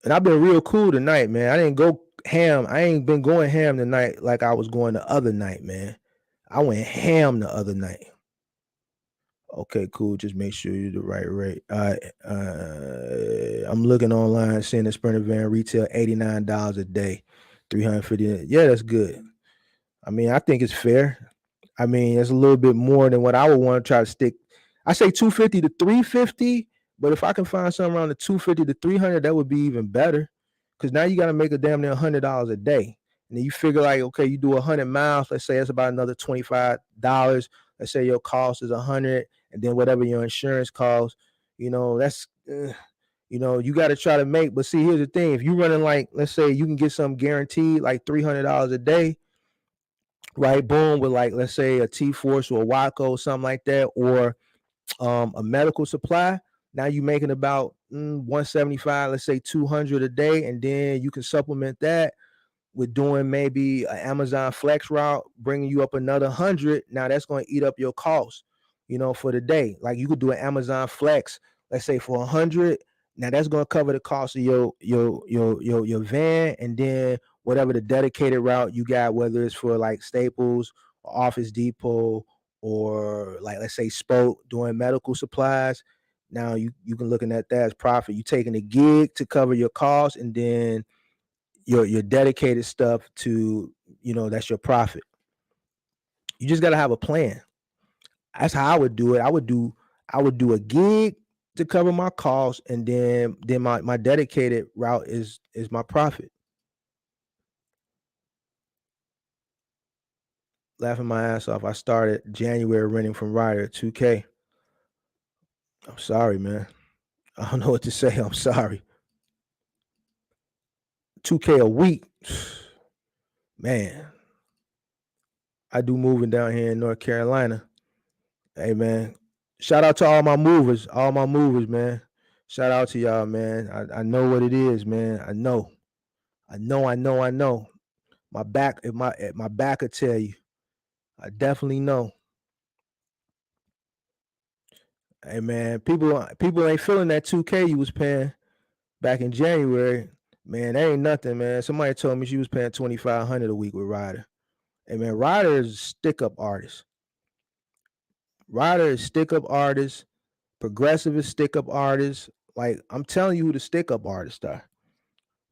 And I've been real cool tonight, man. I didn't go ham. I ain't been going ham tonight like I was going the other night, man. I went ham the other night. Okay, cool. Just make sure you're the right rate. I'm looking online, seeing the Sprinter van retail $89 a day, $350. Yeah, that's good. I mean, I think it's fair. I mean, it's a little bit more than what I would want to try to stick. I say 250 to 350, but if I can find something around the 250 to 300, that would be even better. Because now you got to make a damn near $100 a day. And then you figure like, okay, you do 100 miles. Let's say it's about another $25. Let's say your cost is 100, and then whatever your insurance costs, that's, you got to try to make. But see, here's the thing: if you're running like, let's say you can get something guaranteed like $300 a day, right? Boom, with like, let's say a T-Force or a Waco, something like that, or a medical supply. Now you're making about 175, let's say 200 a day, and then you can supplement that with doing maybe an Amazon Flex route, bringing you up another 100. Now that's going to eat up your cost, for the day. Like you could do an Amazon Flex, let's say for 100. Now that's going to cover the cost of your van, and then whatever the dedicated route you got, whether it's for like Staples or Office Depot or like, let's say Spoke doing medical supplies. Now you can looking at that as profit. You taking a gig to cover your costs, and then your dedicated stuff to, that's your profit. You just got to have a plan. That's how I would do it. I would do a gig to cover my costs, and then my dedicated route is my profit. Laughing my ass off. I started January renting from Ryder 2K. I'm sorry, man. I don't know what to say. I'm sorry. 2K a week. Man. I do moving down here in North Carolina. Hey, man. Shout out to all my movers, man. Shout out to y'all, man. I know what it is, man. I know. My back, if my back will tell you. I definitely know. Hey, man, people ain't feeling that 2K you was paying back in January. Man, that ain't nothing, man. Somebody told me she was paying $2,500 a week with Ryder. Hey, man, Ryder is a stick-up artist. Ryder is stick-up artist. Progressive is stick-up artists. Like, I'm telling you who the stick-up artists are.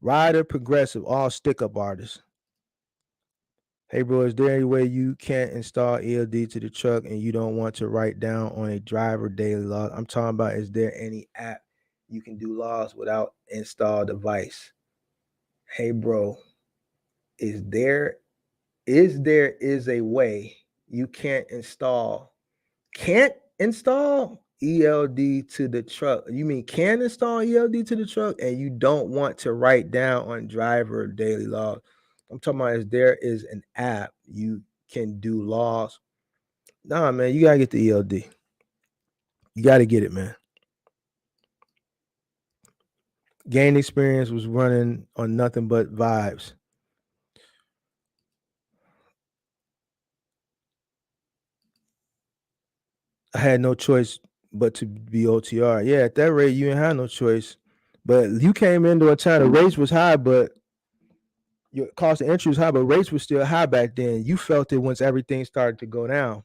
Ryder, Progressive, all stick-up artists. Hey, bro, is there any way you can't install ELD to the truck and you don't want to write down on a driver daily log? I'm talking about, is there any app you can do logs without install device? Hey, bro, is there is a way you can't install ELD to the truck. You mean can install ELD to the truck and you don't want to write down on driver daily logs? I'm talking about is there is an app you can do logs. Nah, man, you gotta get the ELD. You gotta get it, man. Gain experience was running on nothing but vibes. I had no choice but to be OTR. Yeah, at that rate, you didn't have no choice. But you came into a time the rates was high, but your cost of entry was high, but rates were still high back then. You felt it once everything started to go down.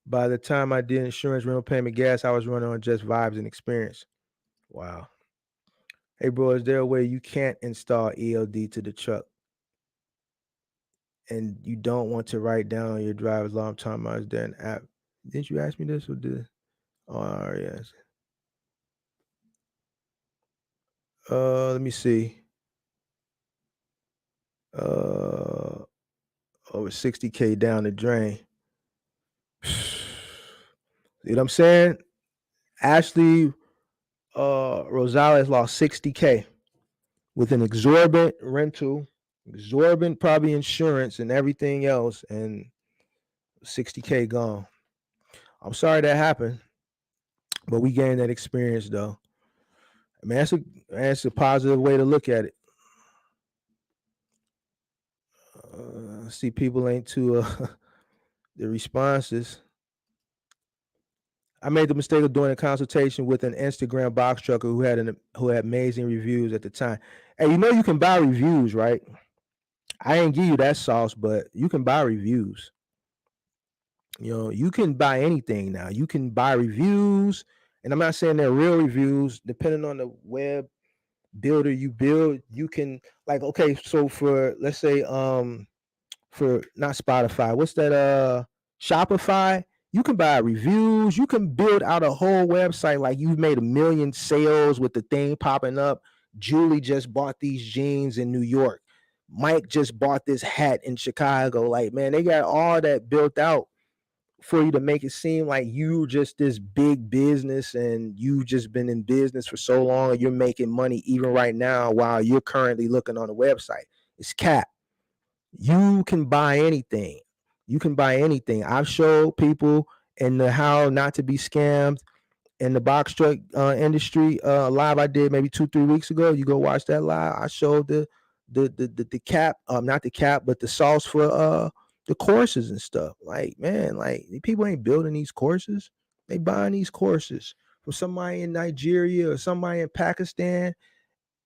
By the time I did insurance, rental payment, gas, I was running on just vibes and experience. Wow. Hey, bro, is there a way you can't install ELD to the truck and you don't want to write down your driver's long time? I was there an app. Didn't you ask me this or did? Oh, yes. Let me see. Over 60K down the drain. You know what I'm saying? Ashley Rosales lost 60K with an exorbitant rental, exorbitant probably insurance and everything else, and 60K gone. I'm sorry that happened, but we gained that experience though. I mean, that's a positive way to look at it. See, people ain't too the responses. I made the mistake of doing a consultation with an Instagram box trucker who had amazing reviews at the time. And you know you can buy reviews, right? I ain't give you that sauce, but you can buy reviews. You know, you can buy anything now. You can buy reviews, and I'm not saying they're real reviews. Depending on the web builder you build, you can like okay. So for let's say for not Spotify, what's that? Shopify. You can buy reviews. You can build out a whole website like you've made 1 million sales with the thing popping up. Julie just bought these jeans in New York. Mike just bought this hat in Chicago. Like, man, they got all that built out for you to make it seem like you just this big business and you just been in business for so long and you're making money even right now while you're currently looking on the website. It's cap. You can buy anything. You can buy anything. I've showed people in the how not to be scammed in the box truck industry live I did maybe 2-3 weeks ago. You go watch that live. I showed the cap, not the cap, but the sauce for the courses and stuff. Like, man, like people ain't building these courses. They buying these courses from somebody in Nigeria or somebody in Pakistan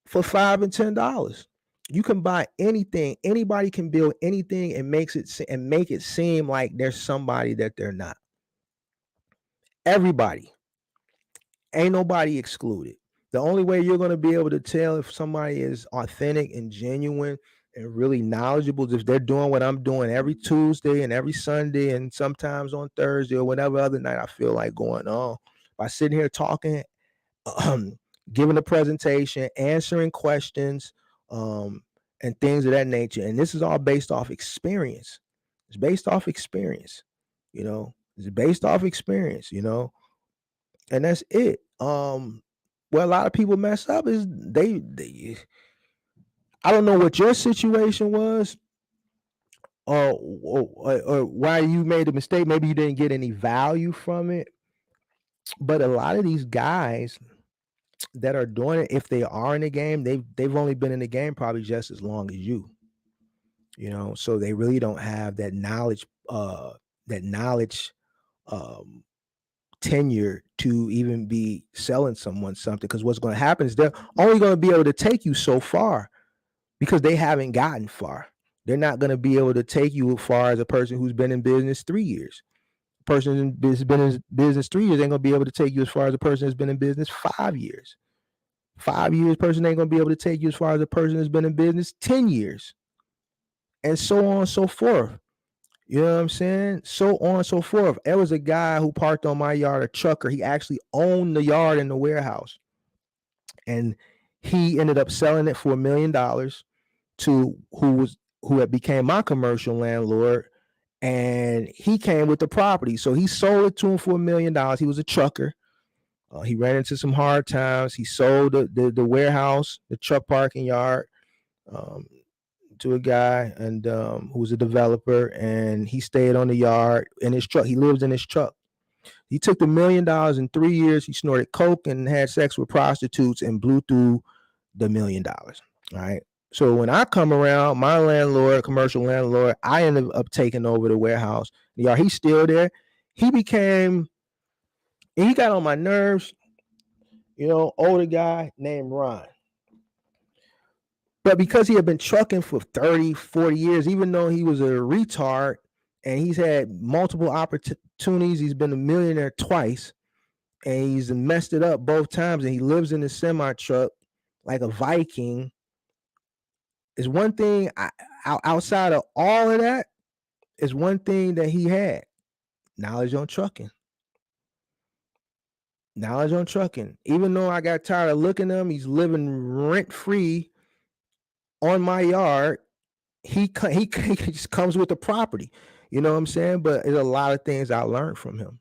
for $5 and $10. You can buy anything. Anybody can build anything and make it seem like there's somebody that they're not. Everybody. Ain't nobody excluded. The only way you're going to be able to tell if somebody is authentic and genuine and really knowledgeable is if they're doing what I'm doing every Tuesday and every Sunday and sometimes on Thursday or whatever other night I feel like going on. By sitting here talking, giving a presentation, answering questions, and things of that nature. And this is all based off experience. It's based off experience, you know. It's based off experience, you know. And that's it. Where a lot of people mess up is they I don't know what your situation was or why you made a mistake. Maybe you didn't get any value from it. But a lot of these guys that are doing it, if they are in the game, they've only been in the game probably just as long as you. You know, so they really don't have that knowledge tenure to even be selling someone something, because what's going to happen is they're only going to be able to take you so far because they haven't gotten far. They're not going to be able to take you as far as a person who's been in business 3 years. A person who's been in business 3 years ain't going to be able to take you as far as a person that's been in business 5 years. 5 years person ain't going to be able to take you as far as a person that's been in business 10 years. And so on and so forth. You know what I'm saying? So on and so forth. There was a guy who parked on my yard, a trucker. He actually owned the yard in the warehouse. And he ended up selling it for $1 million. to who had became my commercial landlord, and he came with the property. So he sold it to him for $1 million. He was a trucker. He ran into some hard times. He sold the warehouse, the truck parking yard, um, to a guy and who was a developer, and he stayed on the yard in his truck. He lives in his truck. He took the $1 million in 3 years. He snorted coke and had sex with prostitutes and blew through the $1 million. All right. So when I come around, my landlord, commercial landlord, I ended up taking over the warehouse. Yeah, he's still there. He got on my nerves, older guy named Ron. But because he had been trucking for 30, 40 years, even though he was a retard and he's had multiple opportunities, he's been a millionaire twice, and he's messed it up both times, and he lives in a semi truck like a Viking. Is one thing outside of all of that, is one thing that he had: knowledge on trucking. Knowledge on trucking. Even though I got tired of looking at him, he's living rent free on my yard. He just comes with the property. You know what I'm saying? But there's a lot of things I learned from him.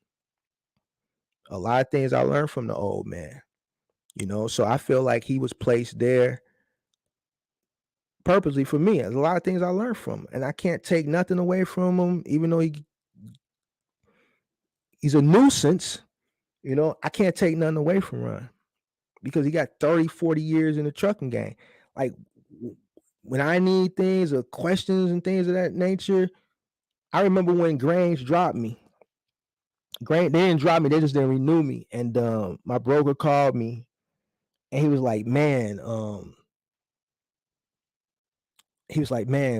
A lot of things I learned from the old man. So I feel like he was placed there purposely for me. There's a lot of things I learned from him, and I can't take nothing away from him, even though he's a nuisance. I can't take nothing away from Ron because he got 30, 40 years in the trucking game. Like, when I need things or questions and things of that nature, I remember when Grange dropped me. They didn't drop me, they just didn't renew me. And my broker called me and he was like, man,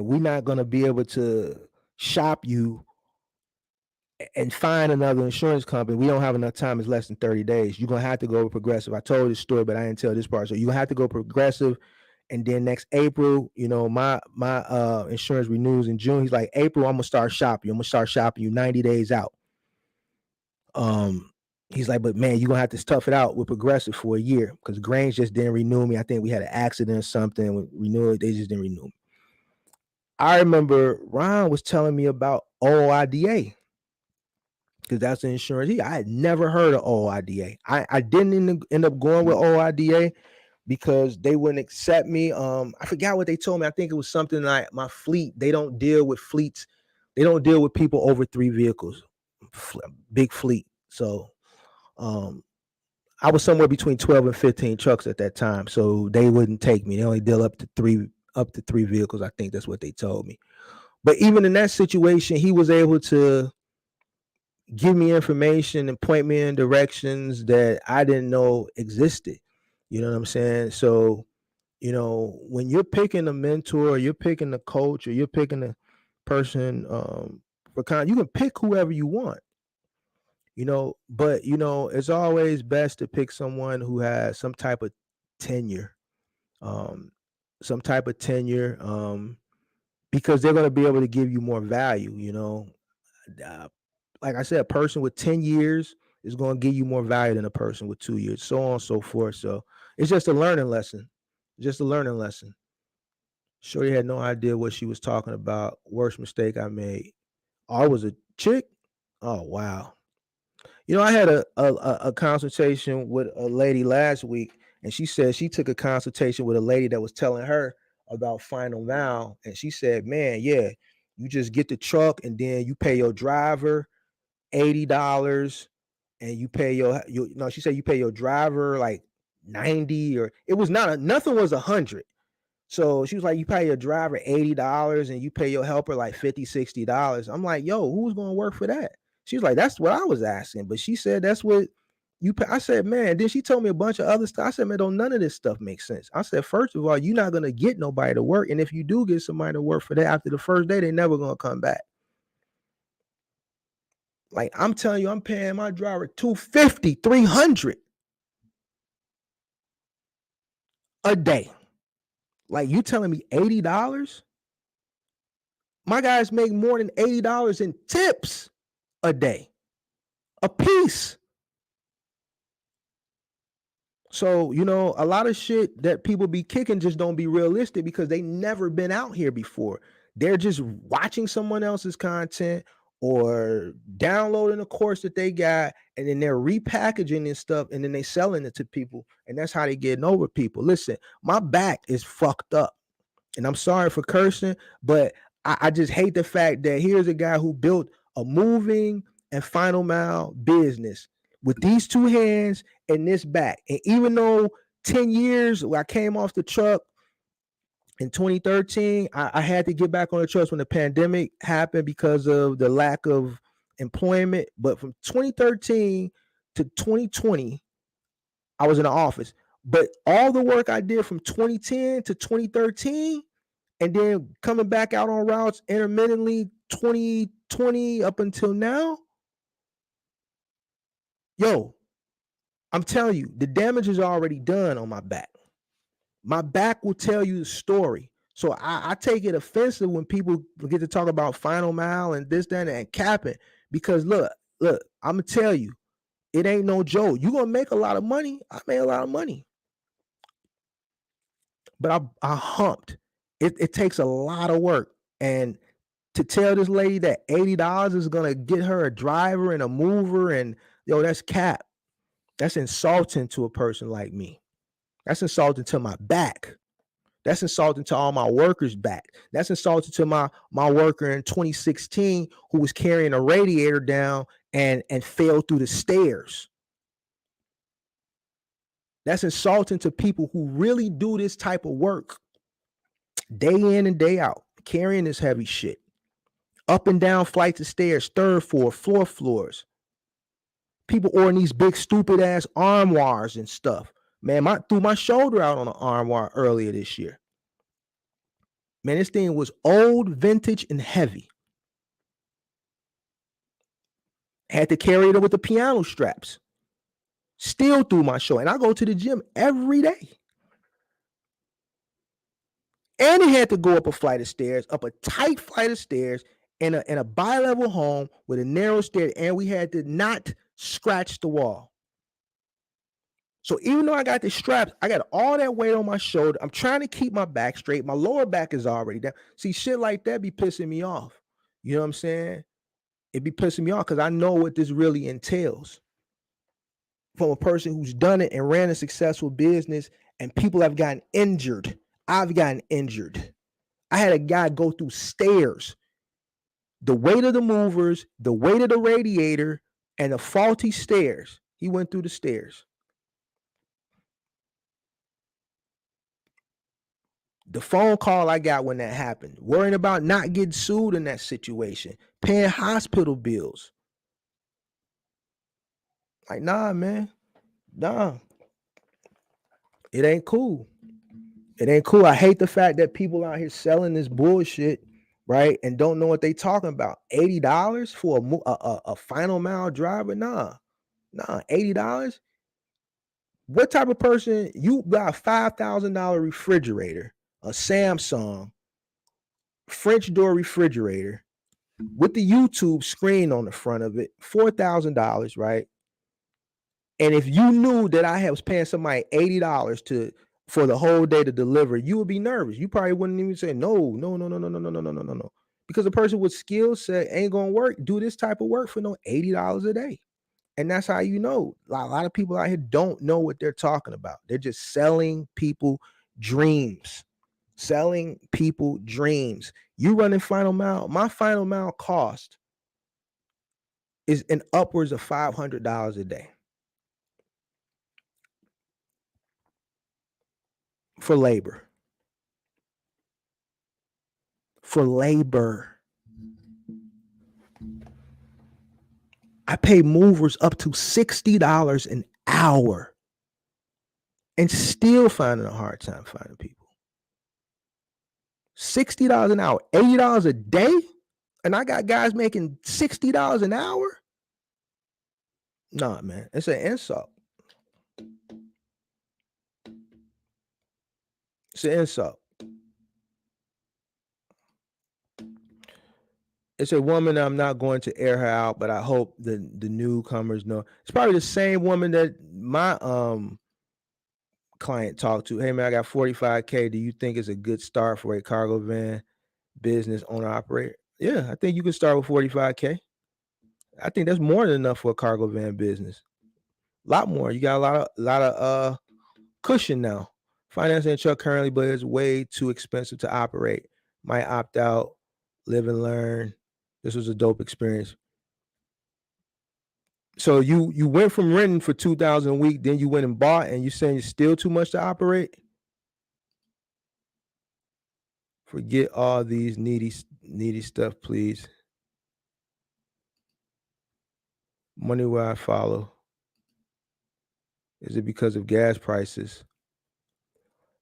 we're not gonna be able to shop you and find another insurance company. We don't have enough time. It's less than 30 days. You're gonna have to go with Progressive. I told this story, but I didn't tell this part. So you're gonna have to go Progressive. And then next April, my insurance renews in June. He's like, April, I'm gonna start shopping you. I'm gonna start shopping you 90 days out. He's like, but man, you're gonna have to tough it out with Progressive for a year because Grange just didn't renew me. I think we had an accident or something. Renew it, they just didn't renew me. I remember Ron was telling me about OIDA because that's the insurance. I had never heard of OIDA. I didn't end up going with OIDA because they wouldn't accept me. I forgot what they told me. I think it was something like my fleet. They don't deal with fleets. They don't deal with people over 3 vehicles. Big fleet. So I was somewhere between 12 and 15 trucks at that time. So they wouldn't take me. They only deal up to three vehicles. I think that's what they told me. But even in that situation, he was able to give me information and point me in directions that I didn't know existed. You know what I'm saying? So, when you're picking a mentor, or you're picking a coach, or you're picking a person you can pick whoever you want. But it's always best to pick someone who has some type of tenure. Um, because they're going to be able to give you more value. Like I said, a person with 10 years is going to give you more value than a person with 2 years, so on and so forth. So it's just a learning lesson. Shorty had no idea what she was talking about. Worst mistake I made. I was a chick. Oh, wow. I had a consultation with a lady last week, and she said she took a consultation with a lady that was telling her about final now, and she said, man, yeah, you just get the truck and then you pay your driver $80, and you pay she said you pay your driver like 90, or it was nothing was 100. So she was like, you pay your driver $80 and you pay your helper like $50, $60. I'm like, yo, who's gonna work for that? She was like, that's what I was asking. But she said that's what you pay. I said, man, then she told me a bunch of other stuff. I said, man, don't none of this stuff make sense. I said, first of all, you're not gonna get nobody to work. And if you do get somebody to work for that after the first day, they never gonna come back. Like, I'm telling you, I'm paying my driver $250, $300 a day. Like, you telling me $80? My guys make more than $80 in tips a day, a piece. So, a lot of shit that people be kicking just don't be realistic because they never been out here before. They're just watching someone else's content or downloading a course that they got, and then they're repackaging this stuff and then they selling it to people. And that's how they getting over people. Listen, my back is fucked up. And I'm sorry for cursing, but I just hate the fact that here's a guy who built a moving and final mile business with these two hands and this back. And even though 10 years I came off the truck in 2013, I had to get back on the trucks when the pandemic happened because of the lack of employment. But from 2013 to 2020, I was in the office. But all the work I did from 2010 to 2013, and then coming back out on routes intermittently 2020 up until now, yo, I'm telling you, the damage is already done on my back. My back will tell you the story. So I take it offensive when people get to talk about final mile and this, that, and capping. Because look, I'm gonna tell you, it ain't no joke. You're gonna make a lot of money. I made a lot of money. But I humped. It takes a lot of work. And to tell this lady that $80 is gonna get her a driver and a mover, and that's cap. That's insulting to a person like me. That's insulting to my back. That's insulting to all my workers back. That's insulting to my worker in 2016 who was carrying a radiator down and fell through the stairs. That's insulting to people who really do this type of work day in and day out, carrying this heavy shit. Up and down flights of stairs, third floor, floors. People ordering these big stupid ass armoires and stuff. Man, threw my shoulder out on an armoire earlier this year. Man, this thing was old, vintage, and heavy. Had to carry it with the piano straps. Still through my shoulder. And I go to the gym every day. And it had to go up a flight of stairs, up a tight flight of stairs in a bi-level home with a narrow stair. And we had to not scratch the wall. So even though I got the straps, I got all that weight on my shoulder. I'm trying to keep my back straight. My lower back is already down. See, shit like that be pissing me off. You know what I'm saying? It be pissing me off because I know what this really entails. From a person who's done it and ran a successful business, and people have gotten injured. I've gotten injured. I had a guy go through stairs. The weight of the movers, the weight of the radiator, and the faulty stairs. He went through the stairs. The phone call I got when that happened, worrying about not getting sued in that situation, paying hospital bills. Like, nah, man. Nah. It ain't cool. It ain't cool. I hate the fact that people out here selling this bullshit, right? And don't know what they talking about. $80 for a final mile driver? Nah, $80. What type of person, you got a $5,000 refrigerator, a Samsung French door refrigerator with the YouTube screen on the front of it, $4,000, right? And if you knew that I was paying somebody $80 for the whole day to deliver, you would be nervous. You probably wouldn't even say no, because a person with skill set ain't gonna do this type of work for no $80 a day. And that's how you know. A lot of people out here don't know what they're talking about. They're just selling people dreams. Selling people dreams. You running final mile. My final mile cost is in upwards of $500 a day for labor. For labor. I pay movers up to $60 an hour and still finding a hard time finding people. $60 an hour, $80 a day, and I got guys making $60 an hour? Nah, man, it's an insult. It's an insult. It's a woman I'm not going to air her out, but I hope the newcomers know. It's probably the same woman that my client talk to, hey man, I got 45K. Do you think it's a good start for a cargo van business owner operator? Yeah, I think you can start with 45K. I think that's more than enough for a cargo van business. A lot more. You got a lot of cushion now. Financing a truck currently, but it's way too expensive to operate. Might opt out, live and learn. This was a dope experience. So you went from renting for 2,000 a week, then you went and bought, and you saying it's still too much to operate? Forget all these needy stuff, please. Money where I follow. Is it because of gas prices?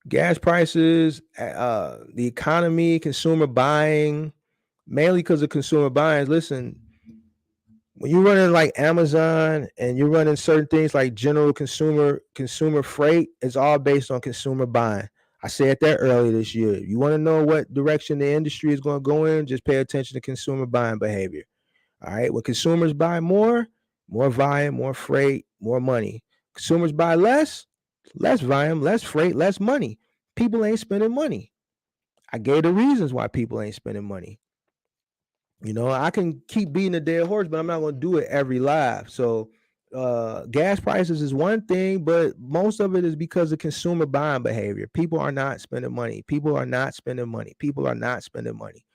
Gas prices, the economy, consumer buying, mainly because of consumer buying. Listen, when you're running like Amazon and you're running certain things like general consumer freight, it's all based on consumer buying. I said that earlier this year. You want to know what direction the industry is going to go in? Just pay attention to consumer buying behavior. All right. When consumers buy more volume, more freight, more money. Consumers buy less volume, less freight, less money. People ain't spending money. I gave the reasons why people ain't spending money. You know, I can keep beating a dead horse, but I'm not going to do it every live. So, gas prices is one thing, but most of it is because of consumer buying behavior. People are not spending money. People are not spending money. People are not spending money.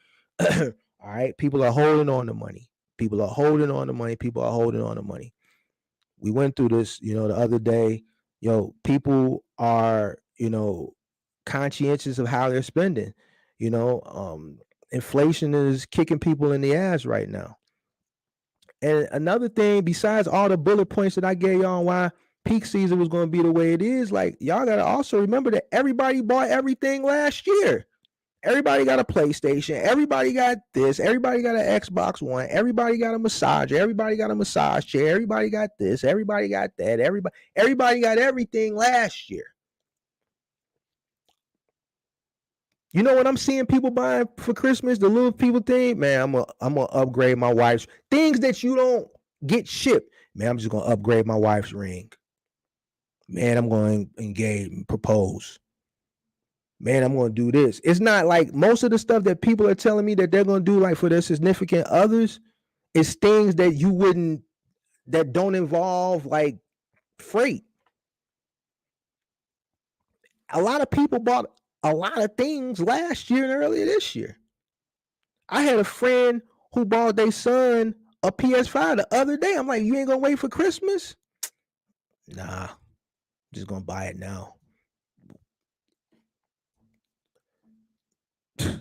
All right. People are holding on to money. People are holding on to money. People are holding on to money. We went through this, the other day. People are, conscientious of how they're spending. Inflation is kicking people in the ass right now. And another thing, besides all the bullet points that I gave y'all on why peak season was going to be the way it is, like y'all got to also remember that everybody bought everything last year. Everybody got a PlayStation. Everybody got this. Everybody got an Xbox One. Everybody got a massager. Everybody got a massage chair. Everybody got this. Everybody got that. Everybody got everything last year. You know what I'm seeing people buying for Christmas? The little people thing, man. I'm gonna upgrade my wife's things that you don't get shipped. Man, I'm just gonna upgrade my wife's ring. Man, I'm going to engage and propose. Man, I'm going to do this. It's not like most of the stuff that people are telling me that they're going to do, like for their significant others, is things that that don't involve like freight. A lot of people bought a lot of things last year and earlier this year. I had a friend who bought their son a PS5 the other day. I'm like, you ain't going to wait for Christmas? Nah, I'm just going to buy it now.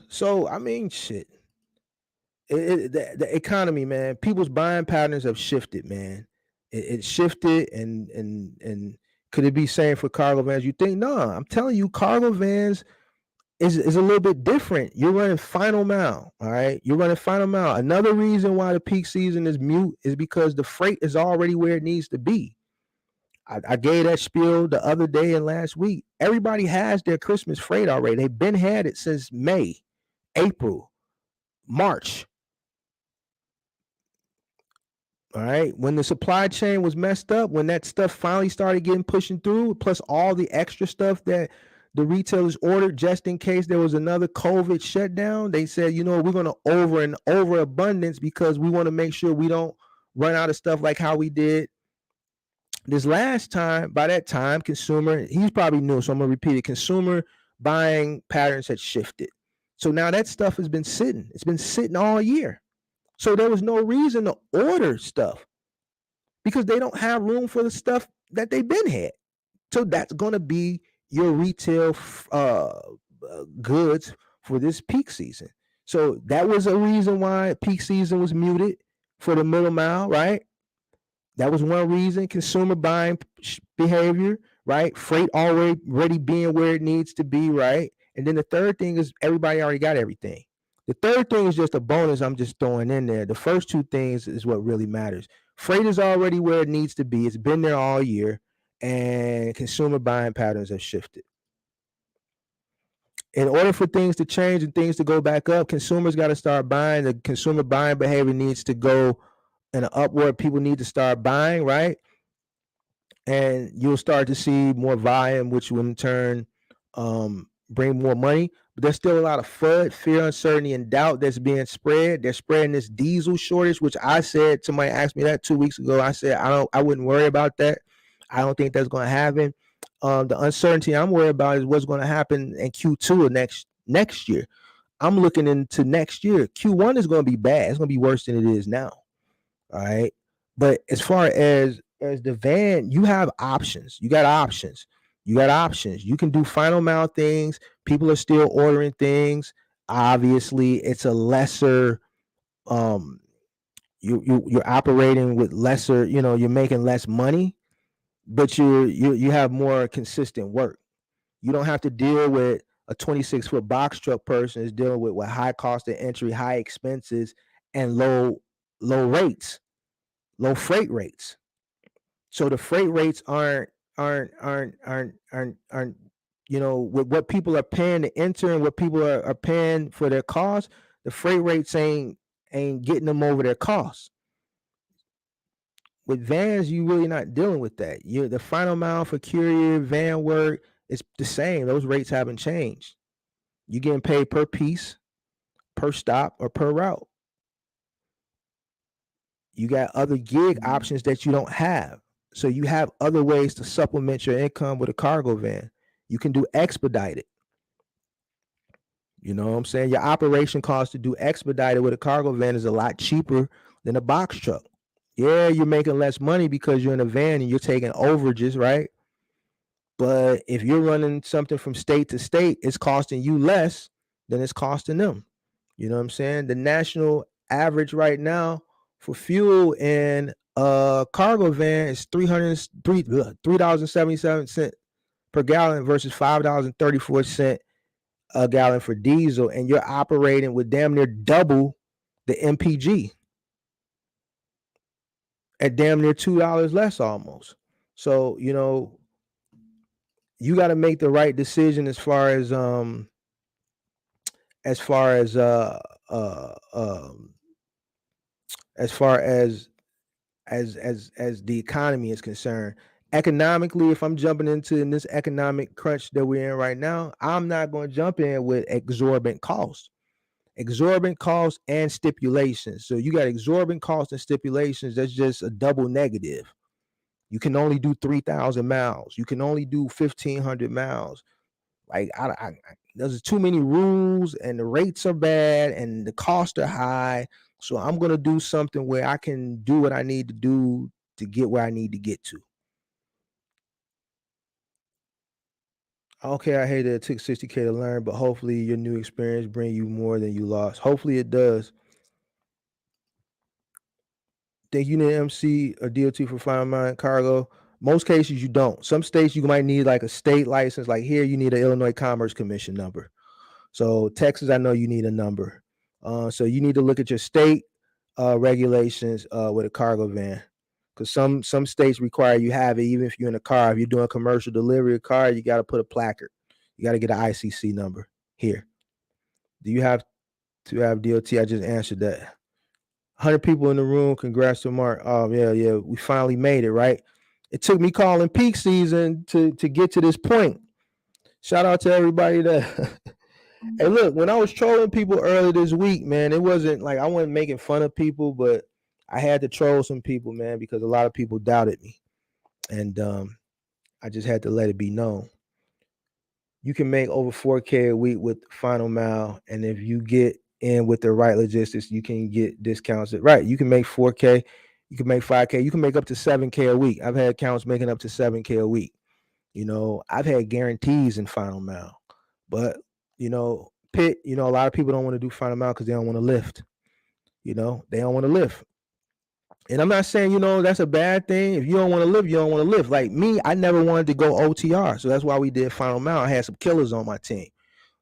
So, I mean, shit. The economy, man, people's buying patterns have shifted, man. It shifted, and could it be same for cargo vans? You think? No, I'm telling you, cargo vans is a little bit different. You're running final mile, all right? You're running final mile. Another reason why the peak season is mute is because the freight is already where it needs to be. I gave that spiel the other day and last week. Everybody has their Christmas freight already. They've been had it since May, April, March. All right. When the supply chain was messed up, when that stuff finally started getting pushing through, plus all the extra stuff that the retailers ordered just in case there was another COVID shutdown, they said, we're going to overabundance because we want to make sure we don't run out of stuff like how we did this last time. By that time, he's probably new, so I'm going to repeat it. Consumer buying patterns had shifted. So now that stuff has been sitting. It's been sitting all year. So there was no reason to order stuff because they don't have room for the stuff that they've been had. So that's going to be your retail goods for this peak season. So that was a reason why peak season was muted for the middle mile, right? That was one reason. Consumer buying behavior, right? Freight already being where it needs to be, right? And then the third thing is everybody already got everything. The third thing is just a bonus I'm just throwing in there. The first two things is what really matters. Freight is already where it needs to be. It's been there all year, and consumer buying patterns have shifted. In order for things to change and things to go back up, consumers got to start buying. The consumer buying behavior needs to go in an upward. People need to start buying, right? and you'll start to see more volume, which will in turn bring more money. But there's still a lot of FUD, fear, uncertainty, and doubt that's being spread. They're spreading this diesel shortage, which I said, somebody asked me that 2 weeks ago. I said I wouldn't worry about that. I don't think that's going to happen. The uncertainty I'm worried about is what's going to happen in Q2 of next year. I'm looking into next year. Q1 is going to be bad. It's going to be worse than it is now. All right. But as far as the van, you have options. You got options. You got options. You can do final mile things. People are still ordering things. Obviously, it's a lesser um you're operating with lesser, you're making less money, but you have more consistent work. You don't have to deal with a 26-foot box truck person is dealing with high cost of entry, high expenses, and low rates, low freight rates. So the freight rates aren't with what people are paying to enter and what people are paying for their costs. The freight rates ain't getting them over their costs. With vans, you really not dealing with that. The final mile for courier van work is the same. Those rates haven't changed. You're getting paid per piece, per stop, or per route. You got other gig options that you don't have. So you have other ways to supplement your income with a cargo van. You can do expedited. You know what I'm saying? Your operation cost to do expedited with a cargo van is a lot cheaper than a box truck. Yeah, you're making less money because you're in a van and you're taking overages, right? But if you're running something from state to state, it's costing you less than it's costing them. You know what I'm saying? The national average right now for fuel in a cargo van is $3.77 per gallon versus $5.34 a gallon for diesel, and you're operating with damn near double the MPG at damn near $2 less almost. So you got to make the right decision as far as as far as uh uh um as far as the economy is concerned. Economically, if I'm jumping into in this economic crunch that we're in right now, I'm not going to jump in with exorbitant costs and stipulations. So you got exorbitant costs and stipulations. That's just a double negative. You can only do 3,000 miles. You can only do 1,500 miles. Like there's too many rules, and the rates are bad, and the costs are high. So I'm gonna do something where I can do what I need to do to get where I need to get to. Okay, I hate that it took 60K to learn, but hopefully your new experience bring you more than you lost. Hopefully it does. Think you need MC or DOT for final mile cargo? Most cases you don't. Some states you might need like a state license. Like here, you need an Illinois Commerce Commission number. So Texas, I know you need a number. So you need to look at your state regulations with a cargo van, because some states require you have it even if you're in a car. If you're doing commercial delivery of car, you got to put a placard. You got to get an ICC number here. Do you have to have DOT? I just answered that. 100 people in the room. Congrats to Mark. Oh yeah, we finally made it, right? It took me calling peak season to get to this point. Shout out to everybody that Hey, look, when I was trolling people earlier this week, man, it wasn't like I wasn't making fun of people, but I had to troll some people, man, because a lot of people doubted me. And I just had to let it be known. You can make over 4K a week with Final Mile. And if you get in with the right logistics, you can get discounts. Right. You can make 4K, you can make 5K, you can make up to 7K a week. I've had accounts making up to 7K a week. I've had guarantees in Final Mile. But Pitt, a lot of people don't want to do Final Mile because they don't want to lift. They don't want to lift. And I'm not saying, that's a bad thing. If you don't want to lift, you don't want to lift. Like me, I never wanted to go OTR. So that's why we did Final Mile. I had some killers on my team.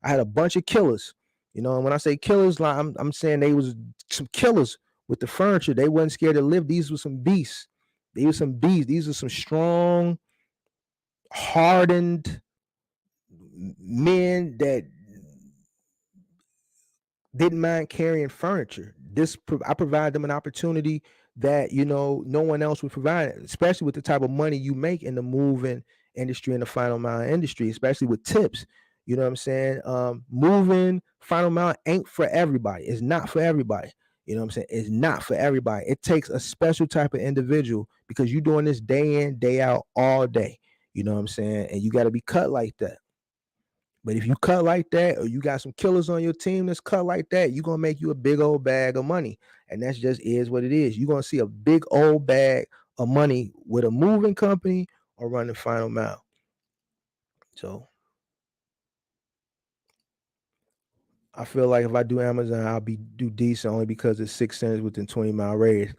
I had a bunch of killers. And when I say killers, like I'm saying they was some killers with the furniture. They wasn't scared to lift. These were some beasts. These were some beasts. These are some strong, hardened men that didn't mind carrying furniture. I provide them an opportunity that no one else would provide, especially with the type of money you make in the moving industry and the final mile industry, especially with tips. You know what I'm saying? Moving final mile ain't for everybody. It's not for everybody. You know what I'm saying? It's not for everybody. It takes a special type of individual because you're doing this day in, day out, all day. You know what I'm saying? And you got to be cut like that. But if you cut like that, or you got some killers on your team that's cut like that, you're gonna make you a big old bag of money. And that's just is what it is. You're gonna see a big old bag of money with a moving company or running final mile. So I feel like if I do Amazon, I'll do decent only because it's 6 centers within 20-mile radius.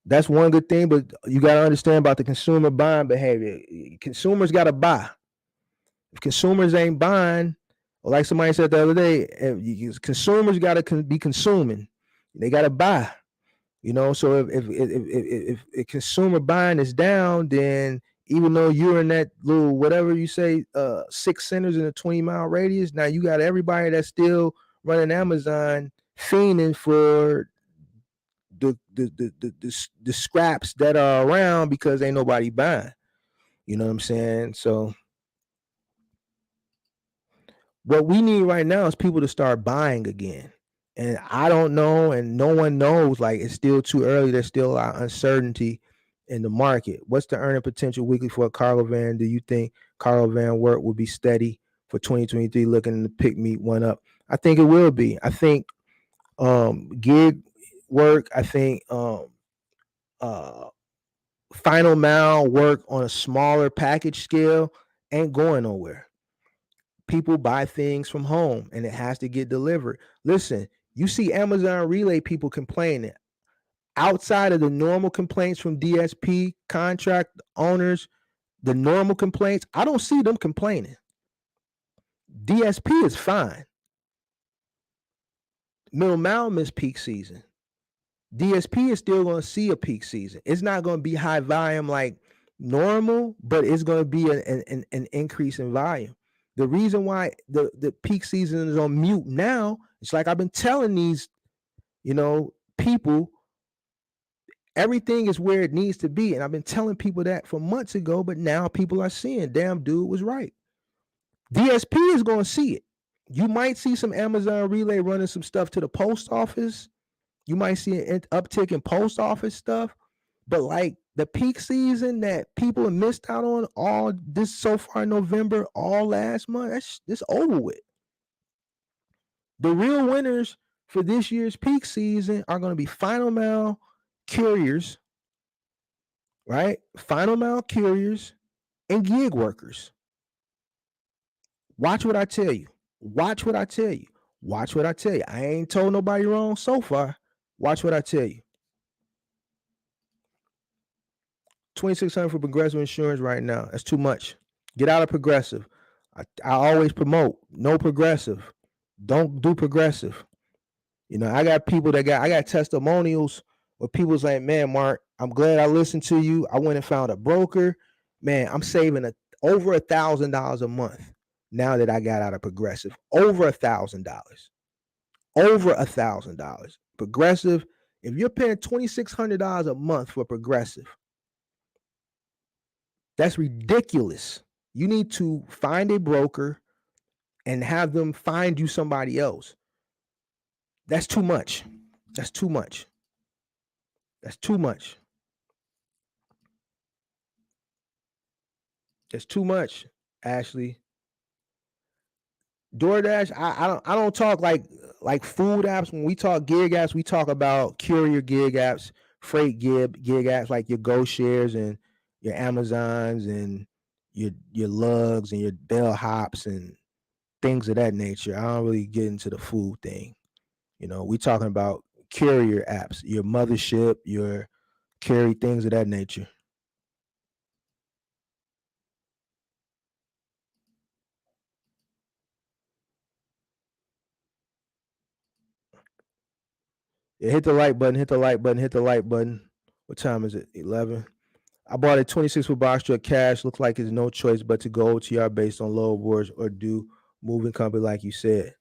That's one good thing, but you got to understand about the consumer buying behavior. Consumers got to buy. If consumers ain't buying, or like somebody said the other day, consumers got to be consuming. They got to buy. So if consumer buying is down, then even though you're in that little whatever you say 6 centers in a 20-mile radius, now you got everybody that's still running Amazon fiending for the scraps that are around because ain't nobody buying. You know what I'm saying? So what we need right now is people to start buying again. And I don't know, and no one knows. Like, it's still too early. There's still a lot of uncertainty in the market. What's the earning potential weekly for a cargo van? Do you think cargo van work will be steady for 2023, looking to pick me one up? I think it will be. I think gig work, I think final mile work on a smaller package scale ain't going nowhere. People buy things from home and it has to get delivered. Listen, you see Amazon Relay people complaining. Outside of the normal complaints from DSP contract owners, the normal complaints, I don't see them complaining. DSP is fine. Middle mile missed peak season. DSP is still going to see a peak season. It's not going to be high volume like normal, but it's going to be an increase in volume. The reason why the peak season is on mute now, it's like I've been telling these, people, everything is where it needs to be. And I've been telling people that for months ago, but now people are seeing, damn, dude was right. DSP is going to see it. You might see some Amazon Relay running some stuff to the post office. You might see an uptick in post office stuff, but like the peak season that people have missed out on all this so far in November, all last month, that's over with. The real winners for this year's peak season are going to be final mile couriers, right? Final mile couriers and gig workers. Watch what I tell you. Watch what I tell you. Watch what I tell you. I ain't told nobody wrong so far. Watch what I tell you. $2,600 for Progressive insurance right now. That's too much. Get out of Progressive. I always promote no Progressive. Don't do Progressive. I got people I got testimonials where people's like, man, Mark, I'm glad I listened to you. I went and found a broker. Man, I'm saving over $1,000 a month now that I got out of Progressive. Over $1,000. Over $1,000. Progressive, if you're paying $2,600 a month for Progressive, that's ridiculous. You need to find a broker and have them find you somebody else. That's too much. That's too much. That's too much. It's too much, Ashley. DoorDash, I don't talk like food apps. When we talk gig apps, we talk about courier gig apps, freight gig apps like your Go Shares and your Amazons and your Lugs and your Bellhops and things of that nature. I don't really get into the food thing. We talking about courier apps, your Mothership, your carry, things of that nature. Yeah, hit the like button, hit the like button, hit the like button. What time is it? 11. I bought a 26 foot box truck cash. Looks like there's no choice but to go OTR based on low boards or do moving company like you said.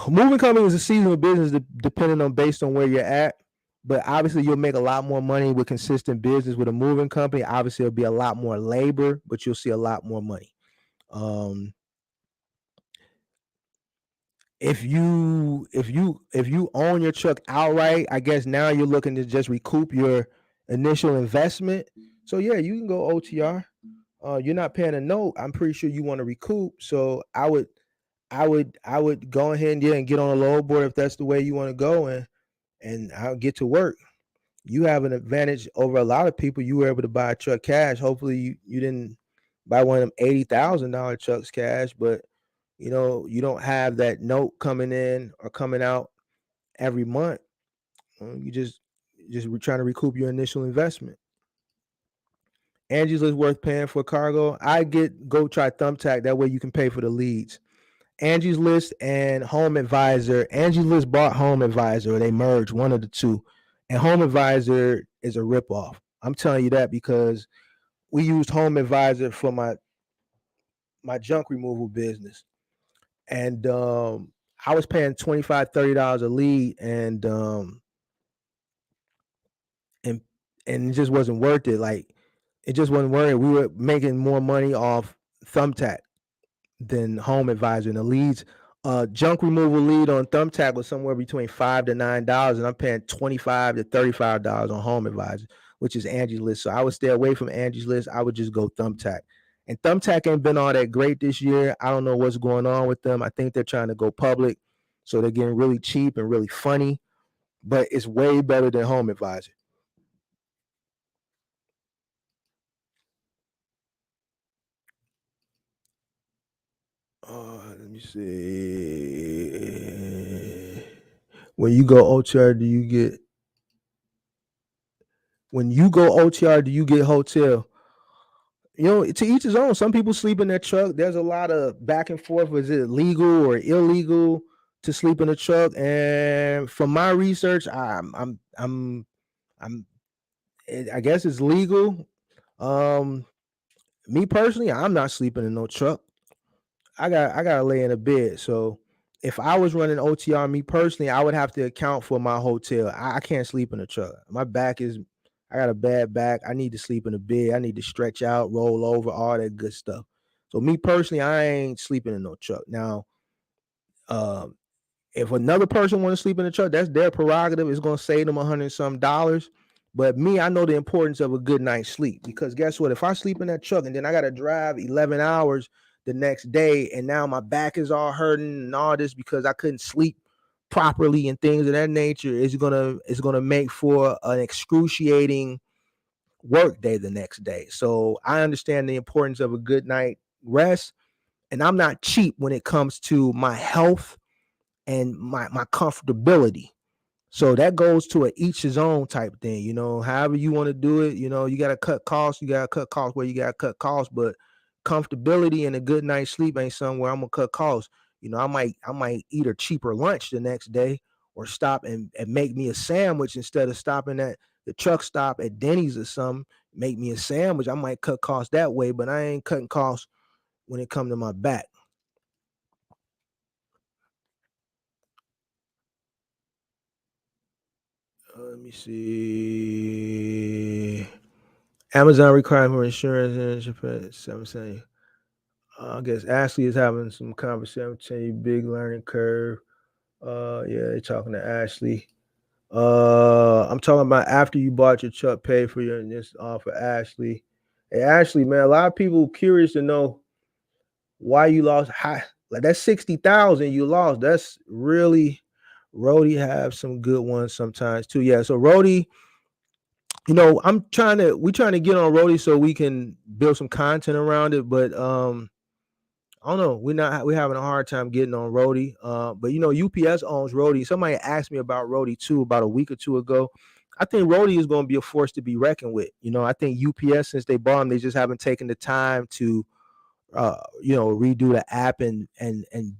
Moving company is a seasonal business depending on based on where you're at. but obviously you'll make a lot more money with consistent business with a moving company. Obviously, it'll be a lot more labor, but you'll see a lot more money. Um, if you own your truck outright, I guess now you're looking to just recoup your initial investment. So yeah, you can go OTR. You're not paying a note. I'm pretty sure you want to recoup. So I would go ahead and, yeah, and get on a load board if that's the way you want to go, and I'll get to work. You have an advantage over a lot of people. You were able to buy a truck cash. Hopefully you didn't buy one of them $80,000 trucks cash, but you don't have that note coming in or coming out every month. You just trying to recoup your initial investment. Angie's List worth paying for cargo. I go try Thumbtack. That way you can pay for the leads. Angie's List and Home Advisor. Angie's List bought Home Advisor. They merged, one of the two. And Home Advisor is a ripoff. I'm telling you that because we used Home Advisor for my junk removal business. And I was paying $25-$30 a lead, and and it just wasn't worth it. Like, it just wasn't worth it. We were making more money off Thumbtack than Home Advisor. And the leads, junk removal lead on Thumbtack was somewhere between $5 to $9, and I'm paying $25 to $35 on Home Advisor, which is Angie's List. So I would stay away from Angie's List. I would just go Thumbtack. And Thumbtack ain't been all that great this year. I don't know what's going on with them. I think they're trying to go public, so they're getting really cheap and really funny. But it's way better than Home Advisor. Let me see. When you go OTR, do you get? When you go OTR, do you get hotel? To each his own. Some people sleep in their truck. There's a lot of back and forth. Is it legal or illegal to sleep in a truck? And from my research, I guess it's legal. Me personally, I'm not sleeping in no truck. I gotta lay in a bed. So if I was running OTR, me personally, I would have to account for my hotel. I can't sleep in a truck. I got a bad back. I need to sleep in a bed. I need to stretch out, roll over, all that good stuff. So me personally, I ain't sleeping in no truck. Now, um, if another person want to sleep in the truck, that's their prerogative. It's gonna save them $100 some. But me, I know the importance of a good night's sleep, because guess what? If I sleep in that truck and then I gotta drive 11 hours the next day, and now my back is all hurting and all this because I couldn't sleep properly and things of that nature, it's gonna make for an excruciating work day the next day. So I understand the importance of a good night rest, and I'm not cheap when it comes to my health and my comfortability. So that goes to a each his own type thing. However you want to do it. You got to cut costs. You got to cut costs where you got to cut costs. But comfortability and a good night's sleep ain't somewhere I'm gonna cut costs. I might eat a cheaper lunch the next day, or stop and make me a sandwich instead of stopping at the truck stop at Denny's or something. Make me a sandwich. I might cut costs that way, but I ain't cutting costs when it comes to my back. Let me see. Amazon requirement for insurance in Japan. 7 I guess Ashley is having some conversation. Big learning curve. Yeah, they're talking to Ashley. I'm talking about after you bought your truck, pay for your this for Ashley. Hey Ashley, man, a lot of people curious to know why you lost. Like, that's 60,000 you lost. That's really. Rody have some good ones sometimes too. Yeah, so Rody, we're trying to get on Rody so we can build some content around it, but I don't know. We're having a hard time getting on Rody. But UPS owns Rody. Somebody asked me about Rody too about a week or two ago. I think Rody is going to be a force to be reckoned with. I think UPS, since they bought them, they just haven't taken the time to redo the app and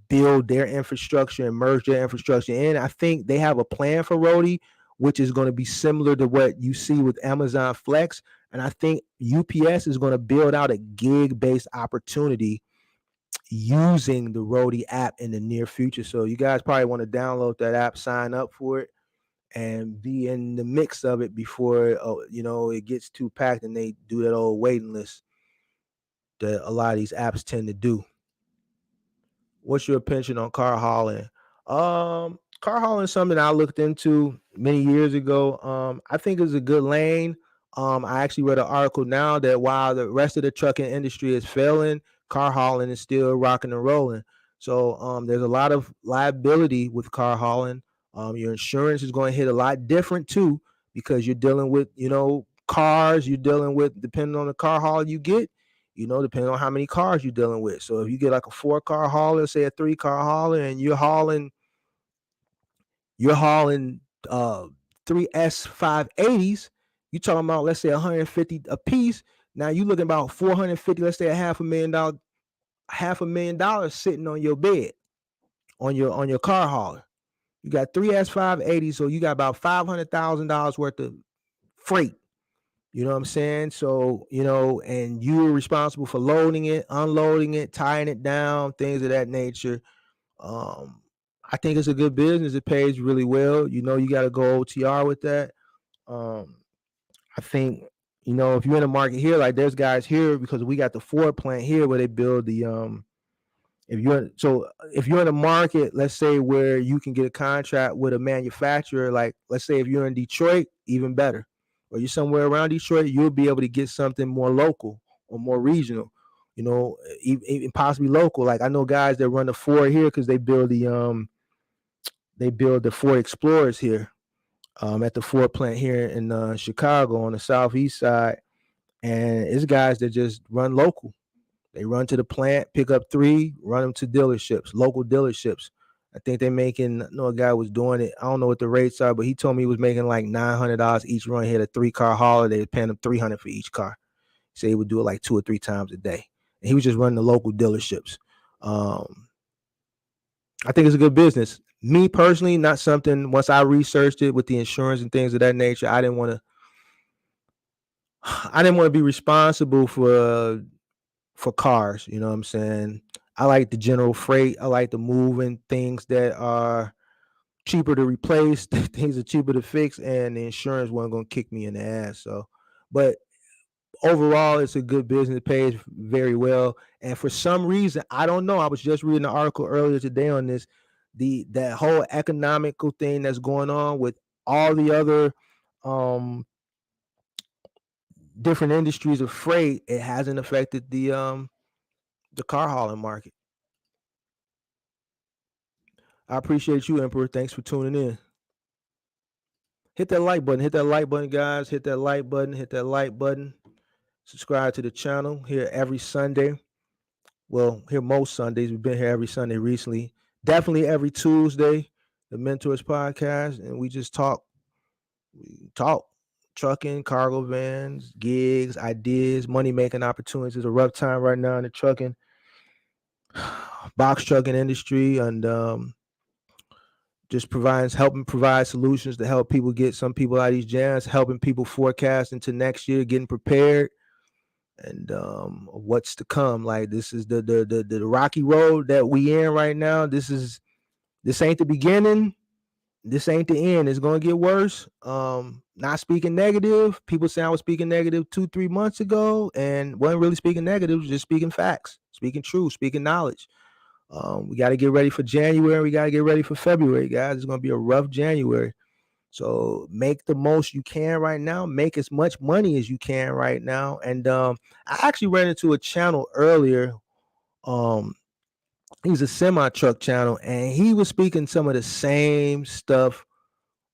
build their infrastructure and merge their infrastructure in. I think they have a plan for Rody, which is going to be similar to what you see with Amazon Flex. And I think UPS is going to build out a gig-based opportunity using the Rody app in the near future. So you guys probably want to download that app, sign up for it, and be in the mix of it before it gets too packed and they do that old waiting list that a lot of these apps tend to do. What's your opinion on car hauling? Car hauling is something I looked into many years ago. I think it's a good lane. I actually read an article now that while the rest of the trucking industry is failing, car hauling is still rocking and rolling. So there's a lot of liability with car hauling. Your insurance is going to hit a lot different too because you're dealing with cars. You're dealing with, depending on the car haul you get, depending on how many cars you're dealing with. So if you get like a 4-car hauler, say a 3-car hauler, and you're hauling uh 3S580s, you talking about, let's say, 150 a piece. Now you looking about 450, let's say a $500,000 sitting on your bed on your car hauler. You got 3S580, so you got about $500,000 worth of freight. You know what I'm saying? So, and you're responsible for loading it, unloading it, tying it down, things of that nature. Um, I think it's a good business. It pays really well. You got to go OTR with that. Um, I think, if you're in the market here, like there's guys here because we got the Ford plant here where they build the if you're in a market, let's say, where you can get a contract with a manufacturer, like let's say if you're in Detroit, even better. Or you're somewhere around Detroit, you'll be able to get something more local or more regional, even possibly local. Like I know guys that run the Ford here because they build the Ford Explorers here at the Ford plant here in Chicago on the southeast side, and it's guys that just run local. They run to the plant, pick up 3, run them to dealerships, local dealerships. I think they making. I know a guy was doing it. I don't know what the rates are, but he told me he was making like $900 each run. He had a 3-car hauler. They were paying him $300 for each car. He said he would do it like 2 or 3 times a day. And he was just running the local dealerships. I think it's a good business. Me personally, not something. Once I researched it with the insurance and things of that nature, I didn't want to. I didn't want to be responsible for cars. You know what I'm saying? I like the general freight. I like the moving things that are cheaper to replace, things are cheaper to fix, and the insurance wasn't gonna kick me in the ass. So, but overall, it's a good business. It pays very well. And for some reason, I don't know. I was just reading an article earlier today on this. That whole economical thing that's going on with all the other um different industries of freight, it hasn't affected the car hauling market. I appreciate you, Emperor. Thanks for tuning in. Hit that like button. Hit that like button, guys. Hit that like button. Hit that like button. Subscribe to the channel here every Sunday. Well, here most Sundays. We've been here every Sunday recently. Definitely every Tuesday, the Mentors Podcast, and we just talk. We talk trucking, cargo vans, gigs, ideas, money making opportunities. It's a rough time right now in the trucking, box trucking industry, and just helping provide solutions to help people get some people out of these jams, helping people forecast into next year, getting prepared, and what's to come. Like this is the rocky road that we in right now. This ain't the beginning. This ain't the end. It's gonna get worse. Not speaking negative. People say I was speaking negative 2-3 months ago, and wasn't really speaking negative. Just speaking facts, speaking truth, speaking knowledge. We got to get ready for January. We got to get ready for February, guys. It's going to be a rough January. So make the most you can right now. Make as much money as you can right now. And I actually ran into a channel earlier. He's a semi truck channel, and he was speaking some of the same stuff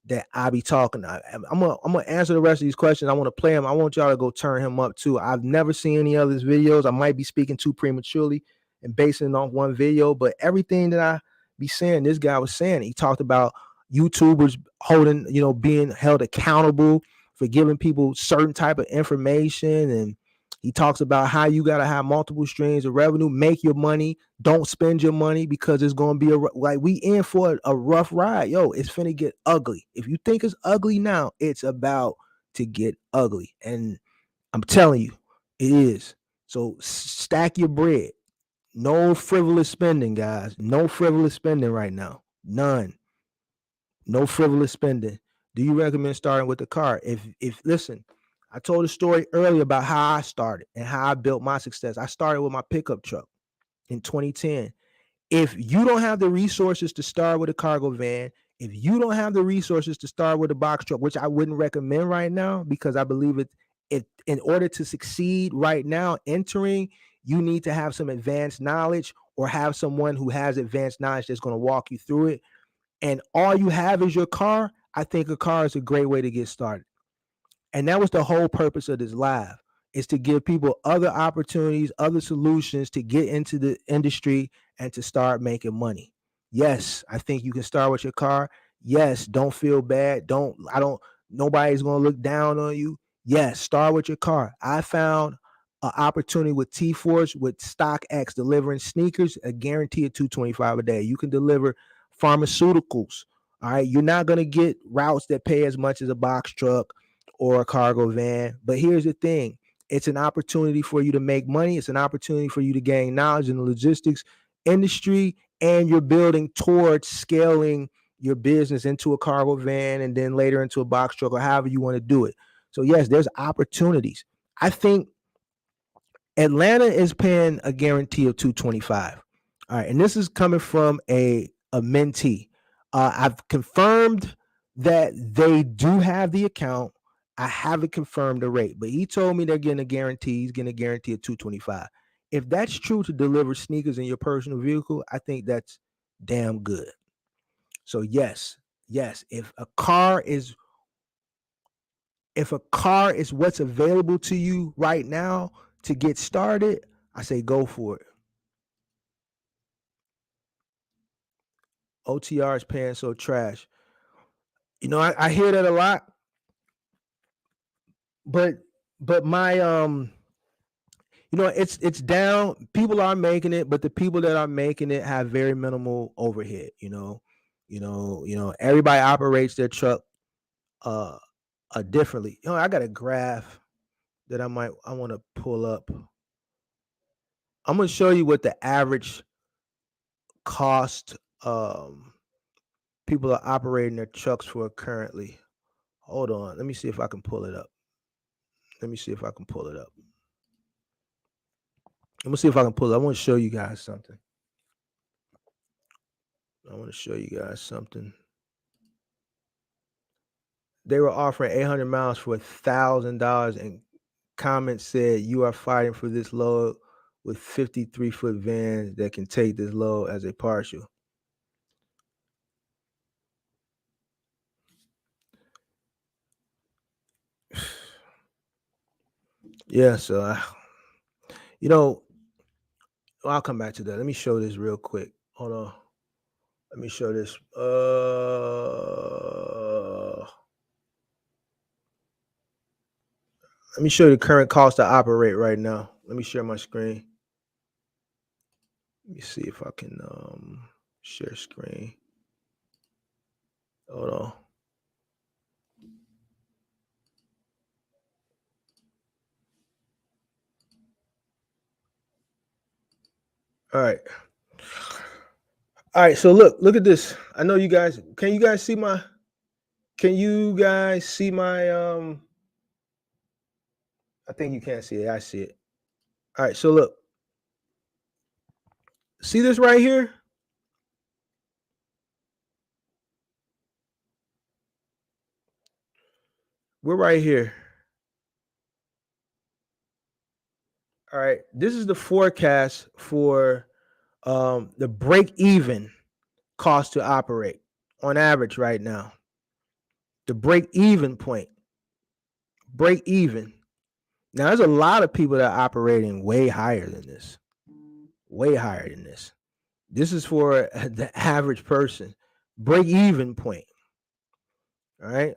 that I be talking. I'm gonna answer the rest of these questions. I want to play him. I want y'all to go turn him up too. I've never seen any of his videos. I might be speaking too prematurely and basing it on one video, but everything that I be saying, this guy was saying. He talked about YouTubers being held accountable for giving people certain type of information, and he talks about how you got to have multiple streams of revenue, make your money, don't spend your money because it's going to be like we in for a rough ride. Yo, it's finna get ugly. If you think it's ugly now, it's about to get ugly. And I'm telling you, it is. So stack your bread. No frivolous spending, guys. No frivolous spending right now. None. No frivolous spending. Do you recommend starting with the car? If listen, I told a story earlier about how I started and how I built my success. I started with my pickup truck in 2010. If you don't have the resources to start with a cargo van, if you don't have the resources to start with a box truck, which I wouldn't recommend right now, because I believe it in order to succeed right now entering, you need to have some advanced knowledge or have someone who has advanced knowledge that's going to walk you through it. And all you have is your car. I think a car is a great way to get started. And that was the whole purpose of this live, is to give people other opportunities, other solutions to get into the industry and to start making money. Yes, I think you can start with your car. Yes, don't feel bad. Nobody's going to look down on you. Yes, start with your car. I found an opportunity with T-Force with StockX delivering sneakers, a guarantee of 225 a day. You can deliver pharmaceuticals. All right. You're not going to get routes that pay as much as a box truck or a cargo van. But here's the thing, it's an opportunity for you to make money. It's an opportunity for you to gain knowledge in the logistics industry, and you're building towards scaling your business into a cargo van and then later into a box truck or however you want to do it. So yes, there's opportunities. I think Atlanta is paying a guarantee of 225. All right, and this is coming from a mentee. I've confirmed that they do have the account. I haven't confirmed the rate, but he told me they're getting a guarantee. He's getting a guarantee of 225. If that's true to deliver sneakers in your personal vehicle, I think that's damn good. So yes, if a car is what's available to you right now to get started, I say go for it. OTR is paying so trash. I hear that a lot, but my it's down. People are making it, but the people that are making it have very minimal overhead. Everybody operates their truck uh differently. I got a graph that I want to pull up. I'm gonna show you what the average cost people are operating their trucks for currently. Hold on, let me see if I can pull it up. Let me see if I can pull it up. I'm gonna see if I can pull it. I want to show you guys something. They were offering 800 miles for $1,000, and comments said, "You are fighting for this load with 53-foot vans that can take this load as a partial." Yeah, so I'll come back to that. Let me show this real quick. Hold on. Let me show this. Let me show you the current cost to operate right now. Let me share my screen. Let me see if I can share screen. Hold on. All right. All right, so look at this. I know you guys, can you guys see my I think you can't see it. I see it. All right, so look. See this right here? We're right here. All right. This is the forecast for the break even cost to operate on average right now. The break even point. Break even. Now, there's a lot of people that are operating way higher than this. Way higher than this. This is for the average person. Break even point. All right.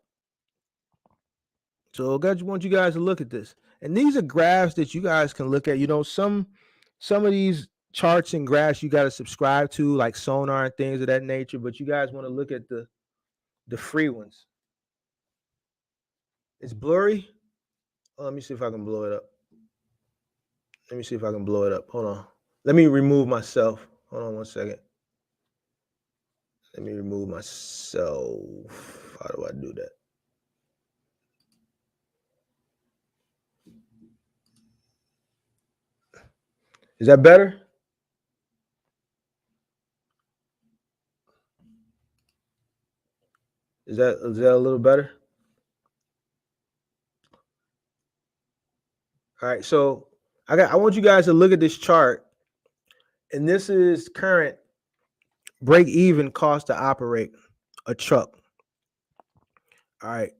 So I want you guys to look at this. And these are graphs that you guys can look at. Some of these charts and graphs you got to subscribe to, like Sonar and things of that nature, but you guys want to look at the free ones. It's blurry. Oh, let me see if I can blow it up. Hold on. Let me remove myself. Hold on one second. Let me remove myself. How do I do that? Is that better? Is that a little better? All right. So I want you guys to look at this chart, and this is current break even cost to operate a truck. All right.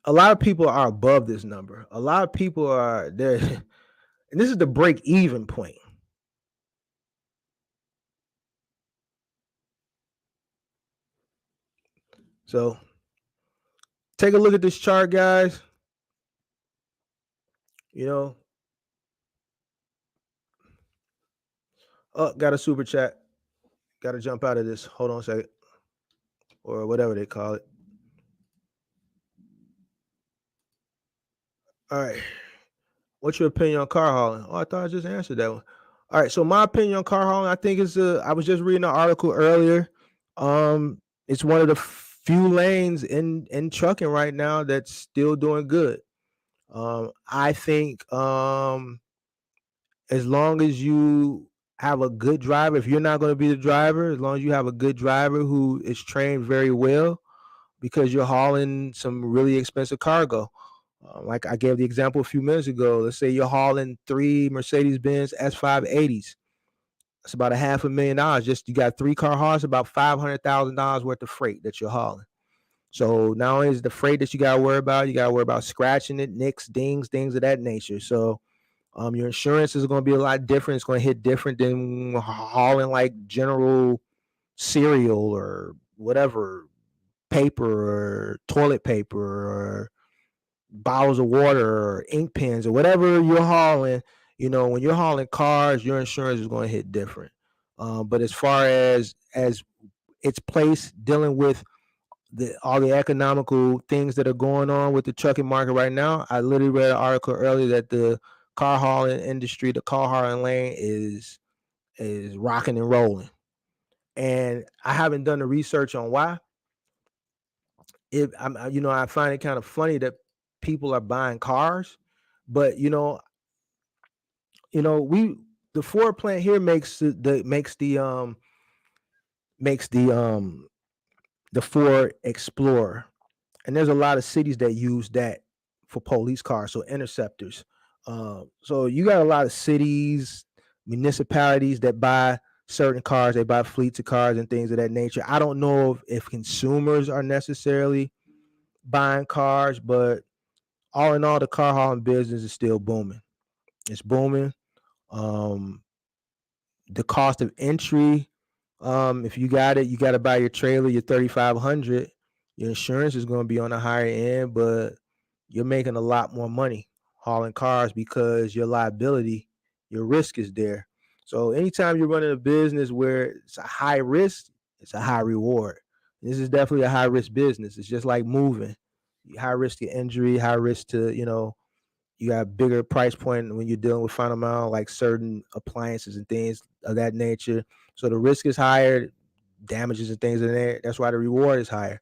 A lot of people are above this number. A lot of people are there, and this is the break even point. So take a look at this chart, guys. You know, oh, got a super chat. Got to jump out of this. Hold on a second, or whatever they call it. All right. What's your opinion on car hauling? Oh, I thought I just answered that one. All right. So my opinion on car hauling, I think it's I was just reading an article earlier. It's one of the few lanes in trucking right now that's still doing good. I think as long as you have a good driver, if you're not going to be the driver, as long as you have a good driver who is trained very well, because you're hauling some really expensive cargo. Like I gave the example a few minutes ago. Let's say you're hauling 3 Mercedes-Benz S580s. That's about $500,000. Just you got 3 car hauls, about $500,000 worth of freight that you're hauling. So not only is the freight that you got to worry about, you got to worry about scratching it, nicks, dings, things of that nature. So your insurance is going to be a lot different. It's going to hit different than hauling like general cereal or whatever, paper or toilet paper or bottles of water or ink pens or whatever you're hauling. When you're hauling cars, your insurance is going to hit different. But as far as its place dealing with all the economical things that are going on with the trucking market right now, I literally read an article earlier that the car hauling industry, the car hauling lane is rocking and rolling. And I haven't done the research on why. I find it kind of funny that people are buying cars, but the Ford plant here makes the Ford Explorer, and there's a lot of cities that use that for police cars, so interceptors. So you got a lot of cities, municipalities that buy certain cars. They buy fleets of cars and things of that nature. I don't know if consumers are necessarily buying cars, but all in all, the car hauling business is still booming. It's booming. Um, the cost of entry, if you got it, you got to buy your trailer, your 3,500. Your insurance is going to be on the higher end, but you're making a lot more money hauling cars because your liability, your risk is there. So anytime you're running a business where it's a high risk, it's a high reward. This is definitely a high risk business. It's just like moving. High risk to injury, high risk to, you got bigger price point when you're dealing with final mile, like certain appliances and things of that nature. So the risk is higher, damages and things in there. That's why the reward is higher.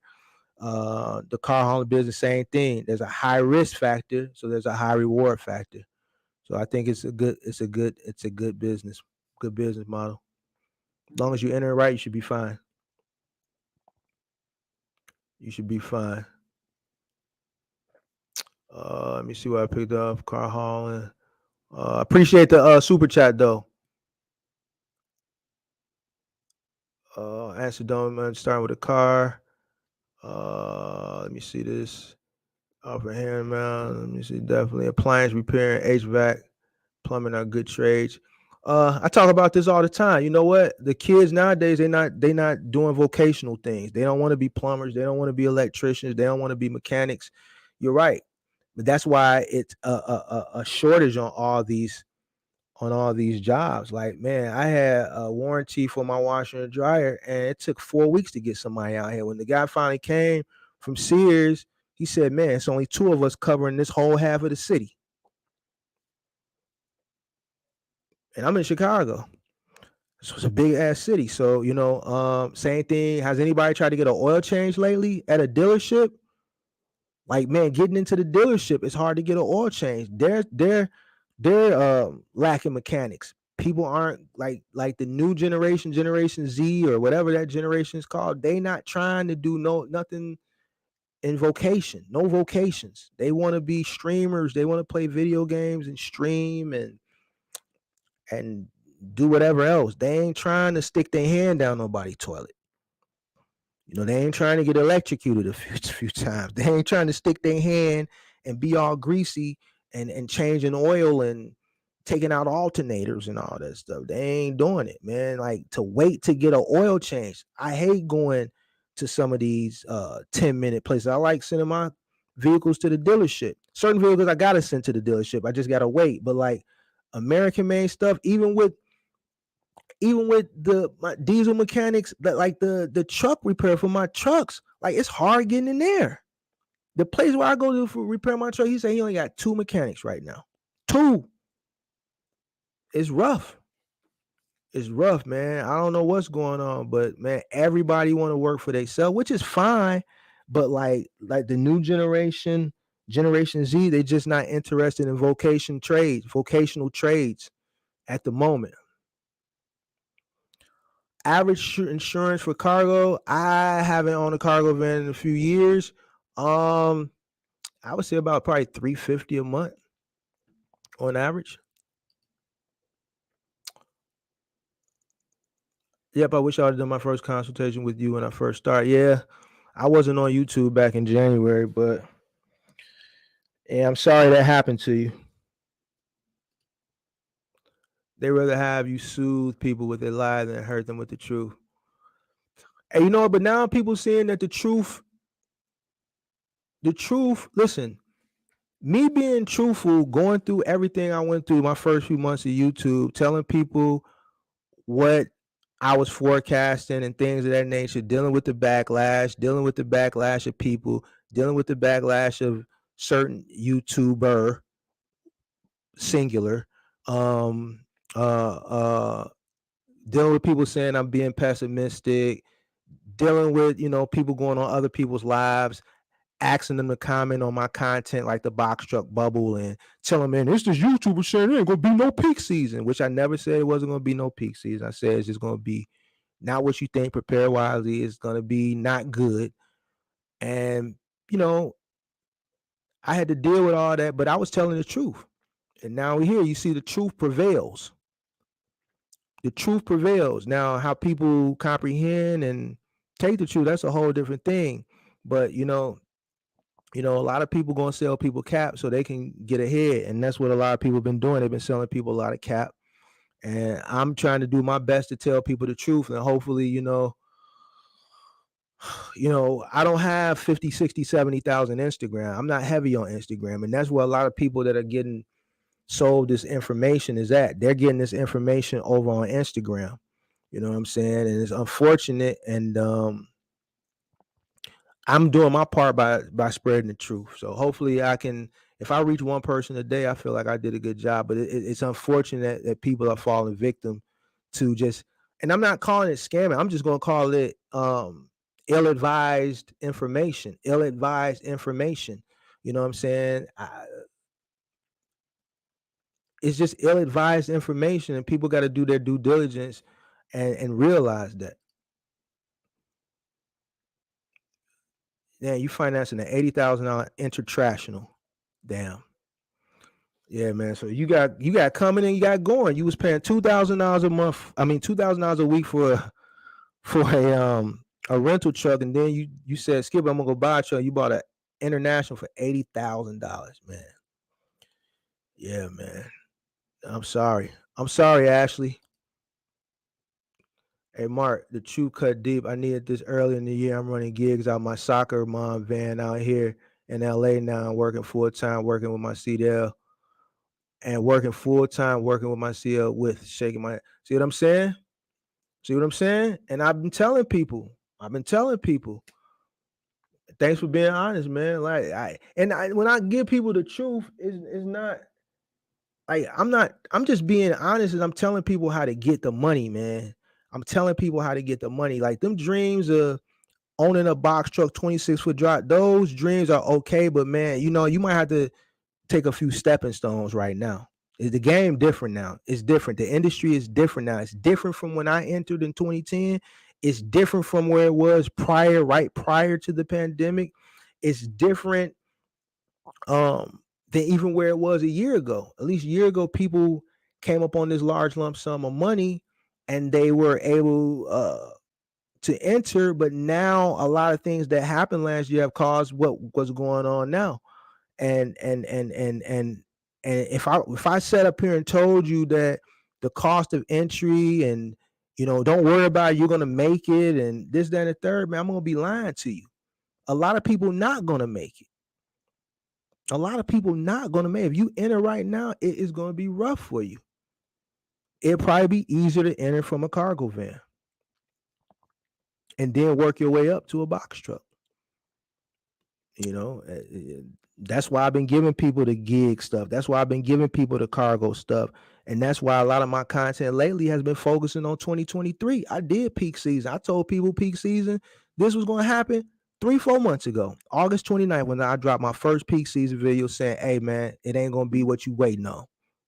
The car hauling business, same thing. There's a high risk factor, so there's a high reward factor. So I think it's a good business, good business model. As long as you enter it right, you should be fine. You should be fine. Let me see what I picked up. Car hauling. Appreciate the super chat though. Answer don't starting with a car. Let me see this. Offer handyman. Let me see. Definitely appliance repairing, HVAC, plumbing are good trades. I talk about this all the time. You know what? The kids nowadays they not doing vocational things. They don't want to be plumbers. They don't want to be electricians. They don't want to be mechanics. You're right, but that's why it's a shortage on all these jobs. Like, man, I had a warranty for my washer and dryer, and it took 4 weeks to get somebody out here. When the guy finally came from Sears, he said, man, it's only 2 of us covering this whole half of the city. And I'm in Chicago. So it's a big ass city. So, same thing. Has anybody tried to get an oil change lately at a dealership? Like, man, getting into the dealership, it's hard to get an oil change. Their they're lacking mechanics. People aren't like the new generation Z or whatever that generation is called. They not trying to do nothing in vocation, no vocations. They want to be streamers. They want to play video games and stream and do whatever else. They ain't trying to stick their hand down nobody's toilet. They ain't trying to get electrocuted a few times. They ain't trying to stick their hand and be all greasy and changing oil and taking out alternators and all that stuff. They ain't doing it, man. Like, to wait to get an oil change. I hate going to some of these 10-minute places. I like sending my vehicles to the dealership. Certain vehicles I gotta send to the dealership. I just gotta wait. But like American made stuff, even with my diesel mechanics, that like the truck repair for my trucks, like, it's hard getting in there. The place where I go to for repair my truck, he said he only got 2 mechanics right now. 2. It's rough. It's rough, man. I don't know what's going on, but man, everybody want to work for themselves, which is fine. But like the new Generation Z, they just not interested in vocational trades at the moment. Average insurance for cargo, I haven't owned a cargo van in a few years. I would say about probably $350 a month on average. Yep, I wish I would have done my first consultation with you when I first started. Yeah, I wasn't on YouTube back in January, but yeah, I'm sorry that happened to you. They rather have you soothe people with their lies than hurt them with the truth. And but now people saying that the truth, listen, me being truthful, going through everything I went through my first few months of YouTube, telling people what I was forecasting and things of that nature, dealing with the backlash of people, dealing with the backlash of certain YouTuber, singular, dealing with people saying I'm being pessimistic, dealing with, people going on other people's lives, asking them to comment on my content like the box truck bubble and telling them, man, this YouTuber saying there ain't gonna be no peak season, which I never said it wasn't gonna be no peak season. I said it's just gonna be not what you think. Prepare wisely. It's gonna be not good. And I had to deal with all that, but I was telling the truth. And now here you see the truth prevails. The truth prevails. Now, how people comprehend and take the truth, that's a whole different thing. But a lot of people gonna sell people cap so they can get ahead, and that's what a lot of people have been doing. They've been selling people a lot of cap, and I'm trying to do my best to tell people the truth, and hopefully, I don't have 50, 60, 70,000 Instagram. I'm not heavy on Instagram, and that's where a lot of people that are getting sold this information is at. They're getting this information over on Instagram. You know what I'm saying? And it's unfortunate, and I'm doing my part by spreading the truth. So hopefully I can, if I reach one person a day, I feel like I did a good job. But it's unfortunate that people are falling victim to just, and I'm not calling it scamming. I'm just going to call it ill-advised information. Ill-advised information. You know what I'm saying? It's just ill-advised information, and people got to do their due diligence and realize that. Yeah, you financing an $80,000 intertractional. Damn. Yeah, man. So you got coming and you got going. You was paying $2,000 a month. I mean, $2,000 a week for a rental truck, and then you said, Skip, I'm gonna go buy a truck. You bought an international for $80,000, man. Yeah, man. I'm sorry, Ashley. Hey, Mark, the truth cut deep. I needed this early in the year. I'm running gigs out my soccer mom van out here in LA now. I'm working full-time, working with my CDL, and working full-time, working with my CL with shaking my head. See what I'm saying? And I've been telling people. Thanks for being honest, man. Like when I give people the truth, it's not like I'm just being honest, and I'm telling people how to get the money, man. I'm telling people how to get the money. Like, them dreams of owning a box truck, 26-foot drop, those dreams are okay, but man, you might have to take a few stepping stones right now. The game different now. It's different. The industry is different now. It's different from when I entered in 2010. It's different from where it was right prior to the pandemic. It's different than even where it was a year ago. At least a year ago, people came up on this large lump sum of money and they were able to enter. But now a lot of things that happened last year have caused what's going on now. And if I sat up here and told you that the cost of entry and don't worry about it, you're gonna make it and this, that, and the third, man, I'm gonna be lying to you. A lot of people not gonna make it. A lot of people not gonna make it. If you enter right now, it is gonna be rough for you. It'll probably be easier to enter from a cargo van and then work your way up to a box truck. That's why I've been giving people the gig stuff. That's why I've been giving people the cargo stuff. And that's why a lot of my content lately has been focusing on 2023. I did peak season. I told people peak season, this was going to happen 3-4 months ago. August 29th, when I dropped my first peak season video saying, hey, man, it ain't going to be what you waiting on.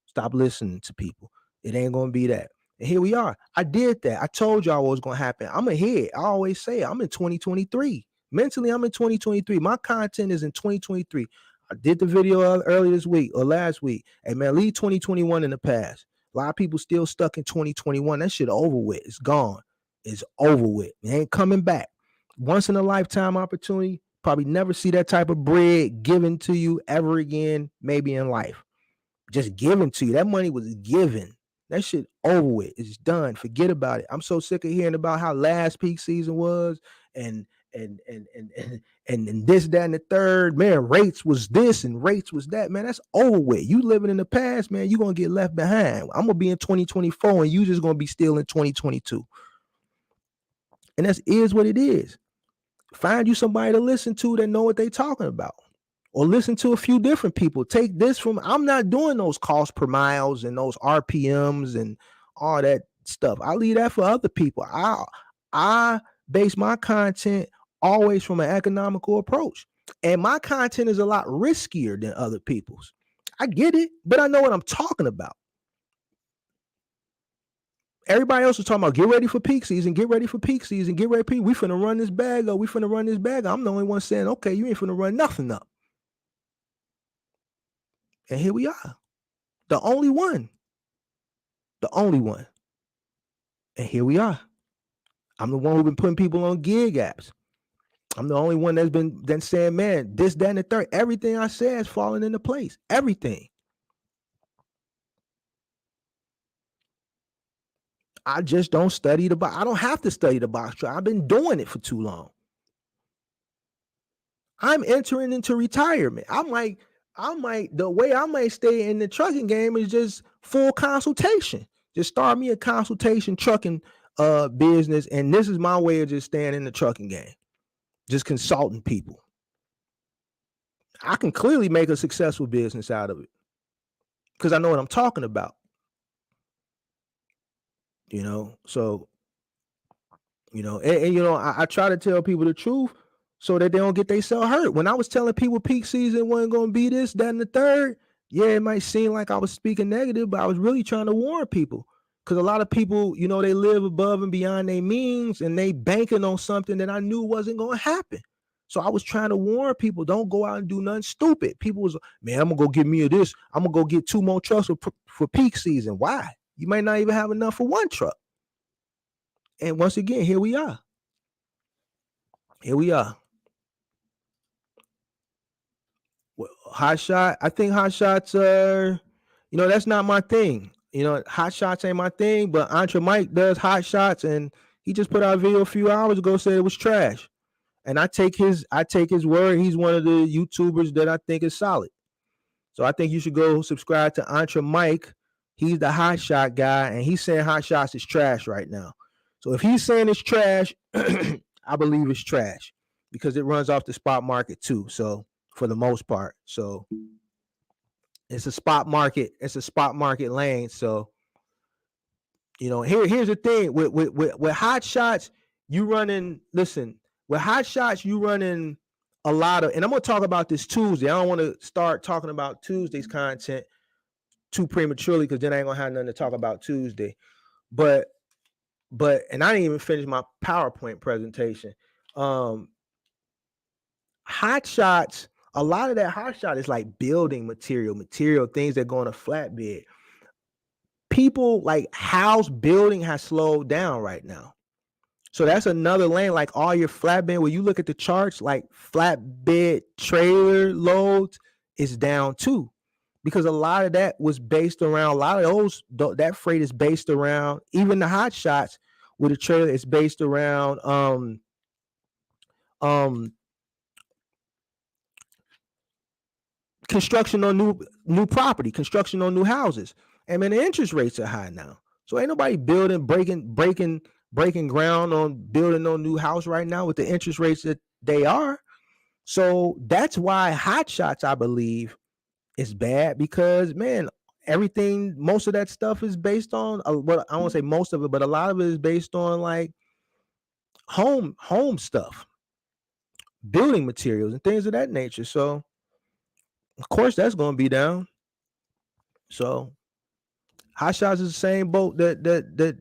Stop listening to people. It ain't going to be that. And here we are. I did that. I told y'all what was going to happen. I'm ahead. I always say I'm in 2023. Mentally, I'm in 2023. My content is in 2023. I did the video earlier this week or last week. Hey, man, leave 2021 in the past. A lot of people still stuck in 2021. That shit over with. It's gone. It's over with. It ain't coming back. Once in a lifetime opportunity. Probably never see that type of bread given to you ever again, maybe in life. Just given to you. That money was given. That shit over with. It's done. Forget about it. I'm so sick of hearing about how last peak season was and this, that, and the third. Man, rates was this and rates was that. Man, that's over with. You living in the past, man, you're going to get left behind. I'm going to be in 2024 and you just going to be still in 2022. And that is what it is. Find you somebody to listen to that know what they talking about. Or listen to a few different people. Take this from, I'm not doing those cost per miles and those RPMs and all that stuff. I leave that for other people. I base my content always from an economical approach. And my content is a lot riskier than other people's. I get it, but I know what I'm talking about. Everybody else was talking about get ready for peak season, get ready for peak season, get ready. We finna run this bag up. We finna run this bag up. I'm the only one saying, okay, you ain't finna run nothing up. And here we are. The only one. The only one. And here we are. I'm the one who's been putting people on gig apps. I'm the only one that's been then saying, man, this, that, and the third. Everything I say is falling into place. Everything. I just don't study the box. I don't have to study the box truck. I've been doing it for too long. I'm entering into retirement. I might, the way I might stay in the trucking game is just full consultation. Just start me a consultation trucking business. And this is my way of just staying in the trucking game. Just consulting people. I can clearly make a successful business out of it. Because I know what I'm talking about. So, I try to tell people the truth so that they don't get themselves hurt. When I was telling people peak season wasn't going to be this, that, and the third, yeah, it might seem like I was speaking negative, but I was really trying to warn people. Because a lot of people, they live above and beyond their means and they banking on something that I knew wasn't going to happen. So I was trying to warn people, don't go out and do nothing stupid. People was, man, I'm going to go get me a this. I'm going to go get 2 more trucks for peak season. Why? You might not even have enough for 1 truck. And once again, here we are. Here we are. Well, hot shot. I think hot shots are, that's not my thing. Hot shots ain't my thing, but Entre Mike does hot shots, and he just put out a video a few hours ago said it was trash. And I take his word. He's one of the YouTubers that I think is solid. So I think you should go subscribe to Entre Mike. He's the hot shot guy, and he's saying hot shots is trash right now. So if he's saying it's trash, I believe it's trash because it runs off the spot market too. So for the most part, so it's a spot market. It's a spot market lane. So here's the thing with hot shots, you running. Listen, with hot shots, you running a lot of, and I'm gonna talk about this Tuesday. I don't want to start talking about Tuesday's content too prematurely because then I ain't gonna have nothing to talk about Tuesday. But and I didn't even finish my PowerPoint presentation. Hot shots, a lot of that hot shot is like building material things that go on a flatbed. People like house building has slowed down right now. So that's another lane. Like all your flatbed, when you look at the charts, like flatbed trailer loads is down too. Because a lot of that was based around, a lot of that freight is based around, even the hot shots with a trailer is based around construction on new property, construction on new houses. And man, the interest rates are high now. So ain't nobody breaking ground on building no new house right now with the interest rates that they are. So that's why hot shots, I believe, is bad because man, most of that stuff is based on well, I won't say most of it, but a lot of it is based on like home stuff, building materials and things of that nature. So of course that's going to be down. So hot shots is the same boat that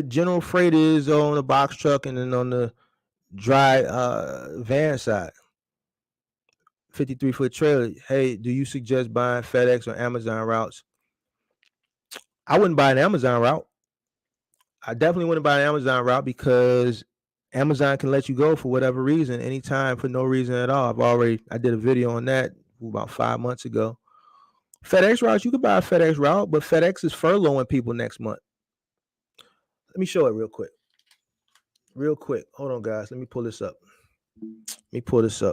general freight is on the box truck and then on the dry van side. 53-foot trailer. Hey, do you suggest buying FedEx or Amazon routes? I wouldn't buy an Amazon route. I definitely wouldn't buy an Amazon route because Amazon can let you go for whatever reason, anytime for no reason at all. I did a video on that about 5 months ago. FedEx routes, you could buy a FedEx route, but FedEx is furloughing people next month. Let me show it real quick. Hold on, guys. Let me pull this up. Because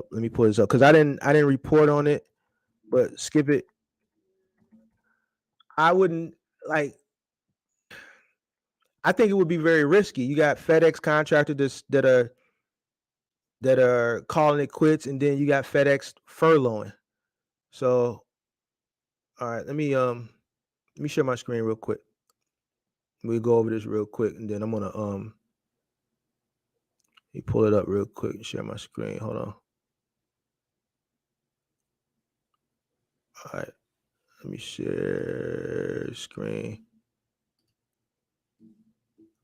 I didn't report on it, but skip it. I wouldn't like. I think it would be very risky. You got FedEx contractors that are calling it quits, and then you got FedEx furloughing. So, all right, let me share my screen real quick. We'll go over this real quick, and then I'm gonna let me pull it up real quick and share my screen. Hold on. All right, let me share screen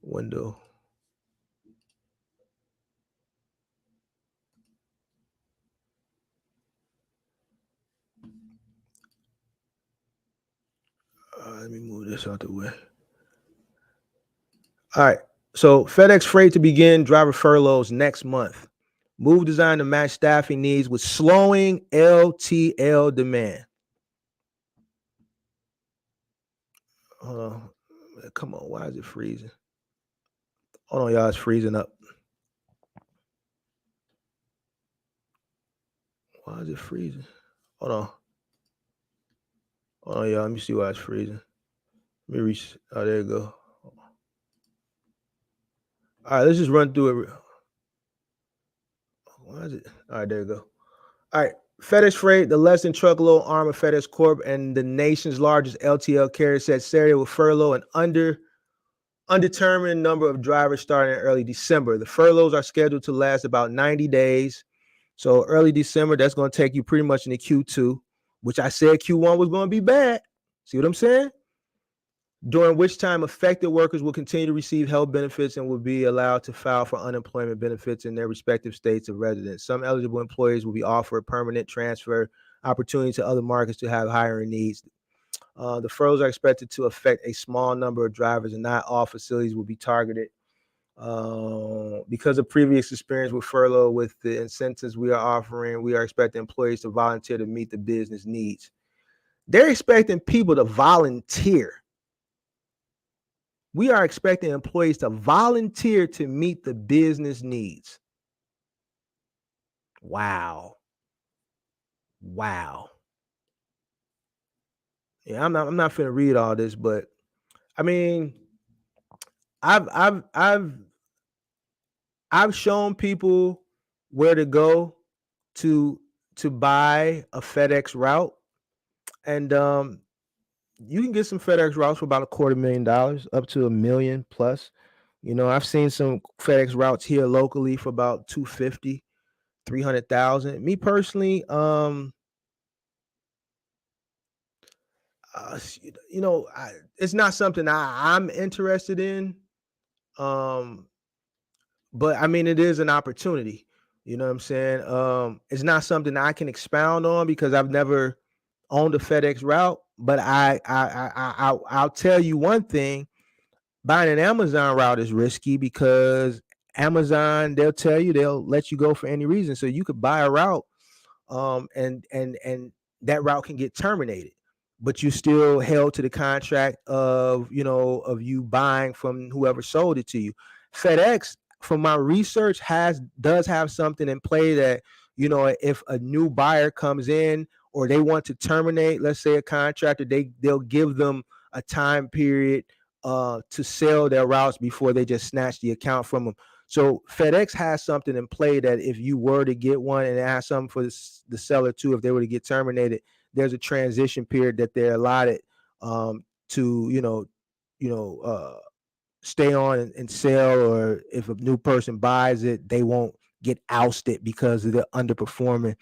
window. Let me move this out the way. All right. So FedEx Freight to begin driver furloughs next month. Move designed to match staffing needs with slowing LTL demand. Hold on. Come on. Why is it freezing? Hold on, y'all. It's freezing up. Why is it freezing? Hold on. Hold on, y'all. Let me see why it's freezing. Let me reach. Oh, there you go. All right, let's just run through it. Why is it? All right, there you go. All right. FedEx Freight, the less than truckload arm of FedEx Corp and the nation's largest LTL carrier, said Saturday will furlough an undetermined number of drivers starting in early December. The furloughs are scheduled to last about 90 days. So early December, that's going to take you pretty much into Q2, which I said Q1 was going to be bad. See what I'm saying? During which time affected workers will continue to receive health benefits and will be allowed to file for unemployment benefits in their respective states of residence. Some eligible employees will be offered permanent transfer opportunity to other markets to have hiring needs. The furloughs are expected to affect a small number of drivers, and not all facilities will be targeted. Because of previous experience with furlough, with the incentives we are offering, we are expecting employees to volunteer to meet the business needs. They're expecting people to volunteer. We are expecting employees to volunteer to meet the business needs. Wow. Yeah, I'm not finna read all this, but I mean, I've shown people where to go to buy a FedEx route, and you can get some FedEx routes for about $250,000 up to $1 million plus. You know, I've seen some FedEx routes here locally for about 250, 300,000. Me personally, it's not something I'm interested in. Um, but I mean, it is an opportunity. You know what I'm saying? It's not something I can expound on because I've never owned a FedEx route. But I'll tell you one thing: buying an Amazon route is risky because Amazon, they'll let you go for any reason. So you could buy a route, and that route can get terminated, but you still held to the contract of you buying from whoever sold it to you. FedEx, from my research, does have something in play that if a new buyer comes in or they want to terminate, let's say, a contractor, they'll give them a time period to sell their routes before they just snatch the account from them. So FedEx has something in play that if you were to get one, and it has something for the seller too, if they were to get terminated, there's a transition period that they're allotted to stay on and sell, or if a new person buys it, they won't get ousted because they're underperforming.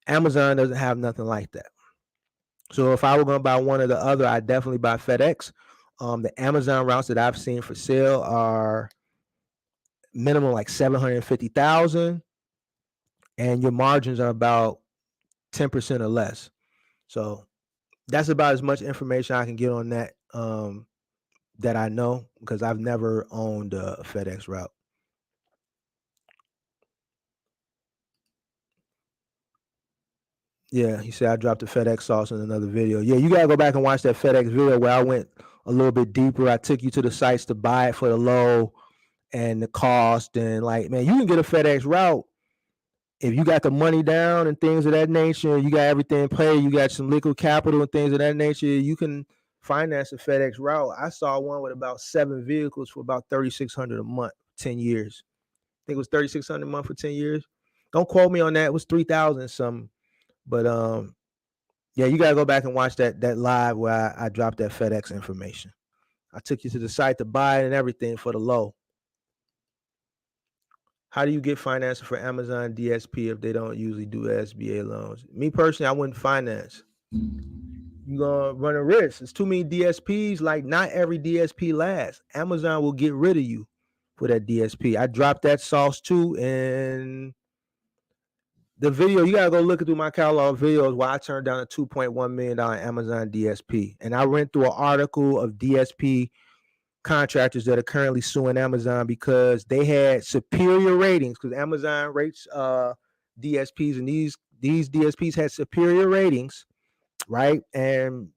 Amazon doesn't have nothing like that. So if I were going to buy one or the other, I definitely buy FedEx. The Amazon routes that I've seen for sale are minimum like 750,000, and your margins are about 10% or less. So that's about as much information I can get on that that I know, because I've never owned a FedEx route. Yeah, he said I dropped the FedEx sauce in another video. Yeah, you gotta go back and watch that FedEx video where I went a little bit deeper. I took you to the sites to buy it for the low and the cost, and like, man, you can get a FedEx route if you got the money down and things of that nature. You got everything paid. You got some liquid capital and things of that nature. You can finance a FedEx route. I saw one with about 7 vehicles for about $3,600 a month, 10 years. I think it was $3,600 a month for 10 years. Don't quote me on that. It was 3,000 something. But yeah, you gotta go back and watch that live where I dropped that FedEx information. I took you to the site to buy it and everything for the low. How do you get financing for Amazon DSP if they don't usually do SBA loans? Me personally, I wouldn't finance. You're gonna run a risk. There's too many DSPs. Like, not every DSP lasts. Amazon will get rid of you for that DSP. I dropped that sauce too, and the video, you gotta go look through my catalog of videos why I turned down a $2.1 million Amazon DSP. And I went through an article of DSP contractors that are currently suing Amazon because they had superior ratings, because Amazon rates DSPs, and these DSPs had superior ratings, right? And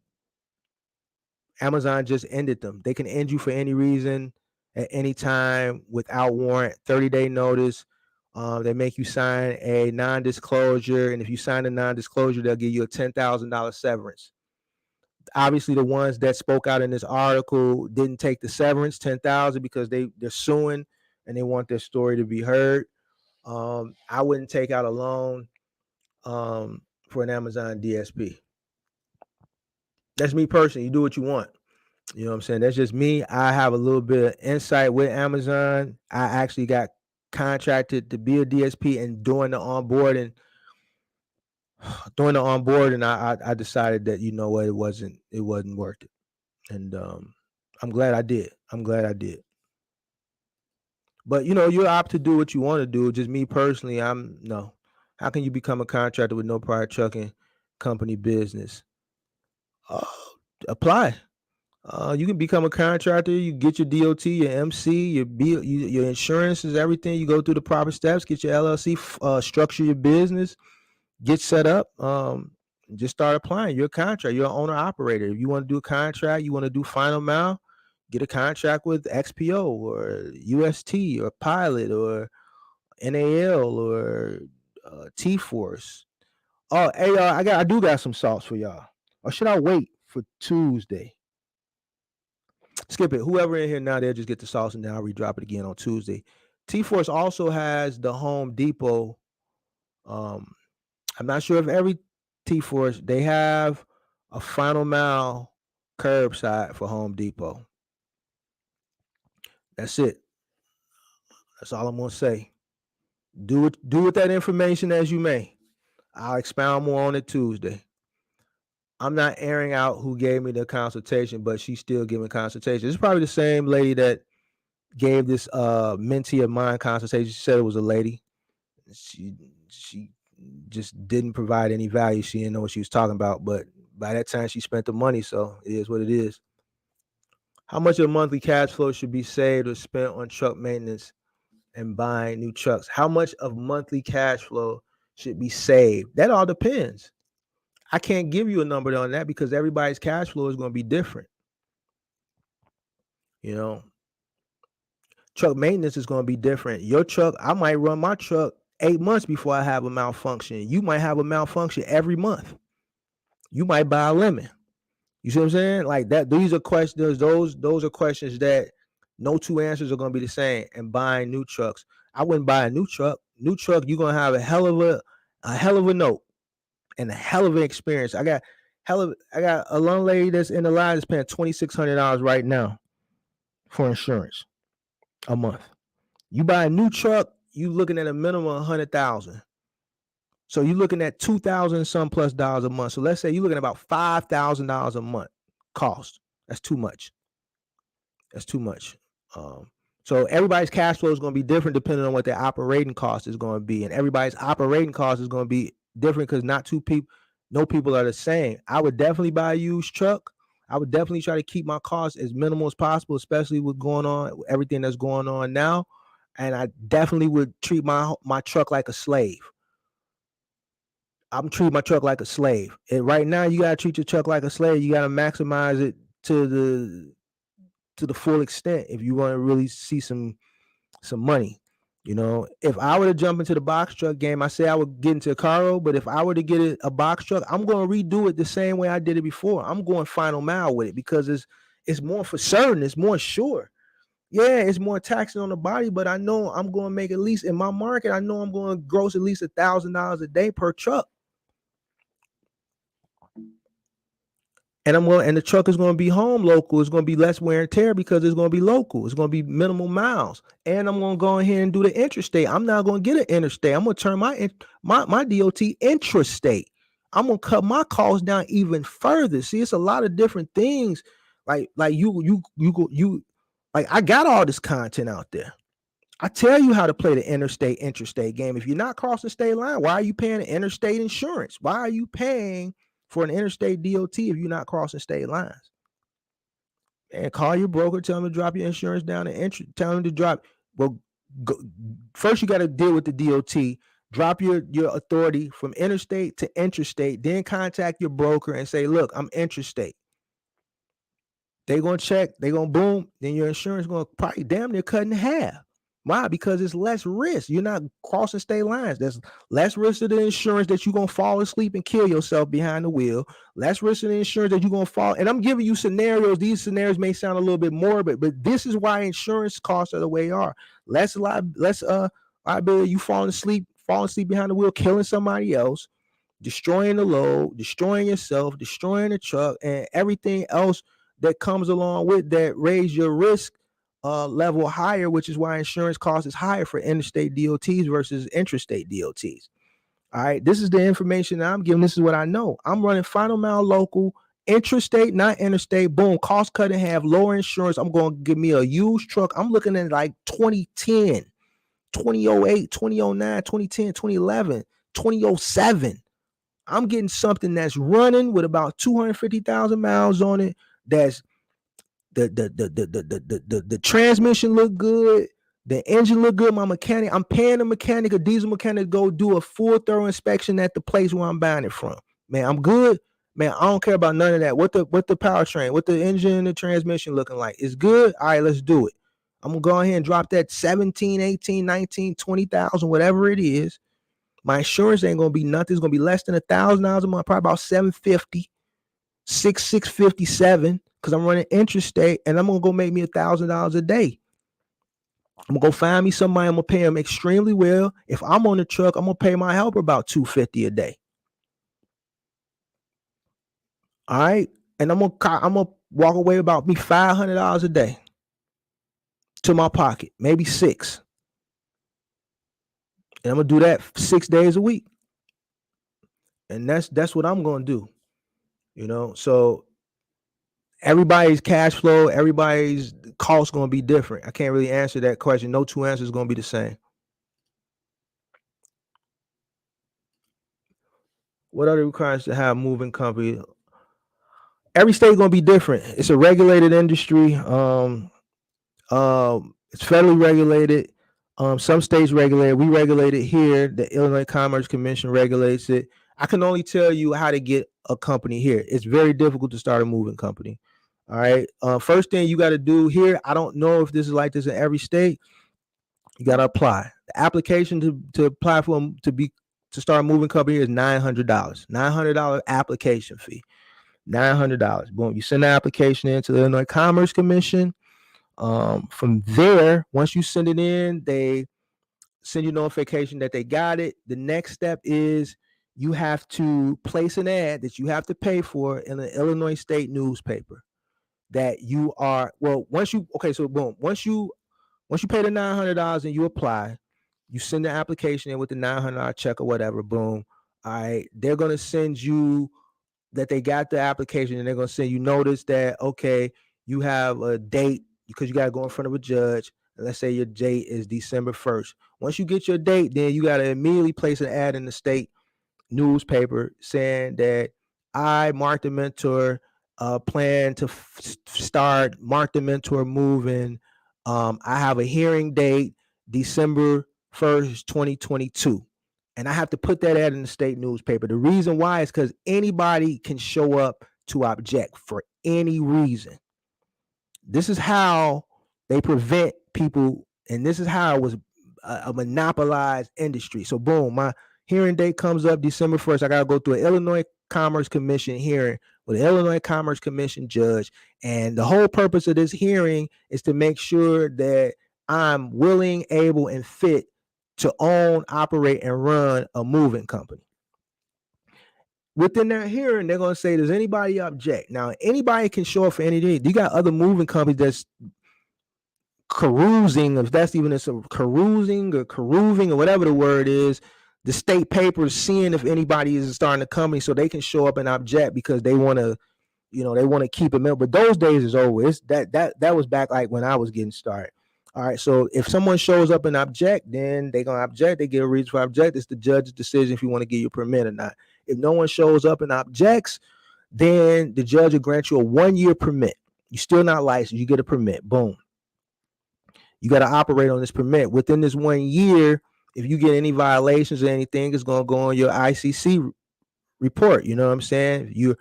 Amazon just ended them. They can end you for any reason at any time without warrant, 30-day notice. They make you sign a non-disclosure, and if you sign a non-disclosure, they'll give you a $10,000 severance. Obviously, the ones that spoke out in this article didn't take the severance, 10,000, because they're suing and they want their story to be heard. I wouldn't take out a loan for an Amazon DSP. That's me personally. You do what you want. You know what I'm saying? That's just me. I have a little bit of insight with Amazon. I actually got contracted to be a DSP, and during the onboarding, I decided that, you know what, it wasn't worth it. And I'm glad I did. But you opt to do what you want to do. Just me personally, no. How can you become a contractor with no prior trucking company business? Apply. You can become a contractor. You get your DOT, your MC, your insurances, everything. You go through the proper steps. Get your LLC, structure your business, get set up. Just start applying. You're a contract. You're an owner operator. If you want to do a contract, you want to do final mile, get a contract with XPO or UST or Pilot or NAL or T-Force. Oh, hey, y'all, I do got some sauce for y'all. Or should I wait for Tuesday? Skip it. Whoever in here now, they'll just get the sauce, and then I'll redrop it again on Tuesday. T-Force also has the Home Depot. I'm not sure if every T-Force, they have a final mile curbside for Home Depot. That's it. That's all I'm gonna say. Do with that information as you may. I'll expound more on it Tuesday. I'm not airing out who gave me the consultation, but she's still giving consultation. It's probably the same lady that gave this mentee of mine consultation. She said it was a lady. She she just didn't provide any value. She didn't know what she was talking about. But by that time, she spent the money, so it is what it is. How much of monthly cash flow should be saved or spent on truck maintenance and buying new trucks? How much of monthly cash flow should be saved? That all depends. I can't give you a number on that because everybody's cash flow is going to be different. You know, truck maintenance is going to be different. Your truck, I might run my truck 8 months before I have a malfunction. You might have a malfunction every month. You might buy a lemon. You see what I'm saying? Like that. These are questions. Those are questions that no two answers are going to be the same. And buying new trucks, I wouldn't buy a new truck. New truck, you're going to have a hell of a note and a hell of an experience. I got a young lady that's in the line that's paying $2,600 right now for insurance a month. You buy a new truck, you looking at a minimum of $100,000. So you're looking at $2,000 some plus dollars a month. So let's say you're looking at about $5,000 a month cost. That's too much. That's too much. So everybody's cash flow is going to be different depending on what their operating cost is going to be, and everybody's operating cost is going to be different because no people are the same. I would definitely buy a used truck. I would definitely try to keep my costs as minimal as possible, especially with everything that's going on now. And I definitely would treat my truck like a slave. I'm treating my truck like a slave. And right now, you gotta treat your truck like a slave. You gotta maximize it to the full extent if you want to really see some money. You know, if I were to jump into the box truck game, I say I would get into a cargo, but if I were to get a box truck, I'm going to redo it the same way I did it before. I'm going final mile with it because it's more for certain. It's more sure. Yeah, it's more taxing on the body, but I know I'm going to make at least in my market. I know I'm going to gross at least $1,000 a day per truck. And the truck is going to be home local. It's going to be less wear and tear because it's going to be local. It's going to be minimal miles. And I'm going to go ahead and do the interstate. I'm not going to get an interstate. I'm going to turn my DOT intrastate. I'm going to cut my costs down even further. See, it's a lot of different things. Like you like I got all this content out there. I tell you how to play the intrastate game. If you're not crossing state line, why are you paying interstate insurance? Why are you paying for an interstate DOT if you're not crossing state lines? And call your broker, tell them to drop your insurance down and tell them to drop. Well, first you got to deal with the DOT. Drop your authority from interstate to intrastate. Then contact your broker and say, look, I'm intrastate. They're going to check. They're going to boom. Then your insurance going to probably damn near cut in half. Why? Because it's less risk. You're not crossing state lines. There's less risk of the insurance that you're going to fall asleep and kill yourself behind the wheel. Less risk of the insurance that you're going to fall. And I'm giving you scenarios. These scenarios may sound a little bit morbid, but this is why insurance costs are the way they are. Less liability. You falling asleep behind the wheel, killing somebody else, destroying the load, destroying yourself, destroying the truck, and everything else that comes along with that. Raise your risk level higher, which is why insurance cost is higher for interstate DOTs versus intrastate DOTs. All right, this is the information that I'm giving. This is what I know. I'm running final mile local, intrastate, not interstate. Boom, cost cut in half, lower insurance. I'm going to give me a used truck. I'm looking at like 2010, 2008, 2009, 2010, 2011, 2007. I'm getting something that's running with about 250,000 miles on it. That's the transmission look good, the engine look good. My mechanic, I'm paying a mechanic, a diesel mechanic, to go do a full thorough inspection at the place where I'm buying it from. Man, I'm good. Man, I don't care about none of that. What the powertrain, what the engine and the transmission looking like? It's good. All right, let's do it. I'm gonna go ahead and drop that 17, 18, 19, 20,000, whatever it is. My insurance ain't gonna be nothing. It's gonna be less than $1,000 a month, probably about $750, $657. Because I'm running intrastate and I'm gonna go make me $1,000 a day. I'm gonna go find me somebody. I'm gonna pay them extremely well. If I'm on the truck, I'm gonna pay my helper about $250 a day. All right, and I'm gonna walk away about me $500 a day to my pocket, maybe $600. And I'm gonna do that 6 days a week. And that's what I'm gonna do. So everybody's cash flow, everybody's cost going to be different. I can't really answer that question. No two answers going to be the same. What are the requirements to have a moving company? Every state going to be different. It's a regulated industry. It's federally regulated. Some states regulate it. We regulate it here. The Illinois Commerce Commission regulates it. I can only tell you how to get a company here. It's very difficult to start a moving company. All right. First thing you got to do here, I don't know if this is like this in every state. You got to apply. The application to apply for to start a moving company is $900. $900 application fee. $900. Boom. You send the application in to the Illinois Commerce Commission. From there, once you send it in, they send you notification that they got it. The next step is you have to place an ad that you have to pay for in an Illinois state newspaper. That you are once you boom, once you pay the $900 and you apply, you send the application in with the $900 check or whatever. Boom. All right, they're gonna send you that they got the application, and they're gonna send you notice that okay, you have a date because you gotta go in front of a judge. And let's say your date is December 1st. Once you get your date, then you gotta immediately place an ad in the state newspaper saying that I, Mark the Mentor, plan to start Mark the Mentor moving. I have a hearing date December 1st, 2022. And I have to put that ad in the state newspaper. The reason why is because anybody can show up to object for any reason. This is how they prevent people, and this is how it was a monopolized industry. So boom, my hearing date comes up December 1st. I got to go through an Illinois Commerce Commission hearing with an Illinois Commerce Commission judge. And the whole purpose of this hearing is to make sure that I'm willing, able, and fit to own, operate, and run a moving company. Within that hearing, they're going to say, does anybody object? Now, anybody can show up for anything. You got other moving companies that's carousing, if that's even a carousing or caruving or whatever the word is. The state papers seeing if anybody is starting a company so they can show up and object because they want to, they want to keep them in. But those days is over. It's that was back like when I was getting started. All right. So if someone shows up and object, then they're going to object. They get a reason for object. It's the judge's decision if you want to give you a permit or not. If no one shows up and objects, then the judge will grant you a 1-year permit. You're still not licensed. You get a permit. Boom. You got to operate on this permit. Within this 1 year, if you get any violations or anything, it's going to go on your ICC report. You know what I'm saying? You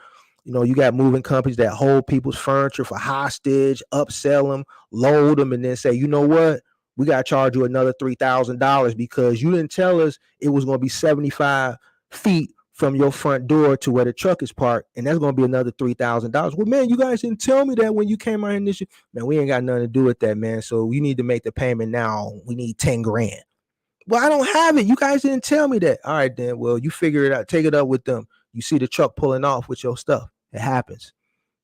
got moving companies that hold people's furniture for hostage, upsell them, load them, and then say, you know what? We got to charge you another $3,000 because you didn't tell us it was going to be 75 feet from your front door to where the truck is parked, and that's going to be another $3,000. Well, man, you guys didn't tell me that when you came out in this. Man, we ain't got nothing to do with that, man. So you need to make the payment now. We need 10 grand. Well, I don't have it. You guys didn't tell me that. All right, then. Well, you figure it out. Take it up with them. You see the truck pulling off with your stuff. It happens.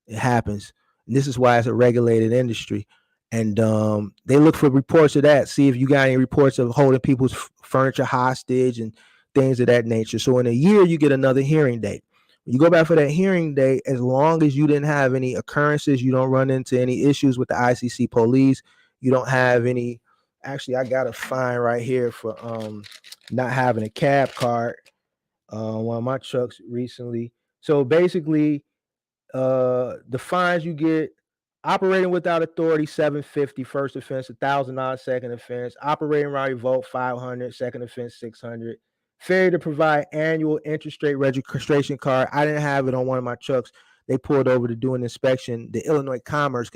It happens. And this is why it's a regulated industry. And they look for reports of that. See if you got any reports of holding people's furniture hostage and things of that nature. So in a year, you get another hearing date. When you go back for that hearing date, as long as you didn't have any occurrences, you don't run into any issues with the ICC police, you don't have any. Actually, I got a fine right here for not having a cab card on one of my trucks recently. So basically, the fines you get: operating without authority, $750 first offense, $1,000 second offense, operating while revoked, $500 second offense, $600. Failure to provide annual interest rate registration card. I didn't have it on one of my trucks. They pulled over to do an inspection. The Illinois Commerce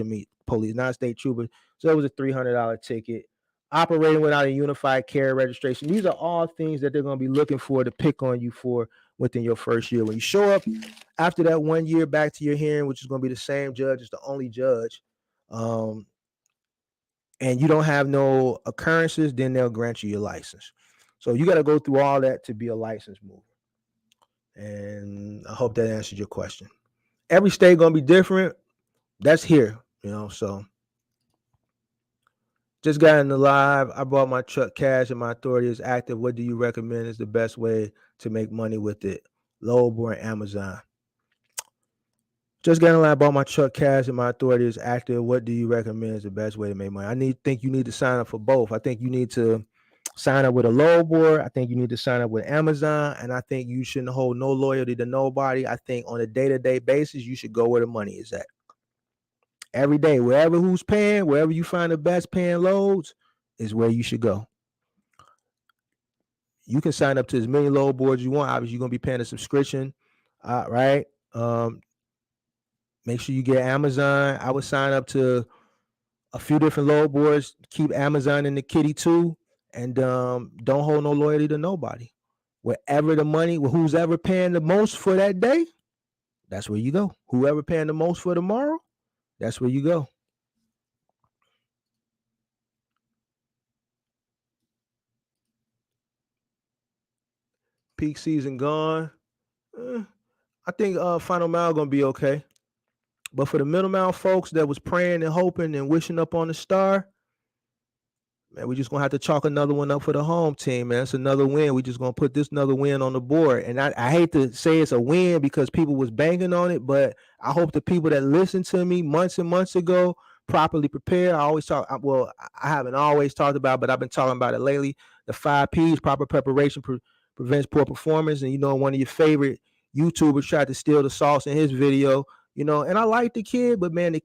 Police, not state troopers. So it was a $300 ticket. Operating without a unified carrier registration. These are all things that they're going to be looking for to pick on you for within your first year. When you show up after that 1 year back to your hearing, which is going to be the same judge, it's the only judge, and you don't have no occurrences, then they'll grant you your license. So you got to go through all that to be a licensed mover. And I hope that answered your question. Every state going to be different. That's here, so just got in the live. I bought my truck cash and my authority is active. What do you recommend is the best way to make money with it? Lowboard, Amazon. Just getting a line, bought my truck cash and my authority is active. What do you recommend is the best way to make money? Think you need to sign up for both. I think you need to sign up with a load board. I think you need to sign up with Amazon. And I think you shouldn't hold no loyalty to nobody. I think on a day-to-day basis, you should go where the money is at. Every day, wherever who's paying, wherever you find the best paying loads is where you should go. You can sign up to as many load boards you want. Obviously, you're going to be paying a subscription, right? Make sure you get Amazon. I would sign up to a few different load boards. Keep Amazon in the kitty too, and don't hold no loyalty to nobody. Wherever the money, who's ever paying the most for that day, that's where you go. Whoever paying the most for tomorrow, that's where you go. Peak season gone. I think final mile gonna be okay. But for the middle mile folks that was praying and hoping and wishing up on the star, man, we just gonna have to chalk another one up for the home team, man. It's another win. We just gonna put this another win on the board. And I hate to say it's a win because people was banging on it, but I hope the people that listened to me months and months ago properly prepared. I always talk. Well, I haven't always talked about, but I've been talking about it lately. The 5 P's: proper preparation prevents poor performance. And one of your favorite YouTubers tried to steal the sauce in his video. And I like the kid, but man, he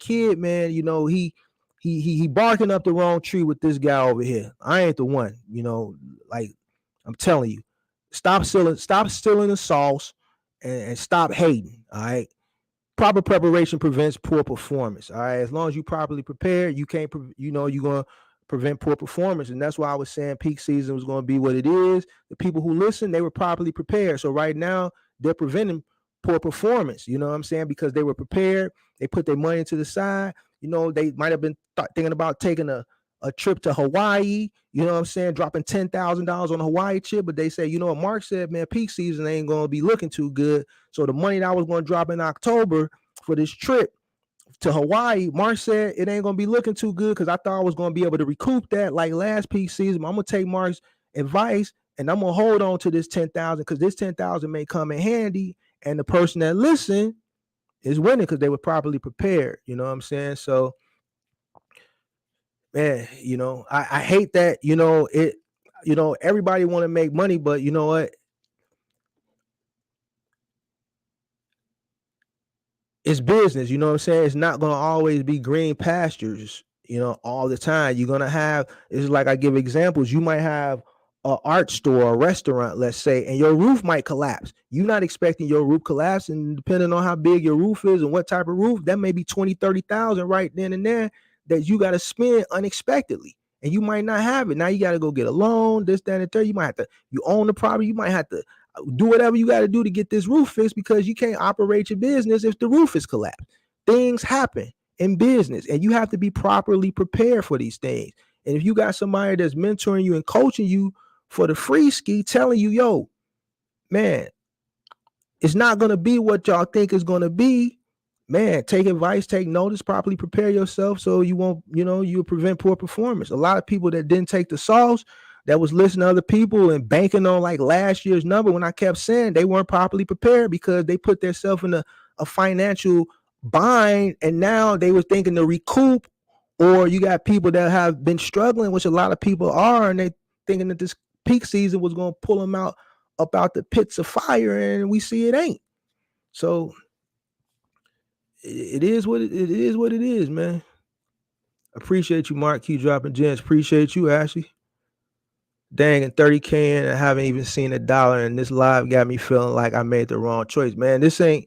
barking up the wrong tree with this guy over here. I ain't the one, like I'm telling you, stop stealing the sauce and stop hating. All right. Proper preparation prevents poor performance. All right. As long as you properly prepare, you can't, you're going to prevent poor performance. And that's why I was saying peak season was going to be what it is. The people who listen, they were properly prepared. So right now they're preventing poor performance. You know what I'm saying? Because they were prepared. They put their money to the side. They might have been thinking about taking a trip to Hawaii, you know what I'm saying, dropping $10,000 on a Hawaii trip, but they say, what Mark said, man, peak season ain't going to be looking too good. So the money that I was going to drop in October for this trip to Hawaii, Mark said it ain't going to be looking too good because I thought I was going to be able to recoup that like last peak season. I'm going to take Mark's advice and I'm going to hold on to this 10,000 because this 10,000 may come in handy, and the person that listened is winning because they were properly prepared. You know what I'm saying? So, man, I hate that, everybody want to make money, but you know what? It's business, you know what I'm saying? It's not going to always be green pastures, all the time. You're going to have, it's like I give examples. You might have an art store or a restaurant, let's say, and your roof might collapse. You're not expecting your roof collapse, and depending on how big your roof is and what type of roof, that may be 20, 30,000 right then and there that you got to spend unexpectedly, and you might not have it. Now you got to go get a loan, this, that, and the third. You might have to, you own the property, you might have to do whatever you got to do to get this roof fixed because you can't operate your business if the roof is collapsed. Things happen in business, and you have to be properly prepared for these things. And if you got somebody that's mentoring you and coaching you for the free ski, telling you, yo, man, it's not going to be what y'all think it's going to be, man, take advice, take notice, properly prepare yourself so you won't, you'll prevent poor performance. A lot of people that didn't take the sauce, that was listening to other people and banking on like last year's number, when I kept saying they weren't properly prepared because they put themselves in a financial bind, and now they were thinking to recoup. Or you got people that have been struggling, which a lot of people are, and they thinking that this peak season was going to pull them out about the pits of fire, and we see it ain't. So it is what it is, man. Appreciate you, Mark. Keep dropping gems. Appreciate you, Ashley. Dang, and 30K in, I haven't even seen $1, and this live got me feeling like I made the wrong choice, man. This ain't,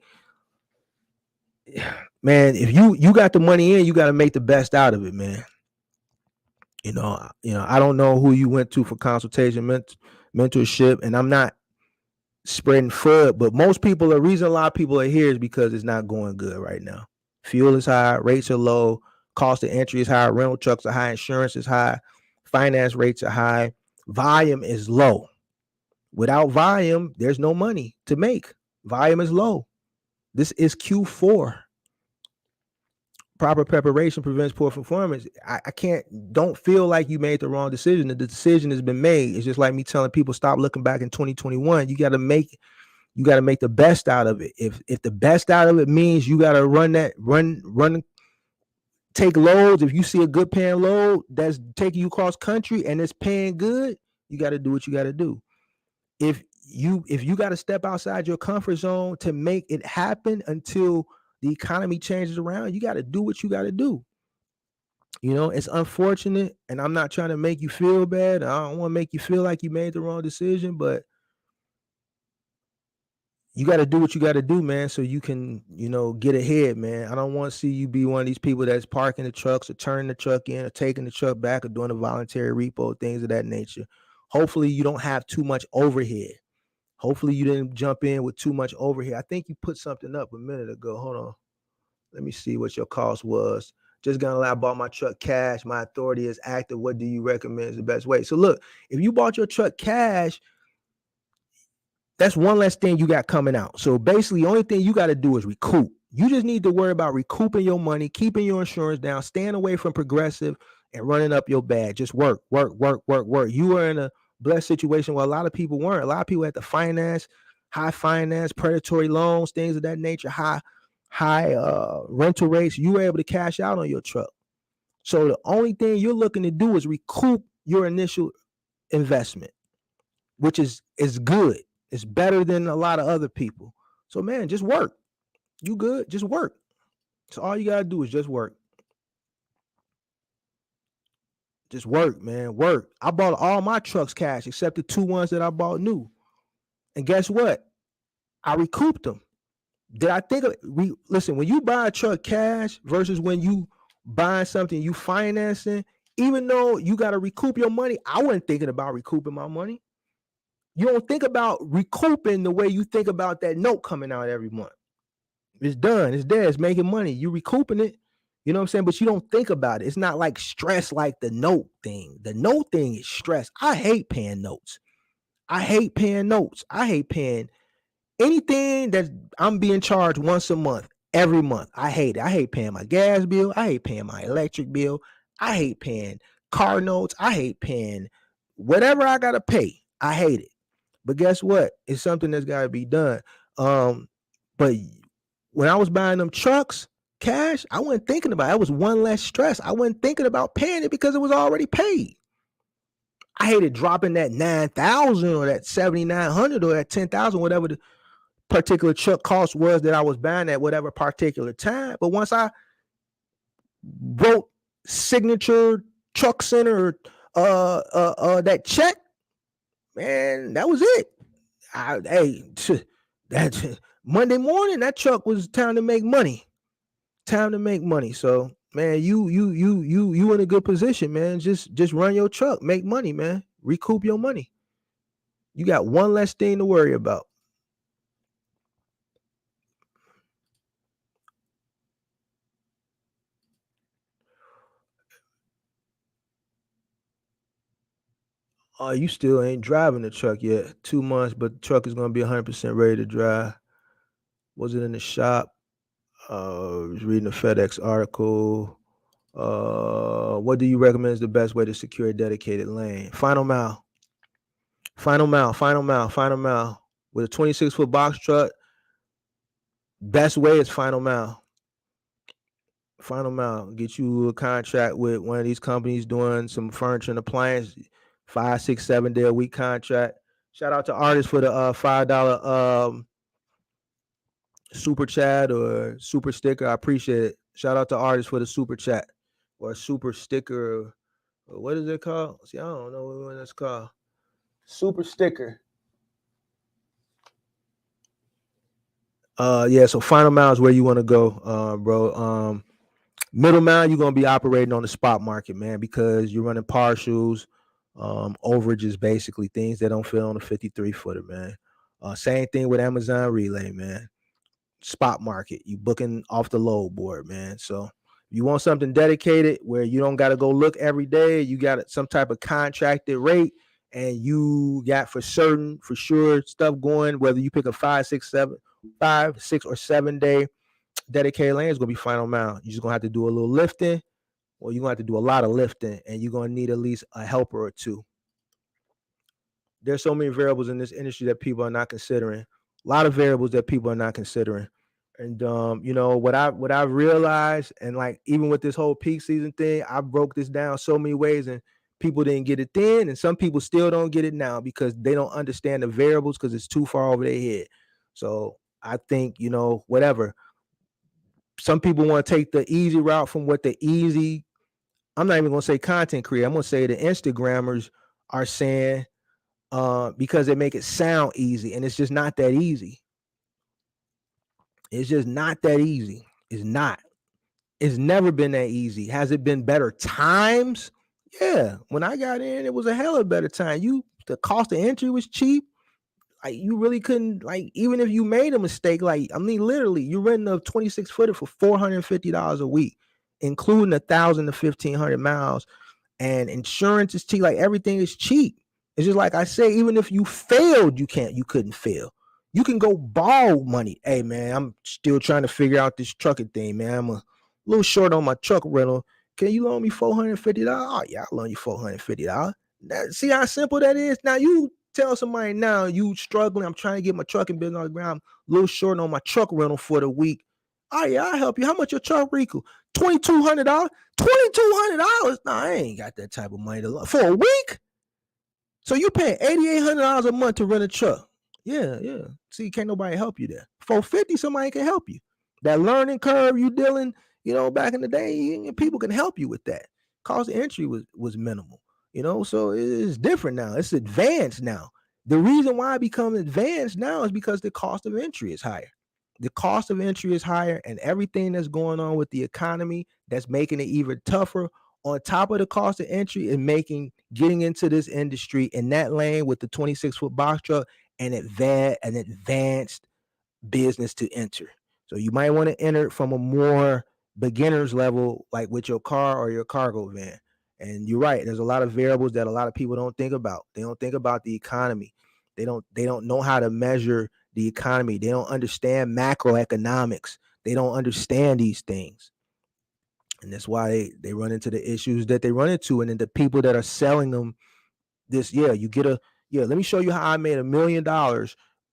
man. If you got the money in, you got to make the best out of it, man. I don't know who you went to for consultation, mentorship, and I'm not spreading FUD, but most people, the reason a lot of people are here is because it's not going good right now. Fuel is high, rates are low, cost of entry is high, rental trucks are high, insurance is high, finance rates are high, volume is low. Without volume, there's no money to make. Volume is low. This is Q4. Proper preparation prevents poor performance. Don't feel like you made the wrong decision. The decision has been made. It's just like me telling people, stop looking back in 2021. You got to make You got to make the best out of it. If the best out of it means you got to run, take loads. If you see a good paying load that's taking you cross country and it's paying good, you got to do what you got to do. If you got to step outside your comfort zone to make it happen until the economy changes around, you got to do what you got to do. It's unfortunate, and I'm not trying to make you feel bad. I don't want to make you feel like you made the wrong decision, but you got to do what you got to do, man, so you can, get ahead, man. I don't want to see you be one of these people that's parking the trucks or turning the truck in or taking the truck back or doing a voluntary repo, things of that nature. Hopefully you don't have too much overhead. Hopefully you didn't jump in with too much overhead. I think you put something up a minute ago. Hold on. Let me see what your cost was. Just gonna lie, I bought my truck cash. My authority is active. What do you recommend is the best way? So look, if you bought your truck cash, that's one less thing you got coming out. So basically, the only thing you got to do is recoup. You just need to worry about recouping your money, keeping your insurance down, staying away from Progressive, and running up your bag. Just work. You are in a blessed situation where a lot of people weren't. A lot of people had to finance, high finance, predatory loans, things of that nature, high rental rates. You were able to cash out on your truck. So the only thing you're looking to do is recoup your initial investment, which is good. It's better than a lot of other people. So, man, just work. You good? Just work. So all you got to do is just work. Just work, man. Work. I bought all my trucks cash except the 2 ones that I bought new. And guess what? I recouped them. Did I think of listen, when you buy a truck cash versus when you buy something you financing, even though you got to recoup your money, I wasn't thinking about recouping my money. You don't think about recouping the way you think about that note coming out every month. It's done. It's there. It's making money. You recouping it. You know what I'm saying? But you don't think about it. It's not like stress like the note thing. The note thing is stress. I hate paying notes. I hate paying anything that I'm being charged once a month, every month. I hate it. I hate paying my gas bill. I hate paying my electric bill. I hate paying car notes. I hate paying whatever I got to pay. I hate it. But guess what? It's something that's got to be done. But when I was buying them trucks cash, I wasn't thinking about it. It was one less stress. I wasn't thinking about paying it because it was already paid. I hated dropping that 9,000 or that 7,900 or that 10,000, whatever the particular truck cost was that I was buying at whatever particular time. But once I wrote Signature Truck Center that check, man, that was it. That Monday morning, that truck was time to make money. So, man, you in a good position, man. Just run your truck, make money, man. Recoup your money. You got one less thing to worry about. You still ain't driving the truck yet. 2 months, but the truck is gonna be 100% ready to drive. Was it in the shop? I was reading a FedEx article. What do you recommend is the best way to secure a dedicated lane? Final mile. With a 26-foot box truck, best way is final mile. Get you a contract with one of these companies doing some furniture and appliance, 5, 6, 7 day a week contract. Shout out to artists for the $5 super chat or super sticker. I appreciate it. Shout out to artists for the super chat or super sticker. Or what is it called? See, I don't know what it's called. Super sticker. Yeah, so final mile is where you want to go, bro. Middle mile, you're gonna be operating on the spot market, man, because you're running partials, overages, basically things that don't fit on a 53 footer, man. Same thing with Amazon Relay, man. Spot market, you booking off the load board, man. So you want something dedicated where you don't got to go look every day. You got some type of contracted rate, and you got for sure stuff going. Whether you pick a 5, 6, or 7 day dedicated lane, is gonna be final mile. You're just gonna have to do a little lifting, or you're gonna have to do a lot of lifting, and you're gonna need at least a helper or two. There's so many variables in this industry that people are not considering. A lot of variables that people are not considering. And you know what I've realized, and like even with this whole peak season thing, I broke this down so many ways, and people didn't get it then, and some people still don't get it now because they don't understand the variables because it's too far over their head. So I think, you know, whatever. Some people want to take the easy route from what the easy, I'm not even gonna say content creator, I'm gonna say the Instagrammers are saying, because they make it sound easy, and it's just not that easy. It's just not that easy. It's not. It's never been that easy. Has it been better times? Yeah. When I got in, it was a hell of a better time. The cost of entry was cheap. Like you really couldn't, like, even if you made a mistake, like, I mean, literally, you're renting a 26 footer for $450 a week, including 1,000 to 1,500 miles, and insurance is cheap. Like everything is cheap. It's just like I say, even if you failed, you couldn't fail. You can go borrow money. Hey man, I'm still trying to figure out this trucking thing, man. I'm a little short on my truck rental. Can you loan me $450? Oh yeah, I'll loan you $450. See how simple that is? Now you tell somebody now you struggling. I'm trying to get my trucking business on the ground. I'm a little short on my truck rental for the week. Oh yeah, I'll help you. How much your truck recall? $2,200. $2,200? No, I ain't got that type of money for a week. So you paying $8,800 a month to rent a truck. Yeah. See, can't nobody help you there. $450, somebody can help you. That learning curve you dealing, you know, back in the day, people can help you with that. Cost of entry was minimal, you know, so it's different now. It's advanced now. The reason why it becomes advanced now is because the cost of entry is higher. The cost of entry is higher, and everything that's going on with the economy that's making it even tougher on top of the cost of entry and making getting into this industry in that lane with the 26-foot box truck an advanced business to enter. So you might want to enter from a more beginner's level, like with your car or your cargo van. And you're right, there's a lot of variables that a lot of people don't think about. They don't think about the economy. They don't know how to measure the economy. They don't understand macroeconomics. They don't understand these things. And that's why they run into the issues that they run into. And then the people that are selling them this, let me show you how I made $1 million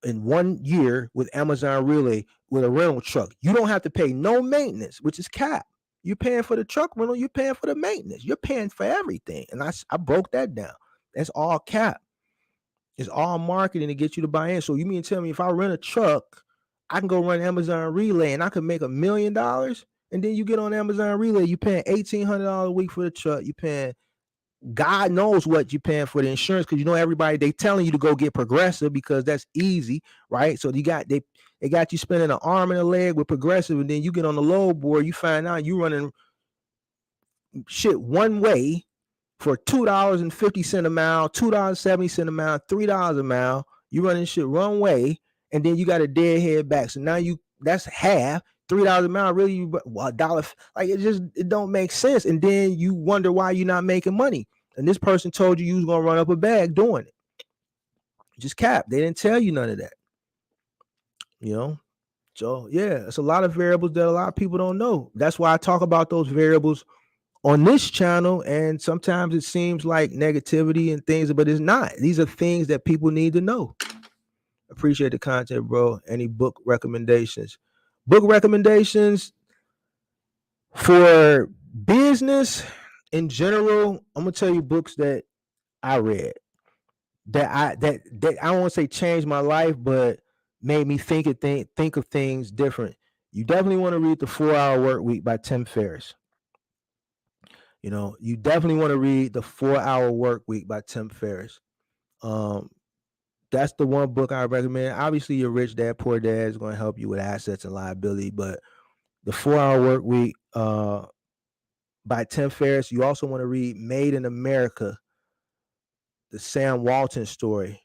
in 1 year with Amazon Relay with a rental truck. You don't have to pay no maintenance, which is cap. You're paying for the truck rental, you're paying for the maintenance, you're paying for everything. And I broke that down. That's all cap. It's all marketing to get you to buy in. So you mean to tell me if I rent a truck, I can go run Amazon Relay and I can make $1 million? And then you get on Amazon Relay, you paying $1,800 a week for the truck. You paying God knows what you're paying for the insurance, because you know everybody, they telling you to go get Progressive because that's easy, right? So they got you spending an arm and a leg with Progressive, and then you get on the load board, you find out you running shit one way for $2.50 a mile, $2.70 a mile, $3 a mile. You running shit one way, and then you got a deadhead back. So now that's half. $3 a mile, really, a dollar. Like it don't make sense. And then you wonder why you're not making money. And this person told you was gonna run up a bag doing it. Just cap. They didn't tell you none of that. You know. So yeah, it's a lot of variables that a lot of people don't know. That's why I talk about those variables on this channel, and sometimes it seems like negativity and things, but it's not. These are things that people need to know. Appreciate the content, bro. Any book recommendations? Book recommendations for business in general. I'm gonna tell you books that I read that I don't want to say changed my life, but made me think of things different. You definitely want to read The 4-Hour Work Week by Tim Ferriss. You know, you definitely want to read The 4-Hour Work Week by Tim Ferriss. That's the one book I recommend. Obviously, your Rich Dad Poor Dad is going to help you with assets and liability, but The 4-Hour Work Week by Tim Ferriss. You also want to read Made in America, the Sam Walton story,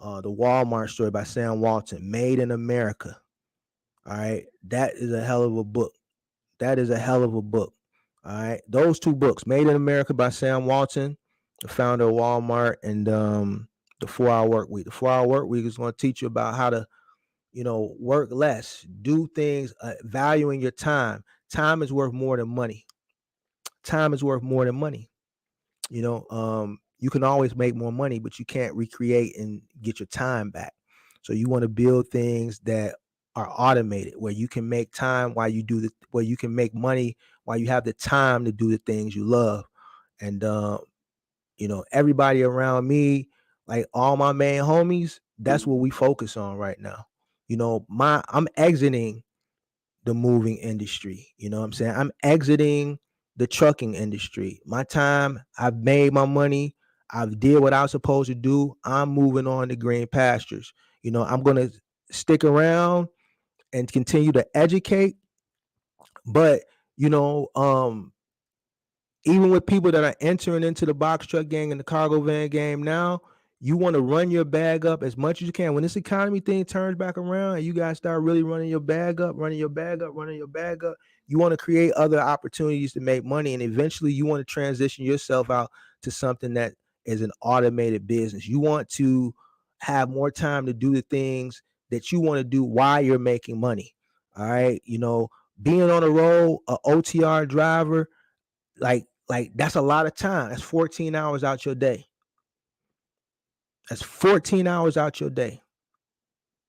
the Walmart story by Sam Walton, Made in America. All right, that is a hell of a book. All right, those two books, Made in America by Sam Walton, the founder of Walmart, and the 4-Hour Work Week. The 4-Hour Work Week is going to teach you about how to, work less, do things, valuing your time. Time is worth more than money. You can always make more money, but you can't recreate and get your time back. So you want to build things that are automated, where you can make time while you do where you can make money while you have the time to do the things you love. And everybody around me, like all my main homies, that's what we focus on right now. I'm exiting the moving industry. You know what I'm saying? I'm exiting the trucking industry. My time, I've made my money. I've did what I was supposed to do. I'm moving on to green pastures. I'm gonna stick around and continue to educate, but you know, um, even with people that are entering into the box truck gang and the cargo van game now, you want to run your bag up as much as you can. When this economy thing turns back around and you guys start really running your bag up, you want to create other opportunities to make money. And eventually you want to transition yourself out to something that is an automated business. You want to have more time to do the things that you want to do while you're making money. All right. Being on the road, a OTR driver, like that's a lot of time. That's 14 hours out your day. That's 14 hours out your day,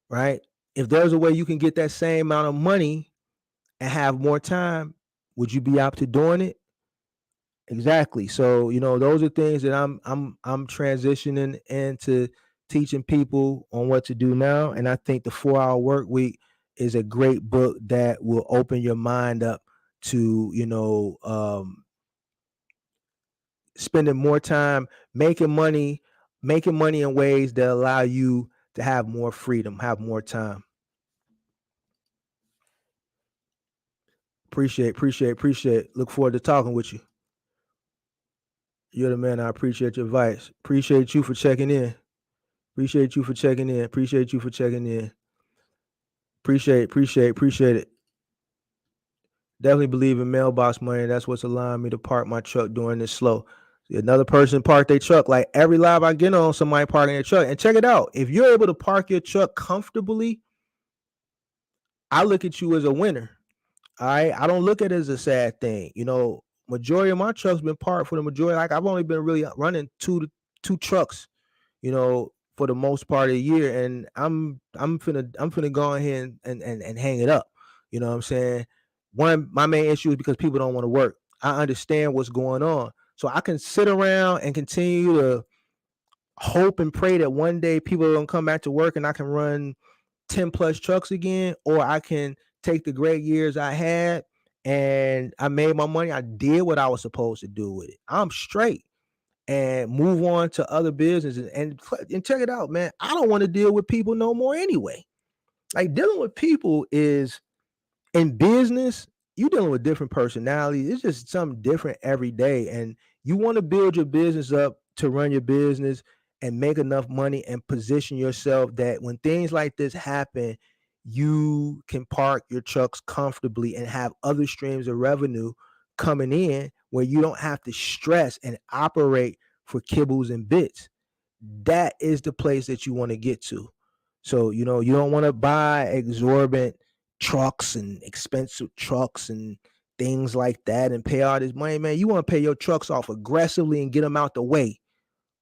right? If there's a way you can get that same amount of money and have more time, would you be up to doing it? Exactly. So, those are things that I'm transitioning into teaching people on what to do now. And I think the 4-Hour Work Week is a great book that will open your mind up to, spending more time making money in ways that allow you to have more freedom, have more time. Appreciate. Look forward to talking with you. You're the man. I appreciate your advice. Appreciate you for checking in. Appreciate you for checking in. Appreciate it. Definitely believe in mailbox money. That's what's allowing me to park my truck during this slow. Another person parked their truck. Like every live I get on, somebody parking their truck. And check it out. If you're able to park your truck comfortably, I look at you as a winner. All right. I don't look at it as a sad thing. Majority of my trucks been parked for the majority. Like I've only been really running two trucks, for the most part of the year. And I'm finna go ahead and hang it up. You know what I'm saying? My main issue is because people don't want to work. I understand what's going on. So I can sit around and continue to hope and pray that one day people are gonna come back to work and I can run 10 plus trucks again, or I can take the great years I had and I made my money. I did what I was supposed to do with it. I'm straight and move on to other businesses and check it out, man. I don't want to deal with people no more anyway. Like dealing with people is in business, you dealing with different personalities. It's just something different every day. And you want to build your business up to run your business and make enough money and position yourself that when things like this happen, you can park your trucks comfortably and have other streams of revenue coming in where you don't have to stress and operate for kibbles and bits. That is the place that you want to get to. So, you don't want to buy exorbitant trucks and expensive trucks and things like that and pay all this money, man. You want to pay your trucks off aggressively and get them out the way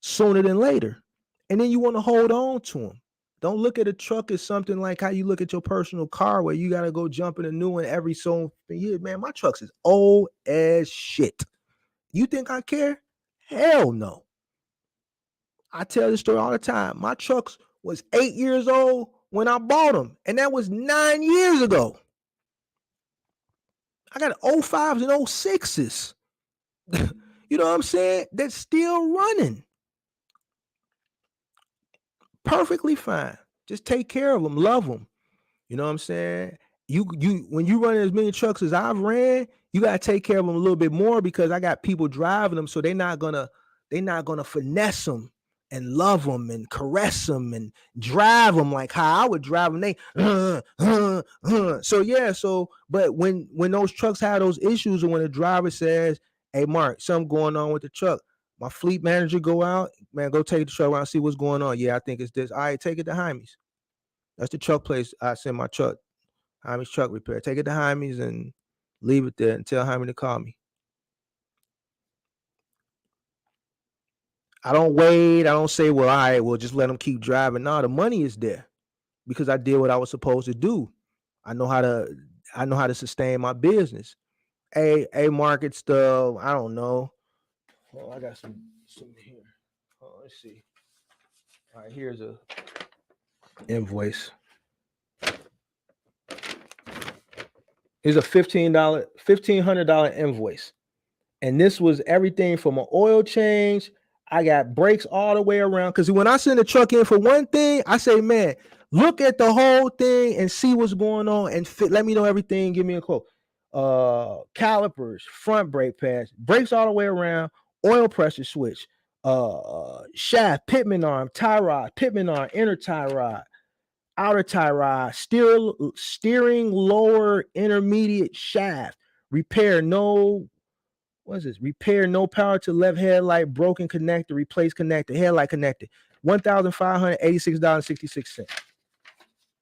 sooner than later. And then you want to hold on to them. Don't look at a truck as something like how you look at your personal car where you got to go jump in a new one every so year. Man, my trucks is old as shit. You think I care? Hell no. I tell this story all the time. My trucks was 8 years old when I bought them, and that was 9 years ago. I got 05s and 06s. You know what I'm saying? That's still running. Perfectly fine. Just take care of them, love them. You know what I'm saying? You when you run as many trucks as I've ran, you gotta take care of them a little bit more because I got people driving them, so they're not gonna finesse them and love them and caress them and drive them like how I would drive them. So yeah, but when those trucks have those issues, and when the driver says, "Hey, Mark, something going on with the truck," my fleet manager go out, man, go take the truck around, see what's going on. Yeah, I think it's this. All right, take it to Jaime's. That's the truck place I send my truck. Jaime's Truck Repair. Take it to Jaime's and leave it there and tell Jaime to call me. I don't wait. I don't say, well, all right, we'll just let them keep driving. No, the money is there. because I did what I was supposed to do. I know how to sustain my business. A market stuff. I don't know. Oh, I got some here. Oh, let's see. All right, here's a invoice. Here's a $1,500 invoice. And this was everything from an oil change. I got brakes all the way around. Because when I send a truck in for one thing, I say, man, look at the whole thing and see what's going on and let me know everything. Give me a quote. Calipers, front brake pads, brakes all the way around, oil pressure switch, shaft, pitman arm, tie rod, pitman arm, inner tie rod, outer tie rod, steering lower intermediate shaft, repair no power to left headlight, broken connector, replace connector, headlight connector, $1,586.66.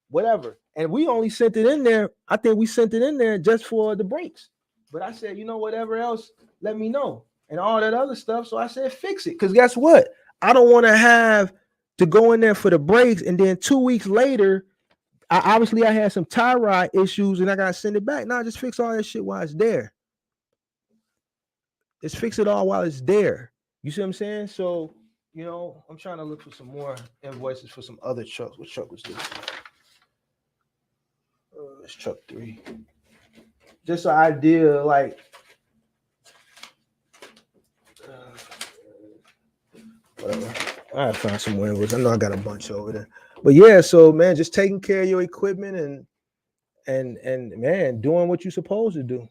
Whatever. And we only sent it in there. I think we sent it in there just for the brakes. But I said, whatever else, let me know. And all that other stuff. So I said, fix it. Because guess what? I don't want to have to go in there for the brakes. And then 2 weeks later, I had some tie rod issues and I got to send it back. No, just fix all that shit while it's there. Just fix it all while it's there. You see what I'm saying? So, I'm trying to look for some more invoices for some other trucks. What truck was this? It's truck 3. Just an idea, like, whatever. I gotta find some more invoices. I know I got a bunch over there. But yeah, so man, just taking care of your equipment and man, doing what you're supposed to do.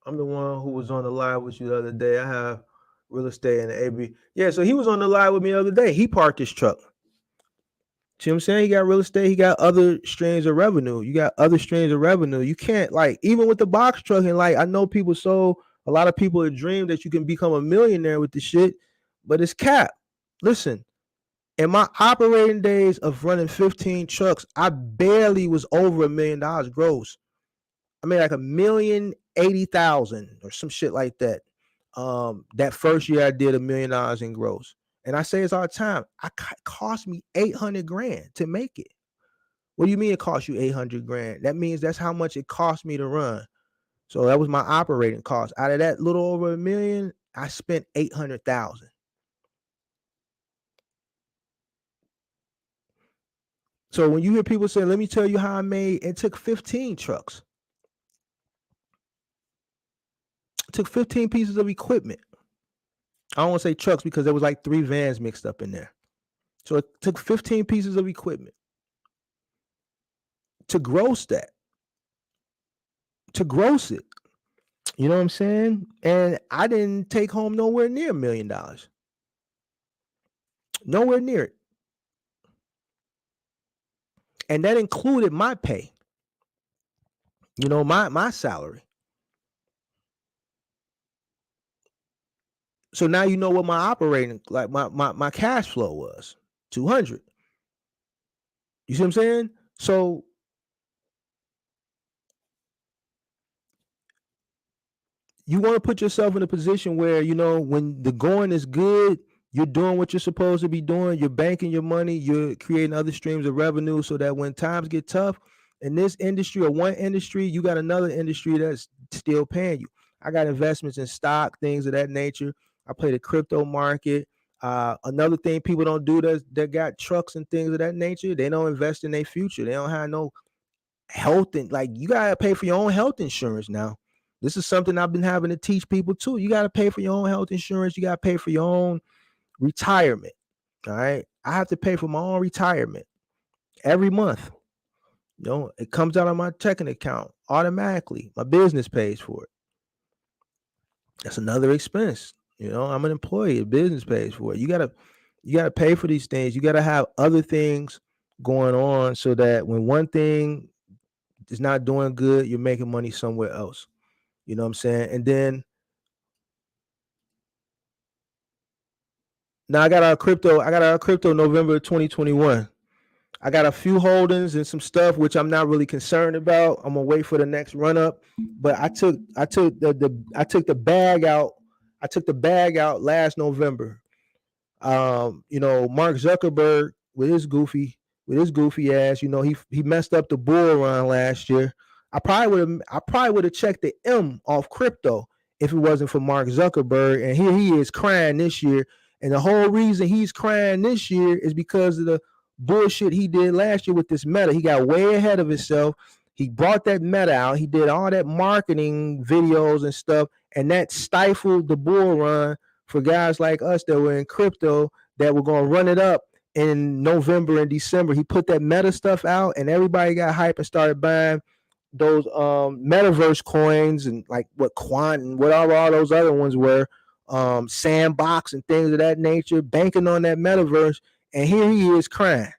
I'm the one who was on the live with you the other day. I have real estate in the AB. Yeah, so he was on the live with me the other day. He parked his truck. See what I'm saying? He got real estate. He got other streams of revenue. You got other streams of revenue. You can't, like, even with the box truck, and like, I know people a lot of people dream that you can become a millionaire with this shit, but it's cap. Listen, in my operating days of running 15 trucks, I barely was over $1 million gross. I made like $1,080,000 or some shit like that. That first year I did $1 million in gross. And I say this all the time. It cost me $800,000 to make it. What do you mean it cost you $800,000? That means that's how much it cost me to run. So that was my operating cost. Out of that little over $1 million, I spent $800,000. So when you hear people say, let me tell you how I made, it took 15 trucks. It took 15 pieces of equipment. I don't want to say trucks because there was like 3 vans mixed up in there. So it took 15 pieces of equipment to gross that. To gross it. You know what I'm saying? And I didn't take home nowhere near $1 million. Nowhere near it. And that included my pay. My salary. So now you know what my operating, like my cash flow was. 200. You see what I'm saying? So you want to put yourself in a position where, when the going is good, you're doing what you're supposed to be doing. You're banking your money. You're creating other streams of revenue so that when times get tough in this industry or one industry, you got another industry that's still paying you. I got investments in stock, things of that nature. I play the crypto market. Another thing people don't do that got trucks and things of that nature, they don't invest in their future. They don't have no health, and like, you gotta pay for your own health insurance now. This is something I've been having to teach people too. You gotta pay for your own health insurance. You gotta pay for your own retirement. All right. I have to pay for my own retirement every month. It comes out of my checking account automatically. My business pays for it. That's another expense. I'm an employee. The business pays for it. You gotta pay for these things. You gotta have other things going on so that when one thing is not doing good, you're making money somewhere else. You know what I'm saying? And then now I got our crypto November 2021. I got a few holdings and some stuff which I'm not really concerned about. I'm gonna wait for the next run up. But I took the bag out. I took the bag out last November. Mark Zuckerberg with his goofy ass, he messed up the bull run last year. I probably would have checked the M off crypto if it wasn't for Mark Zuckerberg. And here he is crying this year. And the whole reason he's crying this year is because of the bullshit he did last year with this meta. He got way ahead of himself. He brought that meta out. He did all that marketing videos and stuff, and that stifled the bull run for guys like us that were in crypto that were going to run it up in November and December. He put that meta stuff out, and everybody got hype and started buying those metaverse coins and like what Quant and whatever all those other ones were, Sandbox and things of that nature, banking on that metaverse. And here he is crying,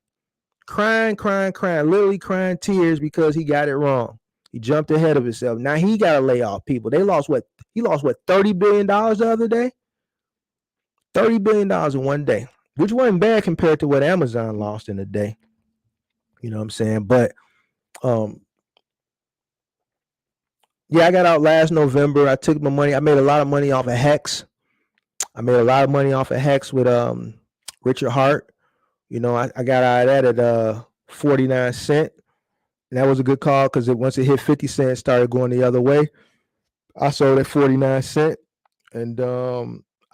literally crying tears because he got it wrong. He jumped ahead of himself. Now he got to lay off people. They lost what? He lost what? $30 billion the other day. $30 billion in one day, which wasn't bad compared to what Amazon lost in a day. You know what I'm saying? But yeah, I got out last November. I took my money. I made a lot of money off of Hex. With Richard Hart. I got out of that at 49 cents. And that was a good call because once it hit 50 cents, it started going the other way. I sold at 49 cents. And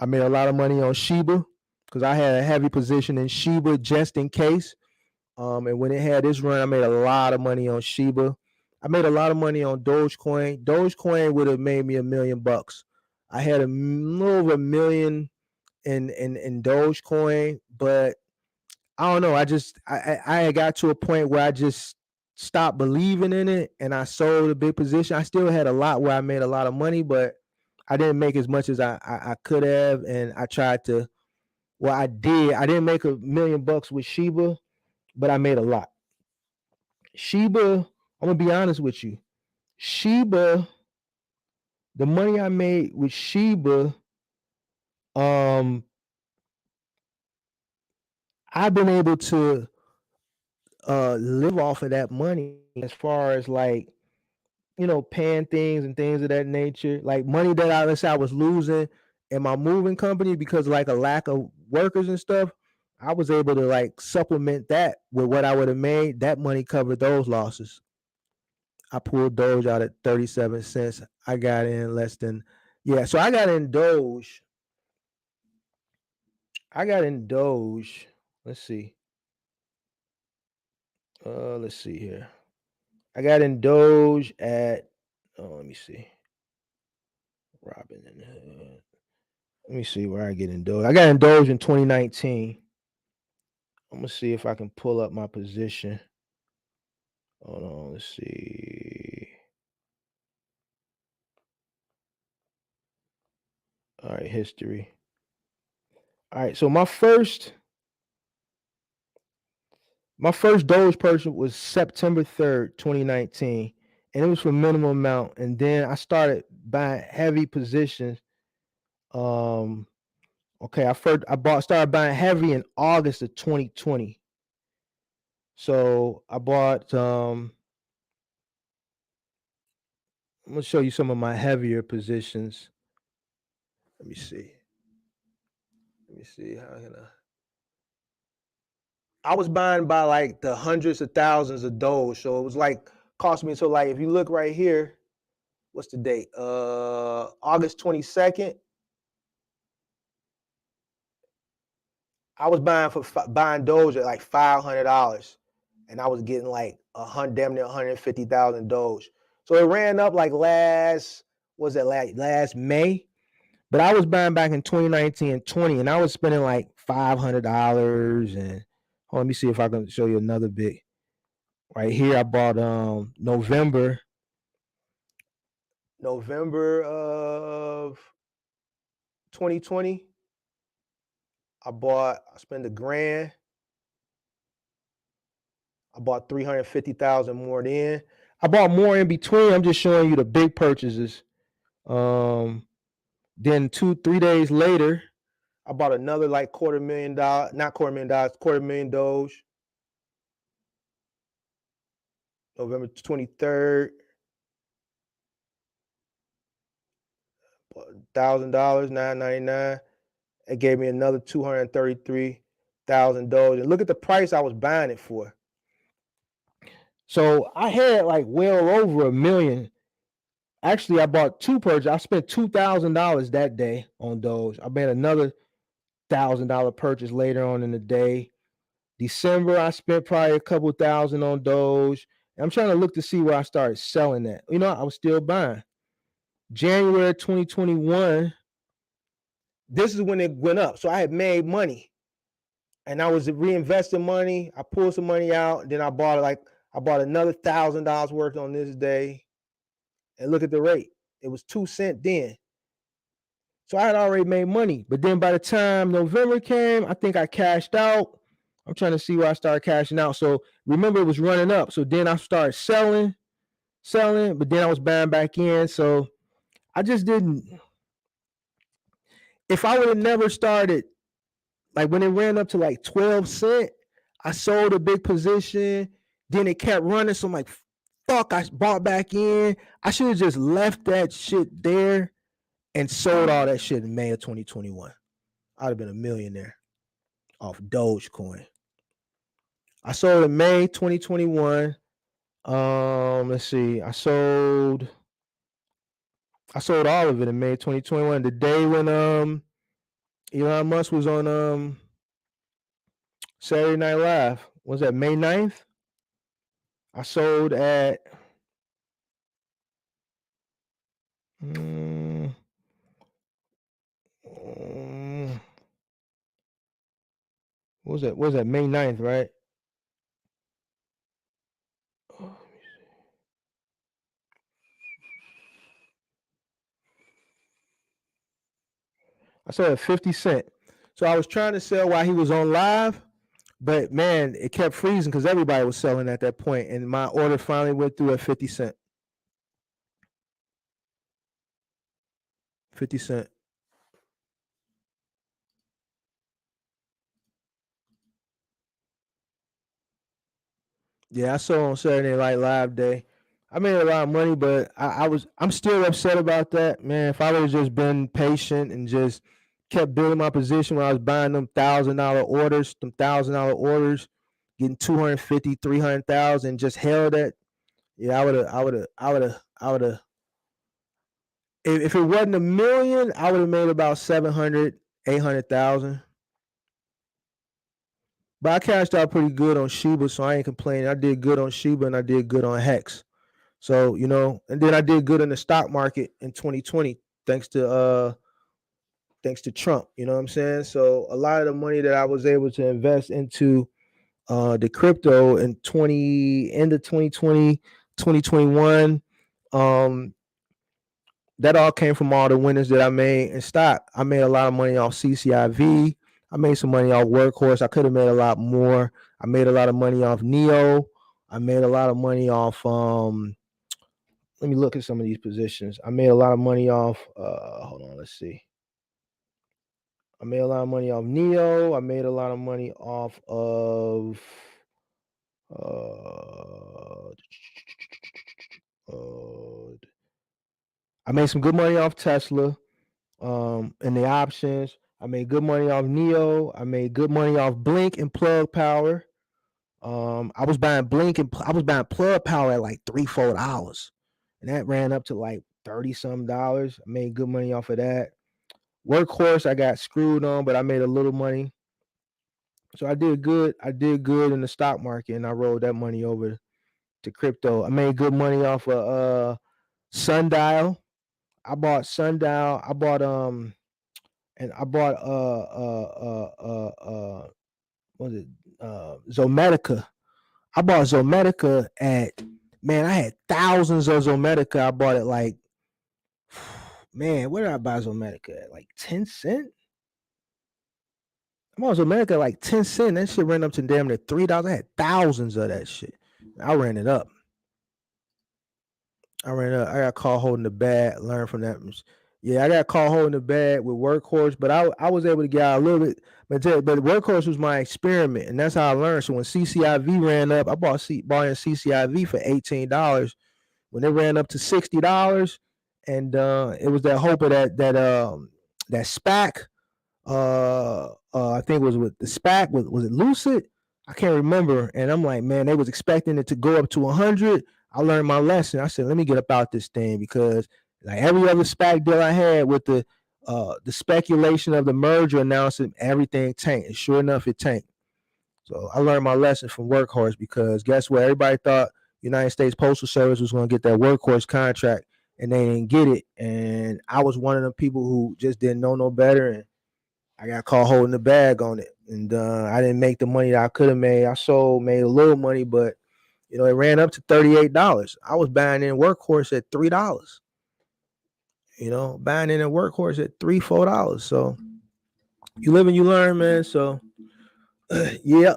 I made a lot of money on Shiba because I had a heavy position in Shiba just in case. And when it had this run, I made a lot of money on Shiba. I made a lot of money on Dogecoin. Dogecoin would have made me $1 million. I had a little over $1 million in Dogecoin, but I don't know. I got to a point where I just stopped believing in it, and I sold a big position. I still had a lot where I made a lot of money, but I didn't make as much as I could have, and I tried to. Well, I did. I didn't make $1 million with Shiba, but I made a lot. Shiba, I'm gonna be honest with you. Shiba, the money I made with Shiba, I've been able to live off of that money as far as like paying things and things of that nature. Like money that let's say I was losing in my moving company because like a lack of workers and stuff. I was able to like supplement that with what I would have made. That money covered those losses. I pulled Doge out at 37 cents. I got in less than, yeah. So I got in Doge. Let's see. Let's see here. I got in Doge at, let me see. Robin in the Hood. Let me see where I get in Doge. I got in Doge in 2019. I'm gonna see if I can pull up my position. Hold on, let's see. All right, history. All right, so my first Doge purchase was September 3rd, 2019, and it was for minimum amount. And then I started buying heavy positions. Okay, started buying heavy in August of 2020. So I bought I'm gonna show you some of my heavier positions. Let me see. How can I was buying by like the hundreds of thousands of Doge. So it was like cost me. So like if you look right here, what's the date? August 22nd. I was buying Doge at like $500, and I was getting like damn near 150,000 Doge. So it ran up like last May, but I was buying back in 2019 and 20, and I was spending like $500. And let me see if I can show you another big. Right here, I bought November of 2020. I spent $1,000. I bought 350,000 more then. I bought more in between. I'm just showing you the big purchases. Then 3 days later, I bought another like $250,000, not $250,000, $250,000 Doge. November 23rd. $1,000, $9.99. It gave me another 233,000 Doge. And look at the price I was buying it for. So I had like well over $1 million. Actually, I bought two purchases. I spent $2,000 that day on Doge. I made another $1,000 purchase later on in the day. December, I spent probably a couple thousand on Doge. I'm trying to look to see where I started selling that. You know, I was still buying. January 2021, this is when it went up. So I had made money and I was reinvesting money. I pulled some money out. And then I bought another $1,000 worth on this day. And look at the rate. It was 2 cents then. So I had already made money. But then by the time November came, I think I cashed out. I'm trying to see where I started cashing out. So remember, it was running up. So then I started selling, but then I was buying back in. So I just didn't. If I would have never started, like when it ran up to like 12 cents, I sold a big position. Then it kept running. So I'm like, fuck, I bought back in. I should have just left that shit there and sold all that shit in May of 2021. I'd have been a millionaire off Dogecoin. I sold in May 2021. Let's see. I sold all of it in May 2021. The day when Elon Musk was on Saturday Night Live. Was that May 9th? I sold at what was that? What was that? May 9th, right? I sold at 50 cents. So I was trying to sell while he was on live, but man, it kept freezing because everybody was selling at that point, and my order finally went through at 50 cents. 50 cents. Yeah, I sold on Saturday Night Live day. I made a lot of money, but I'm still upset about that, man. If I would have just been patient and just kept building my position when I was buying them $1,000 orders, getting 250, 300,000, just held it. Yeah, I would have. If it wasn't $1 million, I would have made about 700, 800,000. But I cashed out pretty good on Shiba, so I ain't complaining. I did good on Shiba and I did good on Hex. So, you know, and then I did good in the stock market in 2020, thanks to Trump. You know what I'm saying? So a lot of the money that I was able to invest into the crypto in end of 2020, 2021, that all came from all the winners that I made in stock. I made a lot of money off CCIV. I made some money off Workhorse. I could have made a lot more. I made a lot of money off Neo. I made a lot of money off let me look at some of these positions. I made a lot of money off hold on, let's see. I made a lot of money off Neo. I made a lot of money off of I made some good money off Tesla and the options. I made good money off Neo. I made good money off Blink and Plug Power. I was buying Blink and I was buying Plug Power at like $3-4, and that ran up to like $30-some. I made good money off of that. Workhorse, I got screwed on, but I made a little money. So I did good. I did good in the stock market, and I rolled that money over to crypto. I made good money off of Sundial. I bought Sundial. I bought and I bought what was it? Zomedica. I bought Zomedica at, man, I had thousands of Zomedica. I bought it like, man, where did I buy Zomedica at? Like 10 cents? I bought Zomedica at like 10 cents. That shit ran up to damn near $3. I had thousands of that shit. I ran it up. I got caught holding the bag, learned from that. Yeah, I got caught holding the bag with Workhorse, but I was able to get out a little bit. But Workhorse was my experiment, and that's how I learned. So when CCIV ran up, I bought in CCIV for $18. When it ran up to $60, and it was that hope of that SPAC I think it was with the SPAC. Was it Lucid? I can't remember. And I'm like, man, they was expecting it to go up to 100. I learned my lesson. I said, let me get up out this thing because like every other SPAC deal I had with the speculation of the merger announcement, everything tanked. And sure enough, it tanked. So I learned my lesson from Workhorse because guess what? Everybody thought United States Postal Service was going to get that Workhorse contract, and they didn't get it. And I was one of the people who just didn't know no better, and I got caught holding the bag on it. And I didn't make the money that I could have made. I made a little money, but it ran up to $38. I was buying in Workhorse at $3. Buying in a Workhorse at $3, $4. So you live and you learn, man. So yeah.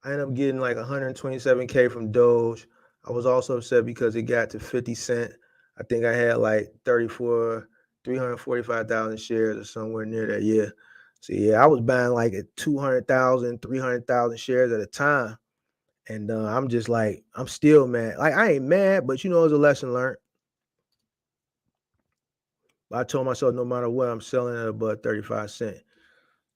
I ended up getting like 127K from Doge. I was also upset because it got to 50 cent. I think I had like 345,000 shares or somewhere near that. Yeah. So yeah, I was buying like at 200,000, 300,000 shares at a time. And I'm just like, I'm still mad. Like I ain't mad, but it's a lesson learned. I told myself no matter what, I'm selling at above 35 cents.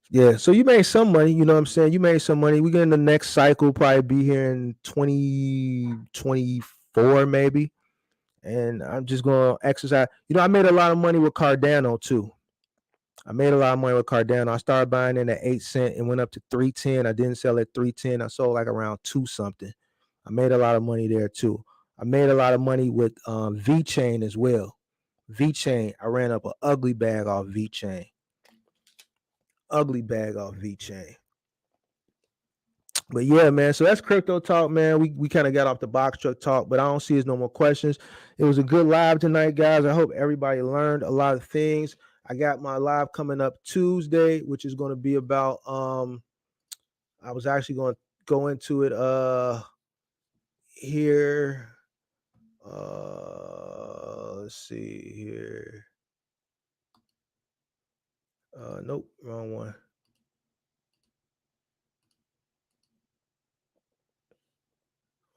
Yeah, so you made some money, you know what I'm saying? You made some money. We get in the next cycle, probably be here in 2024, maybe. And I'm just gonna exercise. I made a lot of money with Cardano too. I made a lot of money with Cardano. I started buying in at 8 cents and went up to 310. I didn't sell at 310. I sold like around 2 something. I made a lot of money there too. I made a lot of money with V Chain as well. V Chain, I ran up an ugly bag off V Chain. Ugly bag off V Chain. But yeah, man. So that's crypto talk, man. We kind of got off the box truck talk, but I don't see there's no more questions. It was a good live tonight, guys. I hope everybody learned a lot of things. I got my live coming up Tuesday, which is going to be about I was actually going to go into it here. Let's see here. Nope, wrong one.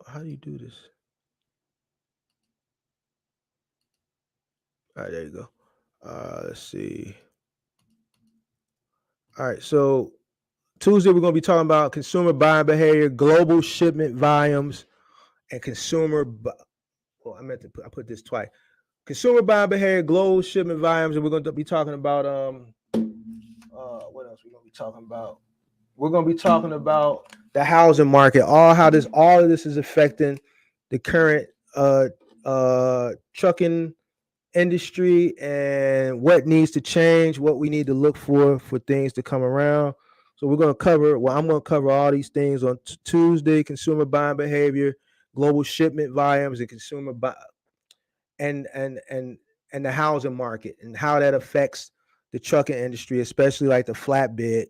How do you do this? All right, there you go. Let's see. All right, so Tuesday we're going to be talking about consumer buying behavior, global shipment volumes, and I put this twice. Consumer buying behavior, global shipment volumes, and we're going to be talking about what else we're going to be talking about? We're going to be talking about the housing market, all of this is affecting the current trucking industry and what needs to change, what we need to look for things to come around. So I'm going to cover all these things on Tuesday: consumer buying behavior, global shipment volumes, and consumer and the housing market and how that affects the trucking industry, especially like the flatbed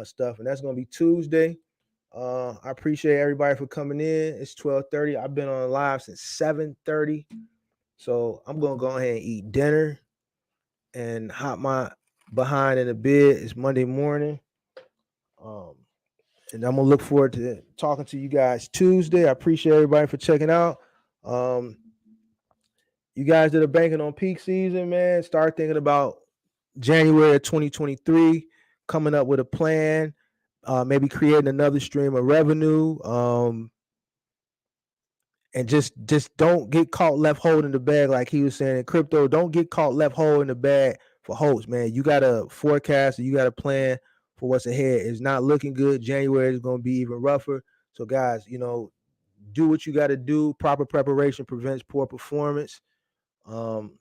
stuff. And that's going to be Tuesday. I appreciate everybody for coming in. It's 12:30. I've been on live since 7:30. So I'm gonna go ahead and eat dinner and hop my behind in the bed. It's Monday morning. And I'm gonna look forward to talking to you guys Tuesday. I appreciate everybody for checking out. You guys that are banking on peak season, man, start thinking about January of 2023, coming up with a plan, maybe creating another stream of revenue. And just don't get caught left holding the bag, like he was saying in crypto. Don't get caught left holding the bag for hopes, man. You gotta forecast, you gotta plan for what's ahead. It's not looking good. January is gonna be even rougher. So guys, do what you gotta do. Proper preparation prevents poor performance. And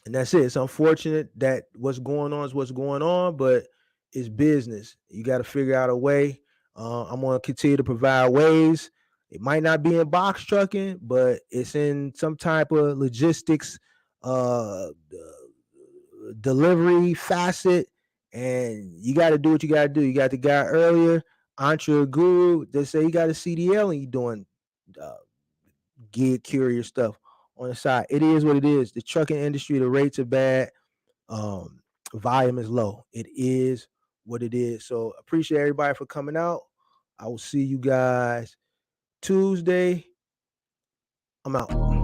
that's it. It's unfortunate that what's going on is what's going on, but it's business. You got to figure out a way. I'm going to continue to provide ways. It might not be in box trucking, but it's in some type of logistics delivery facet. And you got to do what you got to do. You got the guy earlier, Entre Guru, they say you got a CDL and you doing gig courier stuff on the side. It is what it is. The trucking industry, the rates are bad. Volume is low. It is what it is. So appreciate everybody for coming out. I will see you guys Tuesday. I'm out.